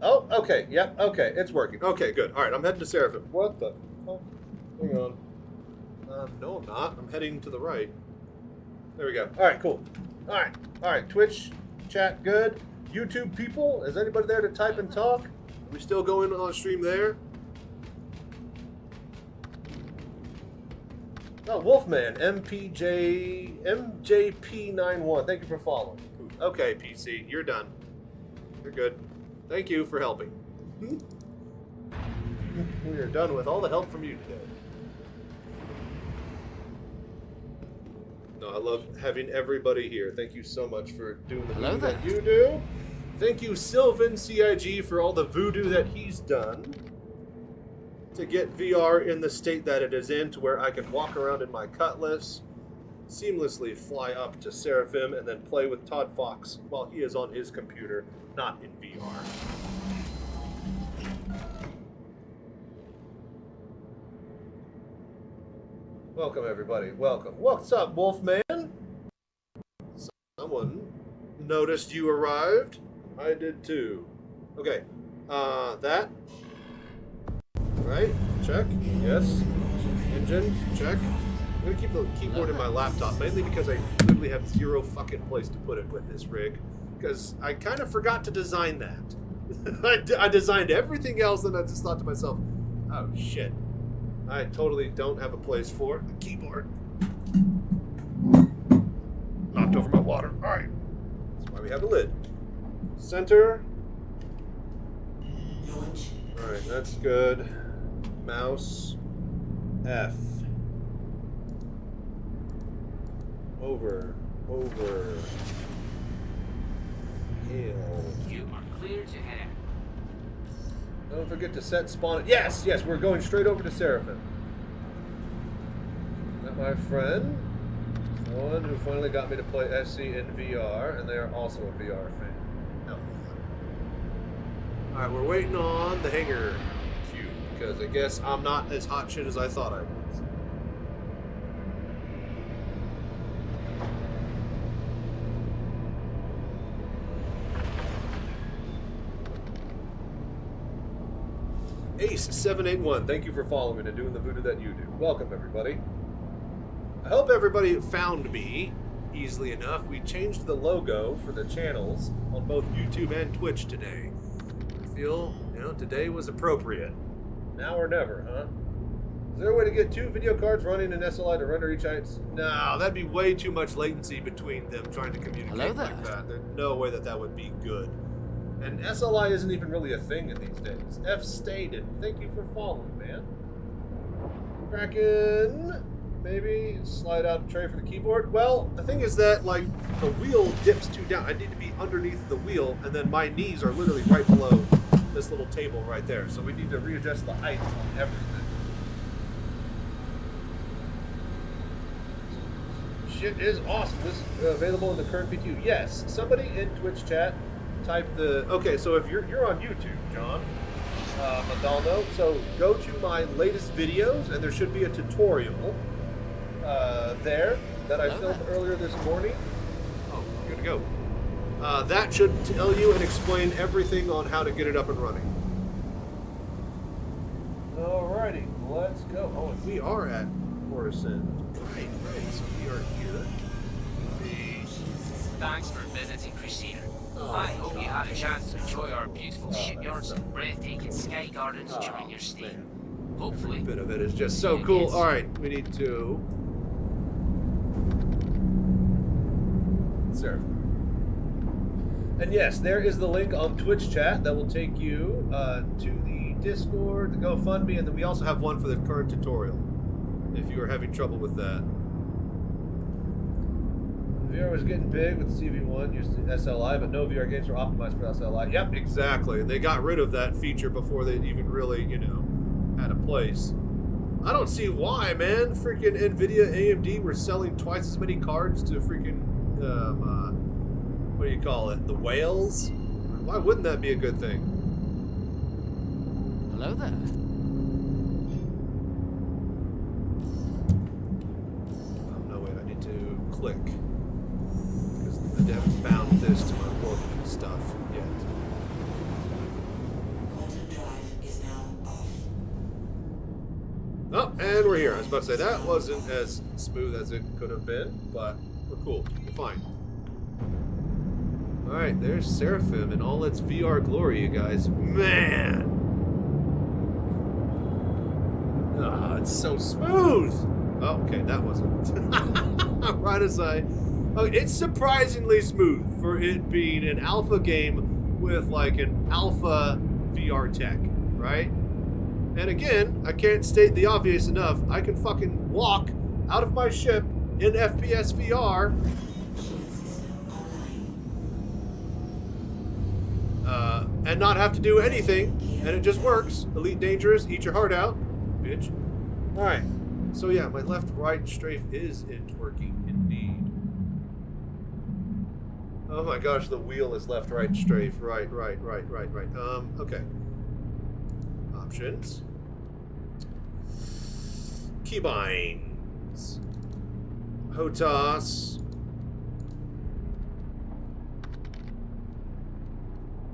Oh, okay, yep, okay, it's working. Okay, good. Alright, I'm heading to Seraphim. What the? Oh, hang on. No, I'm not. I'm heading to the right. There we go. Alright, cool. Alright, Twitch, chat, good. YouTube people, is anybody there to type and talk? Are we still going on stream there? Oh, Wolfman, MJP91. Thank you for following. Okay, PC, you're done. You're good. Thank you for helping. We are done with all the help from you today. No, I love having everybody here. Thank you so much for doing the voodoo that you do. Thank you, Sylvan CIG, for all the voodoo that he's done to get VR in the state that it is in, to where I can walk around in my Cutlass, seamlessly fly up to Seraphim, and then play with Todd Fox while he is on his computer, not in VR. Welcome, everybody. Welcome. What's up, Wolfman? Someone noticed you arrived. I did too. Okay. That. Right? Check. Yes. Engine. Check. I'm going to keep the keyboard in my laptop, mainly because I literally have zero fucking place to put it with this rig. Because I kind of forgot to design that. I designed everything else, and I just thought to myself, oh shit. I totally don't have a place for the keyboard. Knocked over my water. Alright. That's why we have a lid. Center. Alright, that's good. Mouse. F. Over. Hill. You are clear to head. Don't forget to set spawn. Yes, we're going straight over to Seraphim. Is that my friend? One who finally got me to play SC in VR, and they are also a VR fan. No. Alright, we're waiting on the hangar queue, because I guess I'm not as hot shit as I thought I was. Ace781, thank you for following and doing the voodoo that you do. Welcome, everybody. I hope everybody found me easily enough. We changed the logo for the channels on both YouTube and Twitch today. I feel, today was appropriate. Now or never, huh? Is there a way to get 2 video cards running in SLI to render each item? No, that'd be way too much latency between them trying to communicate like that. There's no way that would be good. And SLI isn't even really a thing in these days. F stated. Thank you for following, man. Kraken. Maybe slide out a tray for the keyboard. Well, the thing is that, like, the wheel dips too down. I need to be underneath the wheel, and then my knees are literally right below this little table right there. So we need to readjust the height on everything. Shit is awesome. This is available in the current PTU. Yes. Somebody in Twitch chat type the... Okay, so if you're on YouTube, John Madalno, so go to my latest videos, and there should be a tutorial there that I filmed earlier this morning. Oh, good to go. That should tell you and explain everything on how to get it up and running. Alrighty, let's go. Oh, and we are at Morrison. Right, so we are here. Thanks for visiting, Christina. I hope you had a chance to enjoy our beautiful shipyards and breathtaking sky gardens during your stay. Hopefully. Every bit of it is just so cool. Alright, we need to... Serve. And yes, there is the link on Twitch chat that will take you to the Discord, the GoFundMe, and then we also have one for the current tutorial, if you are having trouble with that. VR was getting big with CV1, used to SLI, but no VR games were optimized for SLI. Yep, exactly. And they got rid of that feature before they even really, had a place. I don't see why, man. Freaking NVIDIA, AMD were selling twice as many cards to freaking, what do you call it? The whales? Why wouldn't that be a good thing? Hello there. Oh, no, wait, I need to click. I haven't bound this to my work stuff yet. Oh, and we're here. I was about to say that wasn't as smooth as it could have been, but we're cool. We're fine. Alright, there's Seraphim in all its VR glory, you guys. Man! Ah, it's so smooth! Oh, okay, that wasn't. Right as I... Oh, it's surprisingly smooth for it being an alpha game with like an alpha VR tech, right? And again, I can't state the obvious enough. I can fucking walk out of my ship in FPS VR. And not have to do anything, and it just works. Elite Dangerous, eat your heart out, bitch. Alright, so yeah, my left-right strafe is working indeed. Oh my gosh, the wheel is left-right strafe. Right. Okay. Options. Keybinds. HOTAS.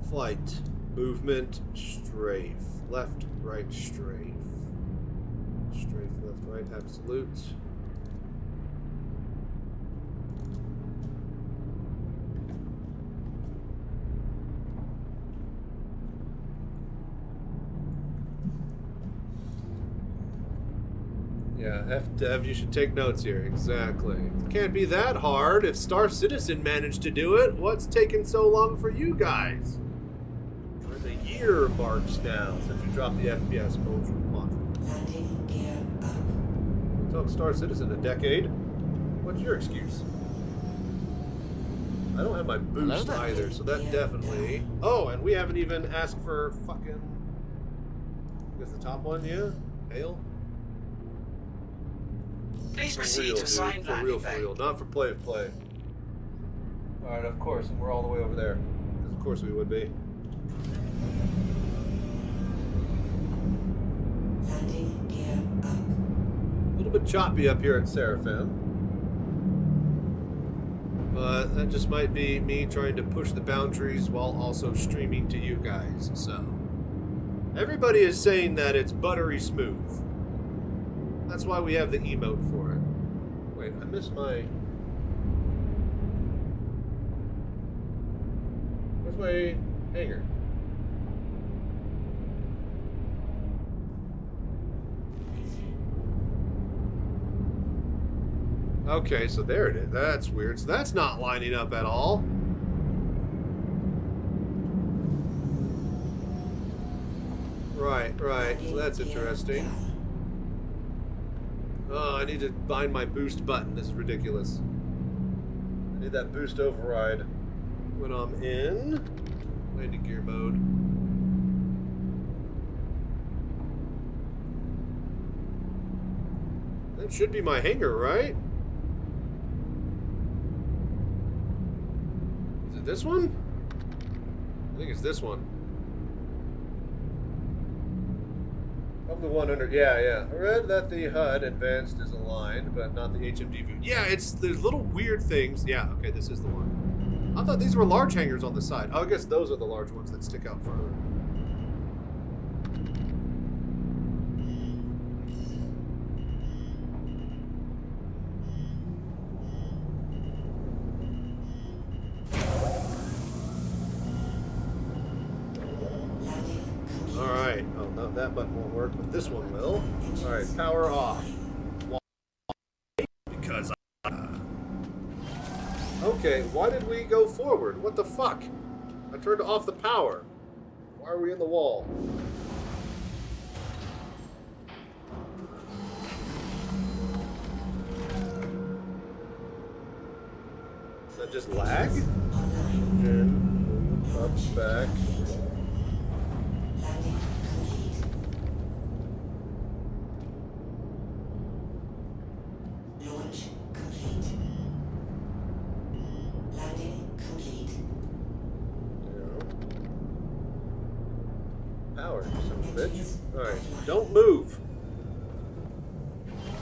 Flight. Movement. Strafe. Left, right, strafe. Strafe, left, right, absolute. Yeah, FDev, you should take notes here. Exactly. It can't be that hard. If Star Citizen managed to do it, what's taking so long for you guys? We're in the year marks now since you dropped the FPS module. Landing gear up. Talk Star Citizen a decade. What's your excuse? I don't have my boost either, so that definitely... Oh, and we haven't even asked for fucking... I guess the top one, yeah? Hail? Please Please proceed to assigned For landing real, bay. for real. Not for play. Alright, of course. And we're all the way over there. Because of course we would be. Landing gear up. A little bit choppy up here at Seraphim. But that just might be me trying to push the boundaries while also streaming to you guys. So, everybody is saying that it's buttery smooth. That's why we have the emote for it. Wait, I missed my... Where's my hanger? Okay, so there it is. That's weird. So that's not lining up at all. Right. So that's interesting. Oh, I need to bind my boost button. This is ridiculous. I need that boost override when I'm in landing gear mode. That should be my hanger, right? Is it this one? I think it's this one. I'm the one under, yeah. I read that the HUD advanced is aligned, but not the HMD view. Yeah, there's little weird things. Yeah, okay, this is the one. I thought these were large hangers on the side. Oh, I guess those are the large ones that stick out further. Alright. Oh, no, that button won't work, but this one will. Alright, power off. Because okay, why did we go forward? What the fuck? I turned off the power. Why are we in the wall? Is that just lag? In, up, back. Launch complete. Landing complete. Power, you son of a bitch. Alright, don't move.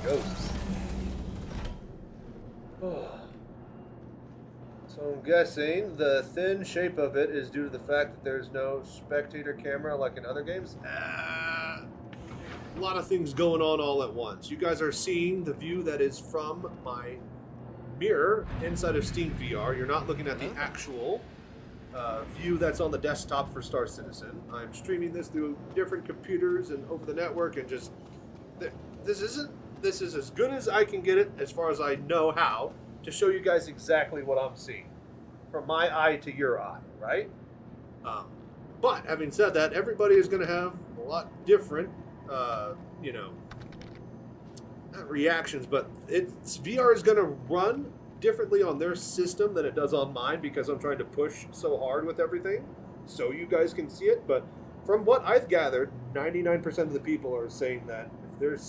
Ghosts. So I'm guessing the thin shape of it is due to the fact that there's no spectator camera like in other games. A lot of things going on all at once. You guys are seeing the view that is from my mirror inside of Steam VR. You're not looking at the actual view that's on the desktop for Star Citizen. I'm streaming this through different computers and over the network, and just this is as good as I can get it as far as I know how to show you guys exactly what I'm seeing from my eye to your eye, right? But having said that, everybody is going to have a lot different, not reactions, but VR is going to run differently on their system than it does on mine because I'm trying to push so hard with everything so you guys can see it. But from what I've gathered, 99% of the people are saying that if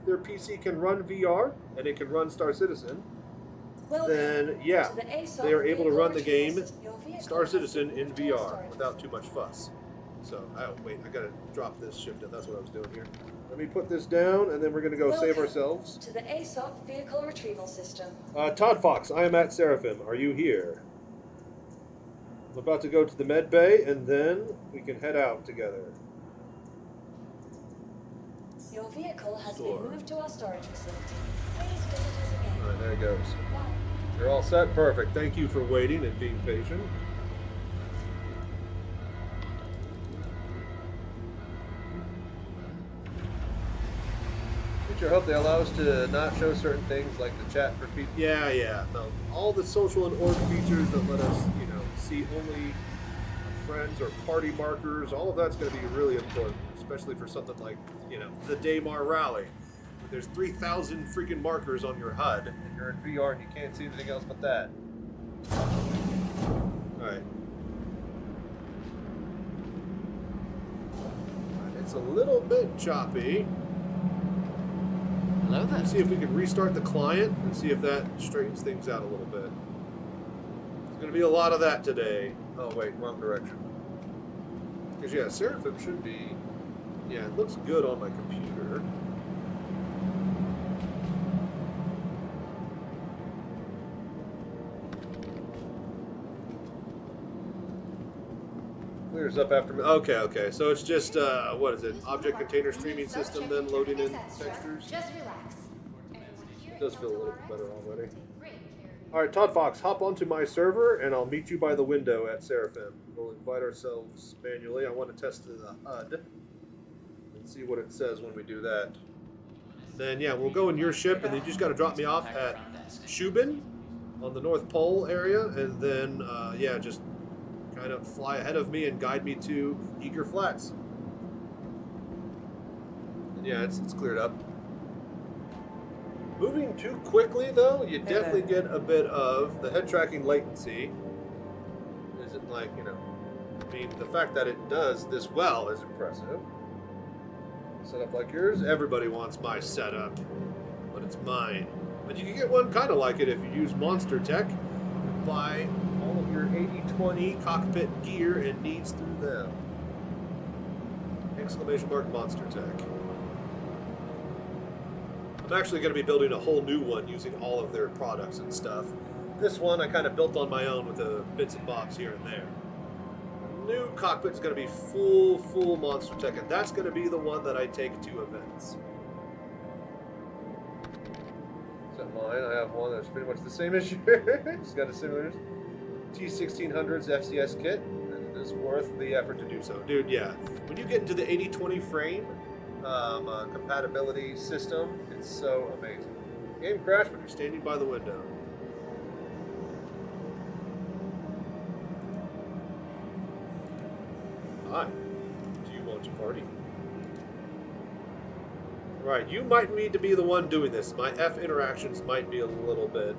their PC can run VR and it can run Star Citizen, then yeah, they are able to run the game Star Citizen in VR without too much fuss. So, oh wait, I gotta drop this shift in. That's what I was doing here. Let me put this down, and then we're gonna go save ourselves. To the ASOP vehicle retrieval system. Todd Fox, I am at Seraphim. Are you here? I'm about to go to the med bay, and then we can head out together. Your vehicle has been moved to our storage facility. Please visit us again. Alright, there it goes. You're all set? Perfect. Thank you for waiting and being patient. I hope they allow us to not show certain things like the chat for people. Yeah. No, all the social and org features that let us, see only friends or party markers. All of that's going to be really important, especially for something like, the Daymar Rally. There's 3,000 freaking markers on your HUD, and you're in VR and you can't see anything else but that. Alright. It's a little bit choppy. Hello there. Let's see if we can restart the client and see if that straightens things out a little bit. There's going to be a lot of that today. Oh, wait, wrong direction. Because, yeah, Seraphim should be... Yeah, it looks good on my computer. Clears up after me. Okay. So it's just, what is it? Object container streaming system, then loading in textures. Just relax. It does feel a little bit better already. Alright, Todd Fox, hop onto my server and I'll meet you by the window at Seraphim. We'll invite ourselves manually. I want to test the HUD and see what it says when we do that. Then, yeah, we'll go in your ship and then you just got to drop me off at Shubin on the North Pole area and then, yeah, just kind of fly ahead of me and guide me to Eager Flats. And yeah, it's cleared up. Moving too quickly, though, you definitely get a bit of the head tracking latency. Isn't like, you know, I mean, the fact that it does this well is impressive. Setup like yours, everybody wants my setup, but it's mine. But you can get one kind of like it if you use Monster Tech and buy all of your 80/20 cockpit gear and needs through them. Exclamation mark Monster Tech. I'm actually going to be building a whole new one using all of their products and stuff. This one I kind of built on my own with the bits and bobs here and there. The new cockpit is going to be full Monster Tech, and that's going to be the one that I take to events. Is that mine? I have one that's pretty much the same as yours. It's got a similar T1600's FCS kit, and it is worth the effort to do so. Dude, yeah. When you get into the 80/20 frame, compatibility system, it's so amazing. Game crash, but you're standing by the window. Hi. Do you want to party? Right, you might need to be the one doing this. My F interactions might be a little bit...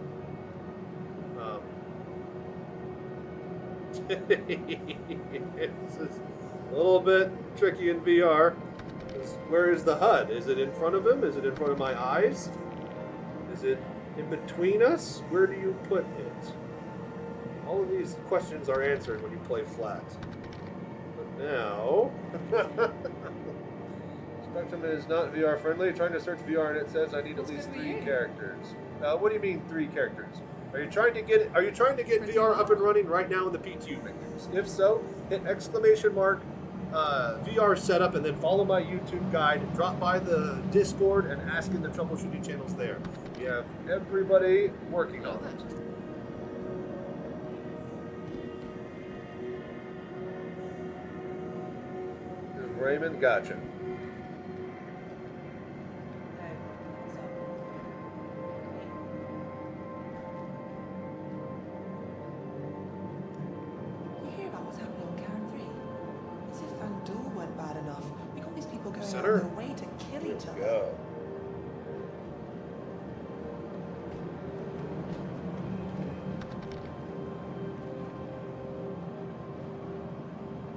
This is a little bit tricky in VR. Where is the HUD? Is it in front of him? Is it in front of my eyes? Is it in between us? Where do you put it? All of these questions are answered when you play flat. But now... Spectrum is not VR friendly. Trying to search VR and it says I need at least 3 characters. What do you mean 3 characters? Are you trying to get VR up and running right now in the PTU menus? If so, hit exclamation mark VR setup and then follow my YouTube guide. Drop by the Discord and ask in the troubleshooting channels there. We have everybody working on it. Raymond, gotcha. Center. On their way to kill each other. Go.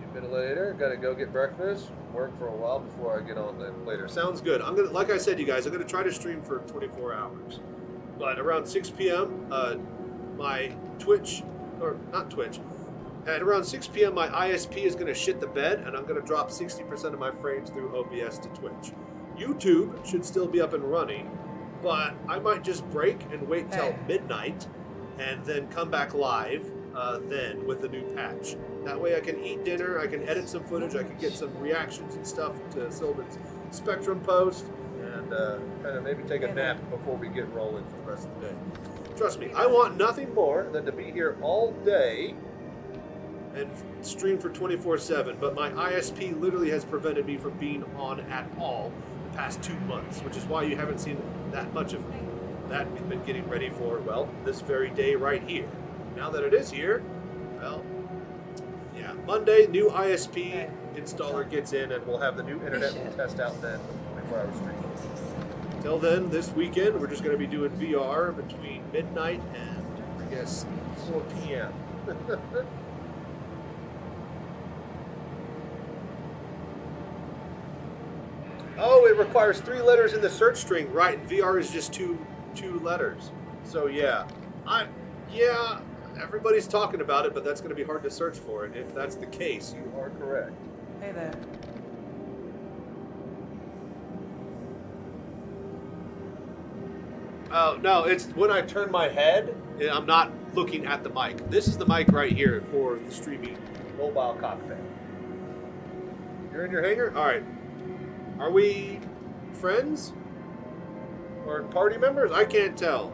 A bit later, gotta go get breakfast. Work for a while before I get on then later. Sounds good. I'm gonna, like I said, you guys, I'm gonna try to stream for 24 hours. But around 6 p.m., my Twitch, or not Twitch. At around 6 p.m., my ISP is going to shit the bed, and I'm going to drop 60% of my frames through OBS to Twitch. YouTube should still be up and running, but I might just break and wait till midnight, and then come back live then with the new patch. That way I can eat dinner, I can edit some footage, I can get some reactions and stuff to Sylvan's Spectrum post, and kind of maybe take a nap before we get rolling for the rest of the day. Trust me, I want nothing more than to be here all day and stream for 24/7, but my ISP literally has prevented me from being on at all the past 2 months, which is why you haven't seen that much of me. That we've been getting ready for, well, this very day right here. Now that it is here, well, yeah, Monday, new ISP installer gets in, and we'll have the new internet we'll test out then with 24-hour streaming. Till then, this weekend, we're just going to be doing VR between midnight and, I guess, 4 p.m. Oh, it requires 3 letters in the search string, right? And VR is just two letters. So yeah, everybody's talking about it, but that's going to be hard to search for it. If that's the case, you are correct. Hey there. Oh, no, it's when I turn my head, I'm not looking at the mic. This is the mic right here for the streaming mobile cockpit. You're in your hangar? All right. Are we friends? Or party members? I can't tell.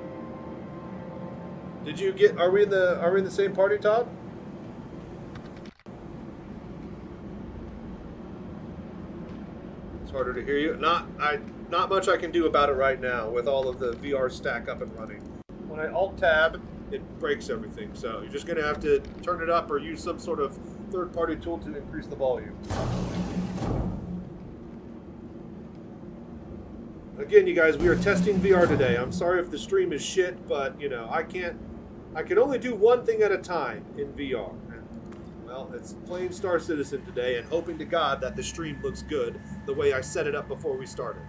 Did you get, are we in the same party, Todd? It's harder to hear you. Not much I can do about it right now with all of the VR stack up and running. When I alt tab, it breaks everything. So you're just gonna have to turn it up or use some sort of third-party tool to increase the volume. Again, you guys, we are testing VR today. I'm sorry if the stream is shit, but you know, I can only do one thing at a time in VR. Well, it's playing Star Citizen today and hoping to God that the stream looks good the way I set it up before we started.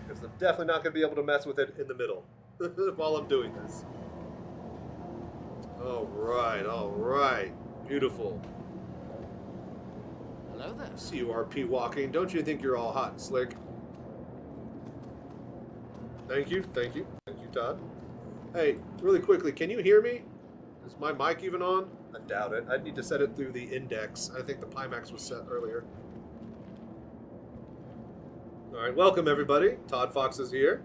Because I'm definitely not going to be able to mess with it in the middle while I'm doing this. All right. Beautiful. Hello there. CURP walking. Don't you think you're all hot and slick? Thank you, Todd. Hey, really quickly, can you hear me? Is my mic even on? I doubt it. I'd need to set it through the index. I think the Pimax was set earlier. All right, welcome everybody. Todd Fox is here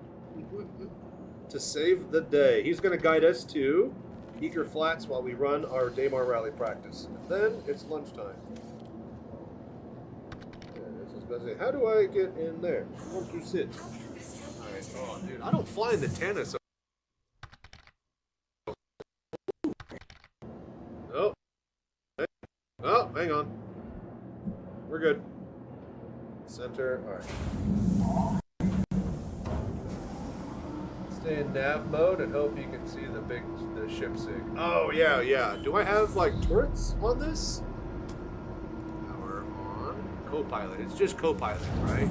to save the day. He's going to guide us to Eager Flats while we run our Daymar rally practice. And then it's lunchtime. How do I get in there? Won't you sit? All right. Oh, dude, I don't fly in the Tana, so. Oh, hang on. We're good. Center. All right. Stay in nav mode and hope you can see the ship sig. Oh yeah. Do I have like turrets on this? Power on. Co-pilot. It's just co-pilot, right?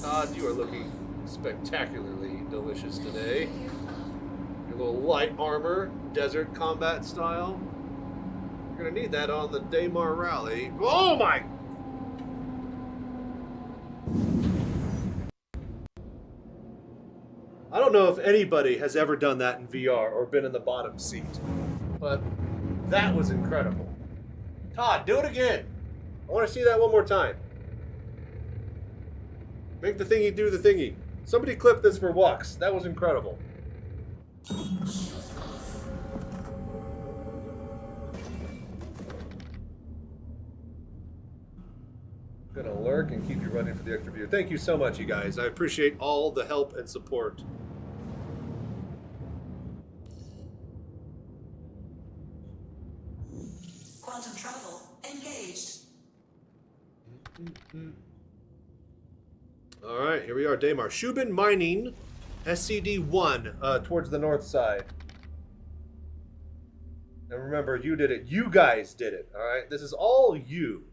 Todd, you are looking spectacularly delicious today. Your little light armor, desert combat style. You're gonna need that on the Daymar rally. Oh my! I don't know if anybody has ever done that in VR or been in the bottom seat, but that was incredible. Todd, do it again. I want to see that one more time. Make the thingy do the thingy. Somebody clip this for Wux. That was incredible. I'm gonna lurk and keep you running for the extra view. Thank you so much, you guys. I appreciate all the help and support. Quantum travel engaged. All right, here we are, Daymar. Shubin Mining, SCD-1, towards the north side. And remember, you did it. You guys did it, all right? This is all you.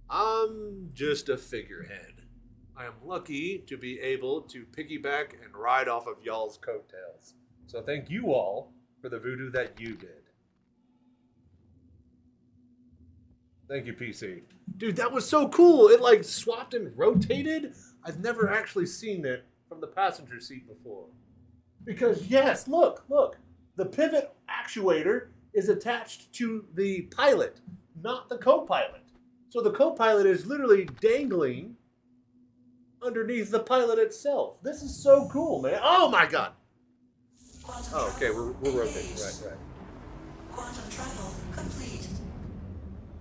I'm just a figurehead. I am lucky to be able to piggyback and ride off of y'all's coattails. So thank you all for the voodoo that you did. Thank you, PC. Dude, that was so cool. It like swapped and rotated. I've never actually seen it from the passenger seat before. Because yes, look. The pivot actuator is attached to the pilot, not the co-pilot. So the co-pilot is literally dangling underneath the pilot itself. This is so cool, man. Oh my god. Oh, okay, we're rotating. Right. Quantum travel complete.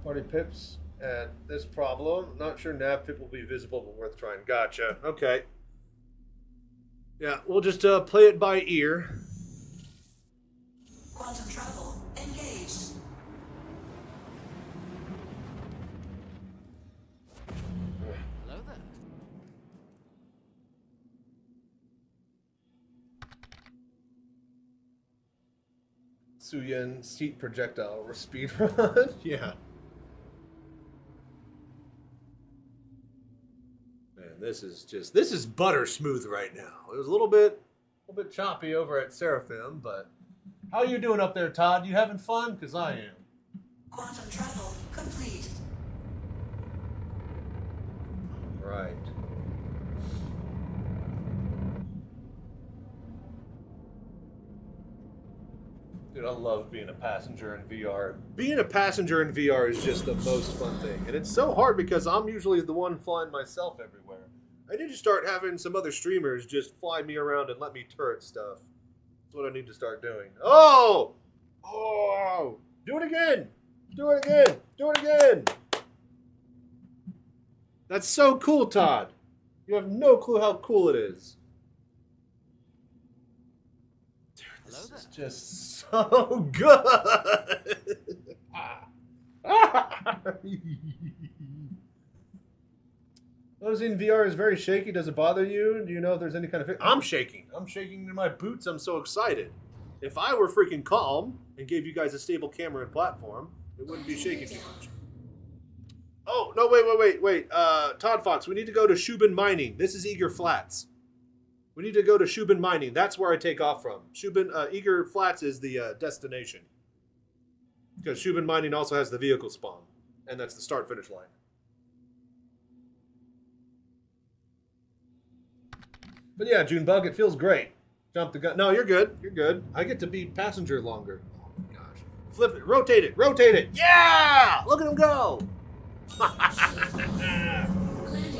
Party pips at this problem. Not sure nav pip will be visible, but worth trying. Gotcha. Okay. Yeah, we'll just play it by ear. Quantum travel engaged. Hello there. Suyen seat projectile or speed run. Yeah. this is butter smooth right now. It was a little bit choppy over at Seraphim, but how you doing up there, Todd? You having fun? Because I am. Quantum travel complete. Right. Dude, I love being a passenger in VR. Being a passenger in VR is just the most fun thing. And it's so hard because I'm usually the one flying myself everywhere. I need to start having some other streamers just fly me around and let me turret stuff. That's what I need to start doing. Oh! Oh! Do it again! Do it again! Do it again! That's so cool, Todd. You have no clue how cool it is. Dude, this is just so good. Those in VR is very shaky. Does it bother you? Do you know if there's any kind of... I'm shaking. I'm shaking in my boots. I'm so excited. If I were freaking calm and gave you guys a stable camera and platform, it wouldn't be shaking too much. Oh, no, wait. Todd Fox, we need to go to Shubin Mining. This is Eager Flats. We need to go to Shubin Mining. That's where I take off from. Eager Flats is the destination. Because Shubin Mining also has the vehicle spawn. And that's the start-finish line. But yeah, Junebug, it feels great. Jump the gun. No, you're good. You're good. I get to be passenger longer. Oh my gosh. Flip it. Rotate it. Rotate it. Yeah! Look at him go.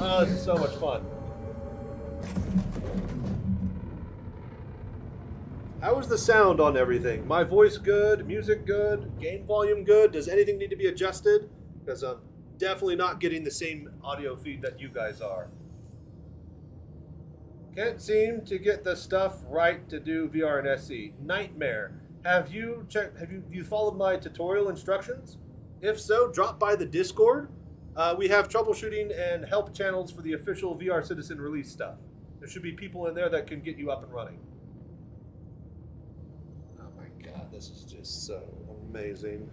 Oh, this is so much fun. How is the sound on everything? My voice good? Music good? Game volume good? Does anything need to be adjusted? Because I'm definitely not getting the same audio feed that you guys are. Can't seem to get the stuff right to do VR and SE. Nightmare. Have you followed my tutorial instructions? If so, drop by the Discord. We have troubleshooting and help channels for the official VR Citizen release stuff. There should be people in there that can get you up and running. Oh my god, this is just so amazing.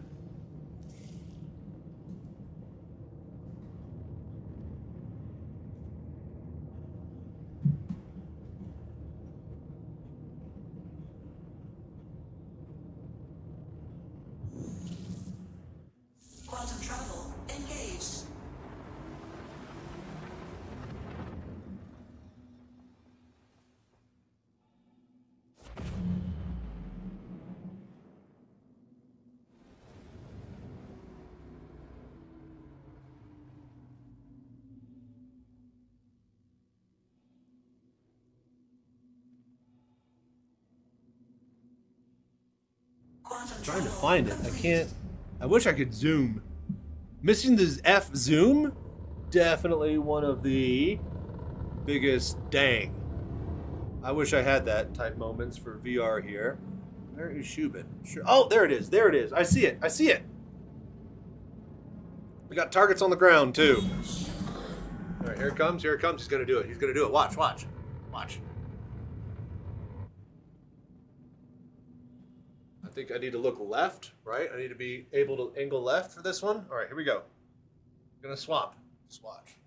Quantum travel engaged. I'm trying to find it. I can't. I wish I could zoom. Missing the F zoom? Definitely one of the biggest dang. I wish I had that type moments for VR here. Where is Shubin? Sure. Oh, there it is. There it is. I see it. I see it. We got targets on the ground too. All right, here it comes. Here it comes. He's gonna do it. He's gonna do it. Watch. Watch. Watch. I think I need to look left, right? I need to be able to angle left for this one. All right, here we go. I'm gonna swap. Swatch.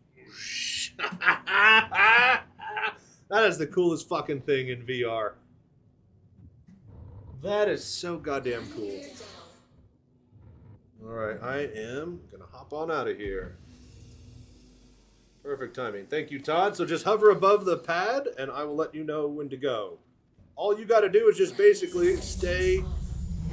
That is the coolest fucking thing in VR. That is so goddamn cool. All right, I am gonna hop on out of here. Perfect timing. Thank you, Todd. So just hover above the pad, and I will let you know when to go. All you got to do is just basically stay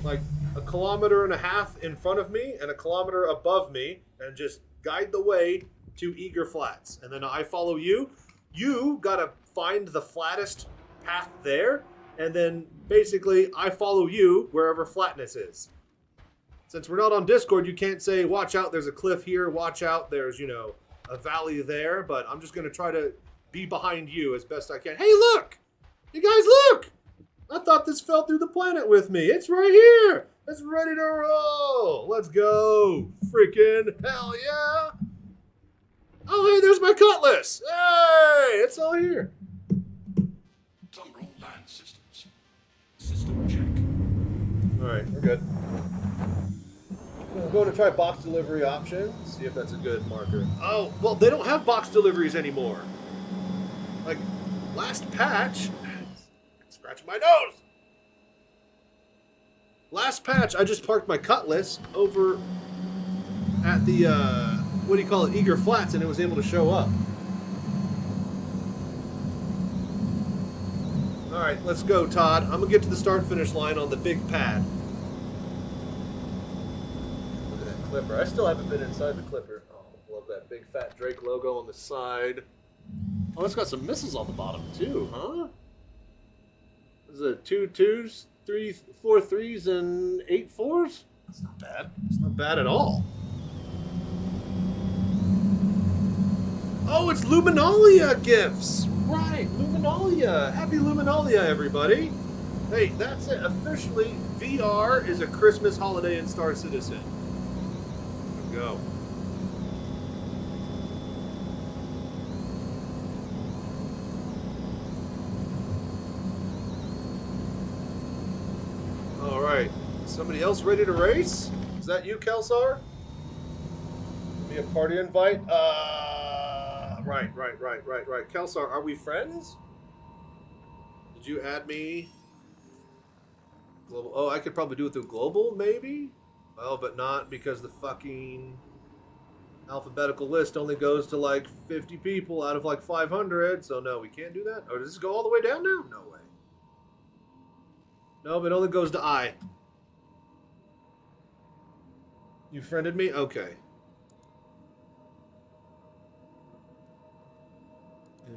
like 1.5 kilometers in front of me and 1 kilometer above me, and just guide the way to Eager Flats. And then I follow you. You got to find the flattest path there, and then basically I follow you wherever flatness is. Since we're not on Discord, you can't say, watch out, there's a cliff here, watch out, there's, you know, a valley there, but I'm just going to try to be behind you as best I can. Hey, look! You guys, look! I thought this fell through the planet with me. It's right here! It's ready to roll! Let's go! Freaking hell yeah! Oh, hey, there's my cutlass! Hey! It's all here. Tumbrel land systems. System check. Alright, we're good. I'm going to try box delivery options, see if that's a good marker. Oh, well, they don't have box deliveries anymore. Like, last patch... Scratch my nose! Last patch, I just parked my Cutlass over at the, what do you call it, Eager Flats, and it was able to show up. Alright, let's go, Todd. I'm gonna get to the start-finish line on the big pad. Look at that Clipper. I still haven't been inside the Clipper. Oh, love that big fat Drake logo on the side. Oh, it's got some missiles on the bottom, too, huh? Is it 2 2s, 3 4 3s, and 8 4s? That's not bad. It's not bad at all. Oh, it's Luminalia gifts! Right, Luminalia! Happy Luminalia, everybody! Hey, that's it. Officially, VR is a Christmas holiday in Star Citizen. Here we go. Alright. Somebody else ready to race? Is that you, Kelsar? Give me a party invite? Right. Kelsar, are we friends? Did you add me? Global. Oh, I could probably do it through global, maybe? Well, but not because the fucking alphabetical list only goes to like 50 people out of like 500. So no, we can't do that. Or does this go all the way down now? No way. No, it only goes to I. You friended me? Okay.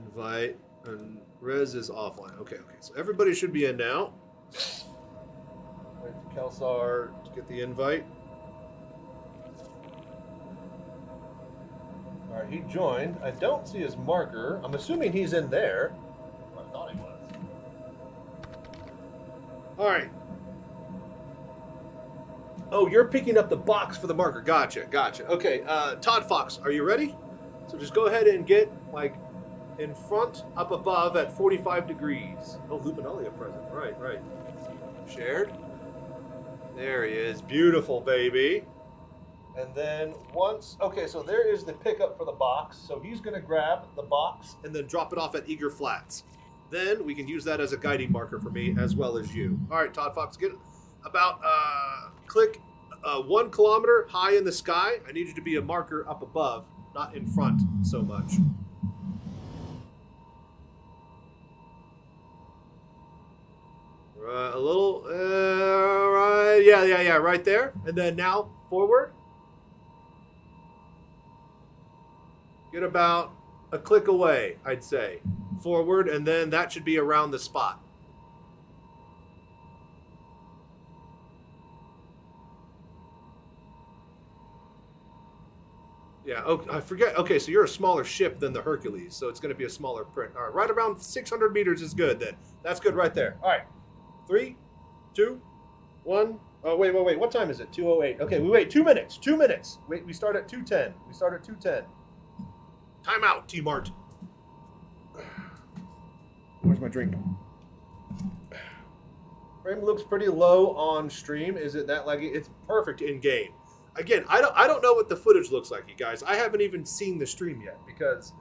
Invite, and Rez is offline. Okay. So everybody should be in now. Wait for Kelsar to get the invite. Alright, he joined. I don't see his marker. I'm assuming he's in there. I thought he was. Alright. Oh, you're picking up the box for the marker. Gotcha. Okay, Todd Fox, are you ready? So just go ahead and get, like, in front, up above at 45 degrees. Oh, Luminalia present. Right. Shared. There he is. Beautiful, baby. And then once... Okay, so there is the pickup for the box. So he's going to grab the box and then drop it off at Eager Flats. Then we can use that as a guiding marker for me as well as you. All right, Todd Fox, get about... click 1 kilometer high in the sky. I need you to be a marker up above, not in front so much. A little, right, yeah, right there. And then now, forward. Get about a click away, I'd say. Forward, and then that should be around the spot. Yeah, oh, I forget. Okay, so you're a smaller ship than the Hercules, so it's going to be a smaller print. All right, right around 600 meters is good then. That's good right there. All right. 3, 2, 1. Oh, wait. What time is it? 2:08. Okay, we wait 2 minutes. 2 minutes. Wait, we start at 2:10. Time out, T-Mart. Where's my drink? Frame looks pretty low on stream. Is it that laggy? It's perfect in game. Again, I don't know what the footage looks like, you guys. I haven't even seen the stream yet because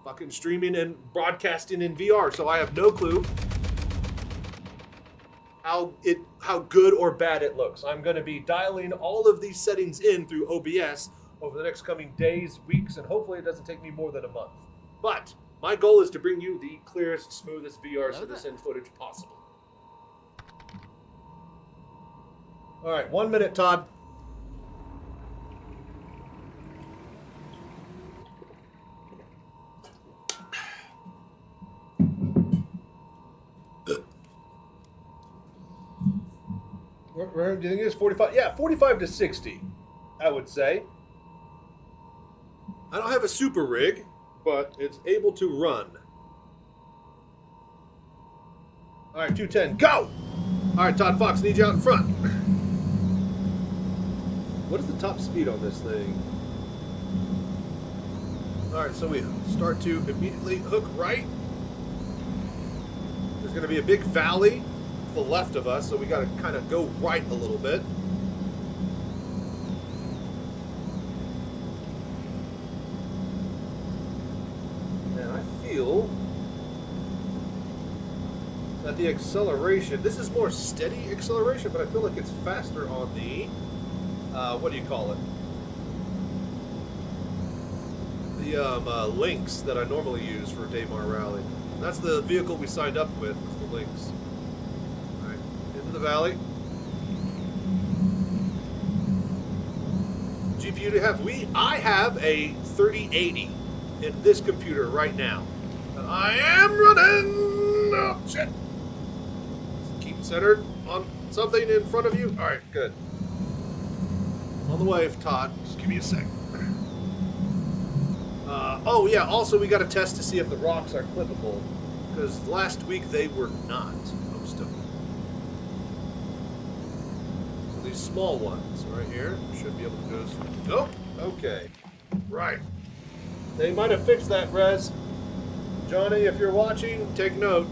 fucking streaming and broadcasting in VR, so I have no clue how good or bad it looks. I'm going to be dialing all of these settings in through OBS over the next coming days, weeks, and hopefully it doesn't take me more than a month. But my goal is to bring you the clearest, smoothest VR Citizen footage possible. All right, 1 minute, Todd. Do you think it's 45? Yeah, 45 to 60, I would say. I don't have a super rig, but it's able to run. All right, 210, go! All right, Todd Fox, need you out in front. What is the top speed on this thing? All right, so we start to immediately hook right. There's going to be a big valley to the left of us, so we got to kind of go right a little bit. And I feel That the acceleration, this is more steady acceleration, but I feel like it's faster on the, what do you call it? The Lynx that I normally use for a Daymar Rally. That's the vehicle we signed up with, was the Lynx. Alright, into the valley. GPU to have, I have a 3080 in this computer right now. And I am running! Oh, shit! Keep centered on something in front of you. Alright, good. On the way, Todd. Just give me a sec. Oh yeah, also we got to test to see if the rocks are clippable, because last week they were not, most of them. So these small ones right here should be able to go. Nope. Okay. Right. They might have fixed that, Rez. Johnny, if you're watching, take note.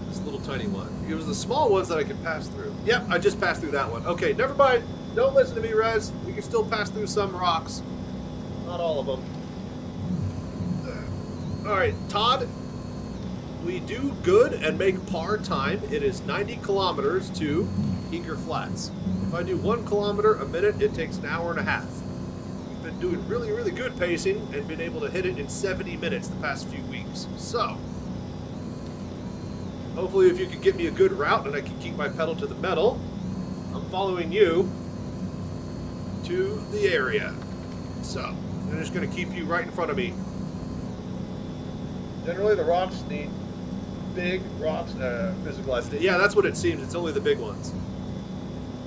This little tiny one. It was the small ones that I could pass through. Yep, I just passed through that one. Okay, never mind. Don't listen to me, Rez. We can still pass through some rocks. Not all of them. Alright, Todd. We do good and make par time. It is 90 kilometers to Eager Flats. If I do 1 kilometer a minute, it takes an hour and a half. We've been doing really, really good pacing and been able to hit it in 70 minutes the past few weeks. So, hopefully if you can get me a good route and I can keep my pedal to the metal, I'm following you to the area. So, I'm just going to keep you right in front of me. Generally, the rocks need big rocks, physicalized. Yeah, that's what it seems. It's only the big ones.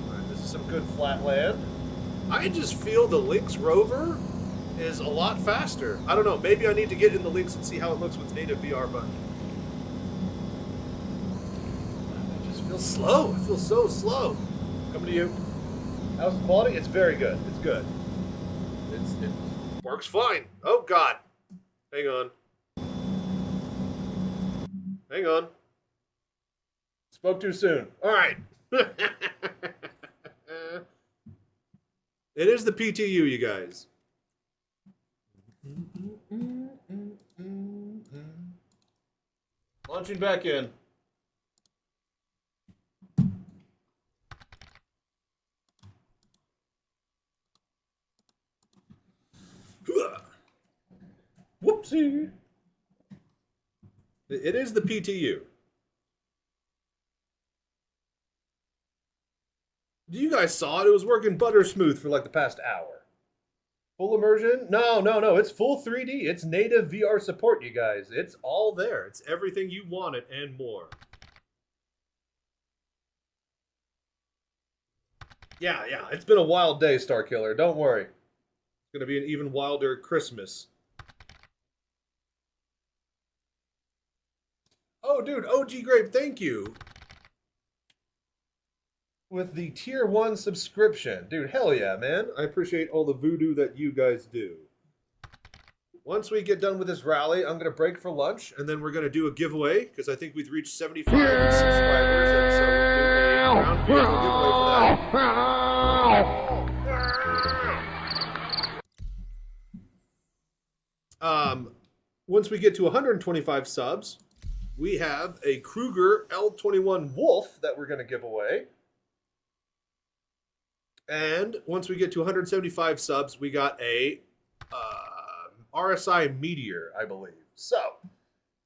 All right, this is some good flat land. I just feel the Lynx Rover is a lot faster. I don't know. Maybe I need to get in the Lynx and see how it looks with native VR, but it just feels slow. It feels so slow. Coming to you. How's the quality? It's very good. It's good. It works fine. Oh, God. Hang on. Hang on. Spoke too soon. All right. It is the PTU, you guys. Launching back in. Whoopsie. It is the PTU. You guys saw it. It was working butter smooth for like the past hour. Full immersion? No. It's full 3D. It's native VR support, you guys. It's all there. It's everything you wanted and more. Yeah. It's been a wild day, Starkiller. Don't worry. It's going to be an even wilder Christmas. Oh, dude, OG Grape, thank you. With the tier 1 subscription. Dude, hell yeah, man. I appreciate all the voodoo that you guys do. Once we get done with this rally, I'm going to break for lunch, and then we're going to do a giveaway, because I think we've reached 75 subscribers, and so we'll do a round vehicle giveaway for that. Once we get to 125 subs, we have a Kruger L21 Wolf that we're going to give away. And once we get to 175 subs, we got a RSI Meteor, I believe. So,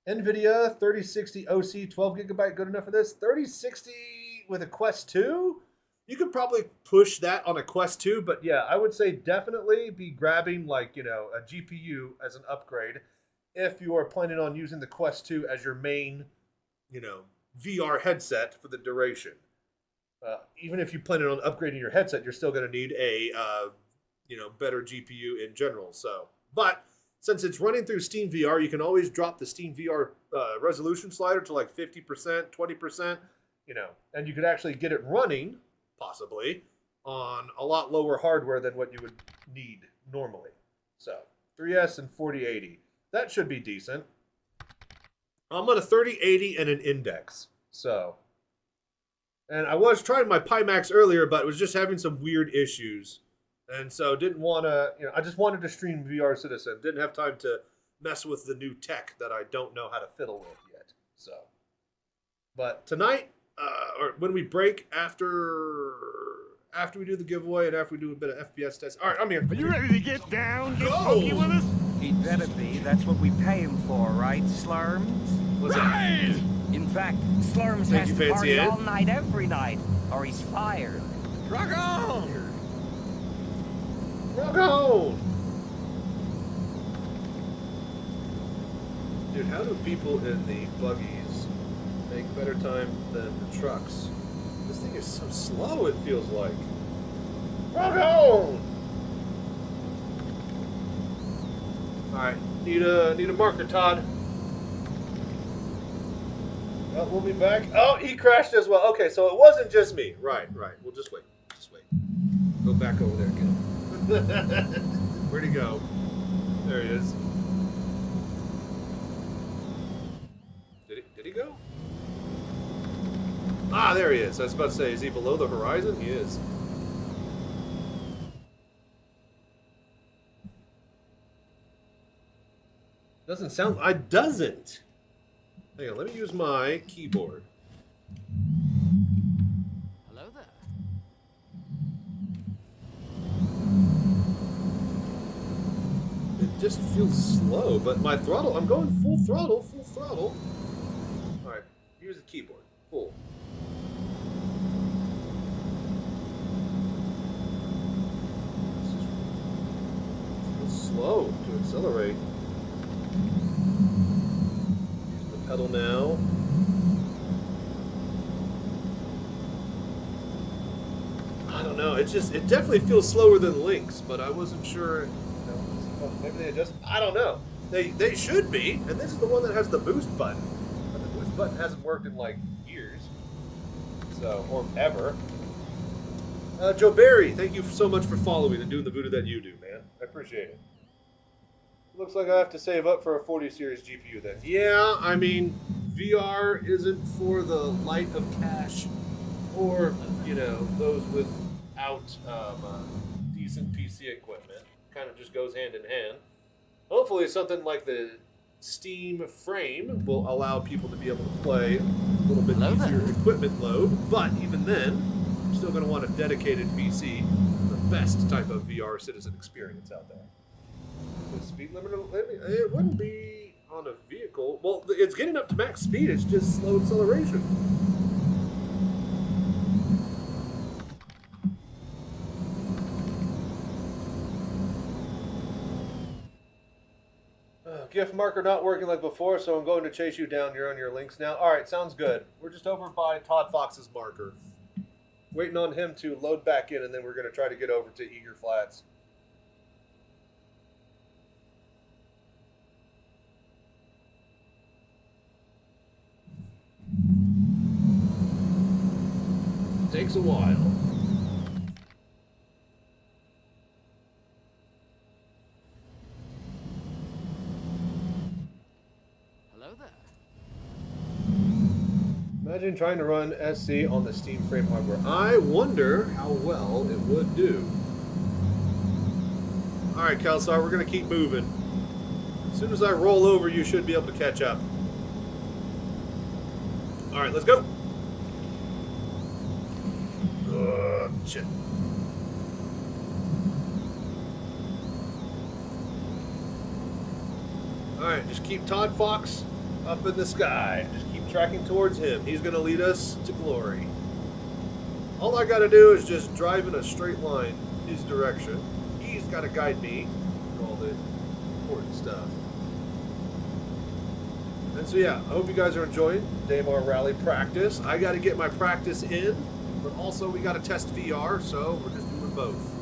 NVIDIA 3060 OC 12 gigabyte, good enough for this? 3060 with a Quest 2? You could probably push that on a Quest 2, but yeah, I would say definitely be grabbing like, a GPU as an upgrade if you are planning on using the Quest 2 as your main, VR headset for the duration. Even if you plan on upgrading your headset, you're still going to need a, better GPU in general. So, but since it's running through Steam VR, you can always drop the Steam VR resolution slider to like 50%, 20%, and you could actually get it running, possibly, on a lot lower hardware than what you would need normally. So, 3S and 4080. That should be decent. I'm on a 3080 and an Index. So, and I was trying my Pimax earlier, but it was just having some weird issues. And so didn't want to, I just wanted to stream VR Citizen. Didn't have time to mess with the new tech that I don't know how to fiddle with yet. So, but tonight, or when we break after we do the giveaway and after we do a bit of FPS test. All right, I'm here. Are you ready to get down? Get Go! funky with us? He'd better be. That's what we pay him for, right, Slurms? What's right! In fact, Slurms Thank has you, to Fancy party Ed. all night, every night, or he's fired. Rock on! Rock on! Dude, how do people in the buggies make better time than the trucks? This thing is so slow, it feels like. Rock on! Alright, need a marker, Todd. Oh, we'll be back. Oh, he crashed as well. Okay, so it wasn't just me. Right. We'll just wait. Go back over there again. Where'd he go? There he is. Did he go? Ah, there he is. I was about to say, is he below the horizon? He is. Doesn't sound... It doesn't. Hang on, let me use my keyboard. Hello there. It just feels slow, but my throttle... I'm going full throttle. Alright, use the keyboard. Full. It's slow to accelerate. Use the pedal now. I don't know. It definitely feels slower than Link's, but I wasn't sure. Maybe they adjust. I don't know. They should be, and this is the one that has the boost button. But the boost button hasn't worked in like years, so or ever. Joe Barry, thank you so much for following and doing the voodoo that you do, man. I appreciate it. Looks like I have to save up for a 40 series GPU then. Yeah, I mean, VR isn't for the light of cash or, those without decent PC equipment. Kind of just goes hand in hand. Hopefully something like the Steam Frame will allow people to be able to play a little bit easier equipment load, but even then, you're still going to want a dedicated PC, the best type of VR citizen experience out there. The speed limit, it wouldn't be on a vehicle. Well, it's getting up to max speed, it's just slow acceleration. GIF marker not working like before, so I'm going to chase you down. You're on your links now. All right, sounds good. We're just over by Todd Fox's marker. Waiting on him to load back in, and then we're going to try to get over to Eager Flats. Takes a while. Imagine trying to run SC on the Steam Frame hardware. I wonder how well it would do. Alright, Kelsar, we're going to keep moving. As soon as I roll over, you should be able to catch up. Alright, let's go. Shit. Alright, just keep Todd Fox up in the sky. Just keep tracking towards him. He's going to lead us to glory. All I got to do is just drive in a straight line his direction. He's got to guide me through all the important stuff. And so yeah, I hope you guys are enjoying Daymar Rally practice. I got to get my practice in, but also we got to test VR, so we're just doing both.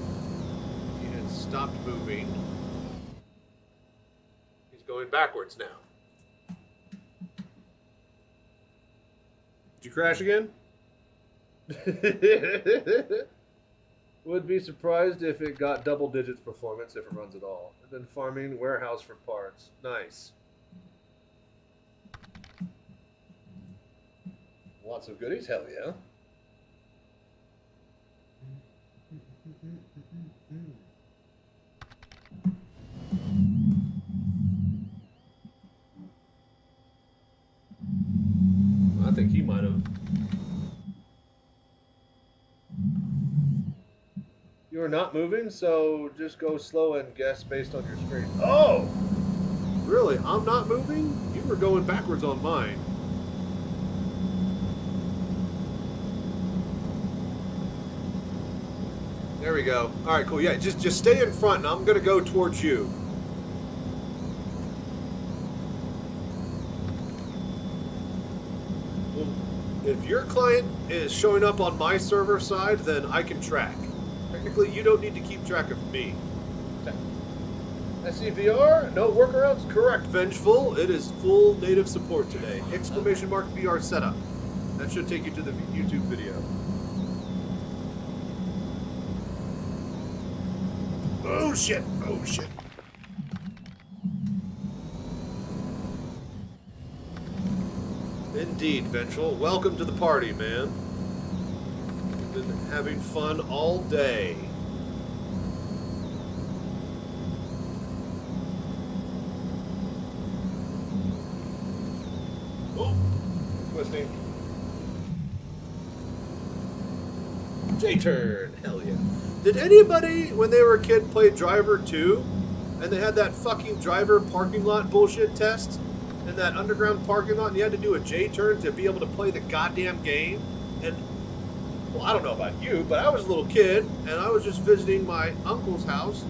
He has stopped moving. He's going backwards now. Did you crash again? Would be surprised if it got double digits performance if it runs at all. And then farming warehouse for parts. Nice. Lots of goodies, hell yeah. think he might have. You are not moving, so just go slow and guess based on your screen. Oh! Really? I'm not moving? You were going backwards on mine. There we go. All right, cool. Yeah, just stay in front, and I'm going to go towards you. Well, if your client is showing up on my server side, then I can track. Technically, you don't need to keep track of me. SCVR? No workarounds? Correct, Vengeful. It is full native support today. Exclamation mark VR setup. That should take you to the YouTube video. Oh shit! Oh shit! Indeed, Vengeful. Welcome to the party, man. We've been having fun all day. Oh, twisting. J-turn, hell yeah. Did anybody, when they were a kid, play Driver 2? And they had that fucking driver parking lot bullshit test? In that underground parking lot, and you had to do a J-turn to be able to play the goddamn game? And, well, I don't know about you, but I was a little kid, and I was just visiting my uncle's house,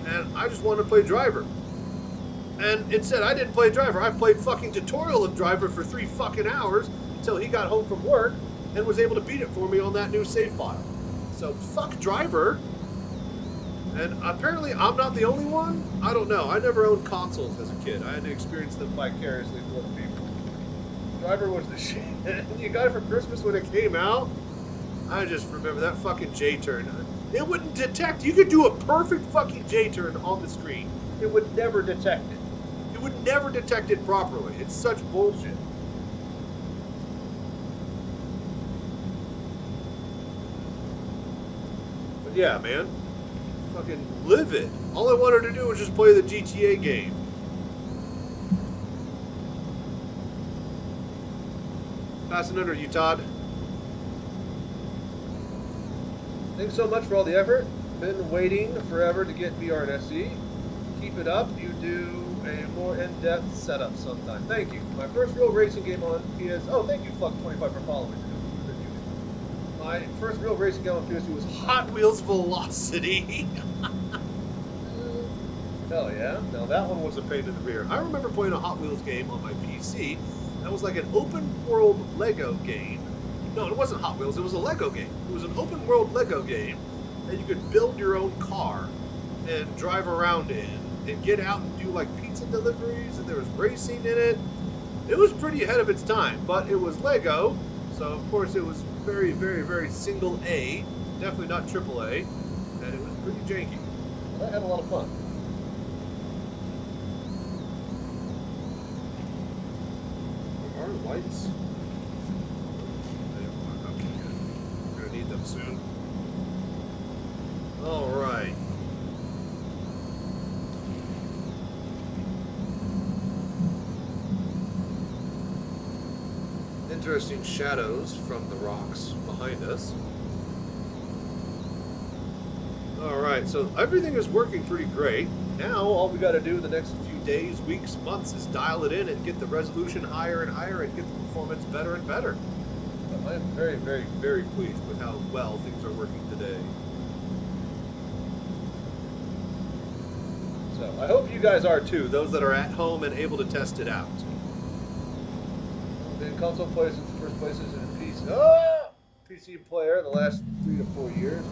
and I just wanted to play Driver. And it said I didn't play Driver. I played fucking tutorial of Driver for 3 fucking hours until he got home from work and was able to beat it for me on that new save file. So, fuck Driver. And apparently I'm not the only one? I don't know. I never owned consoles as a kid. I had to experience them vicariously through other people. Driver was the shit. You got it for Christmas when it came out? I just remember that fucking J-turn. It wouldn't detect. You could do a perfect fucking J-turn on the screen. It would never detect it. It would never detect it properly. It's such bullshit. But yeah, man. Fucking live it. All I wanted to do was just play the GTA game. Passing under you, Todd. Thanks so much for all the effort. Been waiting forever to get VR and SE. Keep it up. You do a more in-depth setup sometime. Thank you. My first real racing game on PS. Oh, thank you, Fuck25, for following. My first real racing game on PS2 was Hot Wheels Velocity. Hell yeah. Now that one was a pain in the rear. I remember playing a Hot Wheels game on my PC. That was like an open world Lego game. No, it wasn't Hot Wheels. It was a Lego game. It was an open world Lego game that you could build your own car and drive around in and get out and do like pizza deliveries, and there was racing in it. It was pretty ahead of its time, but it was Lego, so of course it was very, very, very single A, definitely not triple A, and it was pretty janky. But I had a lot of fun. Are lights? Okay, good. We're gonna need them soon. All right. Interesting shadows from the rocks behind us. Alright, so everything is working pretty great. Now all we got to do the next few days, weeks, months is dial it in and get the resolution higher and higher and get the performance better and better. But I'm very, very, very pleased with how well things are working today. So I hope you guys are too, those that are at home and able to test it out. Been console players since the first places in PC player the last 3 to 4 years.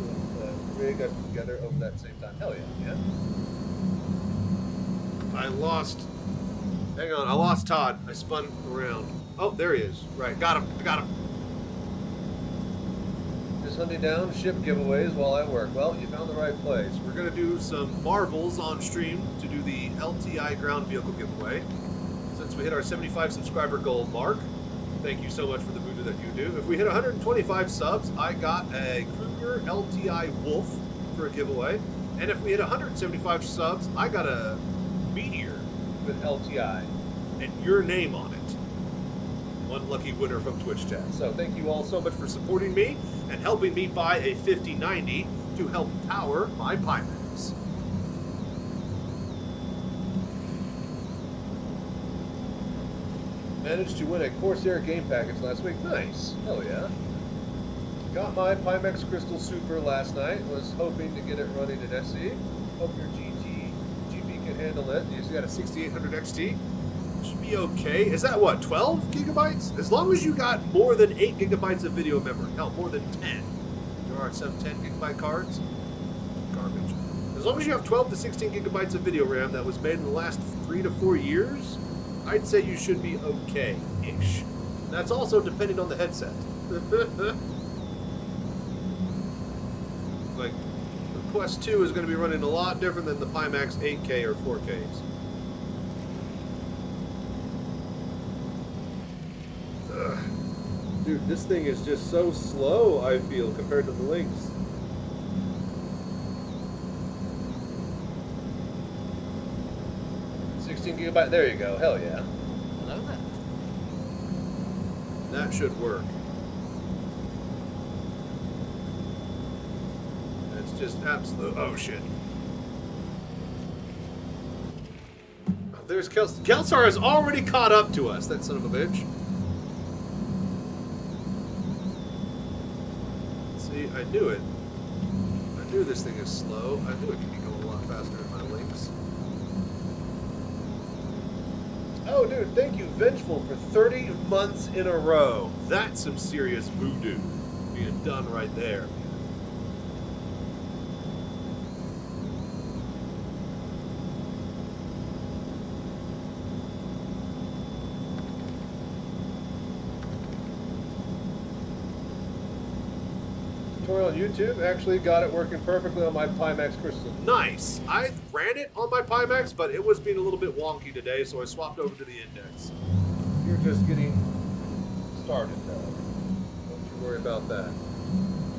We got together over that same time. Hell yeah, I lost. Hang on, I lost Todd. I spun around. Oh, there he is. Right, got him. I got him. Just hunting down ship giveaways while I work. Well, you found the right place. We're gonna do some marbles on stream to do the LTI ground vehicle giveaway. Since we hit our 75 subscriber goal mark. Thank you so much for the voodoo that you do. If we hit 125 subs, I got a Kruger LTI Wolf for a giveaway. And if we hit 175 subs, I got a Meteor with LTI and your name on it. one lucky winner from Twitch chat. So thank you all so much for supporting me and helping me buy a 5090 to help power my Pimax. Managed to win a Corsair game package last week. Nice. Hell yeah. Got my Pimax Crystal Super last night. Was hoping to get it running in SE. Hope your GP can handle it. You got a 6800 XT. Should be okay. Is that what, 12 gigabytes? As long as you got more than 8 gigabytes of video memory. Hell, more than 10. There are some 10 gigabyte cards. Garbage. As long as you have 12 to 16 gigabytes of video RAM that was made in the last 3 to 4 years, I'd say you should be okay-ish. That's also depending on the headset. Like, the Quest 2 is going to be running a lot different than the Pimax 8K or 4Ks. Dude, this thing is just so slow, I feel, compared to the Lynx. Gigabyte, there you go, hell yeah. Hello there. That should work. That's just absolute, oh shit. Oh, there's Kelsar has already caught up to us, that son of a bitch. See, I knew it. I knew this thing is slow. I knew it could be going a lot faster than my Lynx. Oh, dude, thank you, Vengeful, for 30 months in a row. That's some serious voodoo being done right there. Tutorial on YouTube actually got it working perfectly on my Pimax Crystal. Nice! I ran it on my Pimax, but it was being a little bit wonky today, so I swapped over to the Index. You're just getting started, though. Don't you worry about that.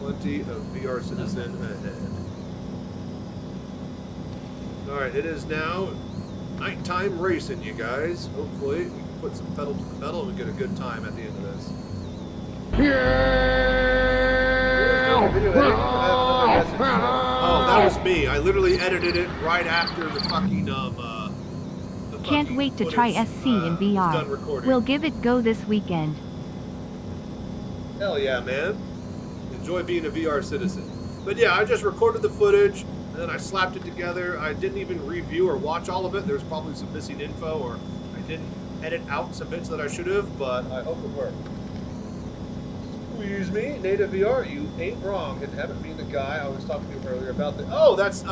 Plenty of VR Citizen ahead. Alright, it is now nighttime racing, you guys. Hopefully, we can put some pedal to the metal and we get a good time at the end of this. Video editing? I have another message. Oh, that was me. I literally edited it right after the fucking Can't wait to try SC in VR. We'll give it go this weekend. Hell yeah, man. Enjoy being a VR citizen. But yeah, I just recorded the footage and then I slapped it together. I didn't even review or watch all of it. There's probably some missing info, or I didn't edit out some bits that I should have, but I hope it worked. Excuse me, Native VR, you ain't wrong, and haven't been the guy I was talking to earlier about the. Oh, that's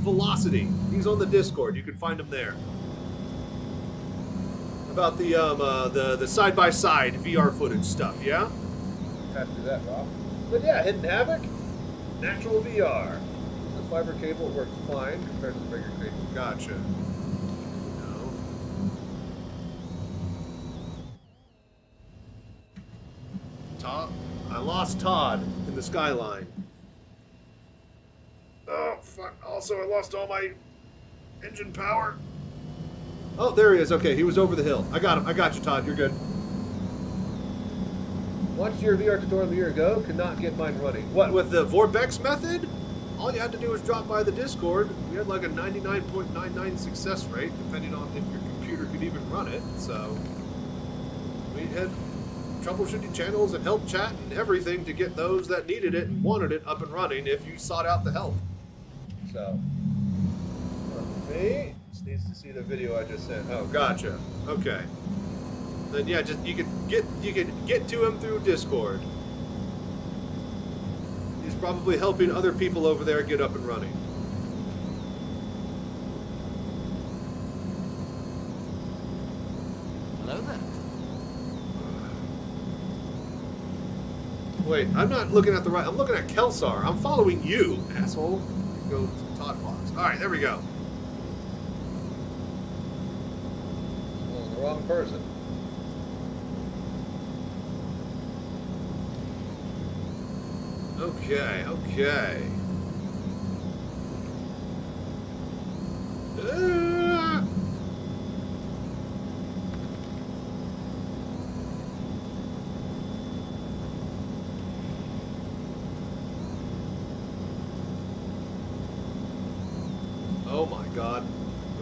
Velocity. He's on the Discord. You can find him there. About the side-by-side VR footage stuff, yeah? Have to do that, Rob. But yeah, Hidden Havoc, natural VR. The fiber cable works fine compared to the regular cable. Gotcha. No. Todd? I lost Todd in the skyline. Oh, fuck. Also, I lost all my engine power. Oh, there he is. Okay, he was over the hill. I got him. I got you, Todd. You're good. Watched your VR tutorial a year ago. Could not get mine running. What, with the Vorbex method? All you had to do was drop by the Discord. We had like a 99.99 success rate, depending on if your computer could even run it. So we had troubleshooting channels and help chat and everything to get those that needed it and wanted it up and running if you sought out the help. So, me just needs to see the video I just sent. Oh, gotcha. Okay. Then yeah, just you can get to him through Discord. He's probably helping other people over there get up and running. Hello there. Wait, I'm not looking at the right. I'm looking at Kelsar. I'm following you, asshole. Go to Todd Fox. All right, there we go. Oh, the wrong person. Okay, okay.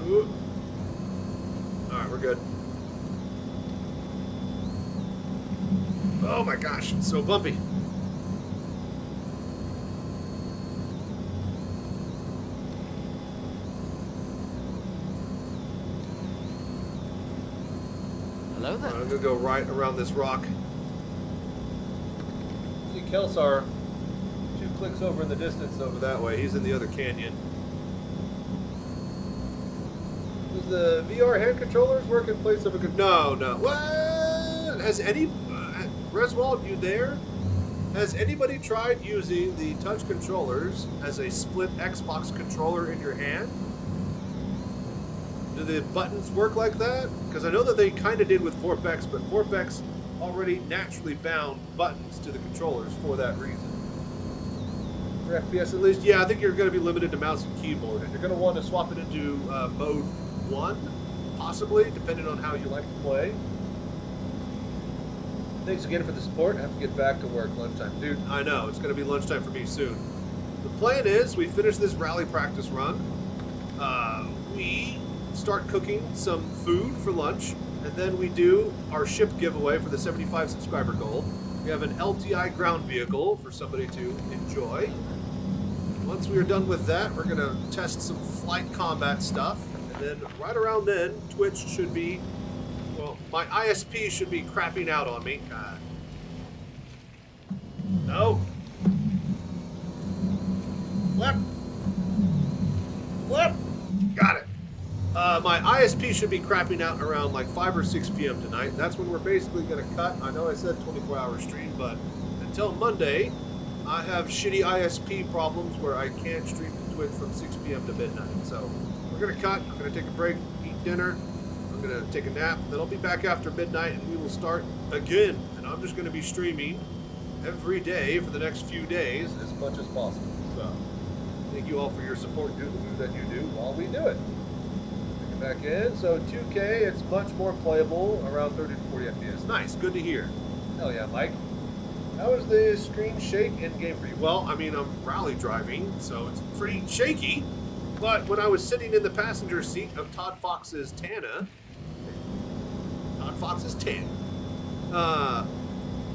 Ooh. All right, we're good. Oh my gosh, it's so bumpy. Hello there. I'm gonna go right around this rock. See Kelsar 2 clicks over in the distance over that way. He's in the other canyon. Does the VR hand controllers work in place of a No. What? Has any Reswald, you there? Has anybody tried using the touch controllers as a split Xbox controller in your hand? Do the buttons work like that? Because I know that they kind of did with Vorpex, but Vorpex already naturally bound buttons to the controllers for that reason. For FPS at least, yeah, I think you're going to be limited to mouse and keyboard, and you're going to want to swap it into mode 1, possibly, depending on how you like to play. Thanks again for the support. I have to get back to work lunchtime. Dude, I know, it's going to be lunchtime for me soon. The plan is we finish this rally practice run. We start cooking some food for lunch, and then we do our ship giveaway for the 75 subscriber goal. We have an LTI ground vehicle for somebody to enjoy. Once we are done with that, we're going to test some flight combat stuff, and then right around then, Twitch should be, well, my ISP should be crapping out on me. No. Flip. Flip. Got it. My ISP should be crapping out around like 5 or 6 p.m. tonight. That's when we're basically going to cut. I know I said 24-hour stream, but until Monday, I have shitty ISP problems where I can't stream to Twitch from 6 p.m. to midnight. So we're going to cut. I'm going to take a break, eat dinner. I'm going to take a nap. Then I'll be back after midnight, and we will start again. And I'm just going to be streaming every day for the next few days as much as possible. So thank you all for your support. Do the move that you do while we do it. Back in. So 2K, it's much more playable, around 30 to 40 FPS. Nice, good to hear. Hell yeah, Mike. How is the screen shake in game for you? Well, I mean, I'm rally driving, so it's pretty shaky. But when I was sitting in the passenger seat of Todd Fox's Tana,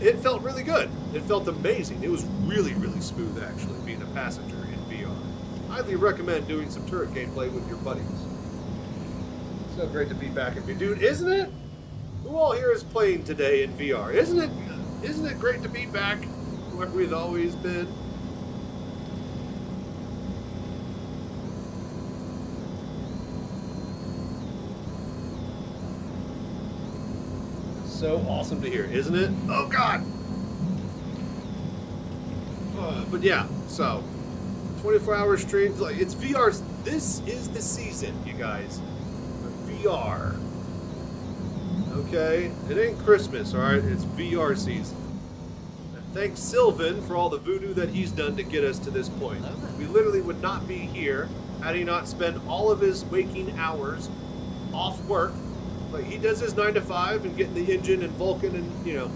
it felt really good. It felt amazing. It was really, really smooth, actually, being a passenger in VR. Highly recommend doing some turret gameplay with your buddies. So great to be back in VR. Dude, isn't it? Who all here is playing today in VR? Isn't it great to be back where we've always been? So awesome to hear, isn't it? Oh God! But yeah, so 24-hour streams, like it's VR's. This is the season, you guys. VR. Okay? It ain't Christmas, alright? It's VR season. And thanks Sylvan for all the voodoo that he's done to get us to this point. We literally would not be here had he not spent all of his waking hours off work. Like, he does his 9 to 5 and getting the engine and Vulcan and, you know,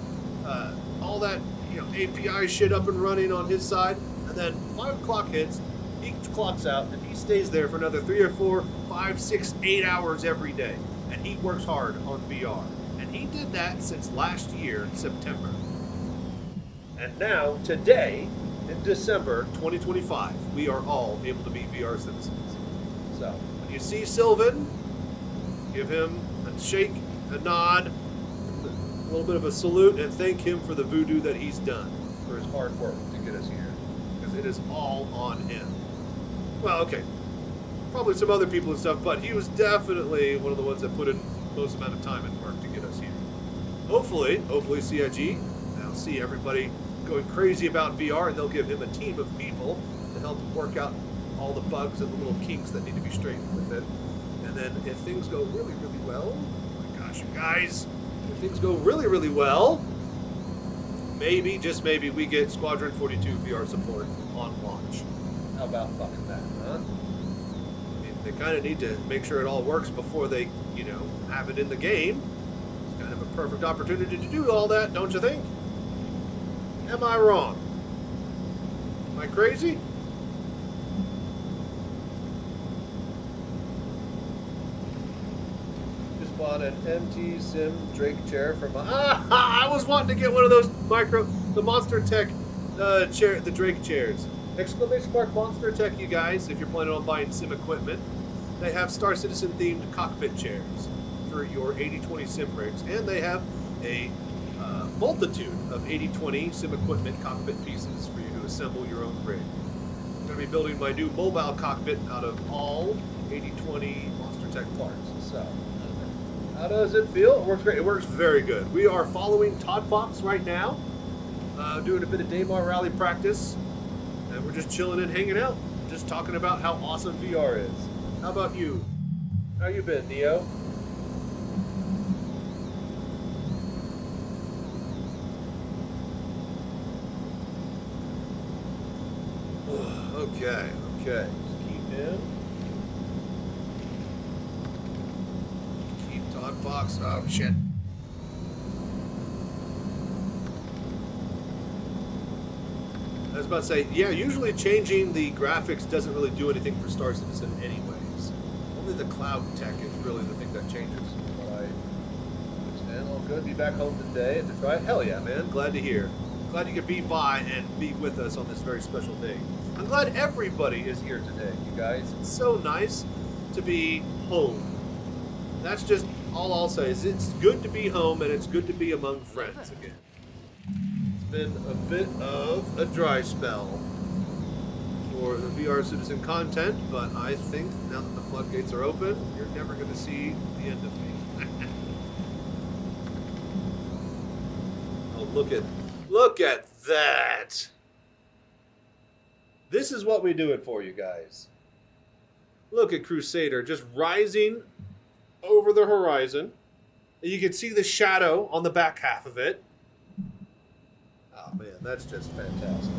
all that, you know, API shit up and running on his side. And then 5 o'clock hits, he clocks out, and he stays there for another 3 or 4, 5, 6, 8 hours every day. And he works hard on VR. And he did that since last year, September. And now, today, in December 2025, we are all able to be VR citizens. So, when you see Sylvan, give him a shake, a nod, a little bit of a salute, and thank him for the voodoo that he's done, for his hard work to get us here. Because it is all on him. Well, okay. Probably some other people and stuff, but he was definitely one of the ones that put in most amount of time and work to get us here. Hopefully CIG, they'll see everybody going crazy about VR, and they'll give him a team of people to help him work out all the bugs and the little kinks that need to be straightened with it. And then if things go really, really well, oh my gosh, you guys, if things go really, really well, maybe, just maybe, we get Squadron 42 VR support on launch. How about fucking that, huh? I mean, they kind of need to make sure it all works before they, you know, have it in the game. It's kind of a perfect opportunity to do all that, don't you think? Am I wrong? Am I crazy? Bought an MT Sim Drake chair from I was wanting to get one of those the Monster Tech chair, the Drake chairs. Exclamation mark Monster Tech, you guys, if you're planning on buying sim equipment. They have Star Citizen themed cockpit chairs for your 80/20 sim rigs, and they have a multitude of 80/20 sim equipment cockpit pieces for you to assemble your own rig. I'm going to be building my new mobile cockpit out of all 80/20 Monster Tech parts. So, how does it feel? It works great. It works very good. We are following Todd Fox right now, doing a bit of Daymar rally practice, and we're just chilling and hanging out, just talking about how awesome VR is. How about you? How you been, Neo? Okay. Just keep in. Keep Todd Fox. Oh, shit. I was about to say, yeah, usually changing the graphics doesn't really do anything for Star Citizen anyways. Only the cloud tech is really the thing that changes. But I understand. All good. Be back home today at Detroit. Hell yeah, man. Glad to hear. Glad you could be by and be with us on this very special day. I'm glad everybody is here today, you guys. It's so nice to be home. That's just all I'll say is it's good to be home and it's good to be among friends again. It's been a bit of a dry spell for the VR Citizen content, but I think now that the floodgates are open, you're never going to see the end of me. Oh, look at that. This is what we do it for, you guys. Look at Crusader just rising over the horizon. You can see the shadow on the back half of it. Oh man, that's just fantastic.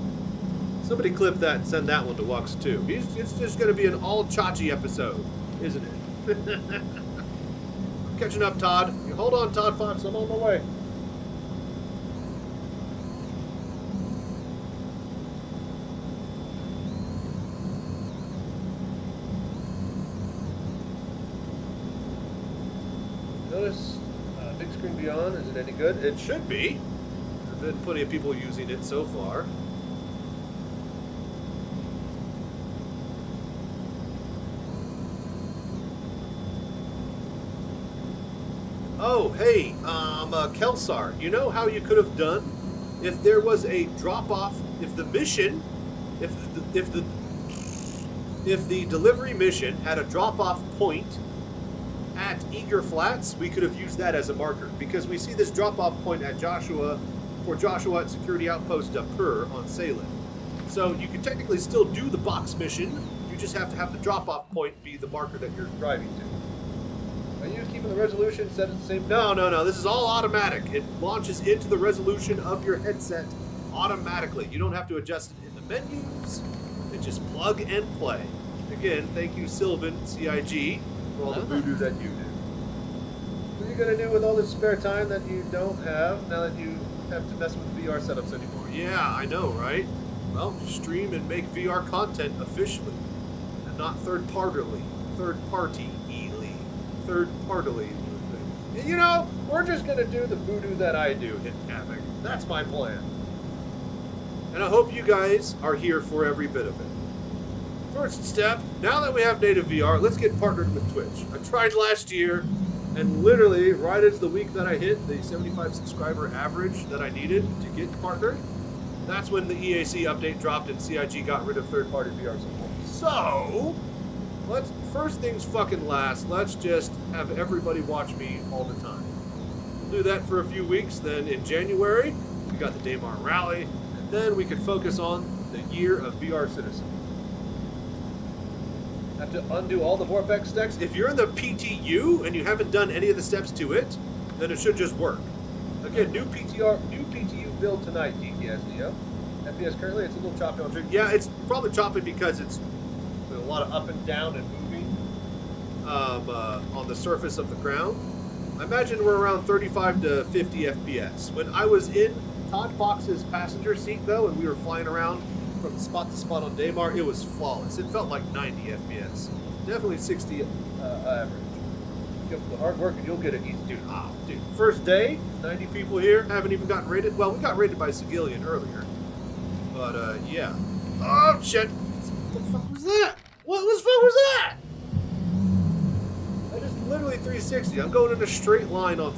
Somebody clip that and send that one to Wux too. It's just going to be an all Chachi episode, isn't it? I'm catching up, Todd. You hold on, Todd Fox. I'm on my way. Notice Big Screen Beyond, is it any good? It should be. There have been plenty of people using it so far. Oh, hey, Kelsar, you know how you could have done if there was a drop-off, if the delivery mission had a drop-off point at Eager Flats, we could have used that as a marker because we see this drop-off point at Joshua at Security Outpost Per on Salem. So you can technically still do the box mission. You just have to have the drop-off point be the marker that you're driving to. Are you keeping the resolution set at the same? No. This is all automatic. It launches into the resolution of your headset automatically. You don't have to adjust it in the menus. It just plug and play. Again, thank you, Sylvan CIG, for all the voodoo that you do. What are you going to do with all this spare time that you don't have now that you have to mess with VR setups anymore? Yeah, I know, right? Well, stream and make VR content officially, and not third-partily. You know, we're just going to do the voodoo that I do in Havoc. That's my plan. And I hope you guys are here for every bit of it. First step, now that we have native VR, let's get partnered with Twitch. I tried last year, and literally right as the week that I hit the 75 subscriber average that I needed to get partnered, that's when the EAC update dropped and CIG got rid of third-party VR support. So, first things fucking last, let's just have everybody watch me all the time. We'll do that for a few weeks, then in January, we got the Daymar Rally, and then we could focus on the year of VR Citizen. Have to undo all the Vorpex stacks. If you're in the PTU and you haven't done any of the steps to it, then it should just work. Again, new PTU build tonight, DPS Neo. FPS currently, it's a little choppy on stream. Yeah, it's probably choppy because it's a lot of up and down and moving on the surface of the ground. I imagine we're around 35 to 50 FPS. When I was in Todd Fox's passenger seat, though, and we were flying around from spot to spot on Daymar, it was flawless. It felt like 90 FPS. Definitely 60 average. Keep up the hard work and you'll get it easy. Dude, dude. First day, 90 people here. Haven't even gotten rated. Well, we got rated by Sigillion earlier. But, yeah. Oh, shit. What the fuck was that? What the fuck was that? I just literally 360. I'm going in a straight line on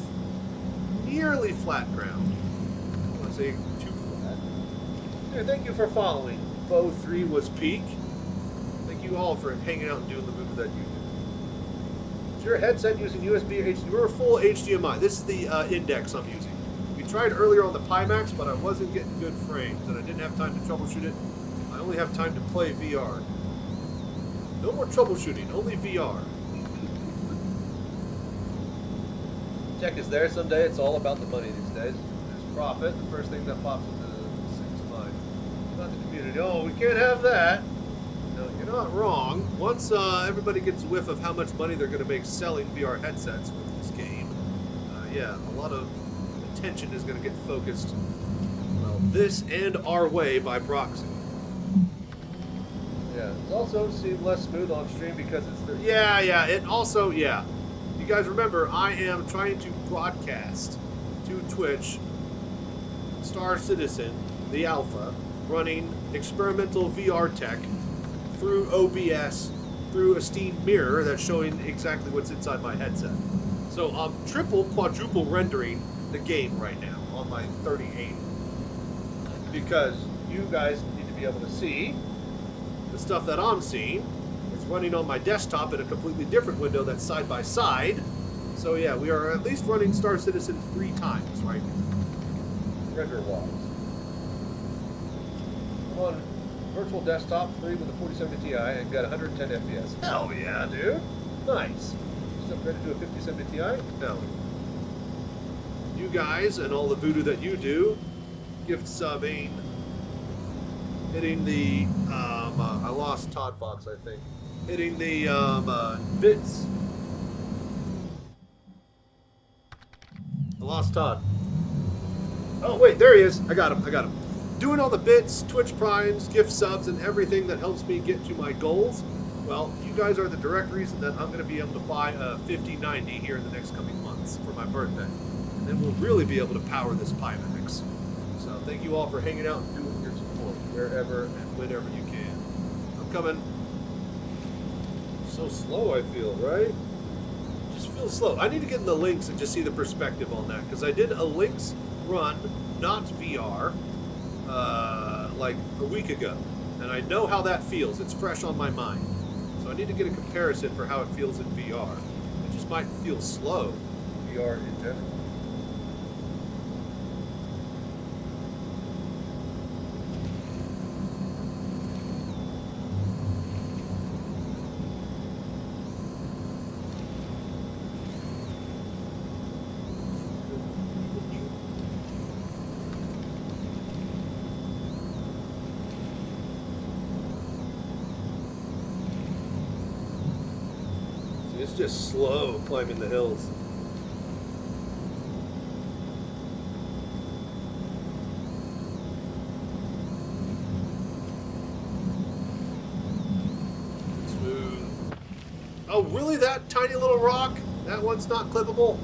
nearly flat ground. I don't want to say too flat. Dude, thank you for following. Bo 3 was peak. Thank you all for hanging out and doing the movie that you do. Is your headset using USB or HDMI? We're full HDMI. This is the index I'm using. We tried earlier on the Pimax, but I wasn't getting good frames, and I didn't have time to troubleshoot it. I only have time to play VR. No more troubleshooting, only VR. Tech is there someday. It's all about the money these days. There's profit. The first thing that pops into the city's mind. Not the community. Oh, we can't have that. No, you're not wrong. Once everybody gets a whiff of how much money they're going to make selling VR headsets with this game, yeah, a lot of attention is going to get focused, well, this and our way by proxy. Yeah, it's also seemed less smooth on stream because it's the... Yeah, it also, yeah. You guys remember, I am trying to broadcast to Twitch Star Citizen, the alpha, running experimental VR tech through OBS, through a Steam mirror that's showing exactly what's inside my headset. So I'm triple, quadruple rendering the game right now on my 3080. Because you guys need to be able to see the stuff that I'm seeing. It's running on my desktop in a completely different window that's side by side. So yeah, we are at least running Star Citizen 3 times right now. Render-wise. I'm on virtual desktop 3 with a 4070 Ti and got 110 FPS. Hell yeah, dude. Nice. Just upgraded to a 5070 Ti? No. You guys and all the voodoo that you do, gift subbing, hitting the, I lost Todd Fox, I think. Hitting the, bits. I lost Todd. Oh, wait, there he is. I got him. Doing all the bits, Twitch primes, gift subs, and everything that helps me get to my goals. Well, you guys are the direct reason that I'm going to be able to buy a 5090 here in the next coming months for my birthday. And then we'll really be able to power this Pimax. So thank you all for hanging out and doing your support wherever and whenever you can. I'm coming. So slow, I feel, right? Just feel slow. I need to get in the links and just see the perspective on that, because I did a links run, not VR, like a week ago, and I know how that feels. It's fresh on my mind. So I need to get a comparison for how it feels in VR. It just might feel slow, VR in general. It's just slow climbing the hills. Smooth. Oh, really? That tiny little rock? That one's not clippable?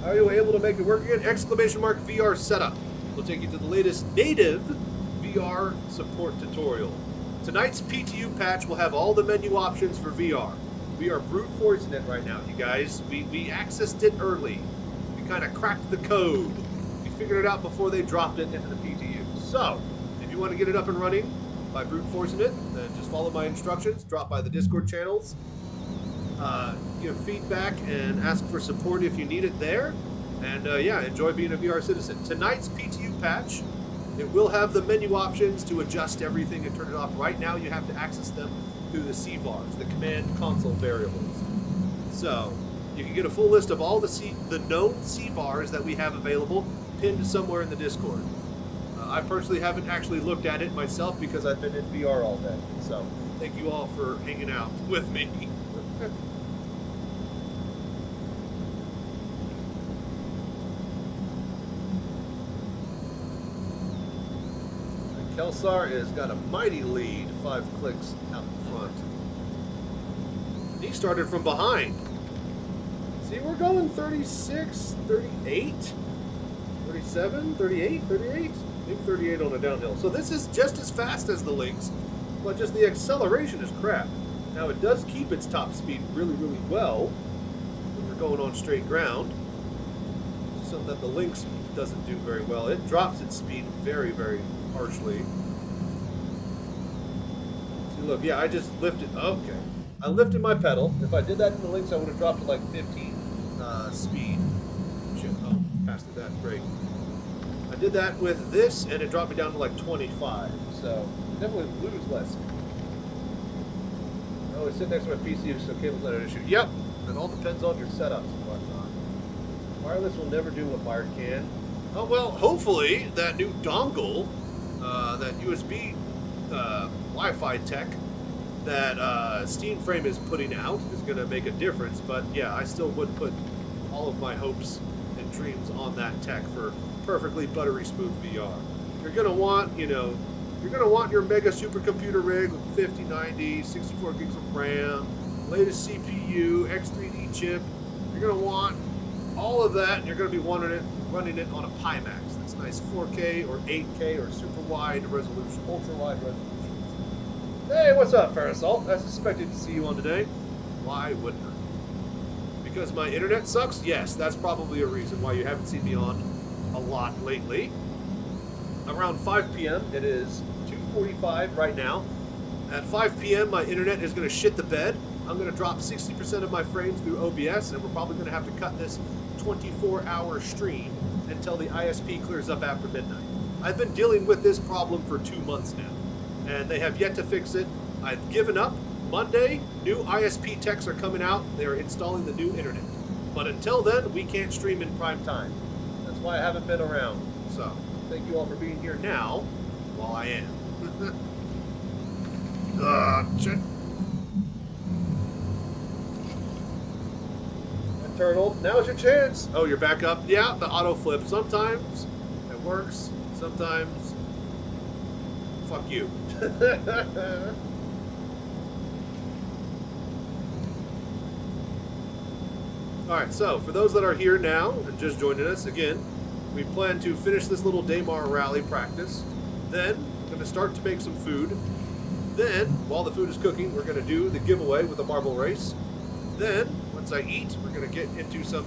How are you able to make it work again? Exclamation mark VR setup. We'll take you to the latest native VR support tutorial. Tonight's PTU patch will have all the menu options for VR. We are brute forcing it right now, you guys. We accessed it early. We kind of cracked the code. We figured it out before they dropped it into the PTU. So, if you want to get it up and running by brute forcing it, then just follow my instructions. Drop by the Discord channels. Give feedback and ask for support if you need it there. And yeah, enjoy being a VR citizen. Tonight's PTU patch, it will have the menu options to adjust everything and turn it off. Right now, you have to access them through the CVARs, the command console variables. So you can get a full list of all the known CVARs that we have available pinned somewhere in the Discord. I personally haven't actually looked at it myself because I've been in VR all day. So thank you all for hanging out with me. Kelsar has got a mighty lead, 5 clicks out in front. He started from behind. See, we're going 36, 38, 37, 38, 38. Maybe 38 on a downhill. So this is just as fast as the Lynx, but just the acceleration is crap. Now it does keep its top speed really, really well when we're going on straight ground. Something that the Lynx doesn't do very well. It drops its speed very, very harshly. See, look, yeah, I just lifted. Okay. I lifted my pedal. If I did that in the Lynx, I would have dropped to like 15 speed. Shit, oh, passed it that. Great. I did that with this, and it dropped me down to like 25. So, definitely lose less speed. Oh, it's sitting next to my PC, so cable's not an issue. Yep. It all depends on your setups and whatnot. Wireless will never do what wired can. Oh, well, hopefully that new dongle, that USB Wi-Fi tech that Steam Frame is putting out is going to make a difference. But yeah, I still would put all of my hopes and dreams on that tech for perfectly buttery smooth VR. You're going to want, you know, you're going to want your mega supercomputer rig with 5090, 64 gigs of RAM, latest CPU, X3D chip. You're going to want all of that, and you're going to be running it on a Pimax. That's nice 4K or 8K or super wide resolution, ultra wide resolution. Hey, what's up, Farisol? I suspected to see you on today. Why wouldn't I? Because my internet sucks? Yes, that's probably a reason why you haven't seen me on a lot lately. Around 5 p.m., it is 2:45 right now. At 5 p.m., my internet is going to shit the bed. I'm going to drop 60% of my frames through OBS, and we're probably going to have to cut this 24-hour stream until the ISP clears up after midnight. I've been dealing with this problem for 2 months now, and they have yet to fix it. I've given up. Monday, new ISP techs are coming out. They're installing the new internet. But until then, we can't stream in prime time. That's why I haven't been around. So, thank you all for being here now, while I am. Shit. Turtle, now's your chance. Oh, you're back up? Yeah, the auto flip. Sometimes it works. Sometimes, fuck you. Alright, so for those that are here now and just joining us, again, we plan to finish this little Daymar rally practice. Then, we're going to start to make some food. Then, while the food is cooking, we're going to do the giveaway with the marble race. Then, once I eat, we're going to get into some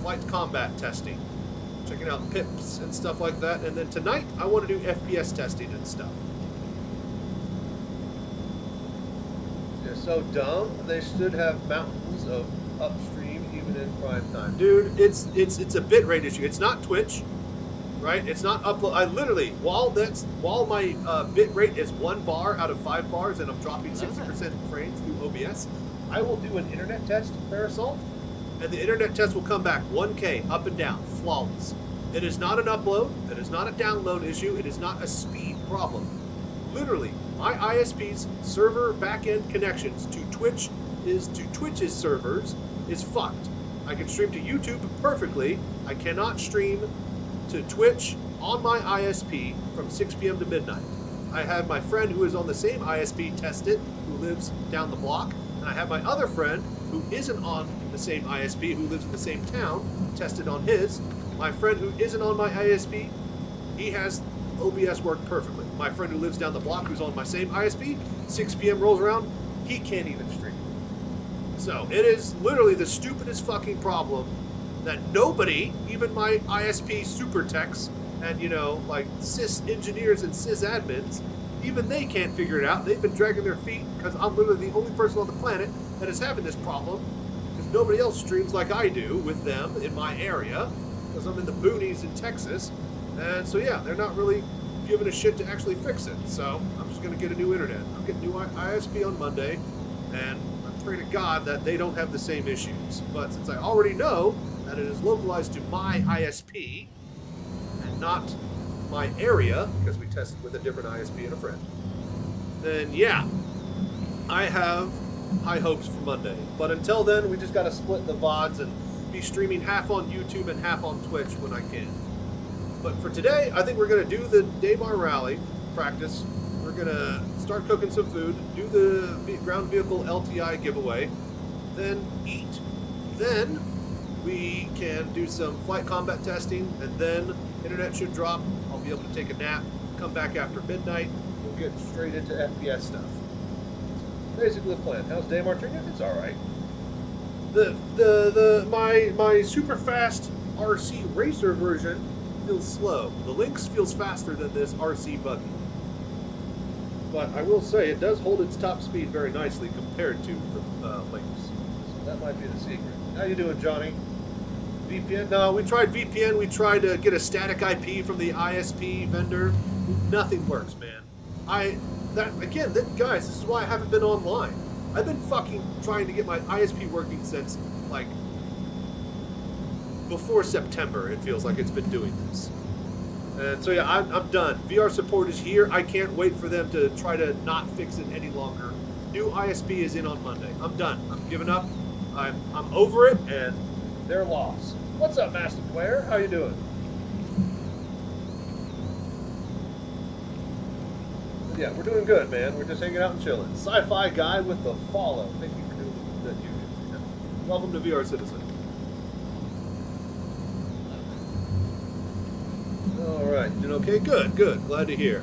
flight combat testing. Checking out pips and stuff like that. And then tonight, I want to do FPS testing and stuff. They're so dumb, they should have mountains of upstream even in prime time. Dude, it's a bitrate issue. It's not Twitch, right? It's not upload. I literally, while my bitrate is 1 bar out of 5 bars and I'm dropping 60% frames through OBS, I will do an internet test, Parasol, and the internet test will come back 1K up and down, flawless. It is not an upload, it is not a download issue, it is not a speed problem. Literally, my ISP's server backend connections to Twitch's servers is fucked. I can stream to YouTube perfectly. I cannot stream to Twitch on my ISP from 6 p.m. to midnight. I have my friend who is on the same ISP test it, who lives down the block. And I have my other friend who isn't on the same ISP, who lives in the same town, tested on his. My friend who isn't on my ISP, he has OBS work perfectly. My friend who lives down the block, who's on my same ISP, 6 p.m. rolls around, he can't even stream. So it is literally the stupidest fucking problem that nobody, even my ISP super techs and, you know, like sys engineers and sys admins, even they can't figure it out. They've been dragging their feet because I'm literally the only person on the planet that is having this problem because nobody else streams like I do with them in my area because I'm in the boonies in Texas. And so, yeah, they're not really giving a shit to actually fix it. So I'm just going to get a new internet. I'll get a new ISP on Monday, and I pray to God that they don't have the same issues. But since I already know that it is localized to my ISP and not my area, because we tested with a different ISP and a friend, then yeah, I have high hopes for Monday. But until then, we just got to split the VODs and be streaming half on YouTube and half on Twitch when I can. But for today, I think we're going to do the Daymar rally practice. We're going to start cooking some food, do the ground vehicle LTI giveaway, then eat. Then we can do some flight combat testing, and then internet should drop. I'll be able to take a nap, come back after midnight, we'll get straight into FPS stuff. Basically the plan. How's Daymar treating it? It's alright. My super fast RC racer version feels slow. The Lynx feels faster than this RC buggy. But I will say it does hold its top speed very nicely compared to the Lynx. So that might be the secret. How you doing, Johnny? VPN? No, we tried VPN. We tried to get a static IP from the ISP vendor. Nothing works, man. Guys, this is why I haven't been online. I've been fucking trying to get my ISP working since, like, before September. It feels like it's been doing this. And so, yeah, I'm done. VR support is here. I can't wait for them to try to not fix it any longer. New ISP is in on Monday. I'm done. I'm giving up. I'm over it, and they're lost. What's up, Master Player? How you doing? Yeah, we're doing good, man. We're just hanging out and chilling. Sci-fi guy with the follow. Thank you for doing that. You welcome to VR Citizen. All right, you doing okay? Good, good. Glad to hear.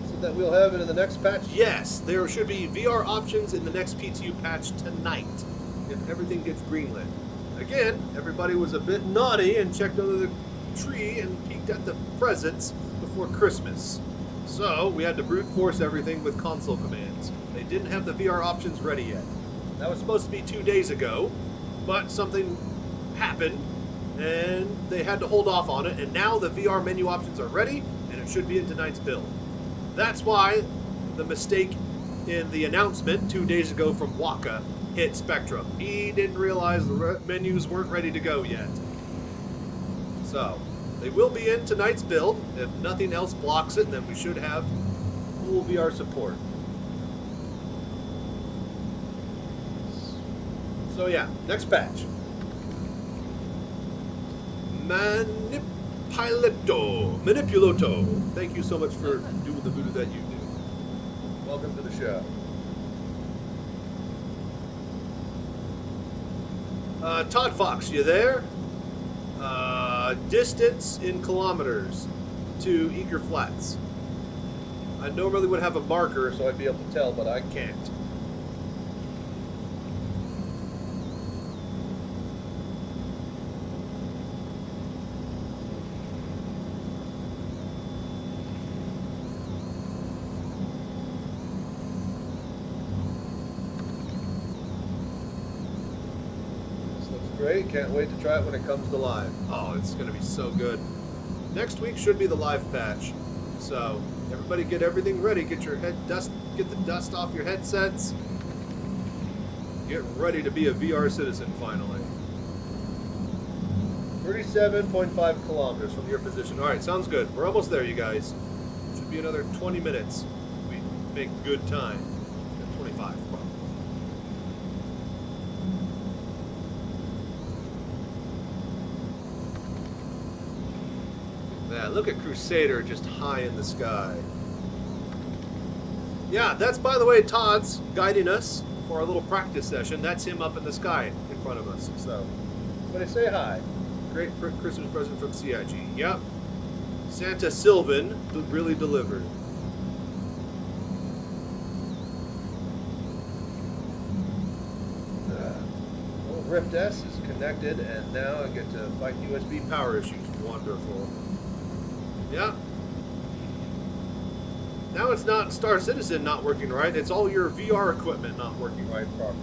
So that we'll have it in the next patch. Yes, there should be VR options in the next PTU patch tonight, if everything gets greenlit. Again, everybody was a bit naughty and checked under the tree and peeked at the presents before Christmas. So we had to brute force everything with console commands. They didn't have the VR options ready yet. That was supposed to be 2 days ago, but something happened and they had to hold off on it, and now the VR menu options are ready and it should be in tonight's build. That's why the mistake in the announcement 2 days ago from Waka hit Spectrum. He didn't realize the menus weren't ready to go yet. So, they will be in tonight's build. If nothing else blocks it, then we should have full VR support. So yeah, next patch. Manipuloto. Thank you so much for doing the voodoo that you do. Welcome to the show. Todd Fox, you there? Distance in kilometers to Eager Flats. I normally would have a marker so I'd be able to tell, but I can't. Great, can't wait to try it when it comes to live. Oh, it's going to be so good. Next week should be the live patch. So, everybody get everything ready. Get the dust off your headsets. Get ready to be a VR citizen finally. 37.5 kilometers from your position. All right, sounds good. We're almost there, you guys. Should be another 20 minutes. We make good time. 25. Yeah, look at Crusader just high in the sky. Yeah, that's, by the way, Todd's guiding us for our little practice session. That's him up in the sky in front of us. So, everybody say hi. Great Christmas present from CIG. Yep. Santa Sylvan really delivered. Rift S is connected, and now I get to fight USB power issues. Wonderful. Yeah. Now it's not Star Citizen not working right, it's all your VR equipment not working right properly.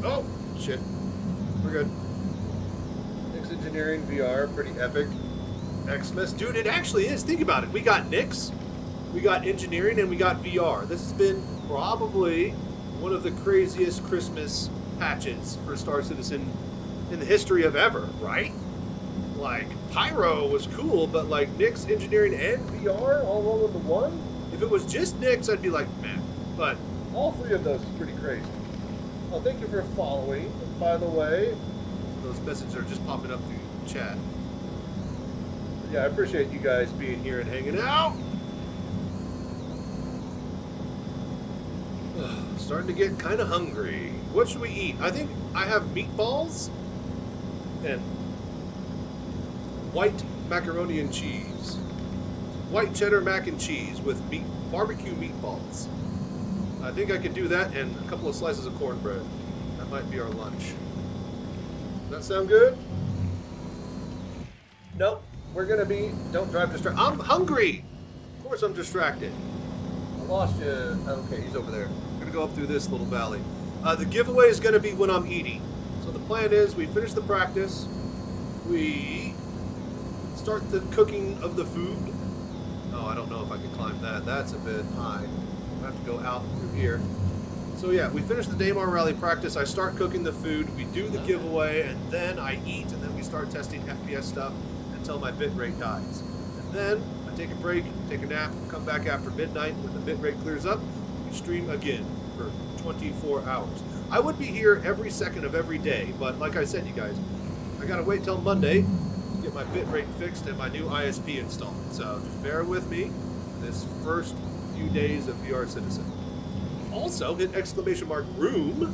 Oh, shit. We're good. Nix Engineering VR, pretty epic. Xmas. Dude, it actually is. Think about it. We got Nix, we got Engineering, and we got VR. This has been probably one of the craziest Christmas patches for Star Citizen in the history of ever, right? Like, Pyro was cool, but like Nix, Engineering, and VR all rolled into one? If it was just Nix, I'd be like, man. But all three of those is pretty crazy. Oh, thank you for following. And by the way, those messages are just popping up through chat. But yeah, I appreciate you guys being here and hanging out. Starting to get kind of hungry. What should we eat? I think I have meatballs and white macaroni and cheese. White cheddar mac and cheese with barbecue meatballs. I think I could do that and a couple of slices of cornbread. That might be our lunch. Does that sound good? Nope. We're gonna be, don't drive distracted. I'm hungry! Of course I'm distracted. I lost you. Okay, he's over there. I'm gonna go up through this little valley. The giveaway is gonna be when I'm eating. So the plan is we finish the practice, we start the cooking of the food. Oh, I don't know if I can climb that. That's a bit high. I have to go out through here. So yeah, we finish the Daymar Rally practice, I start cooking the food, we do the giveaway, and then I eat, and then we start testing FPS stuff until my bitrate dies. And then I take a break, take a nap, come back after midnight when the bitrate clears up, we stream again for 24 hours. I would be here every second of every day, but like I said, you guys, I gotta wait till Monday to get my bitrate fixed and my new ISP installed. So just bear with me this first few days of VR Citizen. Also, hit !room.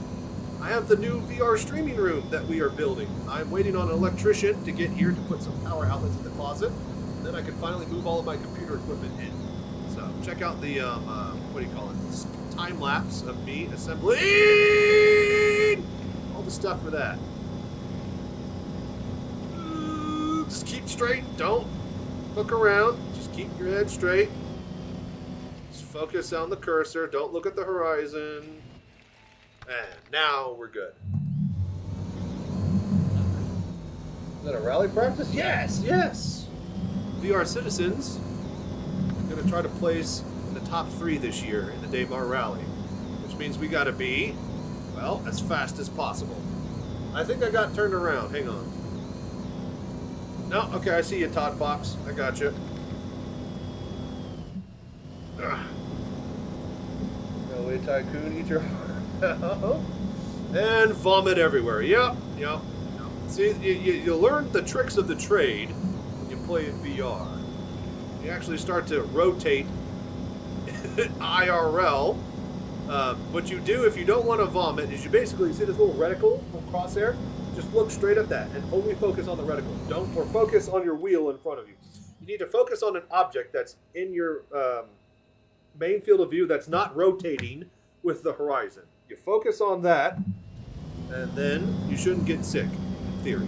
I have the new VR streaming room that we are building. I'm waiting on an electrician to get here to put some power outlets in the closet. And then I can finally move all of my computer equipment in. So check out the, what do you call it? Time lapse of me assembling all the stuff for that. Just keep straight. Don't look around. Just keep your head straight. Focus on the cursor. Don't look at the horizon. And now we're good. Is that a rally practice? Yes, yes. VR Citizens are going to try to place in the top 3 this year in the Daymar Rally, which means we got to be, well, as fast as possible. I think I got turned around. Hang on. No, okay, I see you, Todd Fox. I got you. Away, Tycoon, eat your and vomit everywhere. Yep. See, you learn the tricks of the trade when you play in VR. You actually start to rotate IRL. What you do if you don't want to vomit is you basically see this little reticle, little crosshair. Just look straight at that and only focus on the reticle. Don't or focus on your wheel in front of you. You need to focus on an object that's in your main field of view that's not rotating with the horizon. You focus on that, and then you shouldn't get sick, in theory.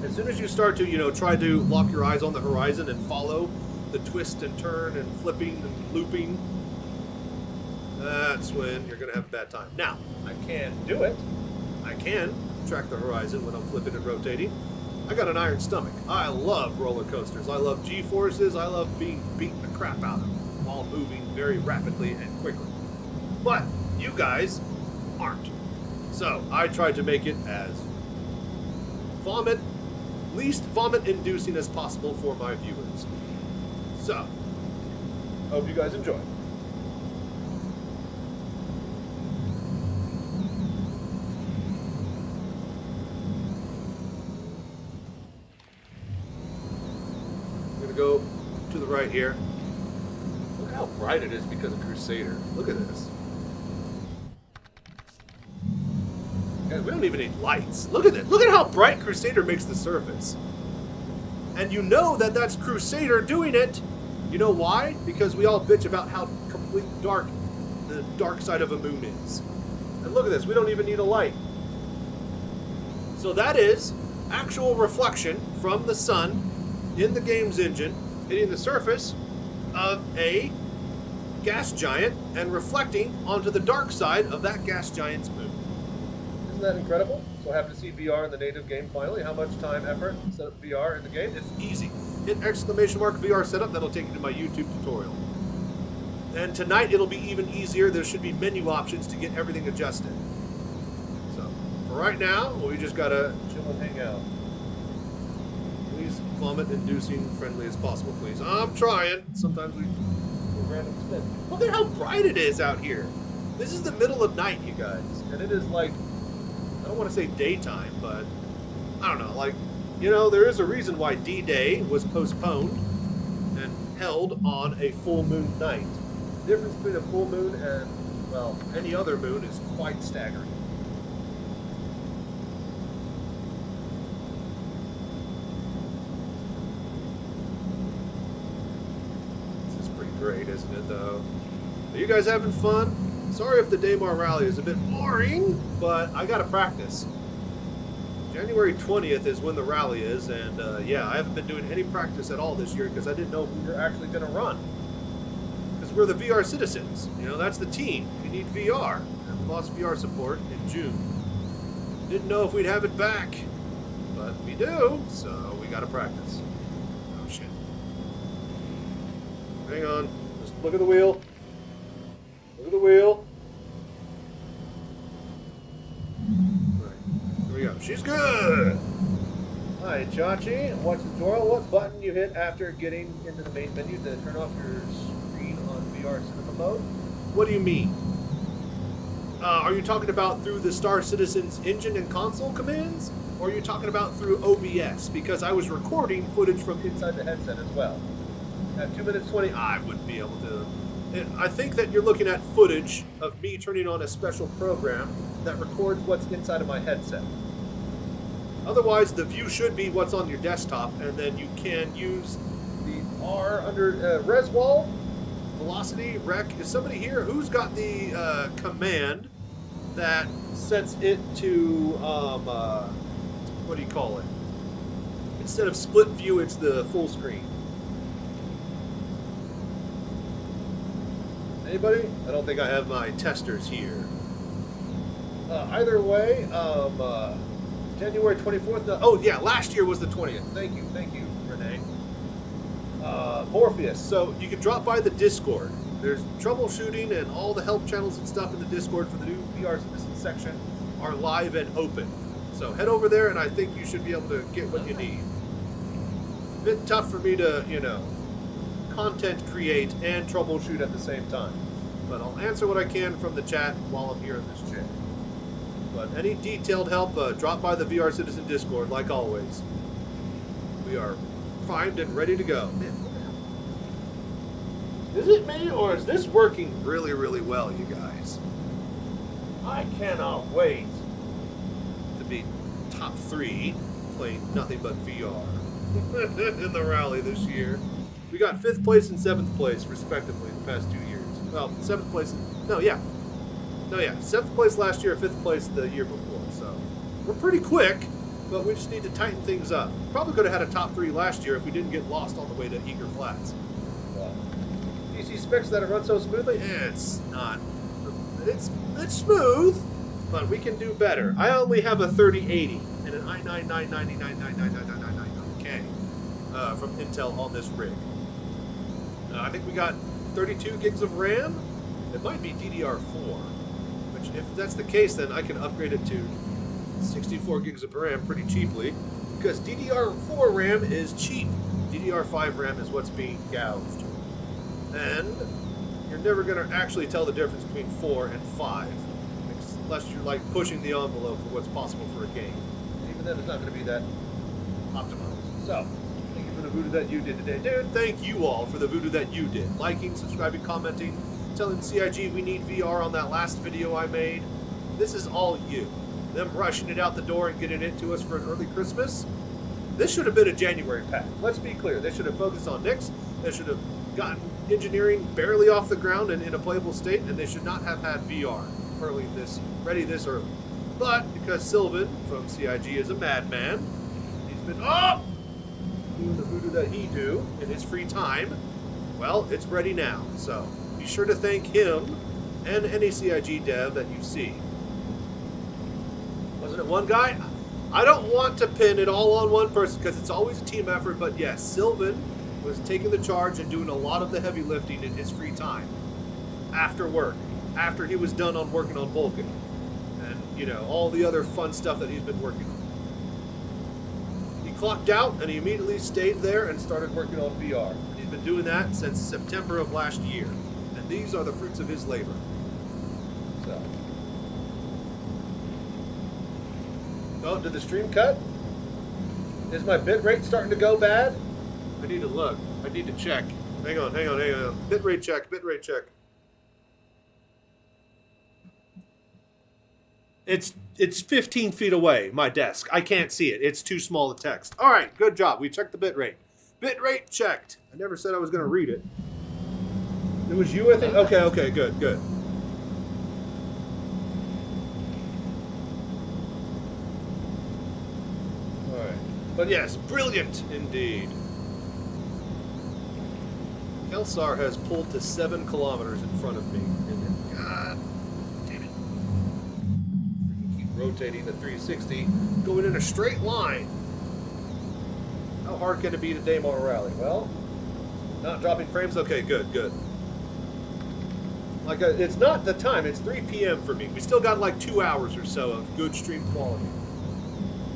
As soon as you start to, try to lock your eyes on the horizon and follow the twist and turn and flipping and looping, that's when you're going to have a bad time. Now, I can do it. I can track the horizon when I'm flipping and rotating. I got an iron stomach. I love roller coasters. I love G-forces. I love being beaten the crap out of while moving very rapidly and quickly. But you guys aren't. So I tried to make it as least vomit-inducing as possible for my viewers. So, hope you guys enjoy. I'm gonna go to the right here. Look how bright it is because of Crusader. Look at this. Guys, we don't even need lights. Look at it. Look at how bright Crusader makes the surface. And you know that that's Crusader doing it. You know why? Because we all bitch about how completely dark the dark side of a moon is. And look at this. We don't even need a light. So that is actual reflection from the sun in the game's engine hitting the surface of a gas giant and reflecting onto the dark side of that gas giant's moon. Isn't that incredible? So happy to see VR in the native game finally. How much time, effort, set up VR in the game? It's easy. Hit !VR setup, that'll take you to my YouTube tutorial. And tonight it'll be even easier. There should be menu options to get everything adjusted. So, for right now, we just gotta chill and hang out. Please vomit-inducing, friendly as possible, please. I'm trying. Sometimes we do random spin. Look at how bright it is out here. This is the middle of night, you guys. And it is like, I don't want to say daytime, but I don't know, like, there is a reason why D-Day was postponed and held on a full moon night. The difference between a full moon and well, any other moon is quite staggering. This is pretty great, isn't it, though? Are you guys having fun? Sorry if the Daymar rally is a bit boring, but I gotta practice. January 20th is when the rally is, and yeah, I haven't been doing any practice at all this year because I didn't know if we were actually going to run. Because we're the VR citizens, you know, that's the team. We need VR. And we lost VR support in June. Didn't know if we'd have it back, but we do, so we got to practice. Oh shit. Hang on, just look at the wheel. Look at the wheel. Here we go. She's good! Hi, Chachi. Watch the tutorial. What button you hit after getting into the main menu to turn off your screen on VR cinema mode? What do you mean? Are you talking about through the Star Citizen's engine and console commands? Or are you talking about through OBS? Because I was recording footage from inside the headset as well. At 2 minutes 20, I wouldn't be able to. I think that you're looking at footage of me turning on a special program that records what's inside of my headset. Otherwise, the view should be what's on your desktop, and then you can use the R under res wall, velocity, rec. Is somebody here? Who's got the command that sets it to, what do you call it? Instead of split view, it's the full screen. Anybody? I don't think I have my testers here. Either way, January 24th. Oh yeah, last year was the 20th. Thank you, Renee. Morpheus. So you can drop by the Discord. There's troubleshooting and all the help channels and stuff in the Discord for the new VR Citizen section are live and open. So head over there, and I think you should be able to get what you need. A bit tough for me to, you know, content create and troubleshoot at the same time. But I'll answer what I can from the chat while I'm here in this chair. But any detailed help, drop by the VR Citizen Discord, like always. We are primed and ready to go. Is it me, or is this working really, really well, you guys? I cannot wait to be top 3 playing nothing but VR in the rally this year. We got 5th place and 7th place, respectively, the past 2 years. Well, 7th place, no, yeah. 7th place last year, 5th place the year before, so we're pretty quick, but we just need to tighten things up. Probably could have had a top 3 last year if we didn't get lost on the way to Eager Flats. PC specs that it runs so smoothly? It's not. It's smooth, but we can do better. I only have a 3080 and an i9-99999999K from Intel on this rig. I think we got 32 gigs of RAM. It might be DDR4. Which, if that's the case, then I can upgrade it to 64 gigs of RAM pretty cheaply, because DDR4 RAM is cheap. DDR5 RAM is what's being gouged. And you're never going to actually tell the difference between 4 and 5, unless you're like pushing the envelope for what's possible for a game. And even then, it's not going to be that optimized. So, thank you for the voodoo that you did today. Dude, thank you all for the voodoo that you did. Liking, subscribing, commenting, telling CIG we need VR on that last video I made. This is all you. Them rushing it out the door and getting it to us for an early Christmas. This should have been a January pack. Let's be clear. They should have focused on Nix. They should have gotten engineering barely off the ground and in a playable state, and they should not have had VR ready this early. But because Sylvan from CIG is a madman, he's been doing the voodoo that he do in his free time. Well, it's ready now. So be sure to thank him and any CIG dev that you see. Wasn't it one guy? I don't want to pin it all on one person because it's always a team effort, but yes, Sylvan was taking the charge and doing a lot of the heavy lifting in his free time. After work. After he was done on working on Vulcan. And, you know, all the other fun stuff that he's been working on. He clocked out and he immediately stayed there and started working on VR. And he's been doing that since September of last year. And these are the fruits of his labor. So. Oh, did the stream cut? Is my bitrate starting to go bad? I need to look. I need to check. Hang on. Bitrate check. It's 15 feet away, my desk. I can't see it. It's too small to text. All right, good job. We checked the bitrate. Bitrate checked. I never said I was going to read it. It was you, I think? Okay, good. All right. But yes, brilliant indeed. Kelsar has pulled to 7 kilometers in front of me. God damn it. Keep rotating the 360, going in a straight line. How hard can it be to demo a rally? Well, not dropping frames? Okay, good. Like, it's not the time, it's 3 p.m. for me. We still got like 2 hours or so of good stream quality.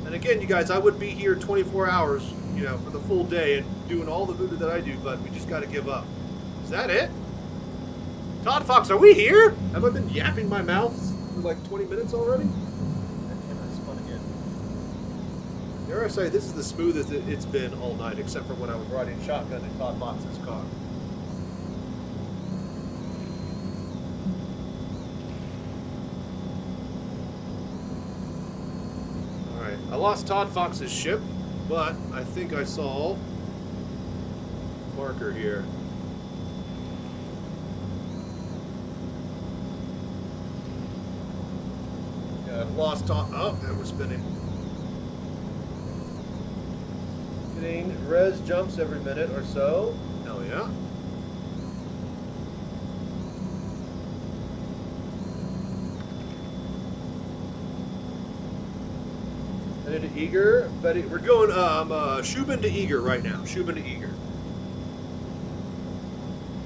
And again, you guys, I would be here 24 hours, you know, for the full day and doing all the voodoo that I do, but we just got to give up. Is that it? Todd Fox, are we here? Have I been yapping my mouth for like 20 minutes already? That camera spun again. Dare I say, this is the smoothest it's been all night, except for when I was riding shotgun in Todd Fox's car. Alright, I lost Todd Fox's ship, but I think I saw marker here. Yeah, I've lost Todd. Oh, and we're spinning. Getting res jumps every minute or so. Hell yeah. Headed to Eager. We're going Shubin to Eager right now. Shubin to Eager.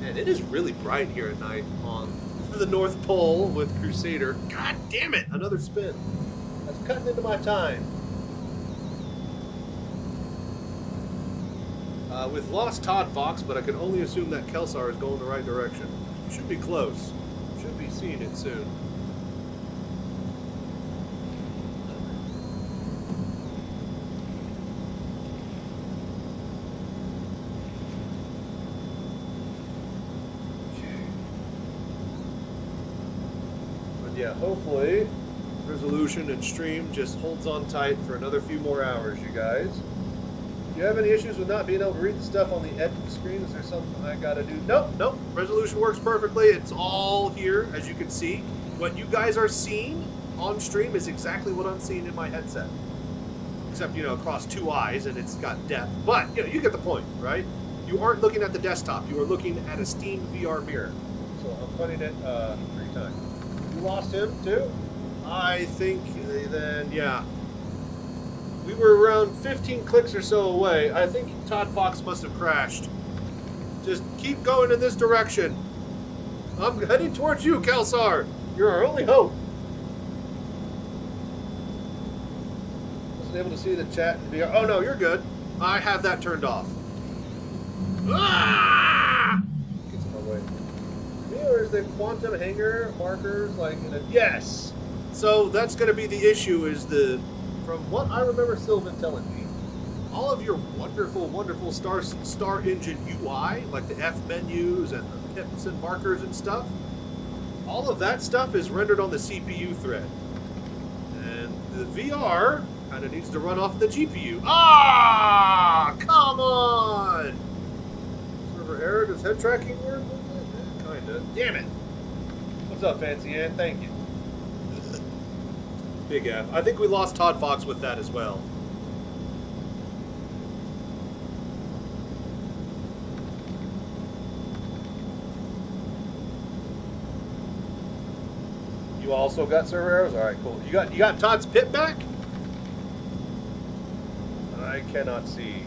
And it is really bright here at night on the North Pole with Crusader. God damn it! Another spin. That's cutting into my time. With lost Todd Fox, but I can only assume that Kelsar is going the right direction. Should be close. Should be seeing it soon. Yeah, hopefully resolution and stream just holds on tight for another few more hours, you guys. Do you have any issues with not being able to read the stuff on the edge of the screen? Is there something I gotta do? Nope. Resolution works perfectly. It's all here, as you can see. What you guys are seeing on stream is exactly what I'm seeing in my headset. Except, you know, across 2 eyes and it's got depth. But, you know, you get the point, right? You aren't looking at the desktop. You are looking at a Steam VR mirror. So I'm putting it 3 times. You lost him too? I think then, yeah. We were around 15 clicks or so away. I think Todd Fox must have crashed. Just keep going in this direction. I'm heading towards you, Kelsar. You're our only hope. Wasn't able to see the chat in VR. Oh no, you're good. I have that turned off. Ah! Gets in my way. Or is the quantum hanger markers like in a... Yes! So that's going to be the issue is from what I remember Sylvan telling me, all of your wonderful Star Engine UI, like the F menus and the pips and markers and stuff, all of that stuff is rendered on the CPU thread. And the VR kind of needs to run off the GPU. Ah! Come on! Server error, does head tracking work? Kinda. Damn it. What's up, Fancy Ann? Thank you. Big F. I think we lost Todd Fox with that as well. You also got server errors? Alright, cool. You got Todd's pit back? I cannot see.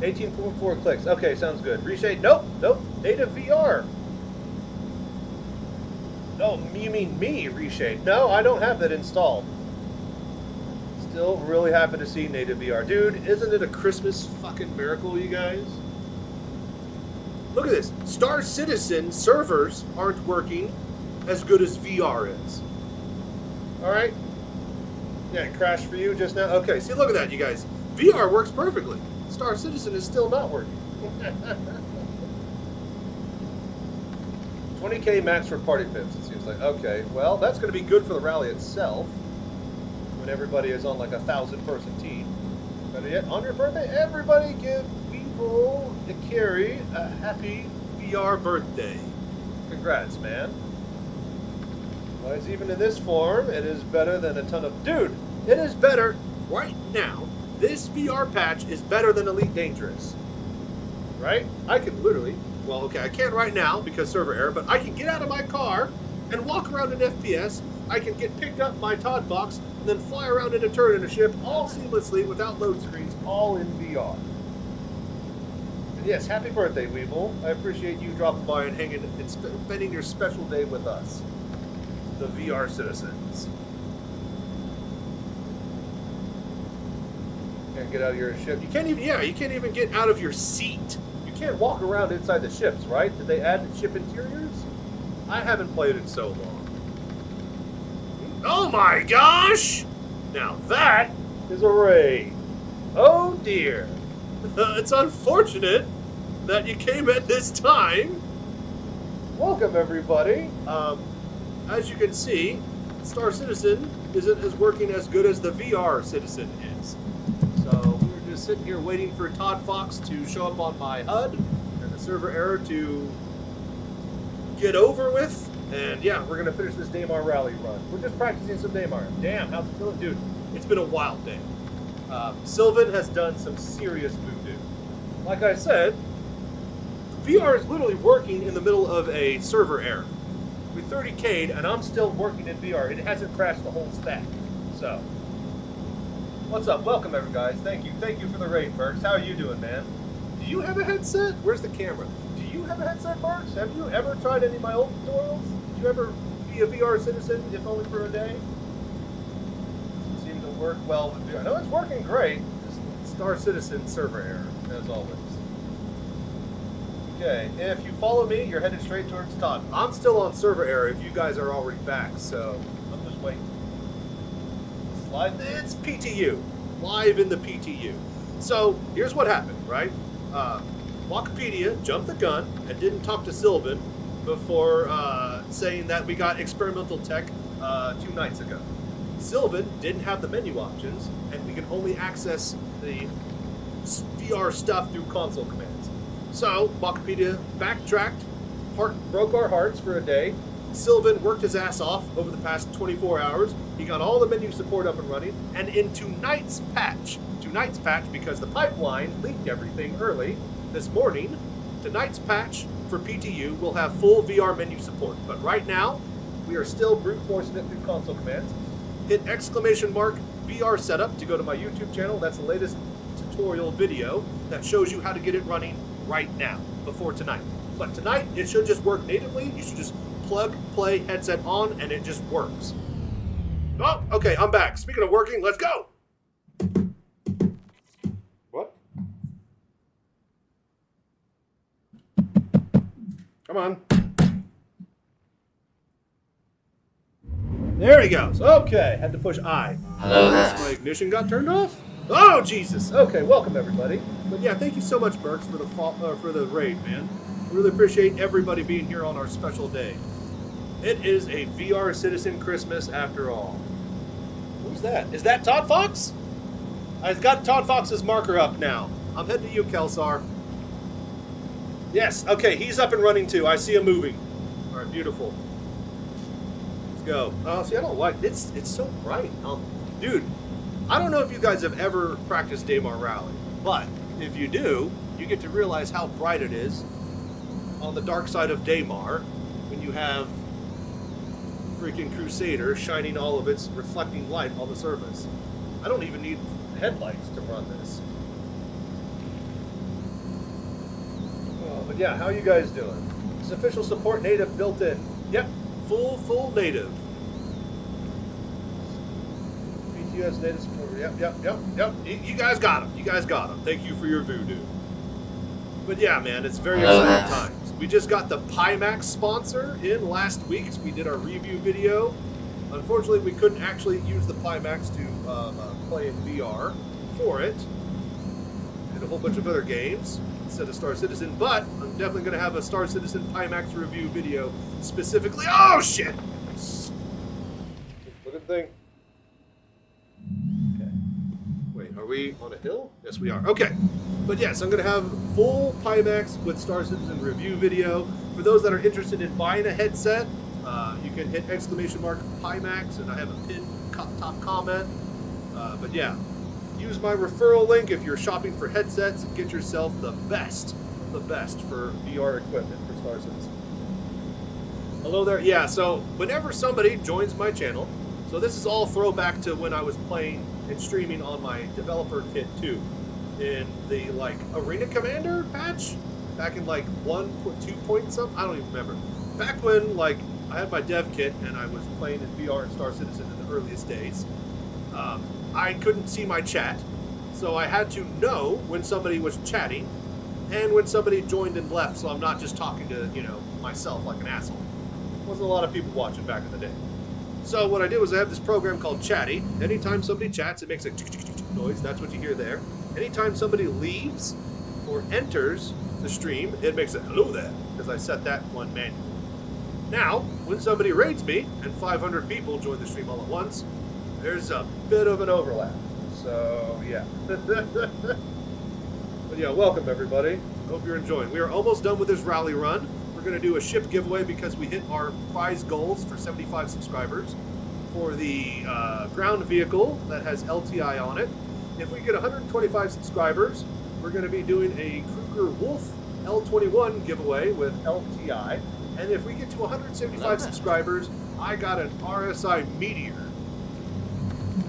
18.4 clicks. Okay, sounds good. Reshade. Nope. Native VR. Oh, you mean me, Reshade? No, I don't have that installed. Still really happy to see Native VR. Dude, isn't it a Christmas fucking miracle, you guys? Look at this. Star Citizen servers aren't working as good as VR is. Alright? Yeah, it crashed for you just now? Okay, see, look at that, you guys. VR works perfectly. Star Citizen is still not working. 20k max for party pips, it seems like. Okay, well, that's going to be good for the rally itself. when everybody is on like a 1,000-person team. Better yet, on your birthday, everybody give Weevil the Carry a happy VR birthday. Congrats, man. Wise, even in this form, it is better than a ton of... Dude, it is better right now. This VR patch is better than Elite Dangerous. Right? I can literally... Well, okay, I can't right now because server error, but I can get out of my car and walk around in FPS. I can get picked up by Todd Fox and then fly around in a turret in a ship all seamlessly without load screens, all in VR. And yes, happy birthday, Weevil. I appreciate you dropping by and hanging and spending your special day with us, the VR citizens. Can't get out of your ship. You can't even, yeah, you can't even get out of your seat. You can't walk around inside the ships, right? Did they add ship interiors? I haven't played in so long. Oh my gosh! Now that is a raid. Oh dear. It's unfortunate that you came at this time. Welcome everybody. As you can see, Star Citizen isn't as working as good as the VR Citizen is. So we're just sitting here waiting for Todd Fox to show up on my HUD and the server error to get over with. And yeah, we're gonna finish this Daymar rally run. We're just practicing some Daymar. Damn, how's it feeling? Dude, it's been a wild day. Sylvan has done some serious voodoo. Like I said, VR is literally working in the middle of a server error. We 30K'd and I'm still working in VR. It hasn't crashed the whole stack. So, what's up? Welcome everybody, guys. Thank you for the raid, Perks. How are you doing, man? Do you have a headset? Where's the camera? Do you have a headset, Perks? Have you ever tried any of my old tutorials? Did you ever be a VR citizen, if only for a day? Doesn't seem to work well with VR. No, it's working great. Just Star Citizen server error, as always. Okay, if you follow me, you're headed straight towards Todd. I'm still on server error if you guys are already back, so I'm just waiting. Slide. It's PTU. Live in the PTU. So, here's what happened, right? Wikipedia jumped the gun and didn't talk to Sylvan before saying that we got experimental tech 2 nights ago. Sylvan didn't have the menu options, and we can only access the VR stuff through console commands. So, Wikipedia backtracked, broke our hearts for a day. Sylvan worked his ass off over the past 24 hours. He got all the menu support up and running, and in tonight's patch, because the pipeline leaked everything early, this morning, tonight's patch for PTU will have full VR menu support. But right now, we are still brute forcing it through console commands. Hit !VR setup to go to my YouTube channel. That's the latest tutorial video that shows you how to get it running right now, before tonight. But tonight, it should just work natively. You should just plug, play, headset on, and it just works. Oh, okay, I'm back. Speaking of working, let's go! What? Come on. There he goes. Okay, had to push I. My ignition got turned off? Oh, Jesus. Okay, welcome everybody. But yeah, thank you so much, Burks, for the raid, man. Really appreciate everybody being here on our special day. It is a VR Citizen Christmas after all. Who's that? Is that Todd Fox? I've got Todd Fox's marker up now. I'm heading to you, Kelsar. Yes, okay, he's up and running too. I see him moving. All right, beautiful. Let's go. Oh, see, I don't like it's so bright. Dude, I don't know if you guys have ever practiced Daymar Rally, but if you do, you get to realize how bright it is on the dark side of Daymar when you have freaking Crusader shining all of its reflecting light on the surface. I don't even need headlights to run this. Oh, but yeah, how are you guys doing? Is official support native built in? Yep, full native. BTS native support. Yep. You guys got him. You guys got him. Thank you for your voodoo. But yeah, man, it's very exciting times. We just got the Pimax sponsor in last week. We did our review video. Unfortunately, we couldn't actually use the Pimax to play in VR for it. Did a whole bunch of other games instead of Star Citizen, but I'm definitely going to have a Star Citizen Pimax review video specifically. Oh, shit! Look at the thing. we on a hill? Yes, we are. Okay. But yes, I'm going to have full Pimax with Star Citizen review video. For those that are interested in buying a headset, you can hit !Pimax, and I have a pinned top comment. But yeah, use my referral link if you're shopping for headsets and get yourself the best for VR equipment for Star Citizen. Hello there. Yeah, so whenever somebody joins my channel, so this is all throwback to when I was playing and streaming on my developer kit too, in the like Arena Commander patch, back in like 1.2 point something, I don't even remember. Back when like I had my dev kit and I was playing in VR and Star Citizen in the earliest days, I couldn't see my chat, so I had to know when somebody was chatting and when somebody joined and left, so I'm not just talking to, you know, myself like an asshole. Wasn't a lot of people watching back in the day. So what I did was I have this program called Chatty. Anytime somebody chats, it makes a noise. That's what you hear there. Anytime somebody leaves or enters the stream, it makes a hello there, because I set that one manually. Now, when somebody raids me and 500 people join the stream all at once, there's a bit of an overlap. So yeah. But yeah, welcome everybody. Hope you're enjoying. We are almost done with this rally run. We're going to do a ship giveaway because we hit our prize goals for 75 subscribers for the ground vehicle that has LTI on it. If we get 125 subscribers, we're going to be doing a Kruger Wolf L21 giveaway with LTI. And if we get to 175 subscribers, I got an RSI Meteor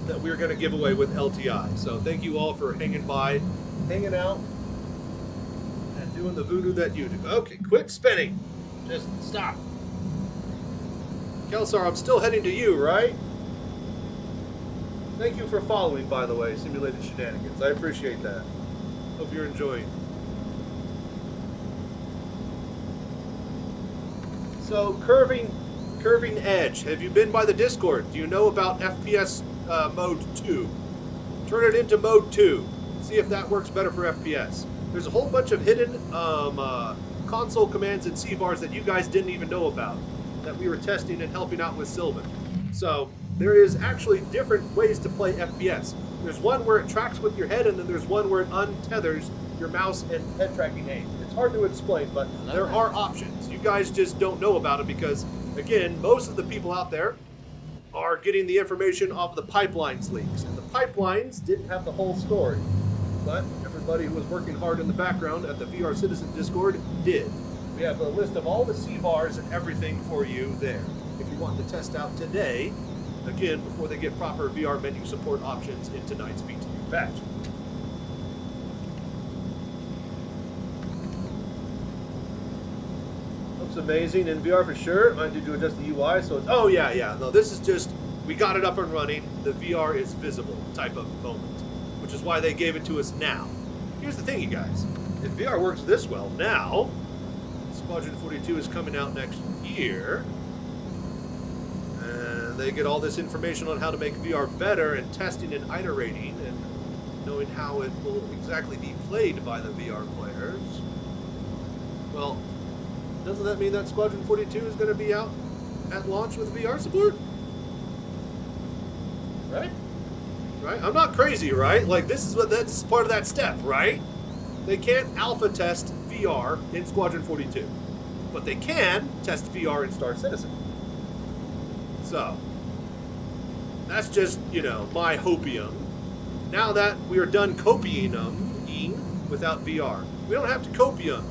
that we're going to give away with LTI. So thank you all for hanging by, hanging out, and doing the voodoo that you do. Okay, quit spinning. Just stop. Kelsar, I'm still heading to you, right? Thank you for following, by the way, Simulated Shenanigans. I appreciate that. Hope you're enjoying. So, curving edge. Have you been by the Discord? Do you know about FPS mode 2? Turn it into mode 2. See if that works better for FPS. There's a whole bunch of hidden console commands and C-bars that you guys didn't even know about that we were testing and helping out with Sylvan. So there is actually different ways to play FPS. There's one where it tracks with your head, and then there's one where it untethers your mouse and head tracking aim. It's hard to explain, but there are options. You guys just don't know about it because, again, most of the people out there are getting the information off the pipelines leaks, and the pipelines didn't have the whole story. But everybody who was working hard in the background at the VR Citizen Discord did. We have a list of all the C-bars and everything for you there. If you want to test out today, again, before they get proper VR menu support options in tonight's BTU patch. Looks amazing in VR for sure. I need to adjust the UI, so it's, oh yeah. No, this is just, we got it up and running. The VR is visible type of moment, which is why they gave it to us now. Here's the thing, you guys. If VR works this well now, Squadron 42 is coming out next year, and they get all this information on how to make VR better and testing and iterating and knowing how it will exactly be played by the VR players. Well, doesn't that mean that Squadron 42 is going to be out at launch with VR support? Right? Right? I'm not crazy, right? Like, that's part of that step, right? They can't alpha test VR in Squadron 42, but they can test VR in Star Citizen. So, that's just, you know, my hopium. Now that we are done copying them without VR, we don't have to copy them.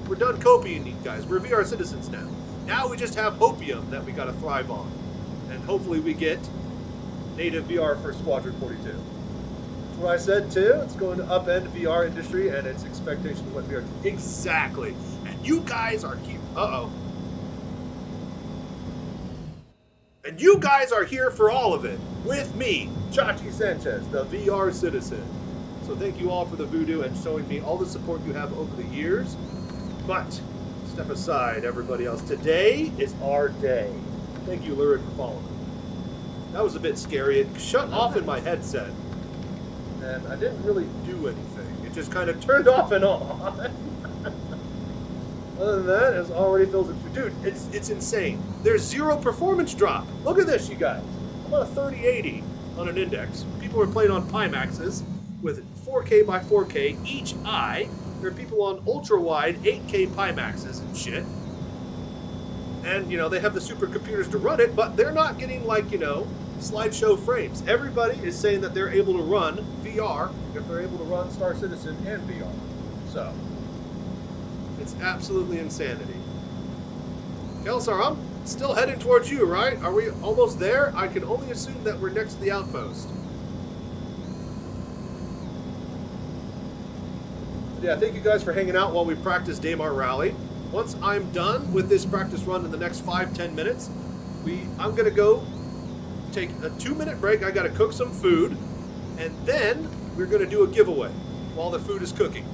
We're done copying these guys. We're VR citizens now. Now we just have hopium that we got to thrive on, and hopefully we get native VR for Squadron 42. That's what I said too. It's going to upend VR industry and its expectation of what VR. Exactly. And you guys are here. And you guys are here for all of it with me, Chachi Sanchez, the VR citizen. So thank you all for the voodoo and showing me all the support you have over the years. But step aside, everybody else. Today is our day. Thank you, Lurid, for following. That was a bit scary. It shut off in my headset, and I didn't really do anything. It just kind of turned off and on. Other than that, it already feels it. Dude, it's insane. There's 0 performance drop. Look at this, you guys. I'm on a 3080 on an index. People are playing on Pimaxes, with 4K by 4K each eye. There are people on ultra-wide 8K Pimaxes and shit. And, you know, they have the supercomputers to run it, but they're not getting, like, you know, slideshow frames. Everybody is saying that they're able to run VR if they're able to run Star Citizen and VR. So, it's absolutely insanity. Kelsar, I'm still heading towards you, right? Are we almost there? I can only assume that we're next to the outpost. Yeah, thank you guys for hanging out while we practice Daymar Rally. Once I'm done with this practice run in the next 5-10 minutes, I'm gonna go take a 2-minute break. I gotta cook some food, and then we're gonna do a giveaway while the food is cooking.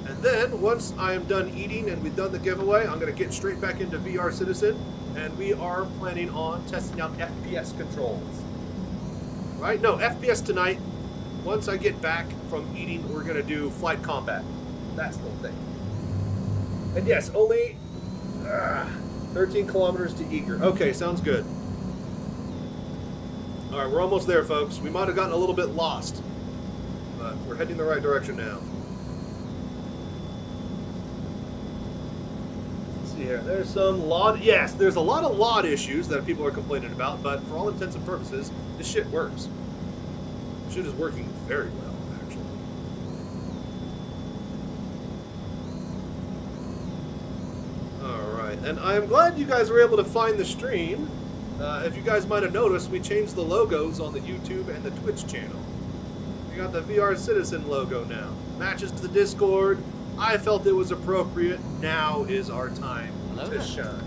And then once I am done eating and we've done the giveaway, I'm gonna get straight back into VR Citizen, and we are planning on testing out FPS controls. Right? No, FPS tonight. Once I get back from eating, we're gonna do flight combat. That's the thing. And yes, only 13 kilometers to Eager. Okay, sounds good. All right, we're almost there, folks. We might have gotten a little bit lost, but we're heading the right direction now. Let's see here. There's some LOD. Yes, there's a lot of LOD issues that people are complaining about, but for all intents and purposes, this shit works. This shit is working very well. And I'm glad you guys were able to find the stream. If you guys might have noticed, we changed the logos on the YouTube and the Twitch channel. We got the VR Citizen logo now. Matches to the Discord. I felt it was appropriate. Now is our time to shine.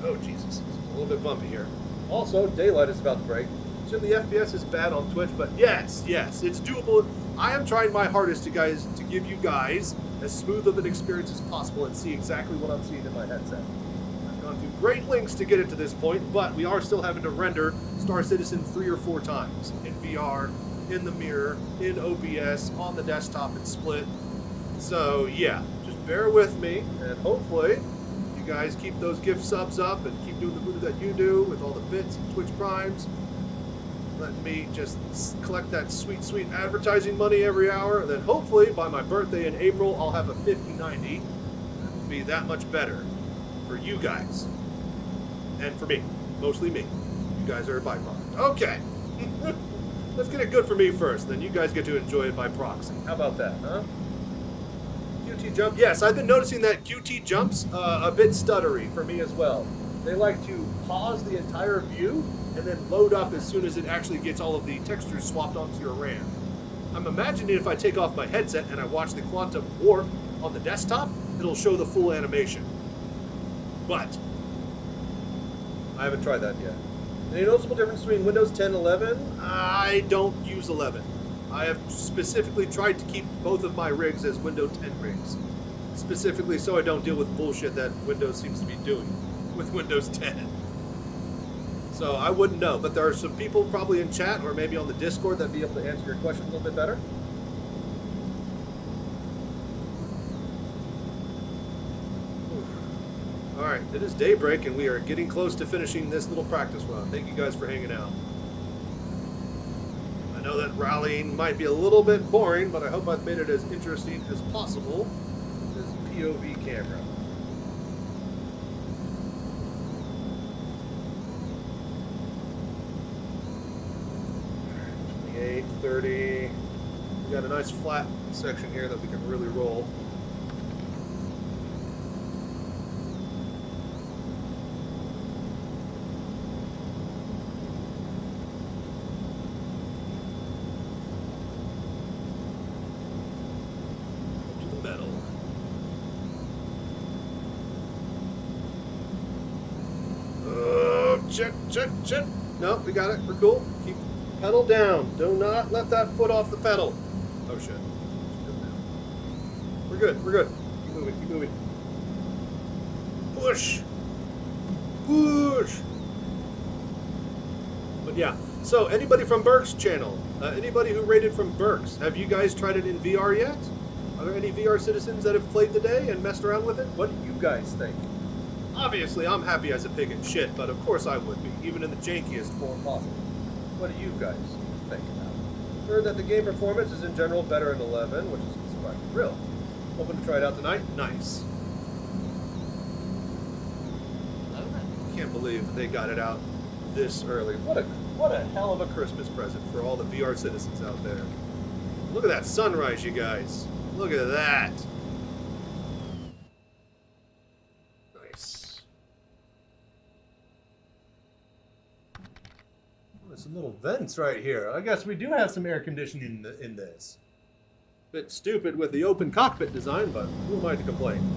Oh, Jesus. It's a little bit bumpy here. Also, daylight is about to break. So the FPS is bad on Twitch, but yes, it's doable. I am trying my hardest to give you guys as smooth of an experience as possible and see exactly what I'm seeing in my headset. I've gone through great lengths to get it to this point, but we are still having to render Star Citizen 3 or 4 times in VR, in the mirror, in OBS, on the desktop and split. So yeah, just bear with me, and hopefully you guys keep those gift subs up and keep doing the Voodoo that you do with all the bits and Twitch primes. Let me just collect that sweet, sweet advertising money every hour. And then hopefully by my birthday in April, I'll have a 5090. It will be that much better for you guys. And for me. Mostly me. You guys are a byproduct. Okay. Let's get it good for me first. Then you guys get to enjoy it by proxy. How about that, huh? QT jump. Yes, I've been noticing that QT jumps a bit stuttery for me as well. They like to pause the entire view and then load up as soon as it actually gets all of the textures swapped onto your RAM. I'm imagining if I take off my headset and I watch the Quantum Warp on the desktop, it'll show the full animation. But I haven't tried that yet. Any noticeable difference between Windows 10 and 11? I don't use 11. I have specifically tried to keep both of my rigs as Windows 10 rigs. Specifically so I don't deal with bullshit that Windows seems to be doing with Windows 10. So I wouldn't know, but there are some people probably in chat or maybe on the Discord that'd be able to answer your question a little bit better. All right, it is daybreak and we are getting close to finishing this little practice run. Thank you guys for hanging out. I know that rallying might be a little bit boring, but I hope I've made it as interesting as possible with this POV camera. 30. We got a nice flat section here that we can really roll. Up to the metal. Check. No, we got it. We're cool. Keep pedal down. Do not let that foot off the pedal. Oh shit. We're good. Keep moving. Push. But yeah. So anybody from Burke's channel? Anybody who rated from Burke's? Have you guys tried it in VR yet? Are there any VR citizens that have played today and messed around with it? What do you guys think? Obviously, I'm happy as a pig in shit, but of course I would be, even in the jankiest form possible. What do you guys think about it? Heard that the game performance is in general better in 11, which is surprising. Real. Hoping to try it out tonight. Nice. Can't believe they got it out this early. What a hell of a Christmas present for all the VR citizens out there. Look at that sunrise, you guys. Look at that. Nice. Oh, there's some little vents right here. I guess we do have some air conditioning in this. Bit stupid with the open cockpit design, but who am I to complain?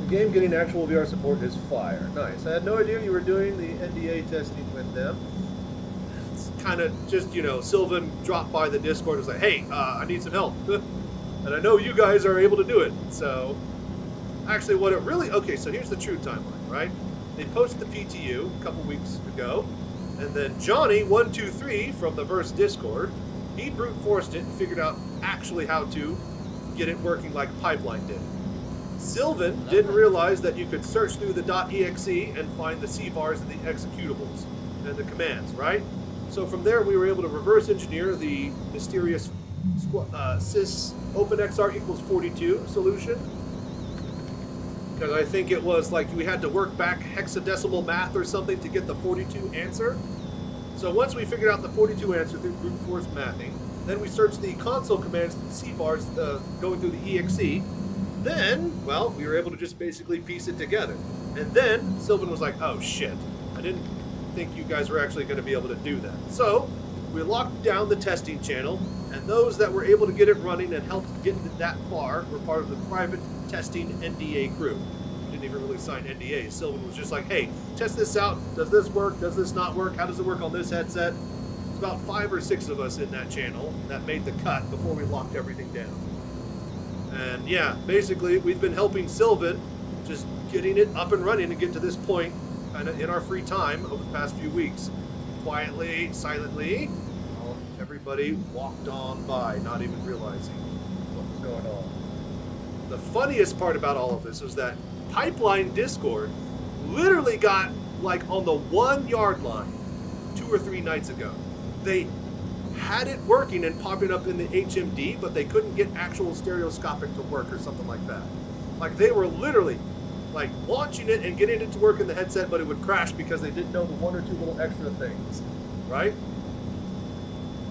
The game getting actual VR support is fire. Nice. I had no idea you were doing the NDA testing with them. It's kind of just, you know, Sylvan dropped by the Discord and was like, hey, I need some help. And I know you guys are able to do it. So, actually what it really... Okay, so here's the true timeline, right? They posted the PTU a couple weeks ago. And then Johnny123 from the Verse Discord, he brute forced it and figured out actually how to get it working like Pipeline did. Sylvan didn't realize that you could search through the .exe and find the CVARs and the executables and the commands, right? So from there, we were able to reverse engineer the mysterious sys OpenXR equals 42 solution. Because I think it was like we had to work back hexadecimal math or something to get the 42 answer. So once we figured out the 42 answer through brute force mathing, then we searched the console commands, the CVARs going through the EXE. Then, well, we were able to just basically piece it together. And then Sylvan was like, oh shit, I didn't think you guys were actually going to be able to do that. So we locked down the testing channel, and those that were able to get it running and helped get it that far were part of the private testing NDA crew. We didn't even really sign NDAs. Sylvan was just like, hey, test this out. Does this work? Does this not work? How does it work on this headset? There's about 5 or 6 of us in that channel that made the cut before we locked everything down. And yeah, basically, we've been helping Sylvan, just getting it up and running and get to this point, kind of in our free time over the past few weeks. Quietly, silently, everybody walked on by, not even realizing what was going on. The funniest part about all of this was that Pipeline Discord literally got, like, on the 1 yard line 2 or 3 nights ago. They had it working and popping up in the HMD, but they couldn't get actual stereoscopic to work or something like that. Like, they were literally, like, launching it and getting it to work in the headset, but it would crash because they didn't know the 1 or 2 little extra things, right?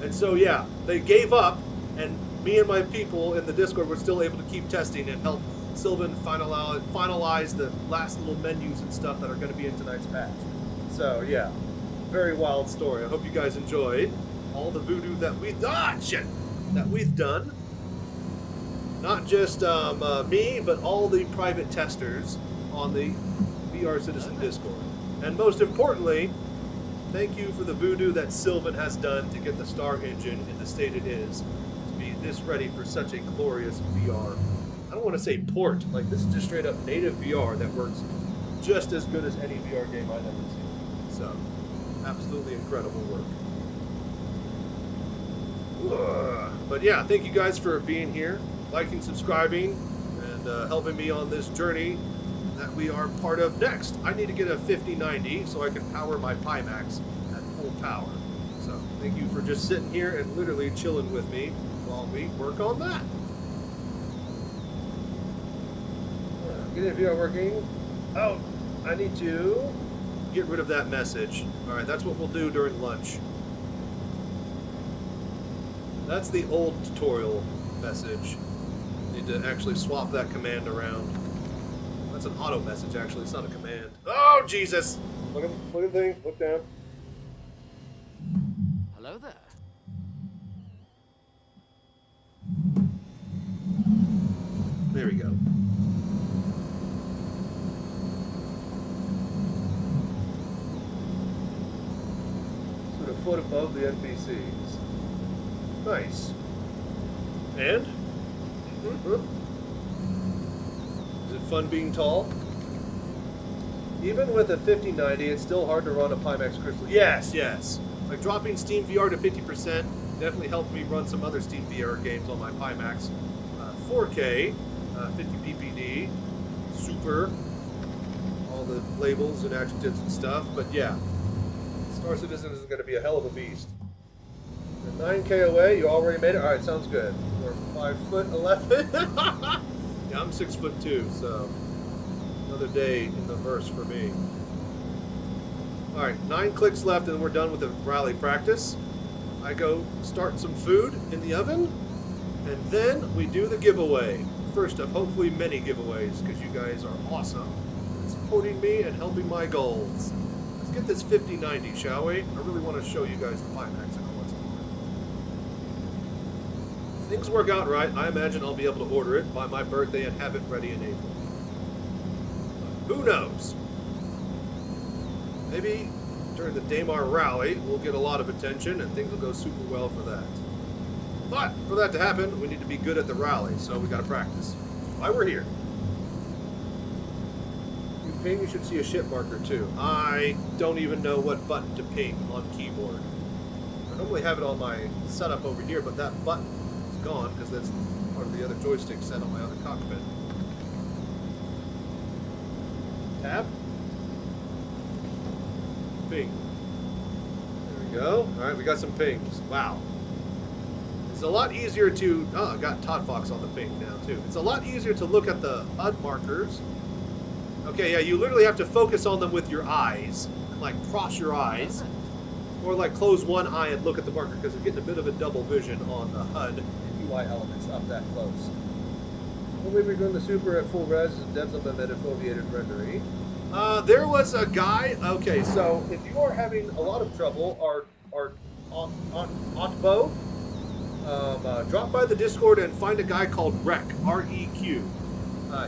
And so, yeah, they gave up, and me and my people in the Discord were still able to keep testing and help Sylvan finalize the last little menus and stuff that are going to be in tonight's patch. So, yeah, very wild story. I hope you guys enjoyed all the voodoo that we've done. Not just me, but all the private testers on the VR Citizen Discord. And most importantly, thank you for the voodoo that Sylvan has done to get the Star Engine in the state it is, to be this ready for such a glorious VR. I don't want to say port, like this is just straight up native VR that works just as good as any VR game I've ever seen. So, absolutely incredible work. But yeah, thank you guys for being here, liking, subscribing, and helping me on this journey that we are part of next. I need to get a 5090 so I can power my Pimax at full power. So thank you for just sitting here and literally chilling with me while we work on that. Getting VR working. Oh, I need to get rid of that message. All right, that's what we'll do during lunch. That's the old tutorial message. Need to actually swap that command around. That's an auto message, actually. It's not a command. Oh, Jesus! Look at the thing. Look down. Hello there. There we go. Sort of foot above the NPCs. Nice. And? Is it fun being tall? Even with a 5090, it's still hard to run a Pimax Crystal. Yes, yes. Like dropping Steam VR to 50% definitely helped me run some other Steam VR games on my Pimax. 4K, 50 PPD, super, all the labels and adjectives and stuff. But yeah, Star Citizen is going to be a hell of a beast. You're 9K away. You already made it. All right, sounds good. We're 5'11". Yeah, I'm 6'2", so another day in the verse for me. All right, 9 clicks left, and we're done with the rally practice. I go start some food in the oven, and then we do the giveaway. First of hopefully many giveaways, because you guys are awesome at supporting me and helping my goals. Let's get this 5090, shall we? I really want to show you guys the Pimax and what's on it. If things work out right, I imagine I'll be able to order it by my birthday and have it ready in April. But who knows? Maybe during the Daymar rally, we'll get a lot of attention and things will go super well for that. But for that to happen, we need to be good at the rally, so we gotta practice. Why we're here. You ping, you should see a ship marker too. I don't even know what button to ping on keyboard. I normally have it on my setup over here, but that button is gone because that's part of the other joystick set on my other cockpit. Tab. Ping. There we go. Alright, we got some pings. Wow. It's a lot easier to... Oh, I got Todd Fox on the ping now, too. It's a lot easier to look at the HUD markers. Okay, yeah, you literally have to focus on them with your eyes. And, like, cross your eyes. Or, like, close one eye and look at the marker, because you're getting a bit of a double vision on the HUD and UI elements up that close. When we were doing the Super at full res, devs implemented foveated rendering. There was a guy... Okay, so if you are having a lot of trouble, our Otbo... drop by the Discord and find a guy called Rec, R-E-Q.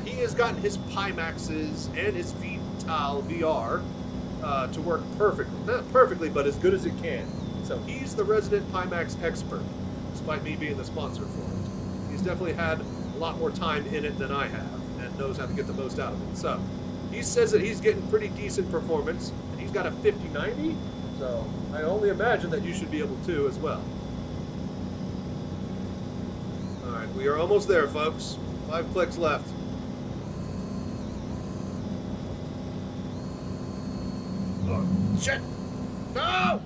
He has gotten his Pimaxes and his Vital VR to work perfectly. Not perfectly, but as good as it can. So he's the resident Pimax expert, despite me being the sponsor for it. He's definitely had a lot more time in it than I have, and knows how to get the most out of it. So he says that he's getting pretty decent performance, and he's got a 5090, so I only imagine that you should be able to as well. We are almost there, folks. 5 clicks left. Oh, shit! No!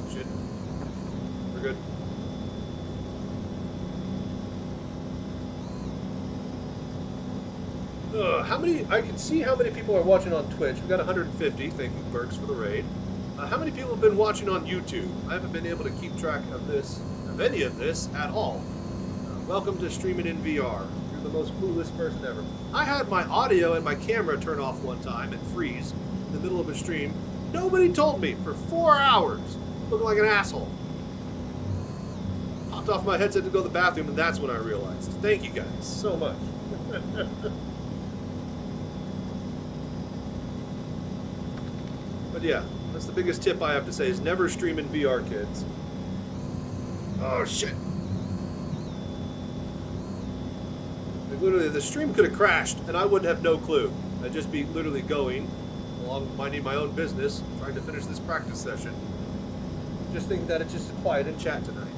Shit. We're good. How many... I can see how many people are watching on Twitch. We got 150. Thank you, Berks, for the raid. How many people have been watching on YouTube? I haven't been able to keep track of this, of any of this at all. Welcome to Streaming in VR. You're the most coolest person ever. I had my audio and my camera turn off one time and freeze in the middle of a stream. Nobody told me for 4 hours. Looking like an asshole. Popped off my headset to go to the bathroom, and that's when I realized. Thank you guys so much. But yeah. That's the biggest tip I have to say is never stream in VR, kids. Oh, shit. Like, literally, the stream could have crashed, and I would have no clue. I'd just be literally going along, minding my own business, trying to finish this practice session. Just thinking that it's just quiet in chat tonight.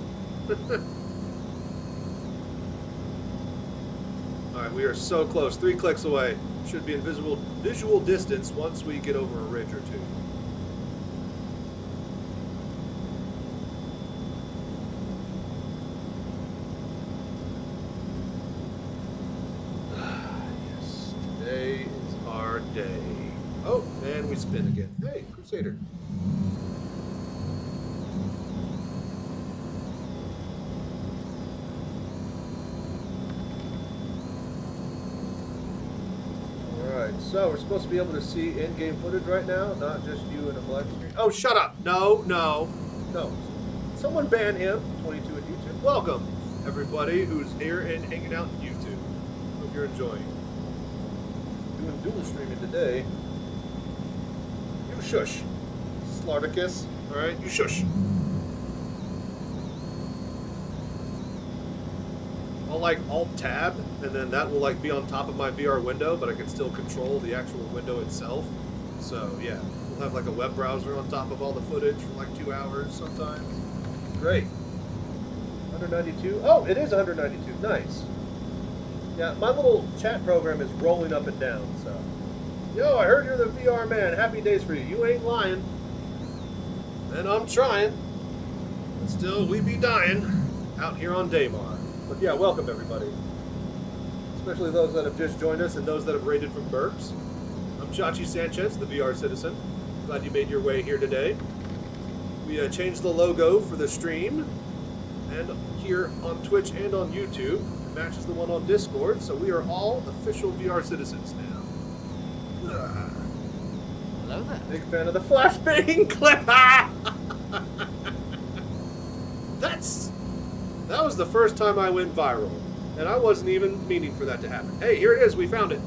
Alright, we are so close. 3 clicks away. Should be in visual distance once we get over a ridge or two. Day. Oh, and we spin again. Hey, Crusader. Alright, so we're supposed to be able to see in-game footage right now, not just you in a black screen. Oh, shut up! No. Someone ban him. 22 at YouTube. Welcome, everybody who's here and hanging out on YouTube. Hope you're enjoying. Doing dual streaming today. You shush. Slarticus. Alright, you shush. I'll like Alt-Tab, and then that will like be on top of my VR window, but I can still control the actual window itself. So yeah, we'll have like a web browser on top of all the footage for like 2 hours sometimes. Great. 192. Oh, it is 192. Nice. Yeah, my little chat program is rolling up and down, so. Yo, I heard you're the VR man. Happy days for you. You ain't lying. And I'm trying. But still, we be dying out here on Daymar. But yeah, welcome everybody. Especially those that have just joined us and those that have raided from Burps. I'm Chachi Sanchez, the VR citizen. Glad you made your way here today. We changed the logo for the stream. And here on Twitch and on YouTube. It matches the one on Discord. So we are all official VR citizens now. Hello there. Big fan of the flashbang clip. That was the first time I went viral, and I wasn't even meaning for that to happen. Hey, here it is. We found it.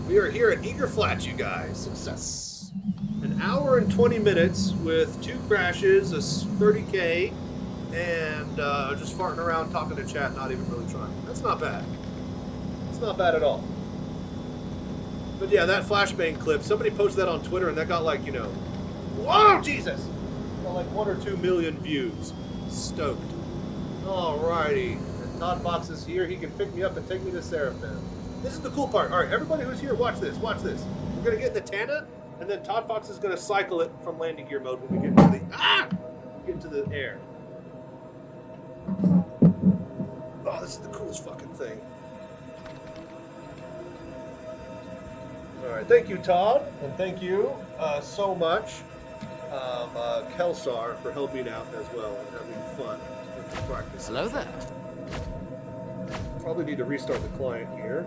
We are here at Eager Flats, you guys. Success. An hour and 20 minutes with 2 crashes, a 30K, and just farting around, talking to chat, not even really trying. That's not bad. It's not bad at all. But yeah, that flashbang clip, somebody posted that on Twitter and that got like, you know, whoa, Jesus! Got like 1 or 2 million views. Stoked. Alrighty. And Todd Fox is here. He can pick me up and take me to Seraphim. This is the cool part. Alright, everybody who's here, watch this. Watch this. We're going to get in the Tana, and then Todd Fox is going to cycle it from landing gear mode when we get into the air. Oh, this is the coolest fucking thing. Alright, thank you, Todd, and thank you so much, Kelsar, for helping out as well and having fun with the practice. Hello there. Probably need to restart the client here.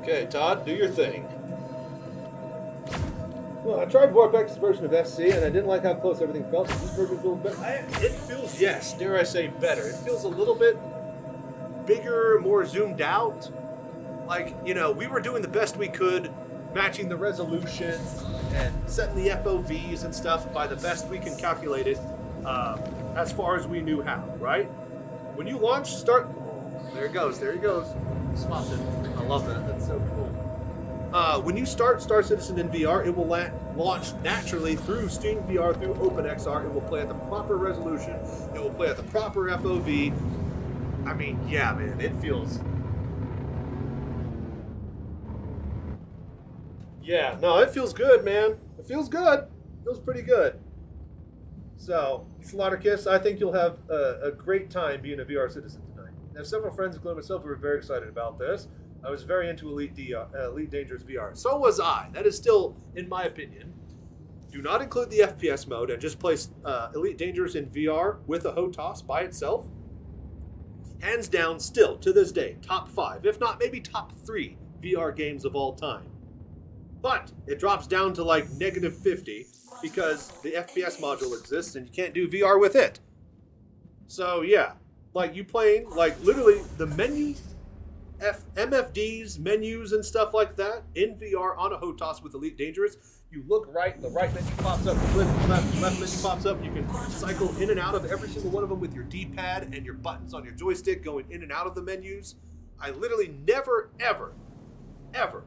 Okay, Todd, do your thing. Well, I tried Warpex's version of SC, and I didn't like how close everything felt. Does this version feel better? It feels, yes, dare I say, better. It feels a little bit bigger, more zoomed out. Like, you know, we were doing the best we could, matching the resolution and setting the FOVs and stuff by the best we can calculate it, as far as we knew how, right? When you launch, start... There he goes, there he goes. Swapped it. I love that, that's so cool. When you start Star Citizen in VR, it will launch naturally through Steam VR, through OpenXR. It will play at the proper resolution. It will play at the proper FOV. I mean, yeah, man, it feels... Yeah, no, it feels good, man. It feels good. It feels pretty good. So, Slaughterkiss, I think you'll have a great time being a VR citizen tonight. I have several friends, including myself, who are very excited about this. I was very into Elite Dangerous VR. So was I. That is still, in my opinion, do not include the FPS mode and just place Elite Dangerous in VR with a HOTAS by itself. Hands down, still, to this day, top 5, if not maybe top 3 VR games of all time. But it drops down to like -50 because the FPS module exists and you can't do VR with it. So yeah, like you playing, like literally the menu, MFDs, menus and stuff like that in VR on a HOTAS with Elite Dangerous. You look right, the right menu pops up, the left menu pops up. You can cycle in and out of every single one of them with your D-pad and your buttons on your joystick going in and out of the menus. I literally never, ever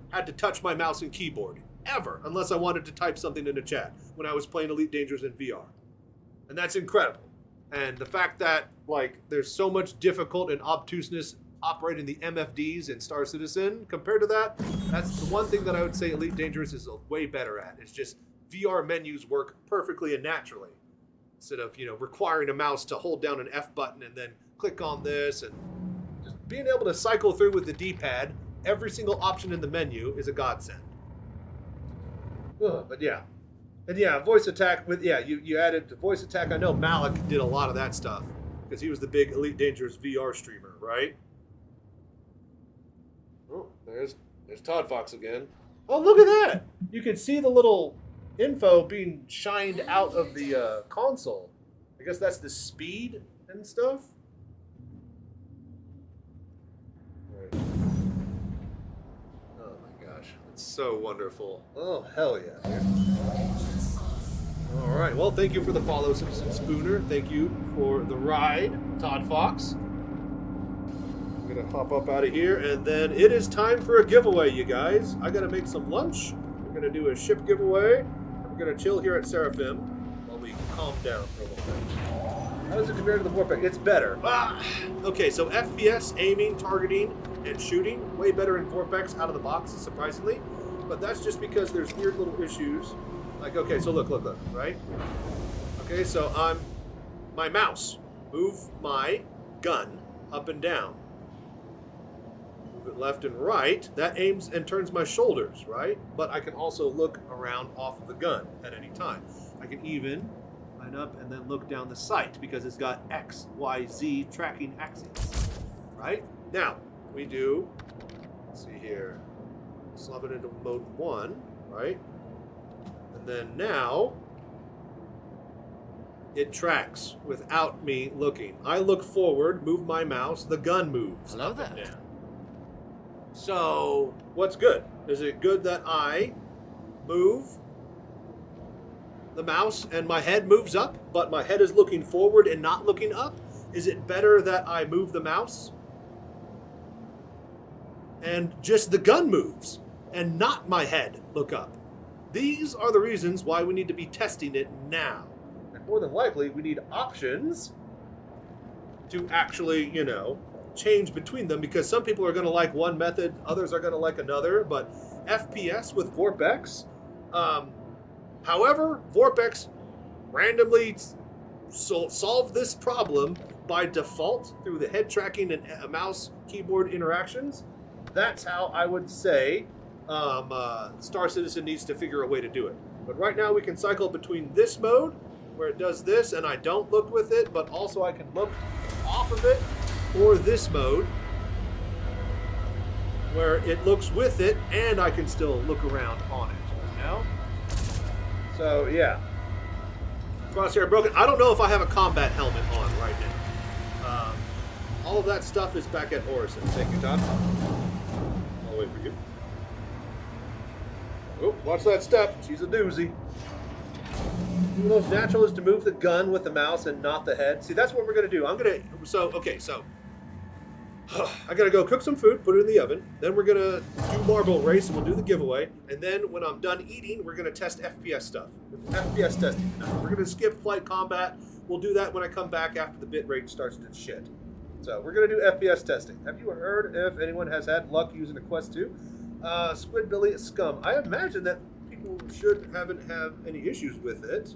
had to touch my mouse and keyboard. Ever. Unless I wanted to type something in the chat when I was playing Elite Dangerous in VR. And that's incredible. And the fact that, like, there's so much difficult and obtuseness operating the MFDs in Star Citizen compared to that, that's the one thing that I would say Elite Dangerous is way better at. It's just VR menus work perfectly and naturally. Instead of, you know, requiring a mouse to hold down an F button and then click on this, and just being able to cycle through with the D-pad, every single option in the menu is a godsend. But yeah. And yeah, voice attack with, yeah, you added voice attack. I know Malik did a lot of that stuff because he was the big Elite Dangerous VR streamer, right? Oh, there's Todd Fox again. Oh, look at that! You can see the little info being shined out of the console. I guess that's the speed and stuff. Right. Oh my gosh, it's so wonderful. Oh, hell yeah. All right, well, thank you for the follow, Citizen Spooner. Thank you for the ride, Todd Fox. I'm gonna hop up out of here, and then it is time for a giveaway, you guys. I gotta make some lunch. We're gonna do a ship giveaway. We're gonna chill here at Seraphim while Let me calm down for a little bit. How does it compare to the Vortex? It's better. Okay, so FPS, aiming, targeting, and shooting, way better in Vortex out of the box, surprisingly. But that's just because there's weird little issues. Like, okay, so look, right? Okay, so my mouse. Move my gun up and down. Move it left and right. That aims and turns my shoulders, right? But I can also look around off of the gun at any time. I can even line up and then look down the sight because it's got X, Y, Z tracking axes, right? Now, we do, let's see here, slap it into mode 1, right? And then now, it tracks without me looking. I look forward, move my mouse, the gun moves. Hello there. Down. So, what's good? Is it good that I move the mouse and my head moves up, but my head is looking forward and not looking up? Is it better that I move the mouse and just the gun moves and not my head look up? These are the reasons why we need to be testing it now. And more than likely, we need options to actually, you know, change between them, because some people are going to like one method, others are going to like another. But FPS with Vortex, however, Vortex randomly solved this problem by default through the head tracking and mouse keyboard interactions. That's how I would say Star Citizen needs to figure a way to do it. But right now we can cycle between this mode, where it does this and I don't look with it, but also I can look off of it, or this mode, where it looks with it and I can still look around on it, you know? So, yeah. Crosshair broken. I don't know if I have a combat helmet on right now. All of that stuff is back at Orison. Thank you, Todd. I'll wait for you. Oh, watch that step. She's a doozy. The most natural is to move the gun with the mouse and not the head. See, that's what we're going to do. I got to go cook some food, put it in the oven. Then we're going to do Marble Race, and we'll do the giveaway. And then when I'm done eating, we're going to test FPS stuff. FPS testing tonight. We're going to skip flight combat. We'll do that when I come back after the bitrate starts to shit. So we're going to do FPS testing. Have you heard if anyone has had luck using the Quest 2? Squidbilly Scum. I imagine that people haven't have any issues with it.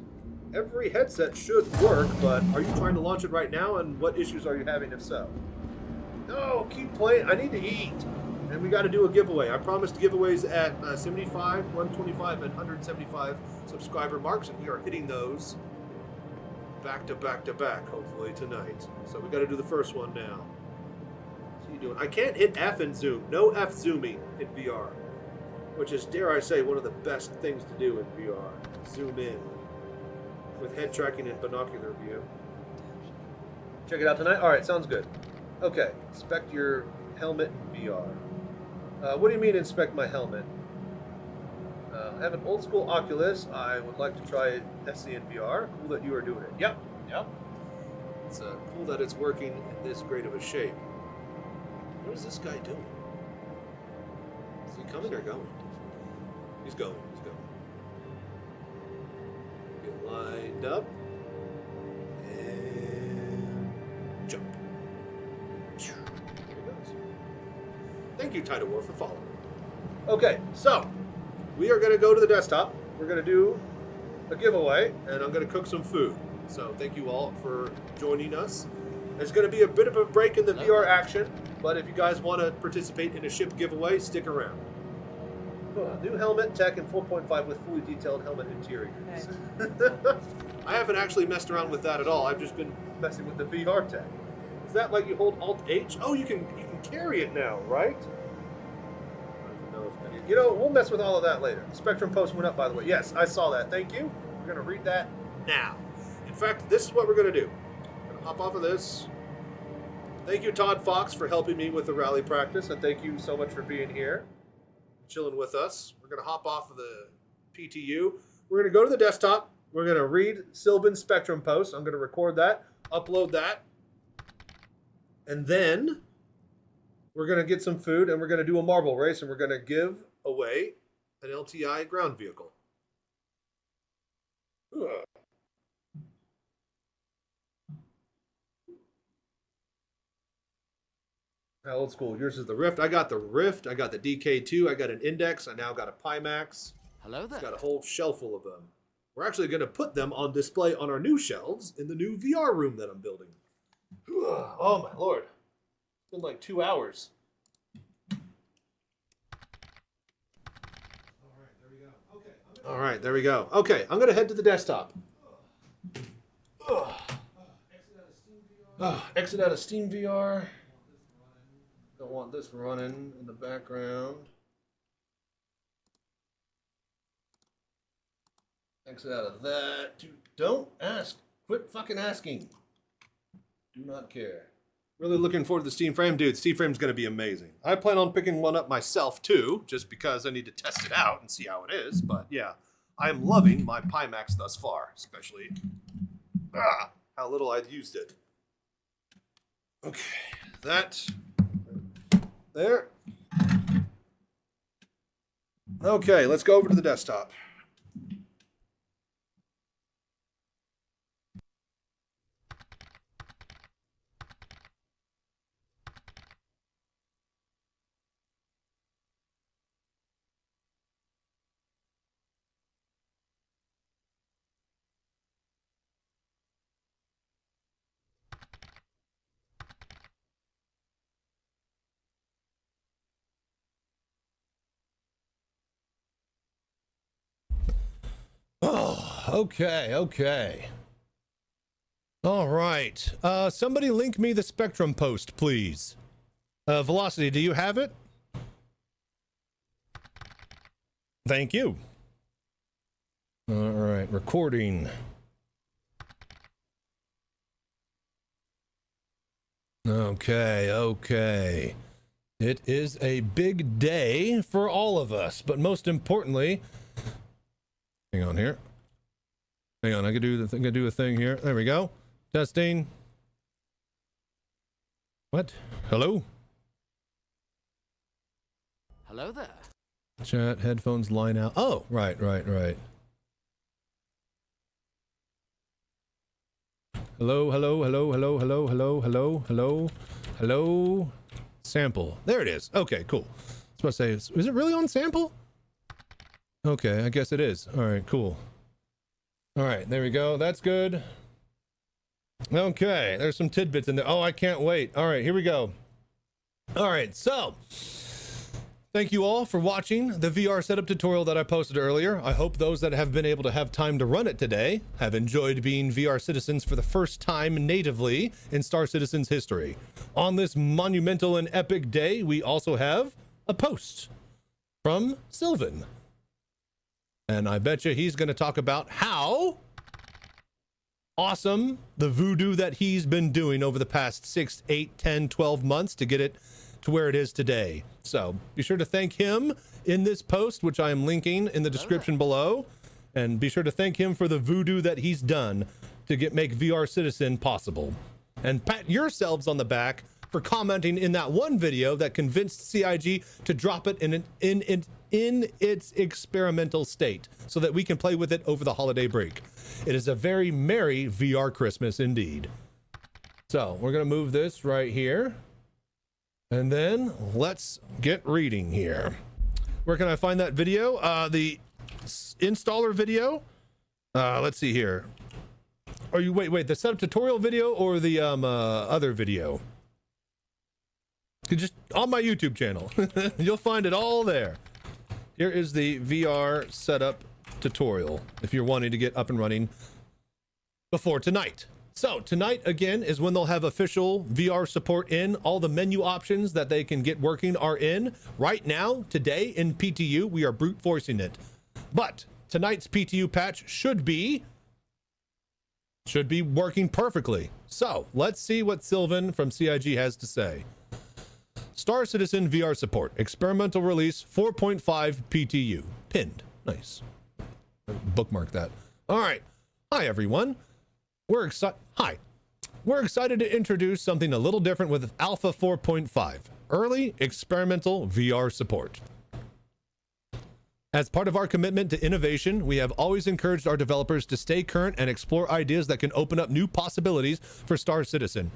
Every headset should work, but are you trying to launch it right now? And what issues are you having if so? No, keep playing. I need to eat. And we got to do a giveaway. I promised giveaways at 75, 125, and 175 subscriber marks, and we are hitting those back to back to back, hopefully tonight. So we got to do the first one now. What's he doing? I can't hit F and zoom. No F zooming in VR, which is, dare I say, one of the best things to do in VR. Zoom in with head tracking and binocular view. Check it out tonight? All right, sounds good. Okay, inspect your helmet in VR. What do you mean inspect my helmet? I have an old school Oculus. I would like to try SC in VR. Cool that you are doing it. Yep. It's cool that it's working in this great of a shape. What is this guy doing? Is he coming or going? He's going. Get lined up. And jump. There he goes. Thank you, Tidal War, for following. Okay, so we are going to go to the desktop. We're going to do a giveaway, and I'm going to cook some food. So thank you all for joining us. There's going to be a bit of a break in the VR action, but if you guys want to participate in a ship giveaway, stick around. New helmet tech in 4.5 with fully detailed helmet interiors. I haven't actually messed around with that at all. I've just been messing with the VR tech. Is that like you hold Alt-H? Oh, you can carry it now, right? You know, we'll mess with all of that later. Spectrum post went up, by the way. Yes, I saw that. Thank you. We're going to read that now. In fact, this is what we're going to do. I'm going to hop off of this. Thank you, Todd Fox, for helping me with the rally practice, and thank you so much for being here, chilling with us. We're going to hop off of the PTU. We're going to go to the desktop. We're going to read Sylvan's Spectrum post. I'm going to record that, upload that, and then we're going to get some food, and we're going to do a marble race, and we're going to give away an LTI ground vehicle. How old school? Yours is the Rift. I got the Rift. I got the DK2. I got an Index. I now got a Pimax. Hello there. It's got a whole shelf full of them. We're actually going to put them on display on our new shelves in the new VR room that I'm building. Oh my lord. It's been like 2 hours. All right, there we go. Okay, I'm going to head to the desktop. Exit out of Steam VR. Don't want this running in the background. Exit out of that. Don't ask. Quit fucking asking. Do not care. Really looking forward to the Steam Frame. Dude, Steam Frame's going to be amazing. I plan on picking one up myself too, just because I need to test it out and see how it is. But yeah, I'm loving my Pimax thus far, especially how little I've used it. Okay, that there. Okay, let's go over to the desktop. Okay. All right. Somebody link me the Spectrum post, please. Velocity, do you have it? Thank you. All right, recording. Okay. It is a big day for all of us, but most importantly, hang on here. Hang on, I can do a thing here. There we go. Testing. What? Hello? Hello there. Chat, headphones, line out. Oh, right. Hello. Sample. There it is. Okay, cool. I was about to say, is it really on sample? Okay, I guess it is. All right, cool. All right, there we go. That's good. Okay, there's some tidbits in there. Oh, I can't wait. All right, here we go. All right, so thank you all for watching the VR setup tutorial that I posted earlier. I hope those that have been able to have time to run it today have enjoyed being VR citizens for the first time natively in Star Citizen's history. On this monumental and epic day, we also have a post from Sylvan. And I bet you he's going to talk about how awesome the voodoo that he's been doing over the past 6, 8, 10, 12 months to get it to where it is today. So be sure to thank him in this post, which I am linking in the description below. And be sure to thank him for the voodoo that he's done to make VR Citizen possible. And pat yourselves on the back for commenting in that one video that convinced CIG to drop it in its experimental state so that we can play with it over the holiday break. It is a very merry VR Christmas indeed. So we're going to move this right here. And then let's get reading here. Where can I find that video? The installer video. Let's see here. Are you wait, the setup tutorial video or the other video? Just on my YouTube channel. You'll find it all there. Here is the VR setup tutorial if you're wanting to get up and running before tonight. So tonight again is when they'll have official VR support in. All the menu options that they can get working are in. Right now, today in PTU, we are brute forcing it. But tonight's PTU patch should be working perfectly. So let's see what Sylvan from CIG has to say. Star Citizen VR support, experimental release 4.5 PTU. Pinned. Nice. Bookmark that. All right. Hi, everyone. We're excited to introduce something a little different with Alpha 4.5, early experimental VR support. As part of our commitment to innovation, we have always encouraged our developers to stay current and explore ideas that can open up new possibilities for Star Citizen.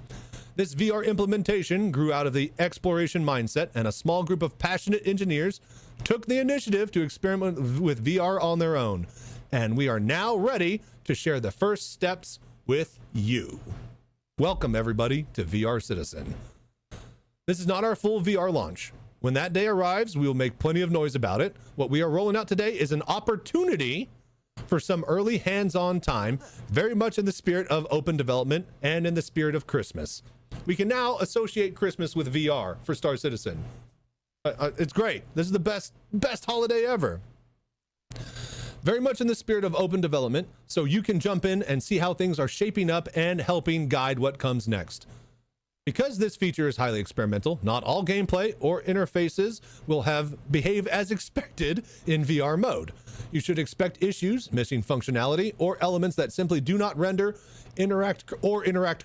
This VR implementation grew out of the exploration mindset, and a small group of passionate engineers took the initiative to experiment with VR on their own. And we are now ready to share the first steps with you. Welcome, everybody, to VR Citizen. This is not our full VR launch. When that day arrives, we will make plenty of noise about it. What we are rolling out today is an opportunity for some early hands-on time, very much in the spirit of open development and in the spirit of Christmas. We can now associate Christmas with VR for Star Citizen. It's great. This is the best holiday ever. Very much in the spirit of open development, so you can jump in and see how things are shaping up and helping guide what comes next. Because this feature is highly experimental, not all gameplay or interfaces will behave as expected in VR mode. You should expect issues, missing functionality, or elements that simply do not interact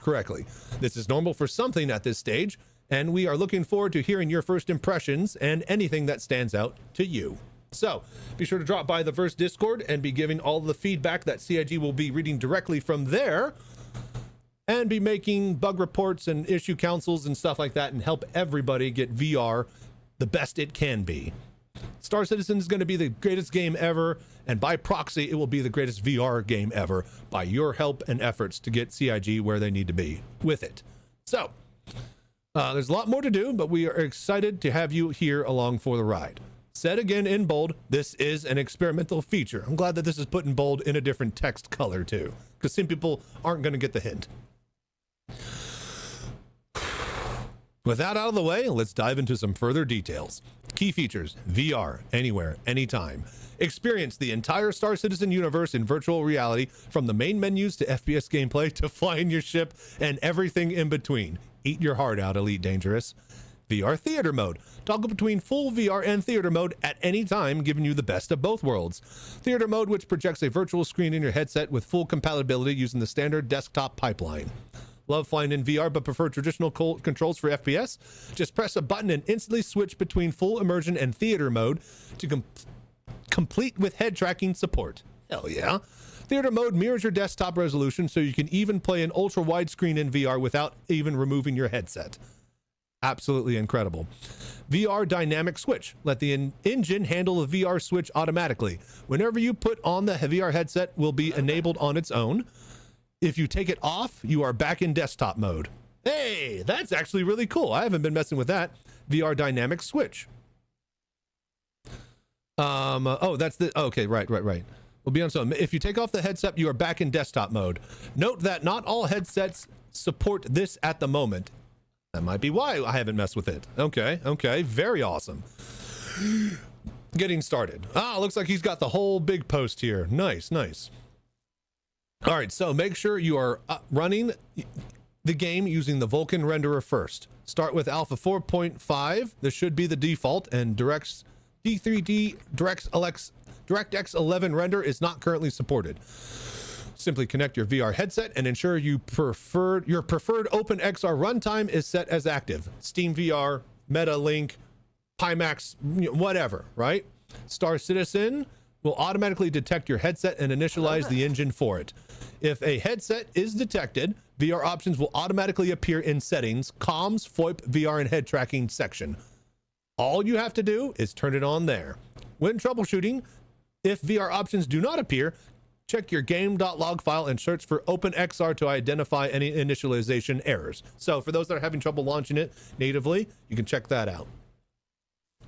correctly. This is normal for something at this stage, and we are looking forward to hearing your first impressions and anything that stands out to you. So be sure to drop by the Verse Discord and be giving all the feedback that CIG will be reading directly from there, and be making bug reports and issue councils and stuff like that, and help everybody get VR the best it can be. Star Citizen is going to be the greatest game ever, and by proxy, it will be the greatest VR game ever by your help and efforts to get CIG where they need to be with it. So, there's a lot more to do, but we are excited to have you here along for the ride. Said again in bold, this is an experimental feature. I'm glad that this is put in bold in a different text color too, because some people aren't going to get the hint. With that out of the way, let's dive into some further details. Key features: VR, anywhere, anytime. Experience the entire Star Citizen universe in virtual reality, from the main menus to FPS gameplay to flying your ship and everything in between. Eat your heart out, Elite Dangerous. VR theater mode. Toggle between full VR and theater mode at any time, giving you the best of both worlds. Theater mode, which projects a virtual screen in your headset with full compatibility using the standard desktop pipeline. Love flying in VR but prefer traditional controls for FPS? Just press a button and instantly switch between full immersion and theater mode to complete with head tracking support. Hell yeah. Theater mode mirrors your desktop resolution, so you can even play an ultra wide screen in VR without even removing your headset. Absolutely incredible. VR dynamic switch. Let the engine handle the VR switch automatically. Whenever you put on the VR headset, will be enabled on its own. If you take it off, you are back in desktop mode. Hey, that's actually really cool. I haven't been messing with that. VR dynamic switch. Okay, right. We'll be on some. If you take off the headset, you are back in desktop mode. Note that not all headsets support this at the moment. That might be why I haven't messed with it. Okay, very awesome. Getting started. Looks like he's got the whole big post here. Nice. All right, so make sure you are running the game using the Vulkan renderer first. Start with Alpha 4.5. This should be the default, and DirectX 11 render is not currently supported. Simply connect your VR headset and ensure your preferred OpenXR runtime is set as active. Steam VR, MetaLink, Pimax, whatever, right? Star Citizen will automatically detect your headset and initialize the engine for it. If a headset is detected, VR options will automatically appear in settings, comms, VoIP, VR, and head tracking section. All you have to do is turn it on there. When troubleshooting, if VR options do not appear, check your game.log file and search for OpenXR to identify any initialization errors. So for those that are having trouble launching it natively, you can check that out.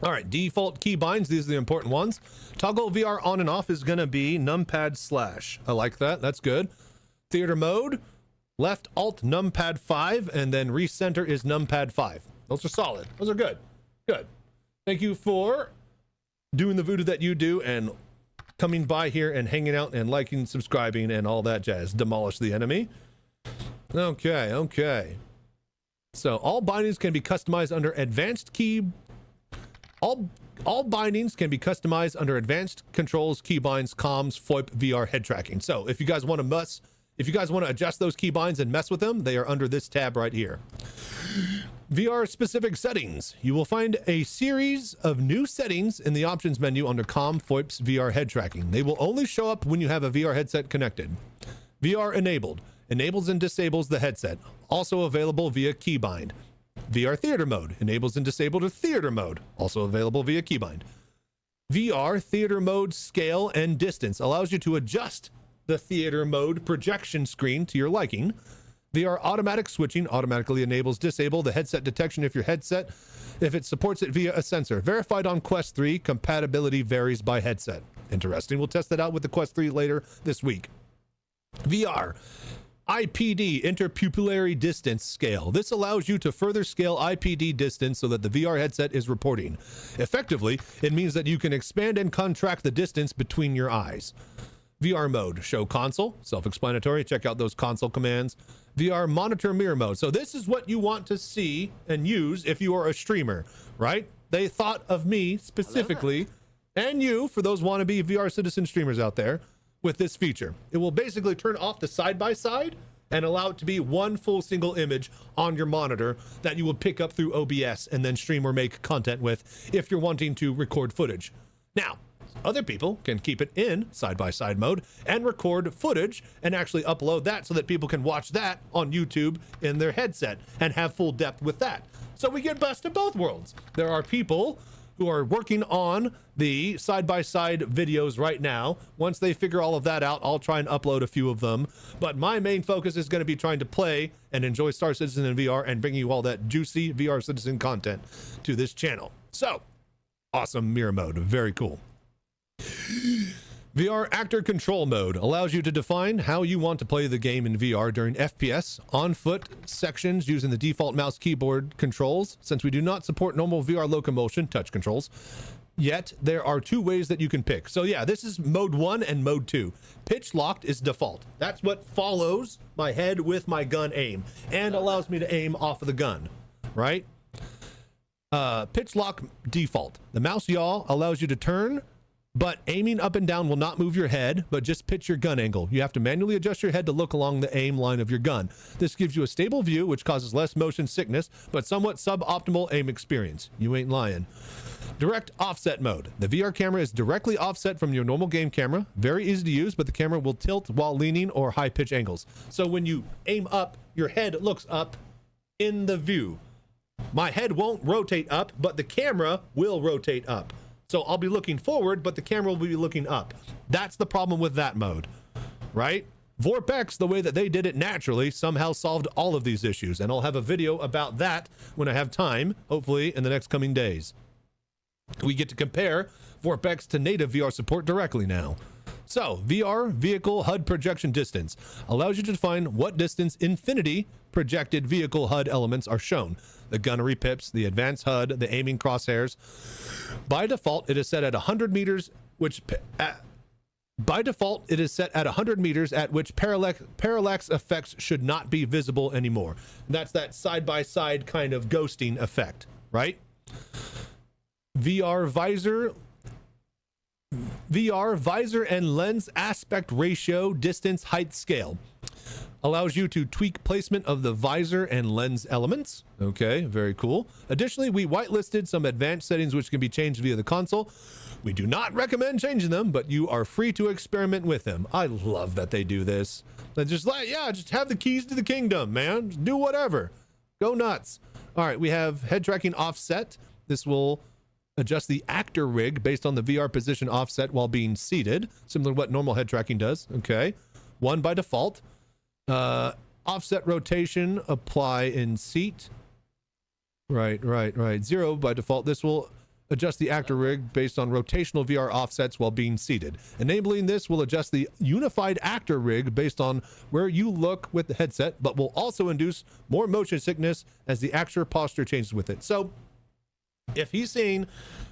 All right, default keybinds, these are the important ones. Toggle VR on and off is going to be numpad/. I like that. That's good. Theater mode, left alt numpad 5, and then recenter is numpad 5. Those are solid. Those are good. Good. Thank you for doing the voodoo that you do and coming by here and hanging out and liking, subscribing, and all that jazz. Demolish the enemy. Okay. So all bindings can be customized under advanced key. All bindings can be customized under advanced controls, keybinds, comms, VoIP, VR, head tracking. So if you guys want to adjust those keybinds and mess with them, they are under this tab right here. VR specific settings. You will find a series of new settings in the options menu under comm, VoIPs, VR, head tracking. They will only show up when you have a VR headset connected. VR enabled. enables and disables the headset, also available via keybind. VR theater mode enables and disables the theater mode, also available via keybind. VR theater mode scale and distance allows you to adjust the theater mode projection screen to your liking. VR automatic switching automatically enables disable the headset detection if it supports it via a sensor. Verified on Quest 3, compatibility varies by headset. Interesting. We'll test that out with the Quest 3 later this week. VR IPD interpupillary distance scale. This allows you to further scale IPD distance so that the VR headset is reporting. Effectively, it means that you can expand and contract the distance between your eyes. VR mode, show console, self-explanatory. Check out those console commands. VR monitor mirror mode. So this is what you want to see and use if you are a streamer, right? They thought of me specifically and you for those wannabe VR citizen streamers out there with this feature. It will basically turn off the side-by-side and allow it to be one full single image on your monitor that you will pick up through OBS and then stream or make content with if you're wanting to record footage. Now, other people can keep it in side-by-side mode and record footage and actually upload that so that people can watch that on YouTube in their headset and have full depth with that. So we get best of both worlds. There are people who are working on the side-by-side videos right now. Once they figure all of that out, I'll try and upload a few of them. But my main focus is going to be trying to play and enjoy Star Citizen in VR and bringing you all that juicy VR Citizen content to this channel. So, awesome mirror mode. Very cool. VR actor control mode allows you to define how you want to play the game in VR during FPS, on-foot sections using the default mouse keyboard controls. Since we do not support normal VR locomotion touch controls, yet there are two ways that you can pick. So yeah, this is mode 1 and mode 2. Pitch locked is default. That's what follows my head with my gun aim and allows me to aim off of the gun, right? Pitch lock default. The mouse yaw allows you to turn, but aiming up and down will not move your head, but just pitch your gun angle. You have to manually adjust your head to look along the aim line of your gun. This gives you a stable view, which causes less motion sickness, but somewhat suboptimal aim experience. You ain't lying. Direct offset mode. The VR camera is directly offset from your normal game camera. Very easy to use, but the camera will tilt while leaning or high pitch angles. So when you aim up, your head looks up in the view. My head won't rotate up, but the camera will rotate up. So I'll be looking forward, but the camera will be looking up. That's the problem with that mode, right? VorpX, the way that they did it naturally, somehow solved all of these issues. And I'll have a video about that when I have time, hopefully in the next coming days. We get to compare VorpX to native VR support directly now. So, VR vehicle HUD projection distance allows you to define what distance infinity projected vehicle HUD elements are shown. The gunnery pips, the advanced HUD, the aiming crosshairs. By default, it is set at 100 meters, by default, it is set at 100 meters at which parallax effects should not be visible anymore. That's that side-by-side kind of ghosting effect, right? VR visor and lens aspect ratio distance height scale allows you to tweak placement of the visor and lens elements. Okay, very cool. Additionally, we whitelisted some advanced settings which can be changed via the console. We do not recommend changing them, but you are free to experiment with them. I love that they do this. They're just like, yeah, just have the keys to the kingdom, man. Just do whatever. Go nuts. All right, we have head tracking offset. This will adjust the actor rig based on the VR position offset while being seated, similar to what normal head tracking does. Okay, 1 by default. Offset rotation apply in seat. Right. 0 by default. This will adjust the actor rig based on rotational VR offsets while being seated. Enabling this will adjust the unified actor rig based on where you look with the headset, but will also induce more motion sickness as the actor posture changes with it. So if he's saying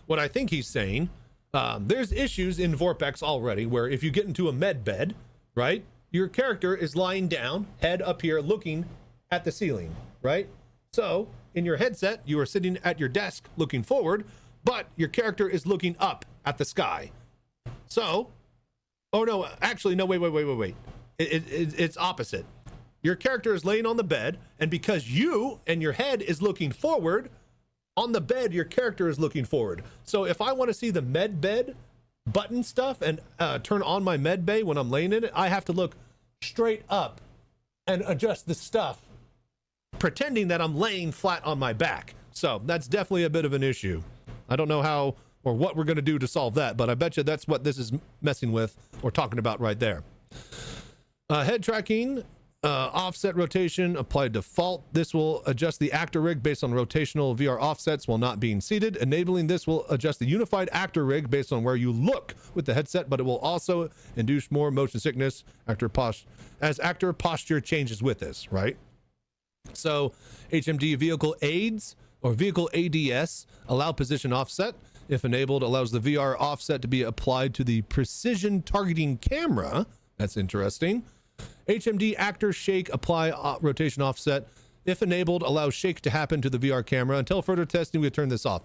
what I think he's saying, there's issues in VorpX already where if you get into a med bed, right, your character is lying down, head up here, looking at the ceiling, right? So in your headset, you are sitting at your desk looking forward, but your character is looking up at the sky. So, oh no, actually, no, wait. It's opposite. Your character is laying on the bed, and because you and your head is looking forward, on the bed, your character is looking forward. So if I want to see the med bed button stuff and turn on my med bay when I'm laying in it, I have to look straight up and adjust the stuff pretending that I'm laying flat on my back. So that's definitely a bit of an issue. I don't know how or what we're going to do to solve that, but I bet you that's what this is messing with or talking about right there. Head tracking, offset rotation applied default. This will adjust the actor rig based on rotational VR offsets while not being seated. Enabling this will adjust the unified actor rig based on where you look with the headset, but it will also induce more motion sickness as actor posture changes with this, right? So HMD vehicle aids or vehicle ADS allow position offset. If enabled, allows the VR offset to be applied to the precision targeting camera. That's interesting. HMD actor shake apply rotation offset. If enabled, allows shake to happen to the VR camera. Until further testing, we turn this off.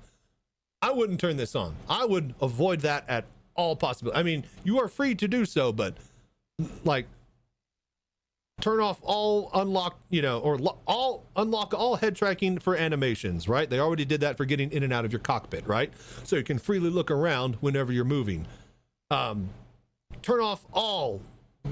I wouldn't turn this on. I would avoid that at all possible. I mean, you are free to do so, but like turn off all unlock, or unlock all head tracking for animations, right? They already did that for getting in and out of your cockpit, right? So you can freely look around whenever you're moving. Turn off all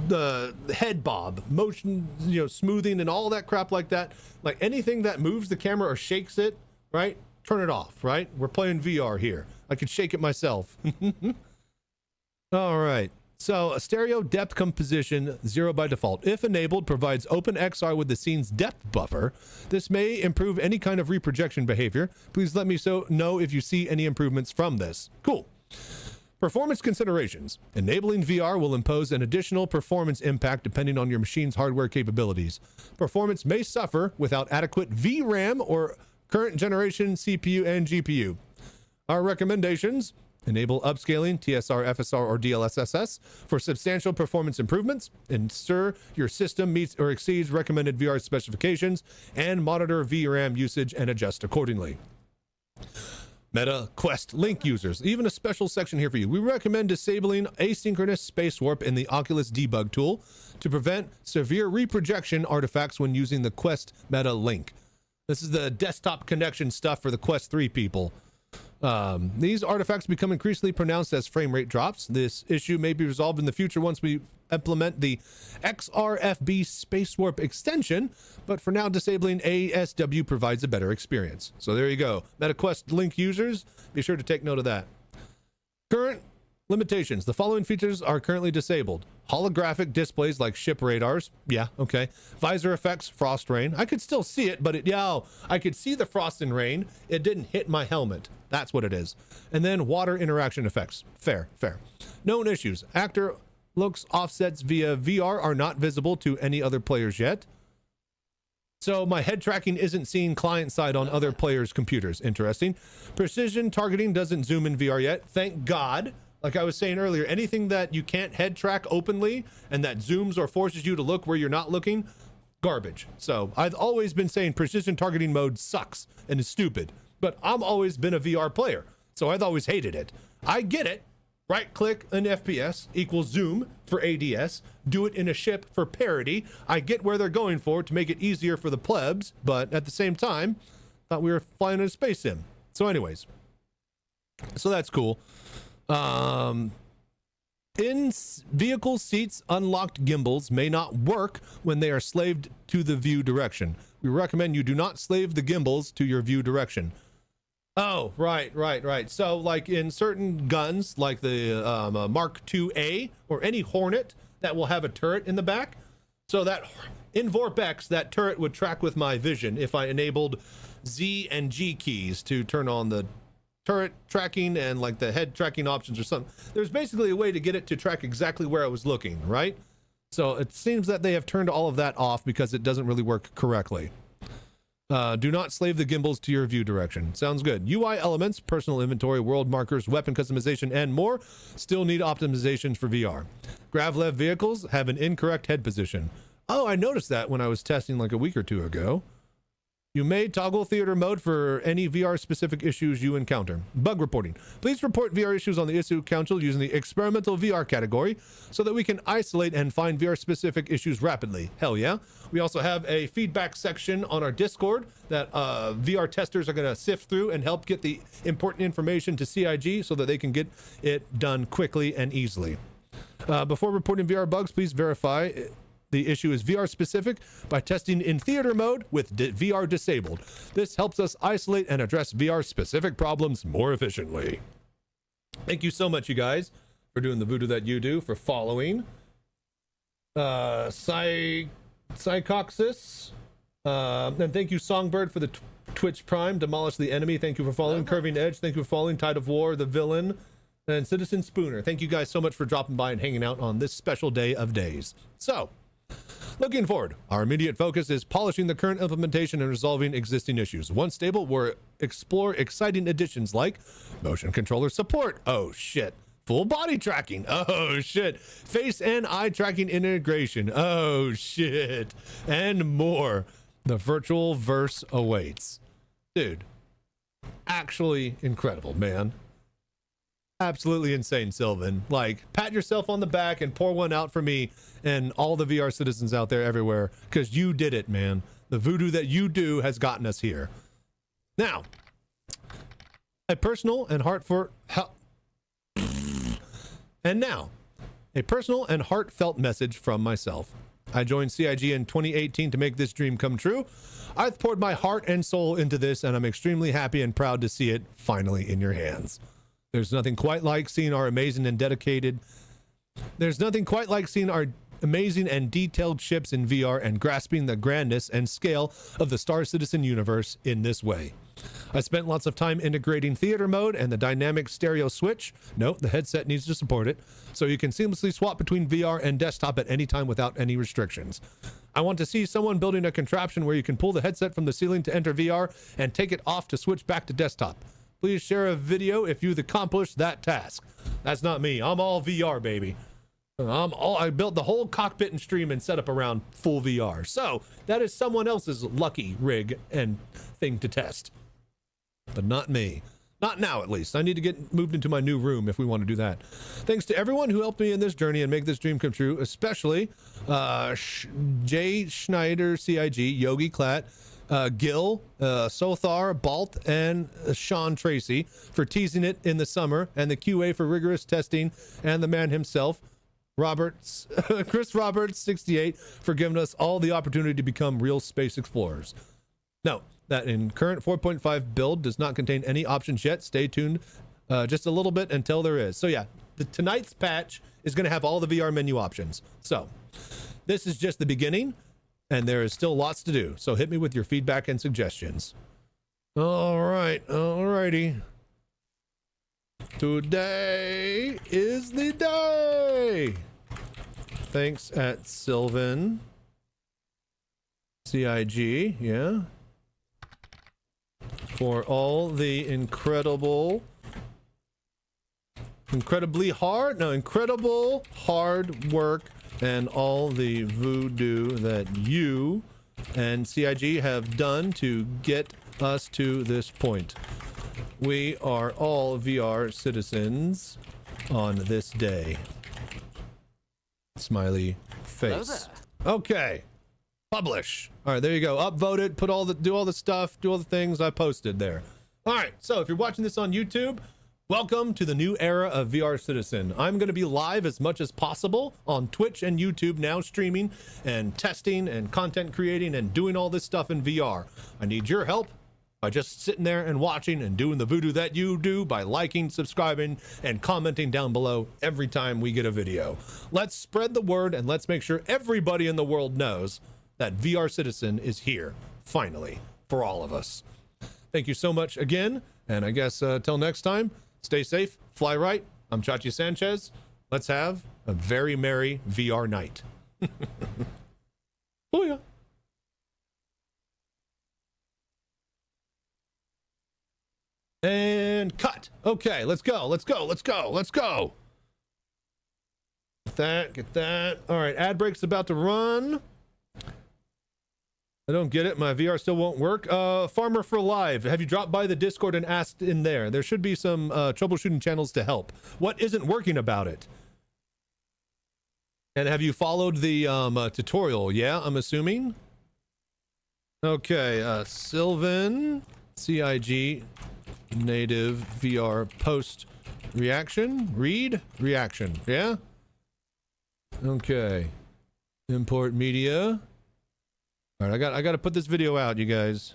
the head bob, motion, smoothing and all that crap like that. Like anything that moves the camera or shakes it, right? Turn it off, right? We're playing VR here. I could shake it myself. All right. So a stereo depth composition 0 by default. If enabled, provides open XR with the scene's depth buffer. This may improve any kind of reprojection behavior. Please let me know if you see any improvements from this. Cool. Performance considerations. Enabling VR will impose an additional performance impact depending on your machine's hardware capabilities. Performance may suffer without adequate VRAM or current generation CPU and GPU. Our recommendations: enable upscaling, TSR, FSR, or DLSS for substantial performance improvements. Ensure your system meets or exceeds recommended VR specifications, and monitor VRAM usage and adjust accordingly. Meta Quest Link users, even a special section here for you. We recommend disabling asynchronous space warp in the Oculus debug tool to prevent severe reprojection artifacts when using the Quest Meta Link. This is the desktop connection stuff for the Quest 3 people. These artifacts become increasingly pronounced as frame rate drops. This issue may be resolved in the future once we implement the XRFB space warp extension, but for now, disabling ASW provides a better experience. So there you go. MetaQuest Link users, be sure to take note of that. Current limitations. The following features are currently disabled. Holographic displays like ship radars. Yeah, okay. Visor effects, frost rain. I could still see it, but I could see the frost and rain. It didn't hit my helmet. That's what it is. And then water interaction effects. Fair. Known issues. Actor looks offsets via VR are not visible to any other players yet. So my head tracking isn't seen client side on other players' computers. Interesting. Precision targeting doesn't zoom in VR yet. Thank God. Like I was saying earlier, anything that you can't head track openly and that zooms or forces you to look where you're not looking, garbage. So I've always been saying precision targeting mode sucks and is stupid, but I've always been a VR player, so I've always hated it. I get it. Right click an FPS equals zoom for ADS. Do it in a ship for parity. I get where they're going for to make it easier for the plebs, but at the same time, thought we were flying in a space sim. So anyways, so that's cool. In vehicle seats, unlocked gimbals may not work when they are slaved to the view direction. We recommend you do not slave the gimbals to your view direction. Oh, right. So like in certain guns, like the Mark IIA or any Hornet that will have a turret in the back. So that in VorpX, that turret would track with my vision if I enabled Z and G keys to turn on the turret tracking and like the head tracking options or something. There's basically a way to get it to track exactly where I was looking, right? So it seems that they have turned all of that off because it doesn't really work correctly. Do not slave the gimbals to your view direction. Sounds good. UI elements, personal inventory, world markers, weapon customization, and more still need optimizations for VR. Gravlev vehicles have an incorrect head position. Oh, I noticed that when I was testing like a week or two ago. You may toggle theater mode for any VR-specific issues you encounter. Bug reporting. Please report VR issues on the Issue Council using the experimental VR category so that we can isolate and find VR-specific issues rapidly. Hell yeah. We also have a feedback section on our Discord that VR testers are going to sift through and help get the important information to CIG so that they can get it done quickly and easily. Before reporting VR bugs, please verify the issue is VR specific by testing in theater mode with VR disabled. This helps us isolate and address VR specific problems more efficiently. Thank you so much, you guys, for doing the voodoo that you do, for following. Psychoxis. And thank you, Songbird, for the Twitch Prime. Demolish the Enemy. Thank you for following. Curving Edge. Thank you for following. Tide of War, The Villain, and Citizen Spooner. Thank you guys so much for dropping by and hanging out on this special day of days. So, looking forward, our immediate focus is polishing the current implementation and resolving existing issues. Once stable, we'll explore exciting additions like motion controller support. Oh shit. Full body tracking. Oh shit. Face and eye tracking integration. Oh shit. And more. The virtual verse awaits. Dude, actually incredible, man. Absolutely insane, Sylvan. Like, pat yourself on the back and pour one out for me and all the VR citizens out there everywhere, because you did it, man. The voodoo that you do has gotten us here. Now, a personal and heartfelt message from myself. I joined CIG in 2018 to make this dream come true. I've poured my heart and soul into this, and I'm extremely happy and proud to see it finally in your hands. There's nothing quite like seeing our amazing and detailed ships in VR and grasping the grandness and scale of the Star Citizen universe in this way. I spent lots of time integrating theater mode and the dynamic stereo switch. Note, the headset needs to support it, so you can seamlessly swap between VR and desktop at any time without any restrictions. I want to see someone building a contraption where you can pull the headset from the ceiling to enter VR and take it off to switch back to desktop. Please share a video if you've accomplished that task. That's not me. I'm all VR, baby. I built the whole cockpit and stream and set up around full VR. So that is someone else's lucky rig and thing to test. But not me. Not now, at least. I need to get moved into my new room if we want to do that. Thanks to everyone who helped me in this journey and make this dream come true, especially Jay Schneider, CIG, Yogi Klatt, Gil, Sothar, Balt, and Sean Tracy for teasing it in the summer, and the QA for rigorous testing, and the man himself, Chris Roberts, 68, for giving us all the opportunity to become real space explorers. Note that in current 4.5 build does not contain any options yet. Stay tuned just a little bit until there is. So yeah, tonight's patch is going to have all the VR menu options. So this is just the beginning, and there is still lots to do. So hit me with your feedback and suggestions. All right, alrighty. Today is the day. Thanks at Sylvan. CIG, yeah. For all the incredible hard work and all the voodoo that you and CIG have done to get us to this point. We are all VR citizens on this day. Smiley face. Okay. Publish. All right, there you go. Upvote it, do all the stuff, do all the things I posted there. All right, so if you're watching this on YouTube, welcome to the new era of VR Citizen. I'm going to be live as much as possible on Twitch and YouTube now, streaming and testing and content creating and doing all this stuff in VR. I need your help by just sitting there and watching and doing the voodoo that you do by liking, subscribing, and commenting down below every time we get a video. Let's spread the word and let's make sure everybody in the world knows that VR Citizen is here, finally, for all of us. Thank you so much again, and I guess till next time, stay safe, fly right. I'm Chachi Sanchez. Let's have a very merry VR night. Booyah. And cut. Okay, let's go. Get that. All right, ad break's about to run. I don't get it. My VR still won't work. Farmer for Live, have you dropped by the Discord and asked in there? There should be some troubleshooting channels to help. What isn't working about it? And have you followed the tutorial? Yeah, I'm assuming. Okay, Sylvan, CIG, native VR post reaction, read, reaction. Yeah? Okay. Import media. All right, I got to put this video out, you guys.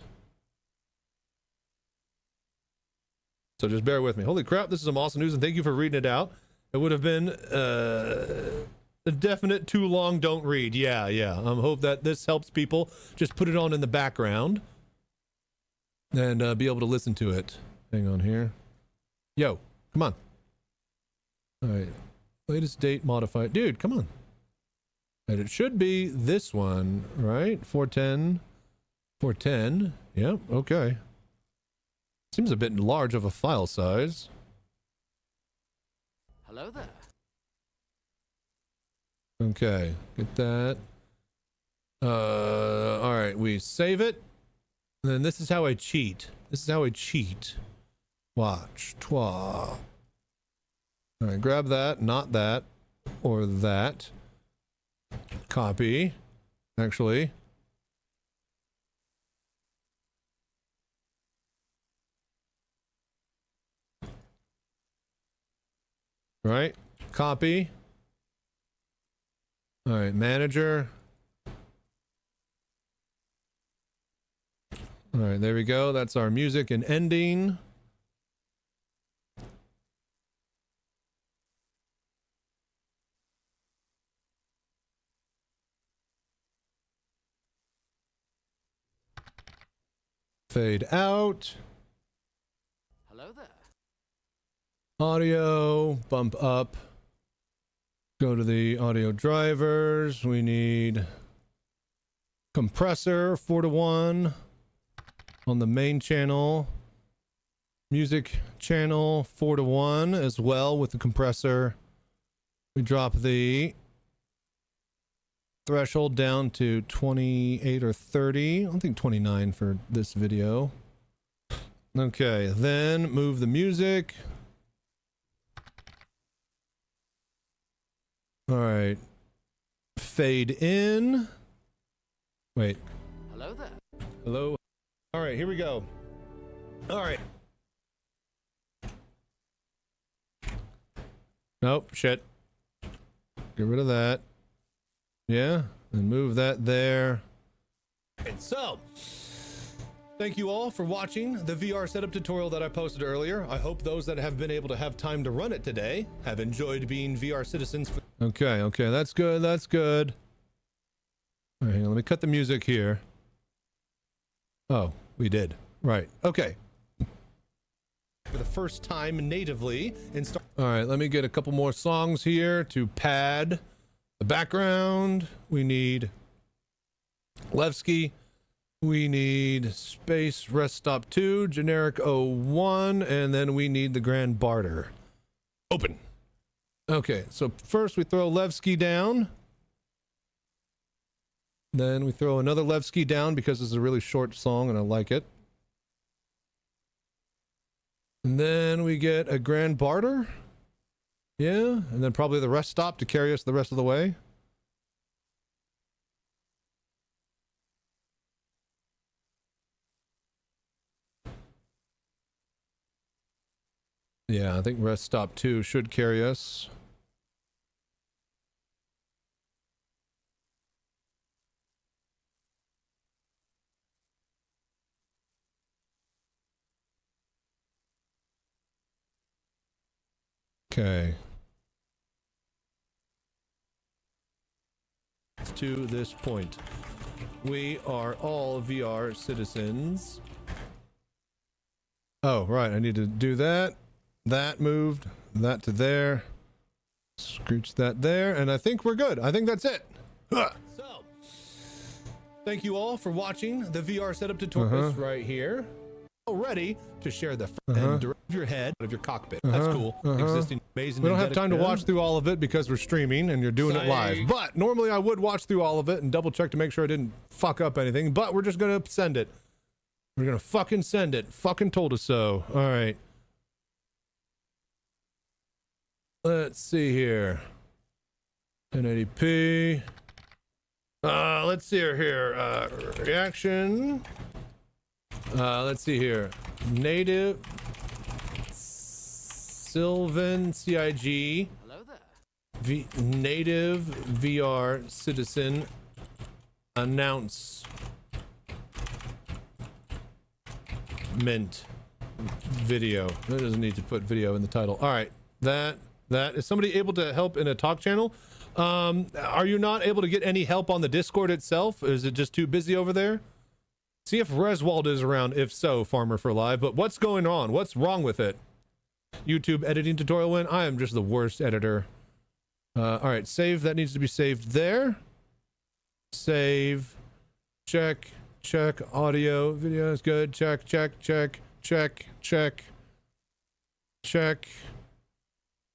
So just bear with me. Holy crap, this is some awesome news, and thank you for reading it out. It would have been a definite too long don't read. Yeah. I hope that this helps people. Just put it on in the background and be able to listen to it. Hang on here. Yo, come on. All right. Latest date modified. Dude, come on. And it should be this one, right? 410. 410. Yep, okay. Seems a bit large of a file size. Hello there. Okay, get that. All right, we save it. And then this is how I cheat. This is how I cheat. Watch. Twa. All right, grab that, not that, or that. Copy. Actually. Right, copy. All right, manager. All right, there we go. That's our music and ending. Fade out. Hello there. Audio, bump up. Go to the audio drivers. We need compressor 4:1 on the main channel. Music channel 4:1 as well with the compressor. We drop the threshold down to 28 or 30. I think 29 for this video. Okay, then move the music. All right. Fade in. Wait. Hello there. Hello. All right, here we go. All right. Nope, shit. Get rid of that. Yeah, and move that there. And so, thank you all for watching the VR setup tutorial that I posted earlier. I hope those that have been able to have time to run it today have enjoyed being VR citizens. Okay, that's good, that's good. All right, hang on, let me cut the music here. Oh, we did. Right, okay. For the first time natively in Star. All right, let me get a couple more songs here to pad the background. We need Levski. We need Space Rest Stop 2, Generic 01, and then we need the Grand Barter. Open. Okay, so first we throw Levski down. Then we throw another Levski down because it's a really short song and I like it. And then we get a Grand Barter. Yeah, and then probably the Rest Stop to carry us the rest of the way. Yeah, I think Rest Stop 2 should carry us. Okay. To this point, we are all VR citizens. Oh, right. I need to do that. That moved. That to there. Scooch that there. And I think we're good. I think that's it. So, thank you all for watching the VR setup tutorials right here. Ready to share the front end of your head out of your cockpit. That's cool. Existing, amazing. We don't have time to watch through all of it because we're streaming and you're doing it live. But normally I would watch through all of it and double check to make sure I didn't fuck up anything. But we're just gonna send it. We're gonna fucking send it. Fucking told us so. All right. Let's see here. 1080p. Let's see here. Reaction. Let's see here. Native Sylvan CIG. Hello there. native VR citizen announcement video. That doesn't need to put video in the title. All right, that is somebody able to help in a talk channel? Are you not able to get any help on the Discord itself? Is it just too busy over there? See if Reswald is around. If so, Farmer for Live. But what's going on? What's wrong with it? YouTube editing tutorial win. I am just the worst editor. All right, save. That needs to be saved there. Save. Check. Audio. Video is good. Check.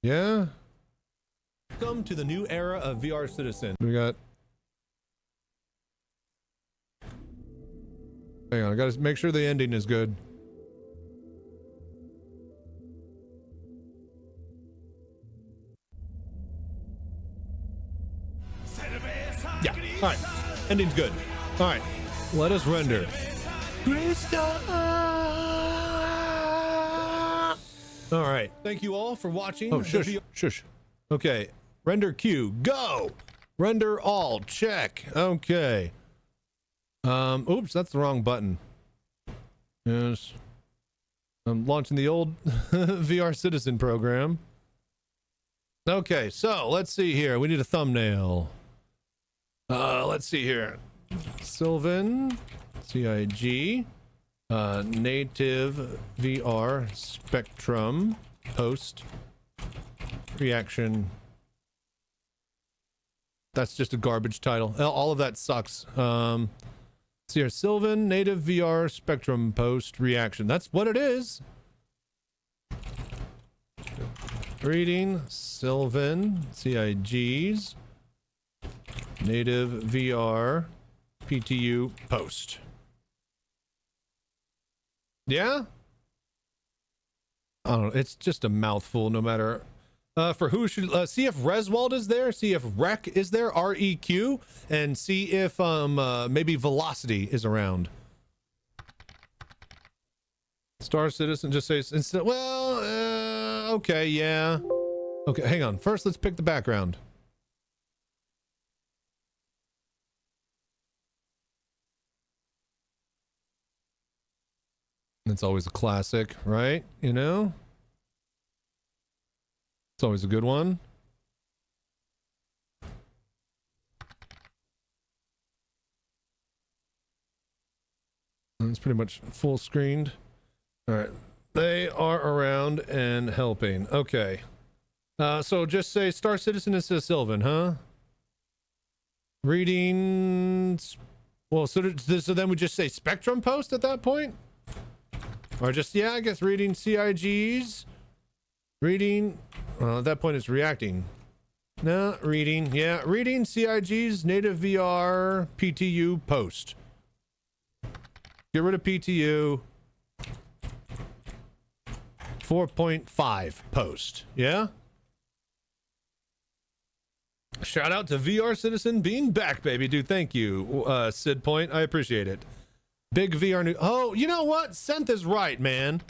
Yeah. Welcome to the new era of VR Citizen. We got... Hang on, I gotta make sure the ending is good. Yeah, alright. Ending's good. Alright, let us render. Alright, thank you all for watching. Oh, shush. Okay, render queue, go! Render all, check. Okay. Oops, that's the wrong button. Yes. I'm launching the old VR Citizen program. Okay, so let's see here. We need a thumbnail. Let's see here. Sylvan, CIG, native VR spectrum, post, reaction. That's just a garbage title. All of that sucks. See here, Sylvan, native VR spectrum, post, reaction. That's what it is. Reading, Sylvan, CIGs, native VR, PTU, post. Yeah? I don't know. It's just a mouthful no matter... for who should see if Reswald is there, see if Rec is there, REQ, and see if maybe Velocity is around. Star Citizen just says instant. Well, okay, yeah. Okay, hang on. First, let's pick the background. It's always a classic, right? You know? It's always a good one. And it's pretty much full screened. All right. They are around and helping. Okay. So just say Star Citizen instead of Sylvan, huh? Reading... Well, so then we just say Spectrum Post at that point? Or just, yeah, I guess reading CIGs. Reading... Well, at that point, it's reacting. No, reading. Yeah, reading CIG's native VR PTU post. Get rid of PTU. 4.5 post. Yeah? Shout out to VR Citizen being back, baby. Dude, thank you, Sid Point. I appreciate it. Big VR new. Oh, you know what? Senth is right, man.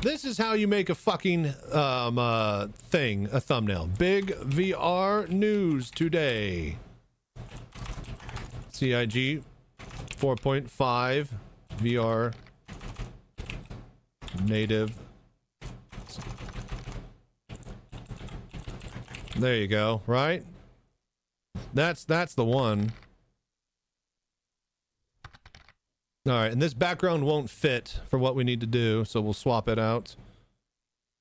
This is how you make a fucking thing, a thumbnail. Big VR news today. CIG 4.5 VR native. There you go, right? That's the one. All right, and this background won't fit for what we need to do, so we'll swap it out.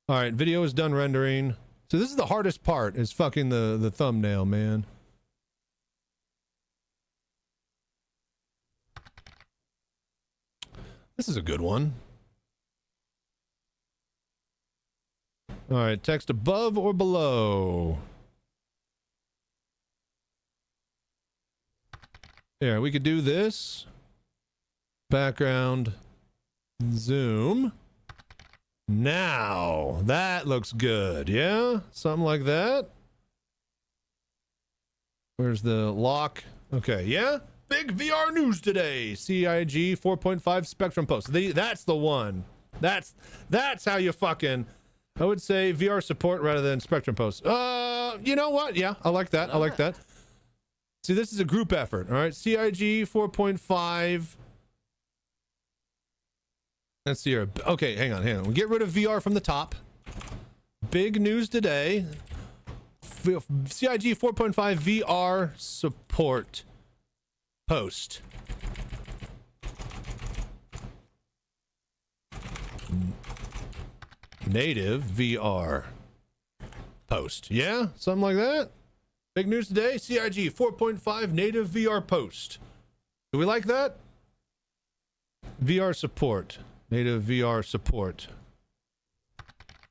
All right, video is done rendering. So this is the hardest part, is fucking the thumbnail, man. This is a good one. All right, text above or below. Here, we could do this. Background, zoom. Now that looks good. Yeah, something like that. Where's the lock? Okay, yeah. Big VR news today. CIG 4.5 spectrum post. That's the one. That's how you fucking I would say VR support rather than Spectrum post. You know what? Yeah, I like that. I like that. See, this is a group effort. All right, CIG 4.5. Let's see here. Okay, hang on. We get rid of VR from the top. Big news today. CIG 4.5 VR support post. Native VR post. Yeah, something like that. Big news today. CIG 4.5 native VR post. Do we like that? VR support. Native VR support.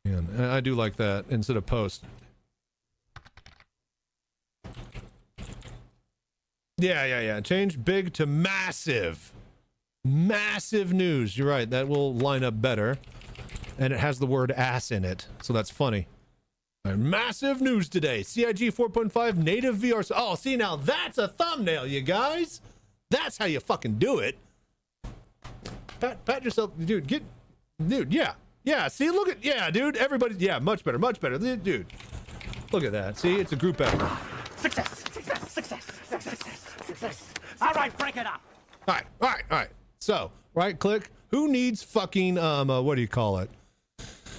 Yeah, I do like that instead of post. Yeah. Change big to massive. Massive news. You're right. That will line up better. And it has the word ass in it. So that's funny. Right, massive news today. CIG 4.5 native VR. Oh, see, now that's a thumbnail, you guys. That's how you fucking do it. Pat yourself. Dude, yeah. See, look at, yeah, dude. Everybody, yeah, much better. Dude, look at that. See, it's a group effort. Success. All right, break it up. All right. So, right click. Who needs fucking, what do you call it?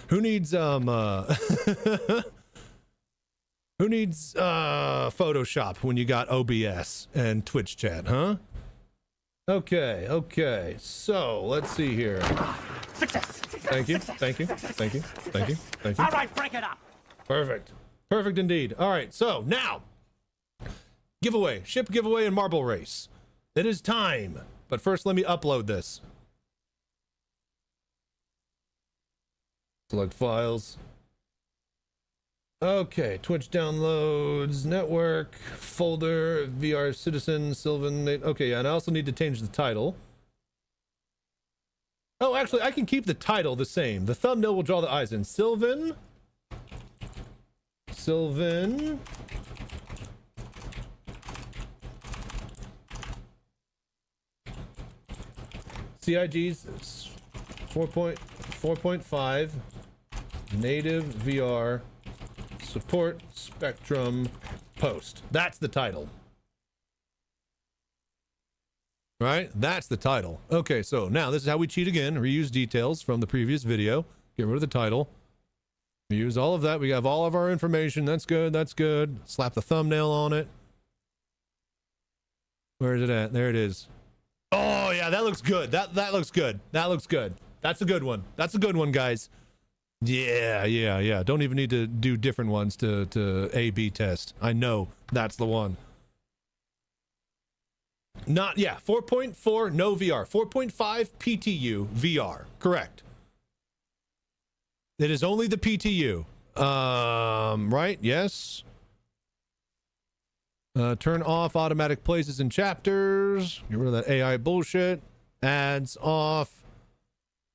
Who needs, who needs, Photoshop when you got OBS and Twitch chat, huh? Okay. So, let's see here. Success. Thank you. All right, break it up. Perfect indeed. All right, so now, giveaway, ship giveaway and marble race. It is time. But first, let me upload this. Select files. Okay, Twitch downloads, network, folder, VR Citizen, Sylvan. Okay, and I also need to change the title. Oh, actually, I can keep the title the same. The thumbnail will draw the eyes in. Sylvan. CIG's 4.5 native VR support spectrum post. That's the title. Right? That's the title. Okay, so now this is how we cheat again. Reuse details from the previous video. Get rid of the title. Use all of that. We have all of our information. That's good. Slap the thumbnail on it. Where is it at? There it is. Oh, yeah, that looks good. That looks good. That's a good one, guys. Yeah. Don't even need to do different ones to A/B test. I know that's the one. 4.4 no VR. 4.5 PTU VR. Correct. It is only the PTU. Right? Yes. Turn off automatic places and chapters. Get rid of that AI bullshit. Ads off.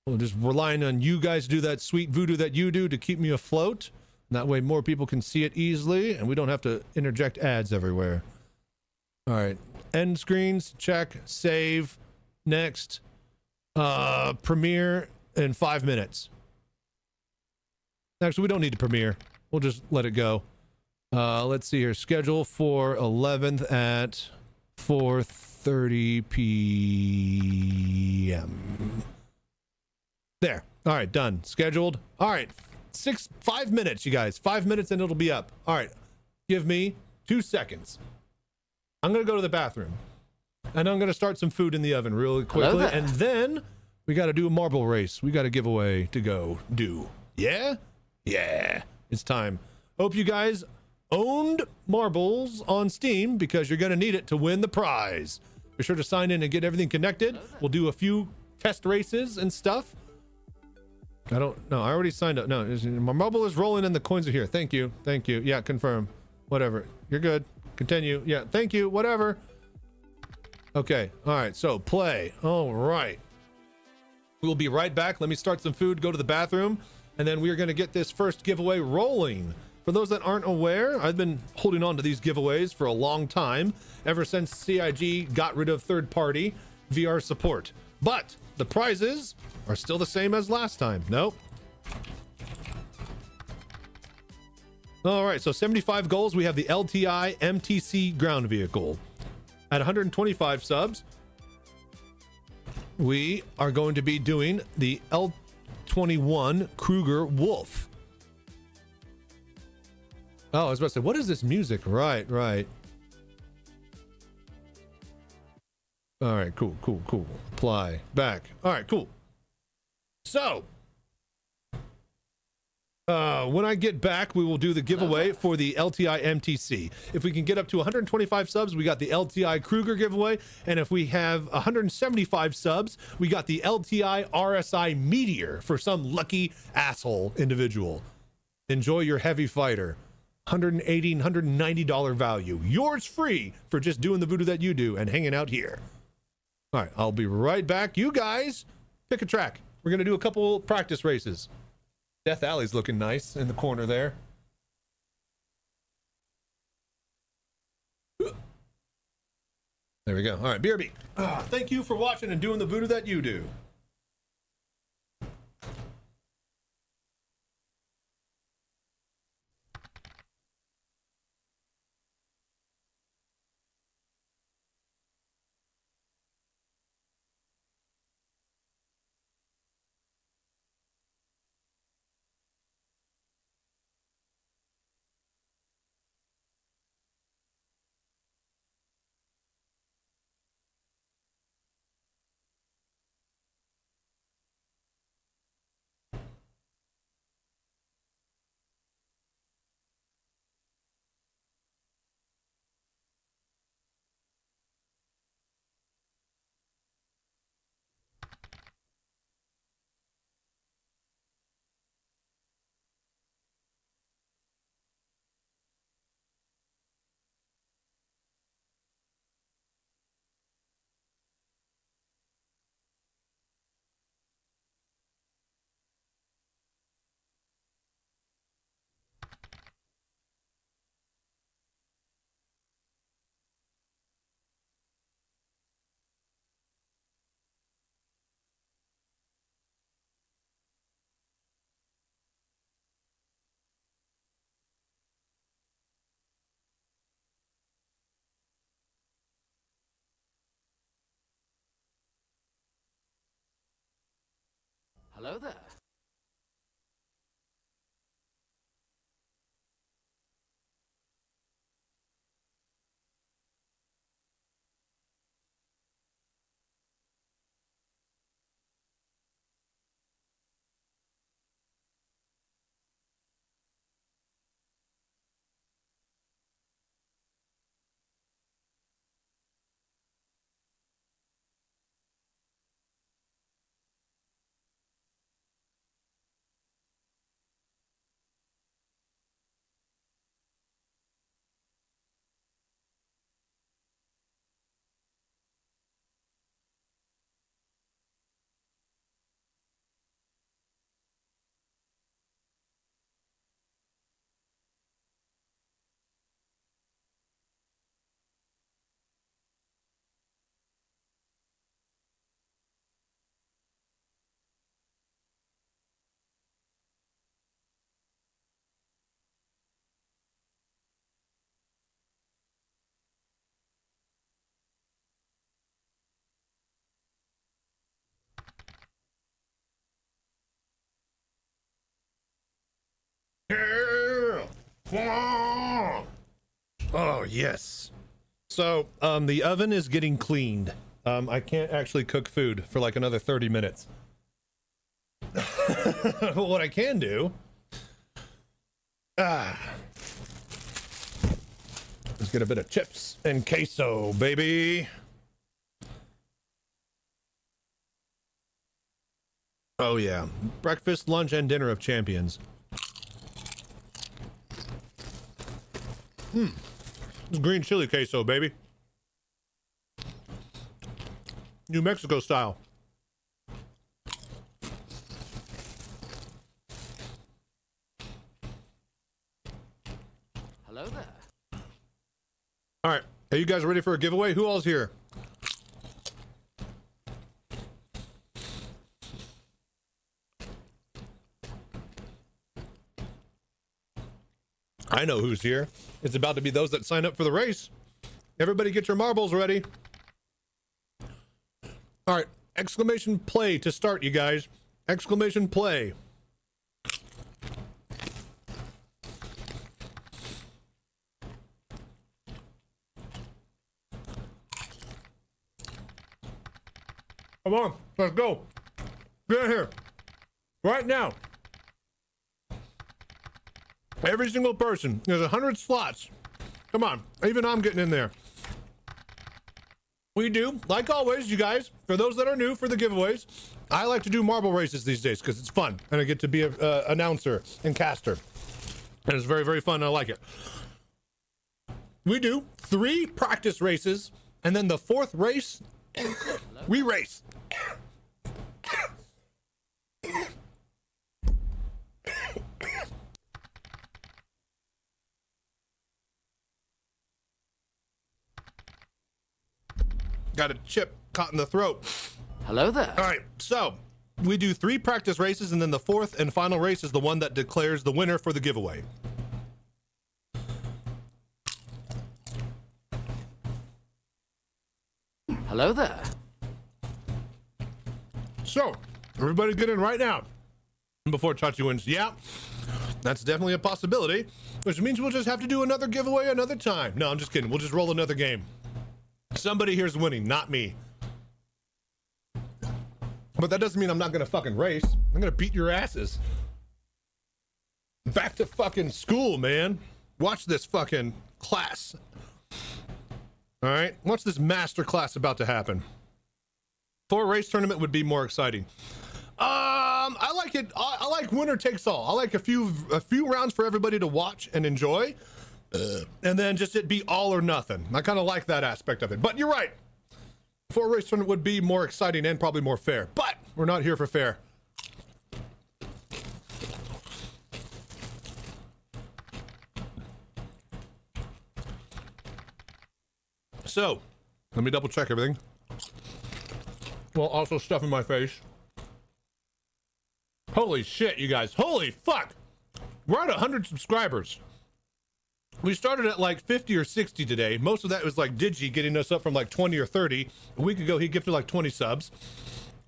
We're just relying on you guys to do that sweet voodoo that you do to keep me afloat. That way more people can see it easily and we don't have to interject ads everywhere. All right. End screens. Check. Save. Next. Premiere in 5 minutes. Actually, we don't need to premiere. We'll just let it go. Let's see here. Schedule for 11th at 4:30 p.m. There. All right, done. Scheduled. All right. 5 minutes, you guys. 5 minutes and it'll be up. All right. Give me 2 seconds. I'm going to go to the bathroom. And I'm going to start some food in the oven really quickly. And then we got to do a marble race. We got a giveaway to go do. Yeah? Yeah. It's time. Hope you guys owned marbles on Steam because you're going to need it to win the prize. Be sure to sign in and get everything connected. We'll do a few test races and stuff. I already signed up. No, my marble is rolling and the coins are here. Thank you. Yeah, confirm. Whatever. You're good. Continue. Yeah, thank you. Whatever. Okay. All right. So play. All right. We'll be right back. Let me start some food, go to the bathroom, and then we are going to get this first giveaway rolling. For those that aren't aware, I've been holding on to these giveaways for a long time, ever since CIG got rid of third-party VR support. But the prizes are still the same as last time. Nope. All right, so 75 goals. We have the LTI MTC ground vehicle. At 125 subs, we are going to be doing the L21 Kruger Wolf. Oh, I was about to say, what is this music? Right. All right, cool. Apply, back. All right, cool. So, when I get back, we will do the giveaway for the LTI MTC. If we can get up to 125 subs, we got the LTI Kruger giveaway. And if we have 175 subs, we got the LTI RSI Meteor for some lucky asshole individual. Enjoy your heavy fighter. $180, $190 value. Yours free for just doing the voodoo that you do and hanging out here. All right, I'll be right back. You guys, pick a track. We're going to do a couple practice races. Death Alley's looking nice in the corner there. There we go. All right, BRB. Thank you for watching and doing the voodoo that you do. Hello there. Oh, yes. So, the oven is getting cleaned. I can't actually cook food for like another 30 minutes. But what I can do... let's get a bit of chips and queso, baby. Oh, yeah. Breakfast, lunch, and dinner of champions. It's green chili queso, baby. New Mexico style. Hello there. All right. Are you guys ready for a giveaway? Who all's here? I know who's here. It's about to be those that sign up for the race. Everybody get your marbles ready. All right, exclamation play to start, you guys. Exclamation play. Come on, let's go. Get in here. Right now. Every single person. There's 100 slots. Come on, even I'm getting in there. We do, like always, you guys, for those that are new for the giveaways, I like to do marble races these days because it's fun and I get to be an announcer and caster. And it's very, very fun and I like it. We do 3 practice races and then the 4th race, we race. Got a chip caught in the throat. Hello there. All right, so we do 3 practice races and then the 4th and final race is the one that declares the winner for the giveaway. Hello there. So, everybody get in right now before Chachi wins. Yeah, that's definitely a possibility, which means we'll just have to do another giveaway another time. No, I'm just kidding. We'll just roll another game. Somebody here's winning, not me. But that doesn't mean I'm not gonna fucking race. I'm gonna beat your asses. Back to fucking school, man. Watch this fucking class. All right, what's this master class about to happen? 4 race tournament would be more exciting. I like it. I like winner takes all. I like a few rounds for everybody to watch and enjoy, and then just it be all or nothing. I kind of like that aspect of it. But you're right. 4 race tournament would be more exciting and probably more fair. But we're not here for fair. So, let me double check everything. Well, also stuff in my face. Holy shit, you guys. Holy fuck. We're at 100 subscribers. We started at like 50 or 60 today. Most of that was like Digi getting us up from like 20 or 30. A week ago, he gifted like 20 subs.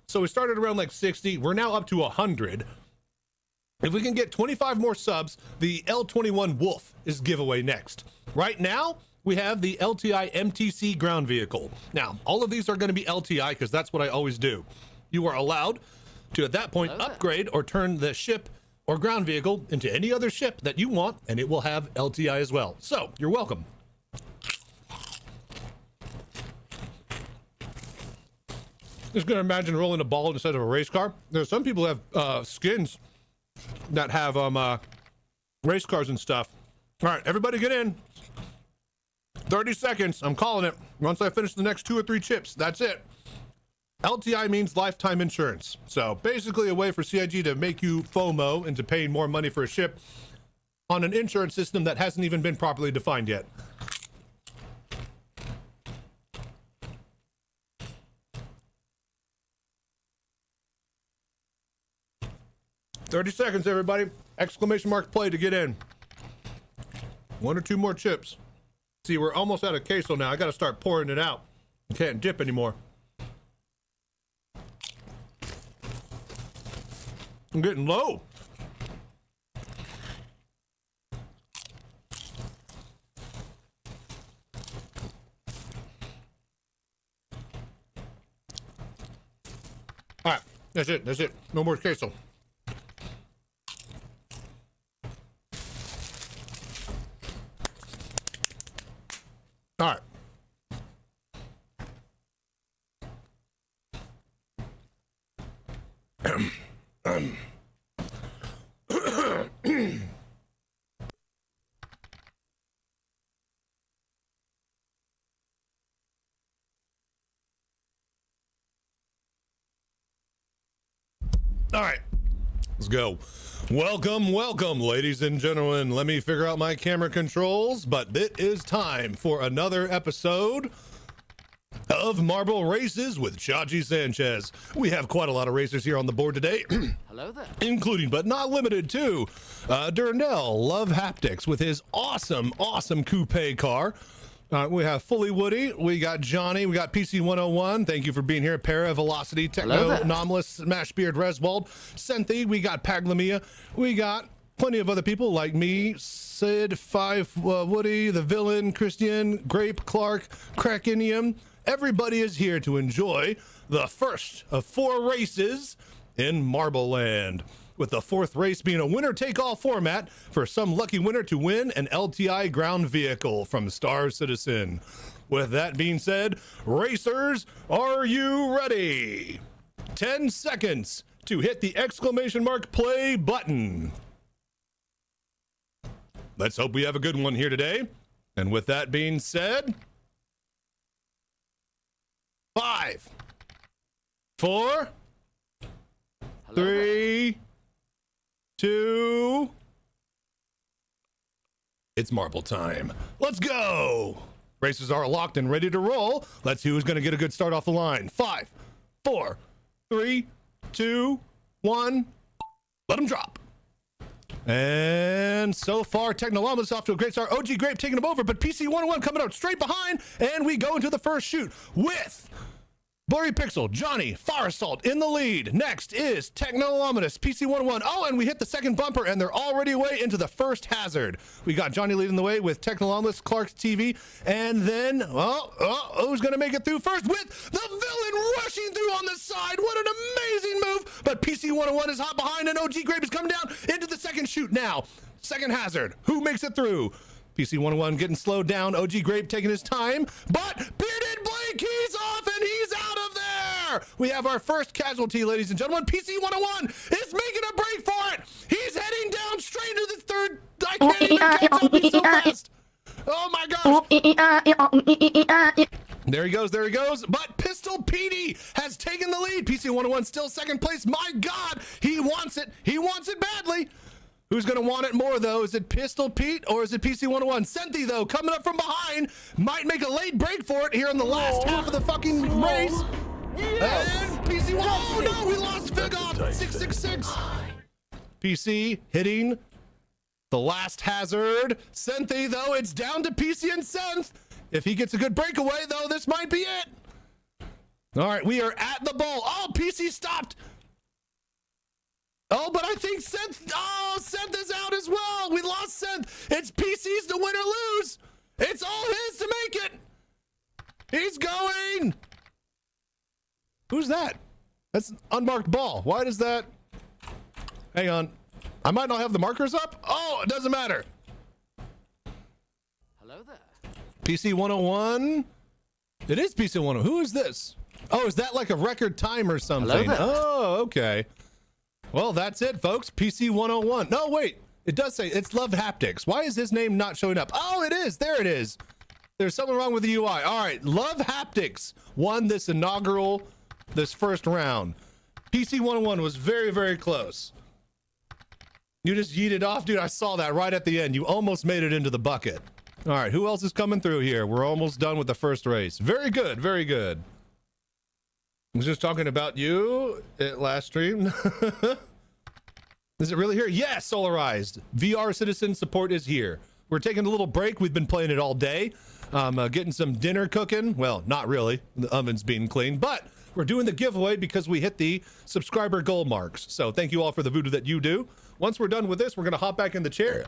So we started around like 60. We're now up to 100. If we can get 25 more subs, the L21 Wolf is giveaway next. Right now, we have the LTI MTC ground vehicle. Now, all of these are going to be LTI because that's what I always do. You are allowed to, at that point, upgrade or turn the ship or ground vehicle into any other ship that you want, and it will have LTI as well. So, you're welcome. Just gonna imagine rolling a ball instead of a race car. There's some people who have skins that have race cars and stuff. All right, everybody get in. 30 seconds, I'm calling it. Once I finish the next 2 or 3 chips, that's it. LTI means lifetime insurance. So basically a way for CIG to make you FOMO into paying more money for a ship on an insurance system that hasn't even been properly defined yet. "30 seconds, everybody. Exclamation mark play to get in. 1 or 2 more chips. See, we're almost out of queso now. I got to start pouring it out. You can't dip anymore. I'm getting low. All right, that's it. That's it. No more queso. All right. All right, let's go. Welcome, welcome, ladies and gentlemen. Let me figure out my camera controls, but it is time for another episode of Marble Races with Chachi Sanchez. We have quite a lot of racers here on the board today. Hello there. Including, but not limited to, Durnell, Love Haptics with his awesome coupe car. We have Fully Woody, we got Johnny, we got PC 101. Thank you for being here. Para, Velocity, Techno, Anomalous, Smashbeard, Reswald, Senthi, we got Paglamia, we got plenty of other people like me, Sid, Five, Woody, the Villain, Christian, Grape, Clark, Krakenium. Everybody is here to enjoy the first of 4 races in Marble Land, with the 4th race being a winner-take-all format for some lucky winner to win an LTI ground vehicle from Star Citizen. With that being said, racers, are you ready? 10 seconds to hit the exclamation mark play button. Let's hope we have a good one here today. And with that being said, 5, 4, 3, 2, it's marble time. Let's go. Races are locked and ready to roll. Let's see who's going to get a good start off the line. 5, 4, 3, 2, 1. Let them drop. And so far, Technolomus off to a great start. OG Grape taking him over, but PC 101 coming out straight behind, and we go into the first shoot with Blurry Pixel, Johnny, Fire Assault in the lead. Next is Technolominous, PC 101. Oh, and we hit the second bumper, and they're already away into the first hazard. We got Johnny leading the way with Technolominous, Clark's TV, and then, who's going to make it through first with the Villain rushing through on the side. What an amazing move, but PC 101 is hot behind, and OG Grape is coming down into the second shoot now. Second hazard, who makes it through? PC 101 getting slowed down, OG Grape taking his time, but Bearded Blake, he's off and he's out of there! We have our first casualty, ladies and gentlemen. PC 101 is making a break for it! He's heading down straight into the third. I can't even catch up, he's so fast! Oh my gosh! There he goes, but Pistol Petey has taken the lead. PC 101 still second place. My God, he wants it badly. Who's going to want it more, though? Is it Pistol Pete or is it PC 101? Senthi, though, coming up from behind, might make a late break for it here in the last half of the fucking race. And PC 101, oh no, we lost Fig off 666. PC hitting the last hazard. Senthi, though, it's down to PC and Senth. If he gets a good breakaway, though, this might be it. All right, we are at the ball. Oh, PC stopped. Oh, but I think Senth is out as well. We lost Senth. It's PC's to win or lose. It's all his to make it. He's going. Who's that? That's an unmarked ball. Why does that? Hang on. I might not have the markers up. Oh, it doesn't matter. Hello there. PC 101. It is PC 101. Who is this? Oh, is that like a record time or something? Oh, okay. Well, that's it, folks. PC 101. No, wait. It does say it's Love Haptics. Why is his name not showing up? Oh, it is. There it is. There's something wrong with the UI. All right. Love Haptics won this first round. PC 101 was very, very close. You just yeeted off, dude. I saw that right at the end. You almost made it into the bucket. All right. Who else is coming through here? We're almost done with the first race. Very good. Very good. I was just talking about you at last stream. Is it really here? Yes, Solarized. VR Citizen support is here. We're taking a little break. We've been playing it all day. Getting some dinner cooking. Well, not really. The oven's being cleaned, but we're doing the giveaway because we hit the subscriber goal marks. So thank you all for the voodoo that you do. Once we're done with this, we're going to hop back in the chair.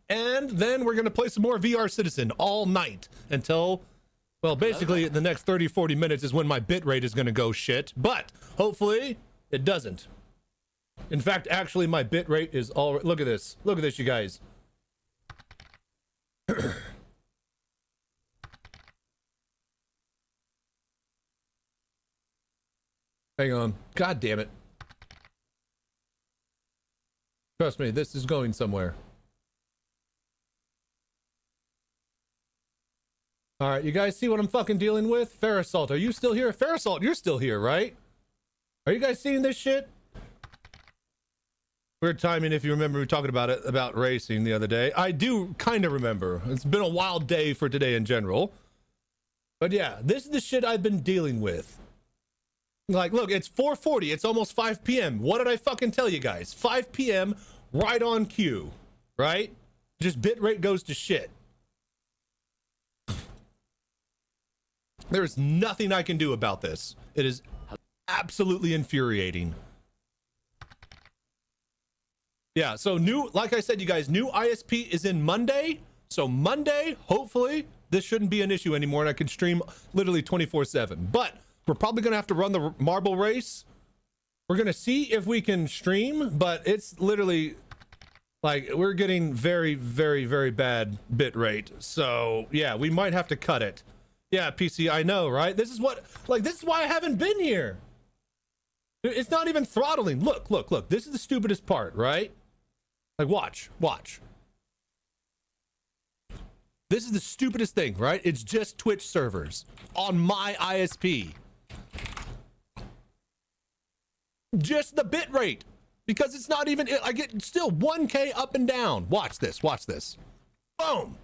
And then we're going to play some more VR Citizen all night until... Well, basically, the next 30, 40 minutes is when my bit rate is going to go shit, but hopefully it doesn't. In fact, actually, my bit rate is all... Look at this. Look at this, you guys. Hang on. God damn it. Trust me, this is going somewhere. All right, you guys see what I'm fucking dealing with? Ferrisalt, are you still here? Ferrisalt, you're still here, right? Are you guys seeing this shit? Weird timing, if you remember, we were talking about it, about racing the other day. I do kind of remember. It's been a wild day for today in general. But yeah, this is the shit I've been dealing with. Like, look, it's 4:40. It's almost 5 p.m. What did I fucking tell you guys? 5 p.m. right on cue, right? Just bitrate goes to shit. There's nothing I can do about this. It is absolutely infuriating. Yeah, so like I said, you guys, new ISP is in Monday. So Monday, hopefully, this shouldn't be an issue anymore and I can stream literally 24/7. But we're probably going to have to run the marble race. We're going to see if we can stream, but it's literally like we're getting very, very, very bad bit rate. So yeah, we might have to cut it. Yeah, PC, I know, right? This is what, like, this is why I haven't been here. It's not even throttling. Look, look, look. This is the stupidest part, right? Like, watch. This is the stupidest thing, right? It's just Twitch servers on my ISP. Just the bit rate, because it's not even, I get still 1K up and down. Watch this. Boom.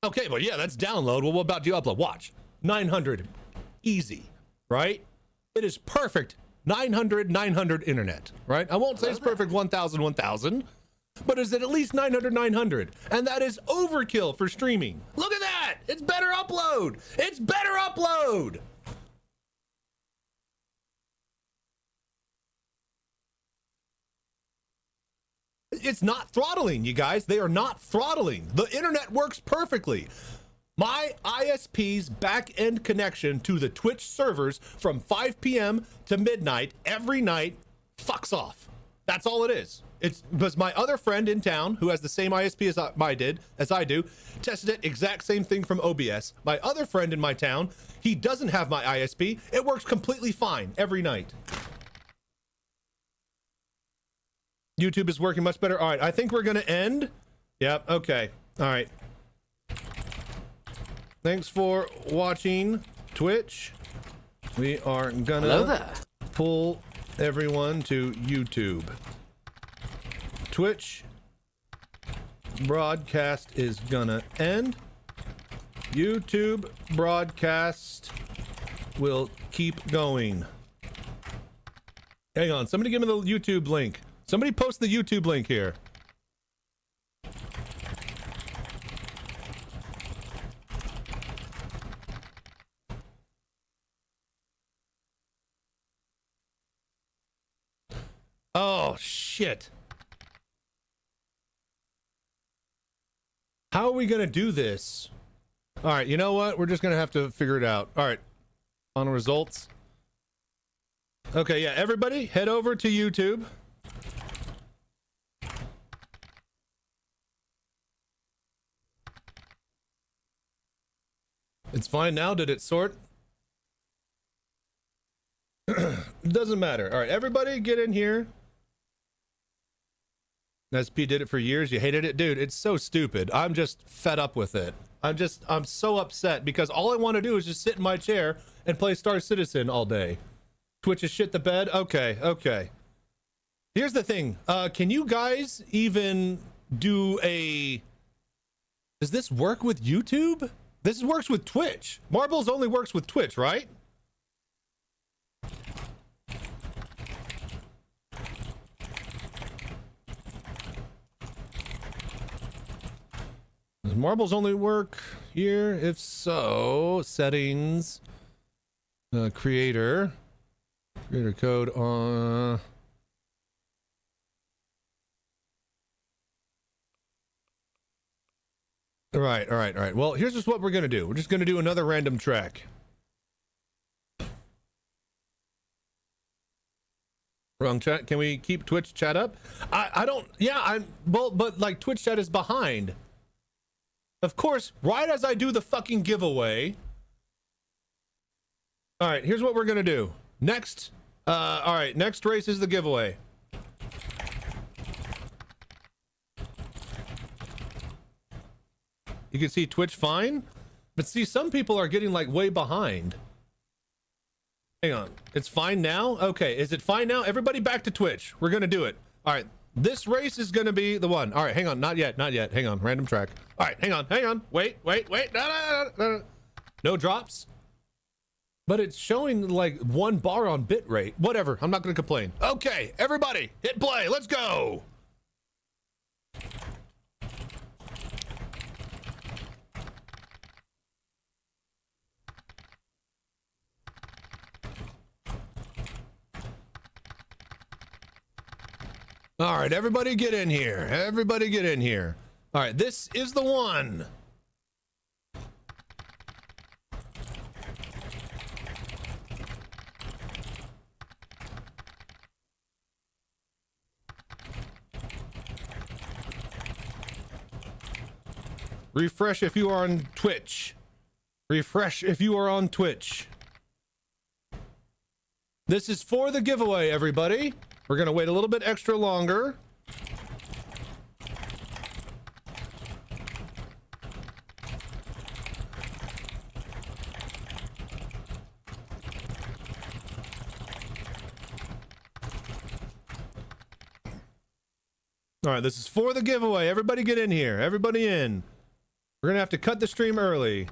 Okay, well, yeah, that's download. Well, what about you upload? Watch. 900. Easy, right? It is perfect. 900 internet, right? I won't say it's perfect 1000, but is it at least 900? And that is overkill for streaming. Look at that. It's better upload. It's not throttling, you guys. They are not throttling. The internet works perfectly. My ISP's back-end connection to the Twitch servers from 5 p.m. to midnight every night fucks off. That's all it is. It's because my other friend in town who has the same ISP as I do, tested it, exact same thing from OBS. My other friend in my town, he doesn't have my ISP. It works completely fine every night. YouTube is working much better. All right, I think we're going to end. Yep, okay. All right. Thanks for watching Twitch. We are gonna pull everyone to YouTube. Twitch broadcast is gonna end. YouTube broadcast will keep going. Hang on, somebody give me the YouTube link. Somebody post the YouTube link here. Oh, shit. How are we going to do this? All right, you know what? We're just going to have to figure it out. All right. On results. Okay, yeah, everybody head over to YouTube. It's fine now. Did it sort? Doesn't matter. All right, everybody get in here. SP did it for years. You hated it? Dude, it's so stupid. I'm just fed up with it. I'm so upset because all I want to do is just sit in my chair and play Star Citizen all day. Twitch is shit the bed? Okay. Here's the thing. Can you guys even do a... Does this work with YouTube? This works with Twitch. Marbles only works with Twitch, right? Does Marbles only work here? If so, settings, creator code on... All right. Well, here's just what we're gonna do. We're just gonna do another random track. Wrong chat. Can we keep Twitch chat up? I don't. Yeah, but like Twitch chat is behind. Of course, right as I do the fucking giveaway. All right, here's what we're gonna do. Next, all right, next race is the giveaway. You can see Twitch fine, but see, some people are getting like way behind. Hang on, it's fine now? Okay, is it fine now? Everybody back to Twitch. We're gonna do it. All right, this race is gonna be the one. All right, hang on, not yet. Hang on, random track. All right, hang on. Wait. No. No drops. But it's showing like 1 bar on bit rate. Whatever, I'm not gonna complain. Okay, everybody, hit play, let's go. All right, everybody get in here. Everybody get in here. All right, this is the one. Refresh if you are on Twitch. Refresh if you are on Twitch. This is for the giveaway, everybody. We're gonna wait a little bit extra longer. All right, this is for the giveaway. Everybody get in here. Everybody in. We're gonna have to cut the stream early.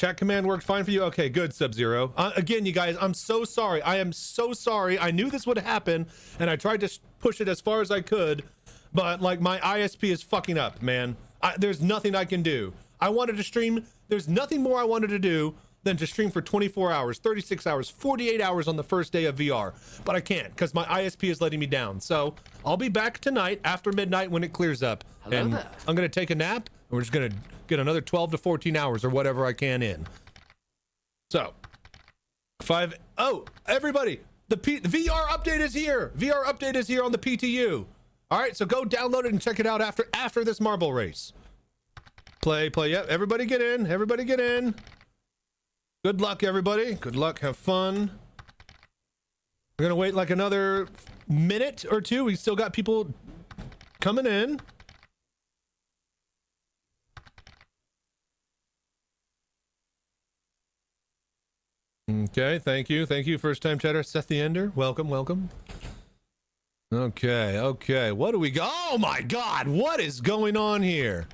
Chat command worked fine for you? Okay, good, Sub-Zero. Again, you guys, I'm so sorry. I am so sorry. I knew this would happen, and I tried to push it as far as I could, but, like, my ISP is fucking up, man. There's nothing I can do. I wanted to stream. There's nothing more I wanted to do than to stream for 24 hours, 36 hours, 48 hours on the first day of VR. But I can't, because my ISP is letting me down. So I'll be back tonight after midnight when it clears up. Hello and there. I'm going to take a nap, and we're just going to get another 12 to 14 hours or whatever I can in. So, everybody, the VR update is here. VR update is here on the PTU. All right, so go download it and check it out after this marble race. Play. Yep, everybody get in. Everybody get in. Good luck, everybody. Good luck. Have fun. We're gonna wait like another minute or two. We still got people coming in. Okay, thank you. First time chatter, Seth the Ender. Welcome. Okay. What do we got? Oh my God, what is going on here?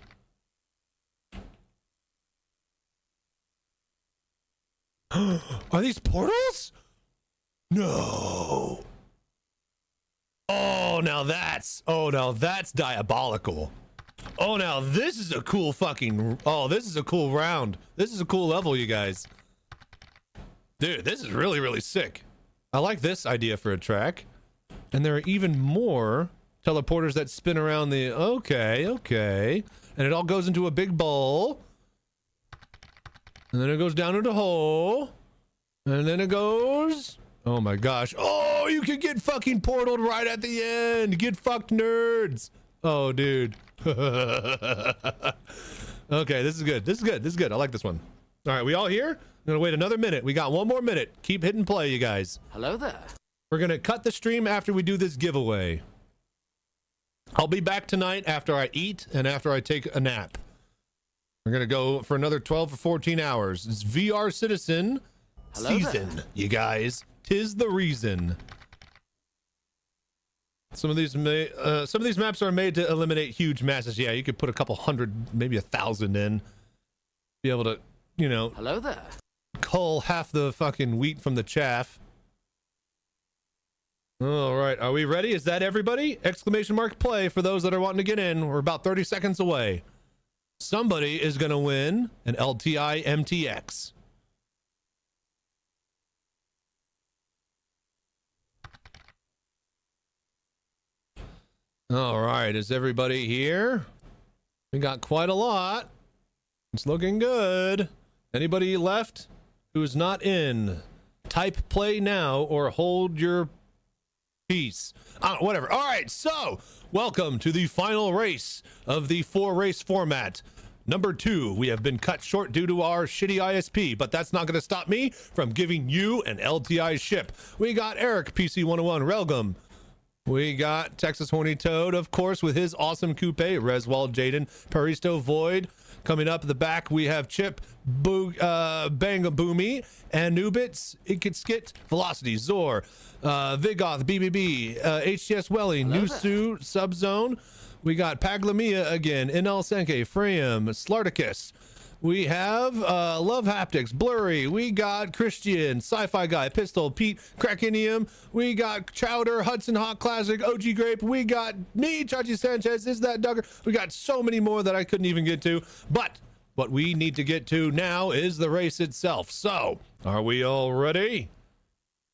Are these portals? No. Oh, now that's diabolical. Oh, now this is a cool this is a cool round. This is a cool level, you guys. Dude, this is really, really sick. I like this idea for a track. And there are even more teleporters that spin around the... Okay. And it all goes into a big bowl. And then it goes down into a hole. And then it goes... Oh my gosh. Oh, you can get fucking portaled right at the end. Get fucked, nerds. Oh, dude. Okay, this is good. I like this one. All right, we all here? I'm gonna wait another minute. We got one more minute. Keep hitting play, you guys. Hello there. We're gonna cut the stream after we do this giveaway. I'll be back tonight after I eat and after I take a nap. We're gonna go for another 12 or 14 hours. It's VR Citizen season, you guys. 'Tis the reason. Some of these maps are made to eliminate huge masses. Yeah, you could put a couple hundred, maybe 1,000 in. Be able to, you know. Hello there. Cull half the fucking wheat from the chaff. All right, are we ready? Is that everybody? Exclamation mark play for those that are wanting to get in. We're about 30 seconds away. Somebody is going to win an LTI MTX. All right, is everybody here? We got quite a lot. It's looking good. Anybody left who's not in? Type play now or hold your peace. Whatever. All right, so welcome to the final race of the 4-race format. Number 2, we have been cut short due to our shitty ISP, but that's not going to stop me from giving you an LTI ship. We got Eric, PC101, Relgum. We got Texas Horny Toad, of course, with his awesome coupe, Reswald Jaden, Paristo Void. Coming up the back, we have Chip, Bangaboomy, Anubits, Ikitskit, Velocity, Zor, Vigoth, BBB, HTS Welling, Nusu, Subzone. We got Paglamia again, Inal Senke, Freyam, Slarticus, We have Love Haptics, Blurry. We got Christian, Sci-Fi Guy, Pistol, Pete, Crackinium. We got Chowder, Hudson Hawk Classic, OG Grape. We got me, Chachi Sanchez. Is that Duggar? We got so many more that I couldn't even get to. But what we need to get to now is the race itself. So, are we all ready?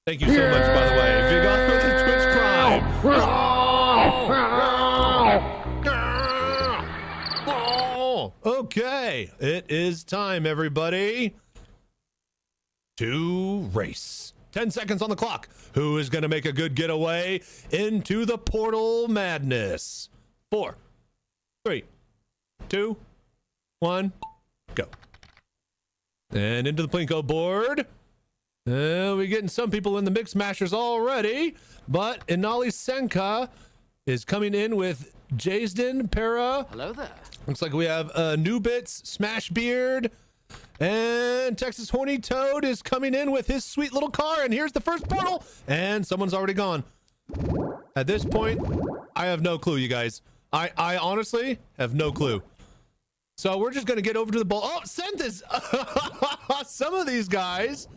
Thank you so much, by the way. If you got for the Twitch Prime. Okay, it is time, everybody, to race. 10 seconds on the clock. Who is going to make a good getaway into the portal madness? 4, 3, 2, 1, go. And into the Plinko board. We're getting some people in the Mix Mashers already, but Inali Senka is coming in with Jaysden, Para. Hello there. Looks like we have Newbits, Smash Beard, and Texas Horny Toad is coming in with his sweet little car. And here's the first portal, and someone's already gone. At this point, I have no clue, you guys. I honestly have no clue. So we're just gonna get over to the ball. Oh, sent this. Some of these guys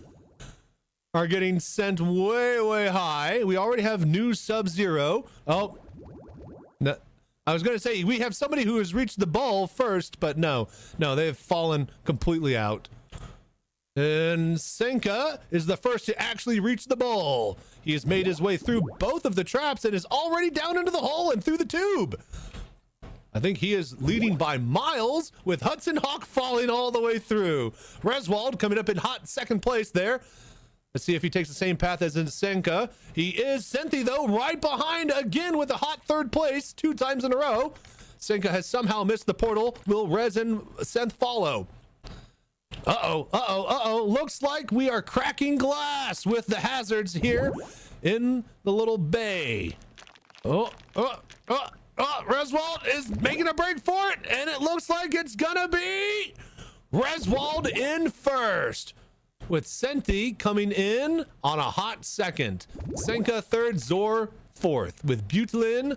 are getting sent way high. We already have new Sub-Zero. Oh, no. I was going to say we have somebody who has reached the ball first, but no, they have fallen completely out. And Senka is the first to actually reach the ball. He has made his way through both of the traps and is already down into the hole and through the tube. I think he is leading by miles, with Hudson Hawk falling all the way through. Reswald coming up in hot second place there. Let's see if he takes the same path as in Senka. He is. Senthi, though, right behind again with a hot third place 2 times in a row. Senka has somehow missed the portal. Will Rez and Senth follow? Looks like we are cracking glass with the hazards here in the little bay. Reswald is making a break for it, and it looks like it's gonna be Reswald in first, with Senthi coming in on a hot second. Senka third, Zor fourth, with Butelin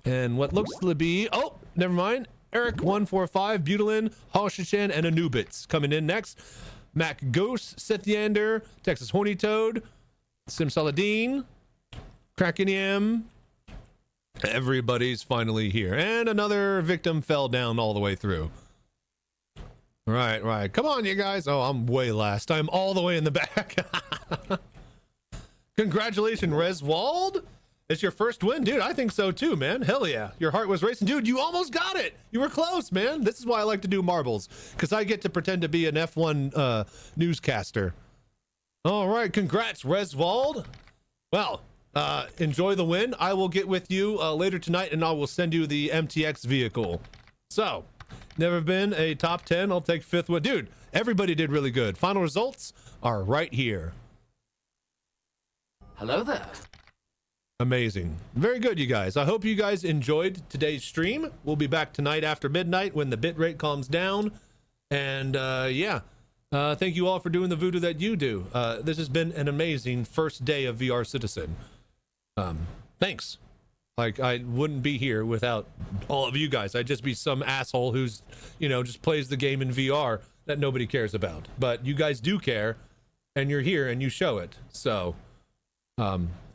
and what looks to be, oh, never mind, Eric 145, Butelin, Halshichan, and Anubits coming in next. Mac Ghost, Sethiander, Texas Horny Toad, Sim Saladin, Krakenium. Everybody's finally here. And another victim fell down all the way through. Right. Come on, you guys. Oh, I'm way last. I'm all the way in the back. Congratulations, Reswald. It's your first win, dude. I think so too, man. Hell yeah. Your heart was racing. Dude, you almost got it. You were close, man. This is why I like to do marbles, because I get to pretend to be an F1 newscaster. All right. Congrats, Reswald. Well, enjoy the win. I will get with you later tonight, and I will send you the MTX vehicle. So, never been a top 10. I'll take 5th one. Dude, everybody did really good. Final results are right here. Hello there. Amazing. Very good, you guys. I hope you guys enjoyed today's stream. We'll be back tonight after midnight when the bitrate calms down. And thank you all for doing the voodoo that you do. This has been an amazing first day of VR Citizen. Thanks. Like, I wouldn't be here without all of you guys. I'd just be some asshole who's, just plays the game in VR that nobody cares about. But you guys do care, and you're here, and you show it. So,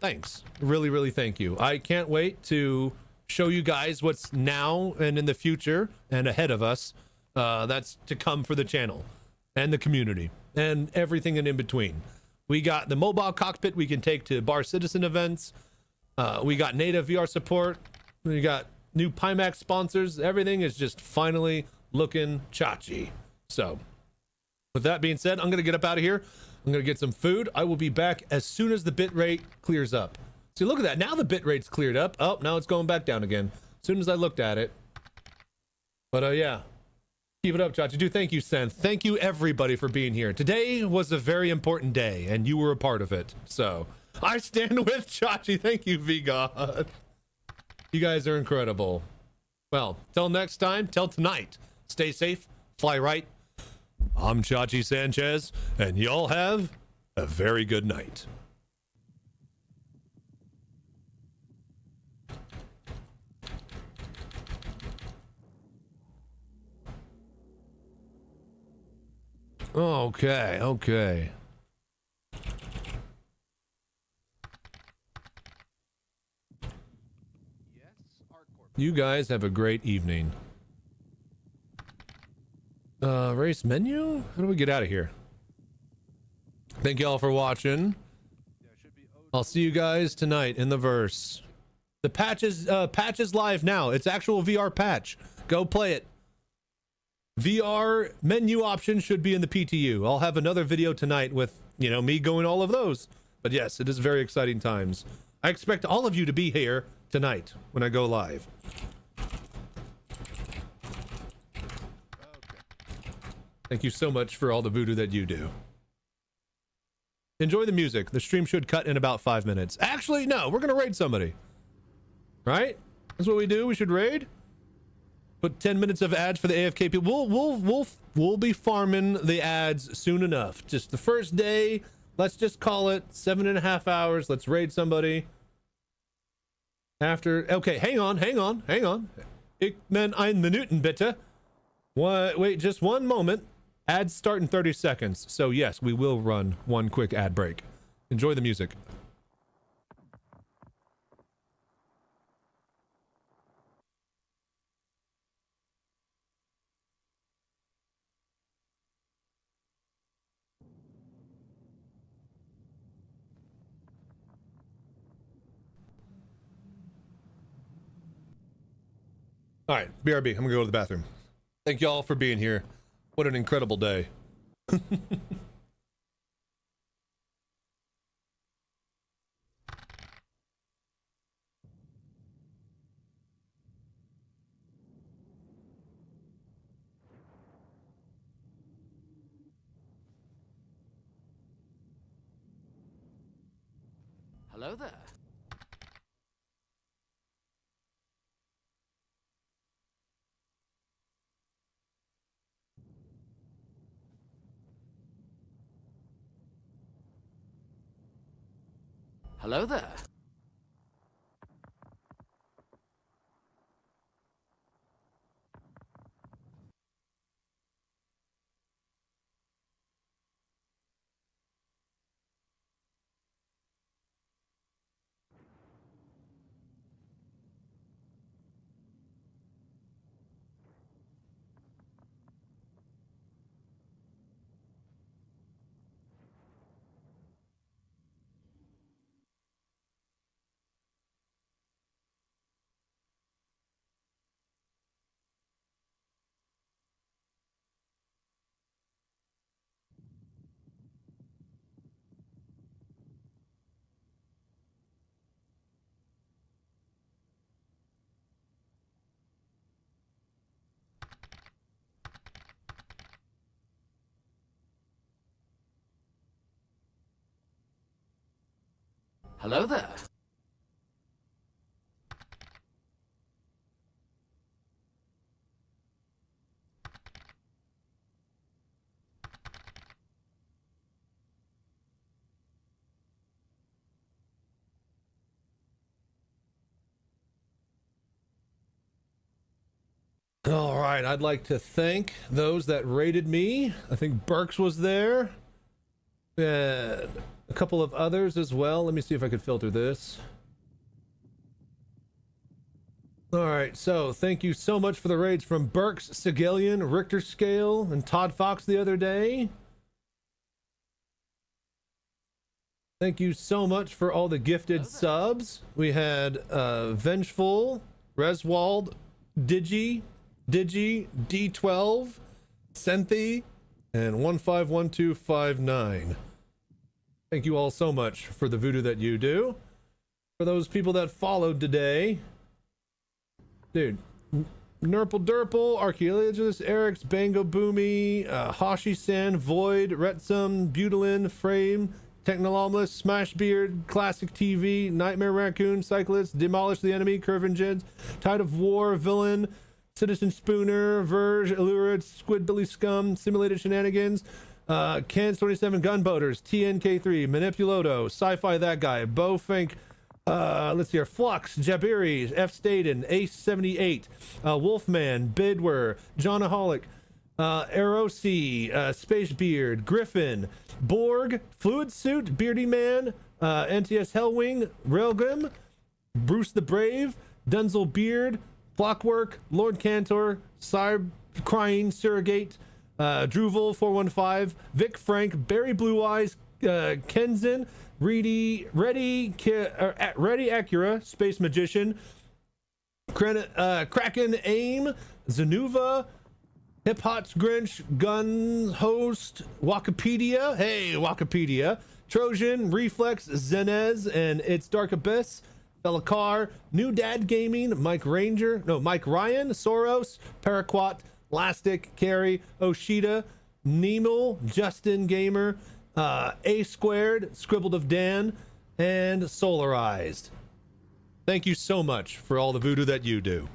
thanks. Really, really thank you. I can't wait to show you guys what's now and in the future and ahead of us. That's to come for the channel and the community and everything in between. We got the mobile cockpit we can take to Bar Citizen events. We got native VR support. We got new Pimax sponsors. Everything is just finally looking chachi. So, with that being said, I'm going to get up out of here. I'm going to get some food. I will be back as soon as the bitrate clears up. See, look at that. Now the bitrate's cleared up. Oh, now it's going back down again. As soon as I looked at it. But, yeah. Keep it up, Chachi. Dude, thank you, Sen. Thank you, everybody, for being here. Today was a very important day, and you were a part of it. So, I stand with Chachi. Thank you, V-God. You guys are incredible. Well, till next time, till tonight, stay safe, fly right. I'm Chachi Sanchez, and y'all have a very good night. Okay, okay. You guys have a great evening. Race menu? How do we get out of here? Thank y'all for watching. I'll see you guys tonight in the verse. The patch is live now. It's actual VR patch. Go play it. VR menu option should be in the PTU. I'll have another video tonight with, you know, me going all of those. But yes, it is very exciting times. I expect all of you to be here tonight when I go live. Thank you so much for all the voodoo that you do. Enjoy the music. The stream should cut in about 5 minutes. Actually, no, we're gonna raid somebody. Right? That's what we do. We should raid. Put 10 minutes of ads for the AFK people. We'll be farming the ads soon enough. Just the first day. Let's just call it 7.5 hours. Let's raid somebody. After, okay, hang on. Ich mein ein Minuten bitte. Wait, just one moment. Ads start in 30 seconds. So yes, we will run one quick ad break. Enjoy the music. All right, BRB, I'm gonna go to the bathroom. Thank y'all for being here. What an incredible day. Hello there. Hello there. Hello there. All right, I'd like to thank those that rated me. I think Burks was there. And a couple of others as well. Let me see if I could filter this. All right, so thank you so much for the raids from Burks, Sigillion, Richter Scale, and Todd Fox the other day. Thank you so much for all the gifted subs. We had Vengeful, Reswald, Digi, D12, Senthi, and 151259. Thank you all so much for the voodoo that you do. For those people that followed today, dude, Nurple Durple, Archaeologist, Eric's, Bango Boomy, Hashi San, Void, Retsum, Butelin, Frame, Technolomalist, Smashbeard, Classic TV, Nightmare Raccoon, Cyclist, Demolish the Enemy, Curvingent, Tide of War, Villain, Citizen Spooner, Verge, Allurid, Squid Billy Scum, Simulated Shenanigans, Cans 27 Gunboaters, TNK3, Manipuloto, Sci-Fi That Guy, Bo Fink, let's see here, Flux, Jabiri, F. Staden, Ace 78, Wolfman, Bidwer, Johnaholic, Aerosi, Space Beard, Griffin, Borg, Fluid Suit, Beardy Man, NTS Hellwing, Railgrim, Bruce the Brave, Dunzel Beard, Clockwork, Lord Cantor, Cyb Crying Surrogate, Druval 415, Vic Frank, Barry Blue Eyes, Kenzin, Ready Acura, Space Magician, Kraken Aim, Zanuva, Hip Hot's Grinch, Gun Host, Wikipedia, hey Wikipedia, Trojan, Reflex, Zenez, and It's Dark Abyss, Belacar, New Dad Gaming, Mike Ryan, Soros, Paraquat, Lastic, Carrie, Oshida, Nemel, Justin Gamer, A Squared, Scribbled of Dan, and Solarized. Thank you so much for all the voodoo that you do.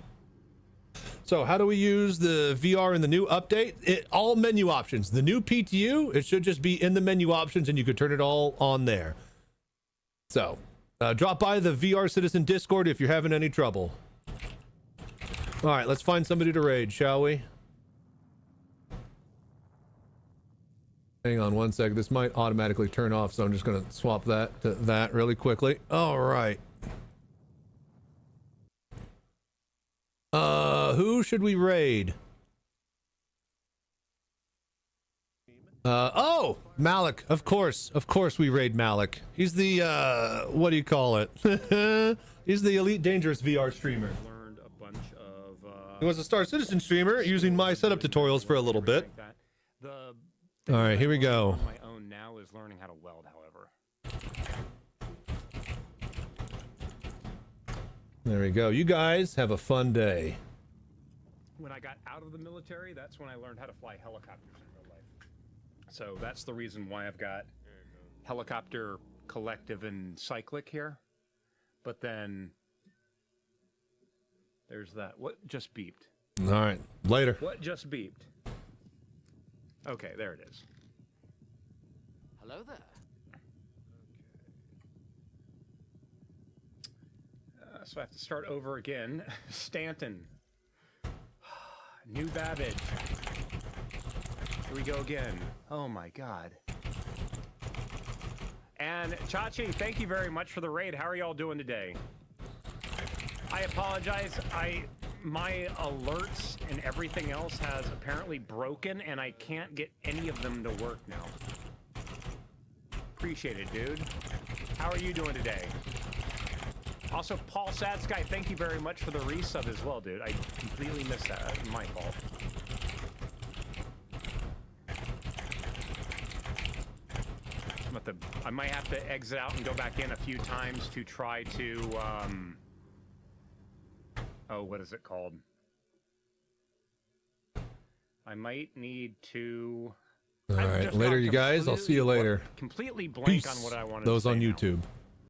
So how do we use the VR in the new update? All menu options. The new PTU, it should just be in the menu options and you could turn it all on there. So drop by the VR Citizen Discord if you're having any trouble. All right, let's find somebody to raid, shall we? Hang on one second. This might automatically turn off, so I'm just going to swap that to that really quickly. All right. Who should we raid? Oh, Malik. Of course we raid Malik. He's the, what do you call it? He's the Elite Dangerous VR streamer. Learned a bunch of, He was a Star Citizen streamer using my setup tutorials for a little bit. All right, here we go. My own now is learning how to weld, however. There we go. You guys have a fun day. When I got out of the military, that's when I learned how to fly helicopters in real life. So that's the reason why I've got helicopter collective and cyclic here. But then there's that. What just beeped? All right, later. What just beeped? Okay, there it is. Hello there. So I have to start over again. Stanton. New Babbage. Here we go again. Oh my god. And Chachi, thank you very much for the raid. How are y'all doing today? I apologize. My alerts and everything else has apparently broken and I can't get any of them to work now. Appreciate it, dude. How are you doing today? Also, Paul Sadsky, thank you very much for the resub as well, dude. I completely missed that. That's my fault. I might have to exit out and go back in a few times to try to, oh, what is it called? I might need to... All right, later, you guys. I'll see you later. Completely blank Peace. on what I wanted Those to say on now. YouTube.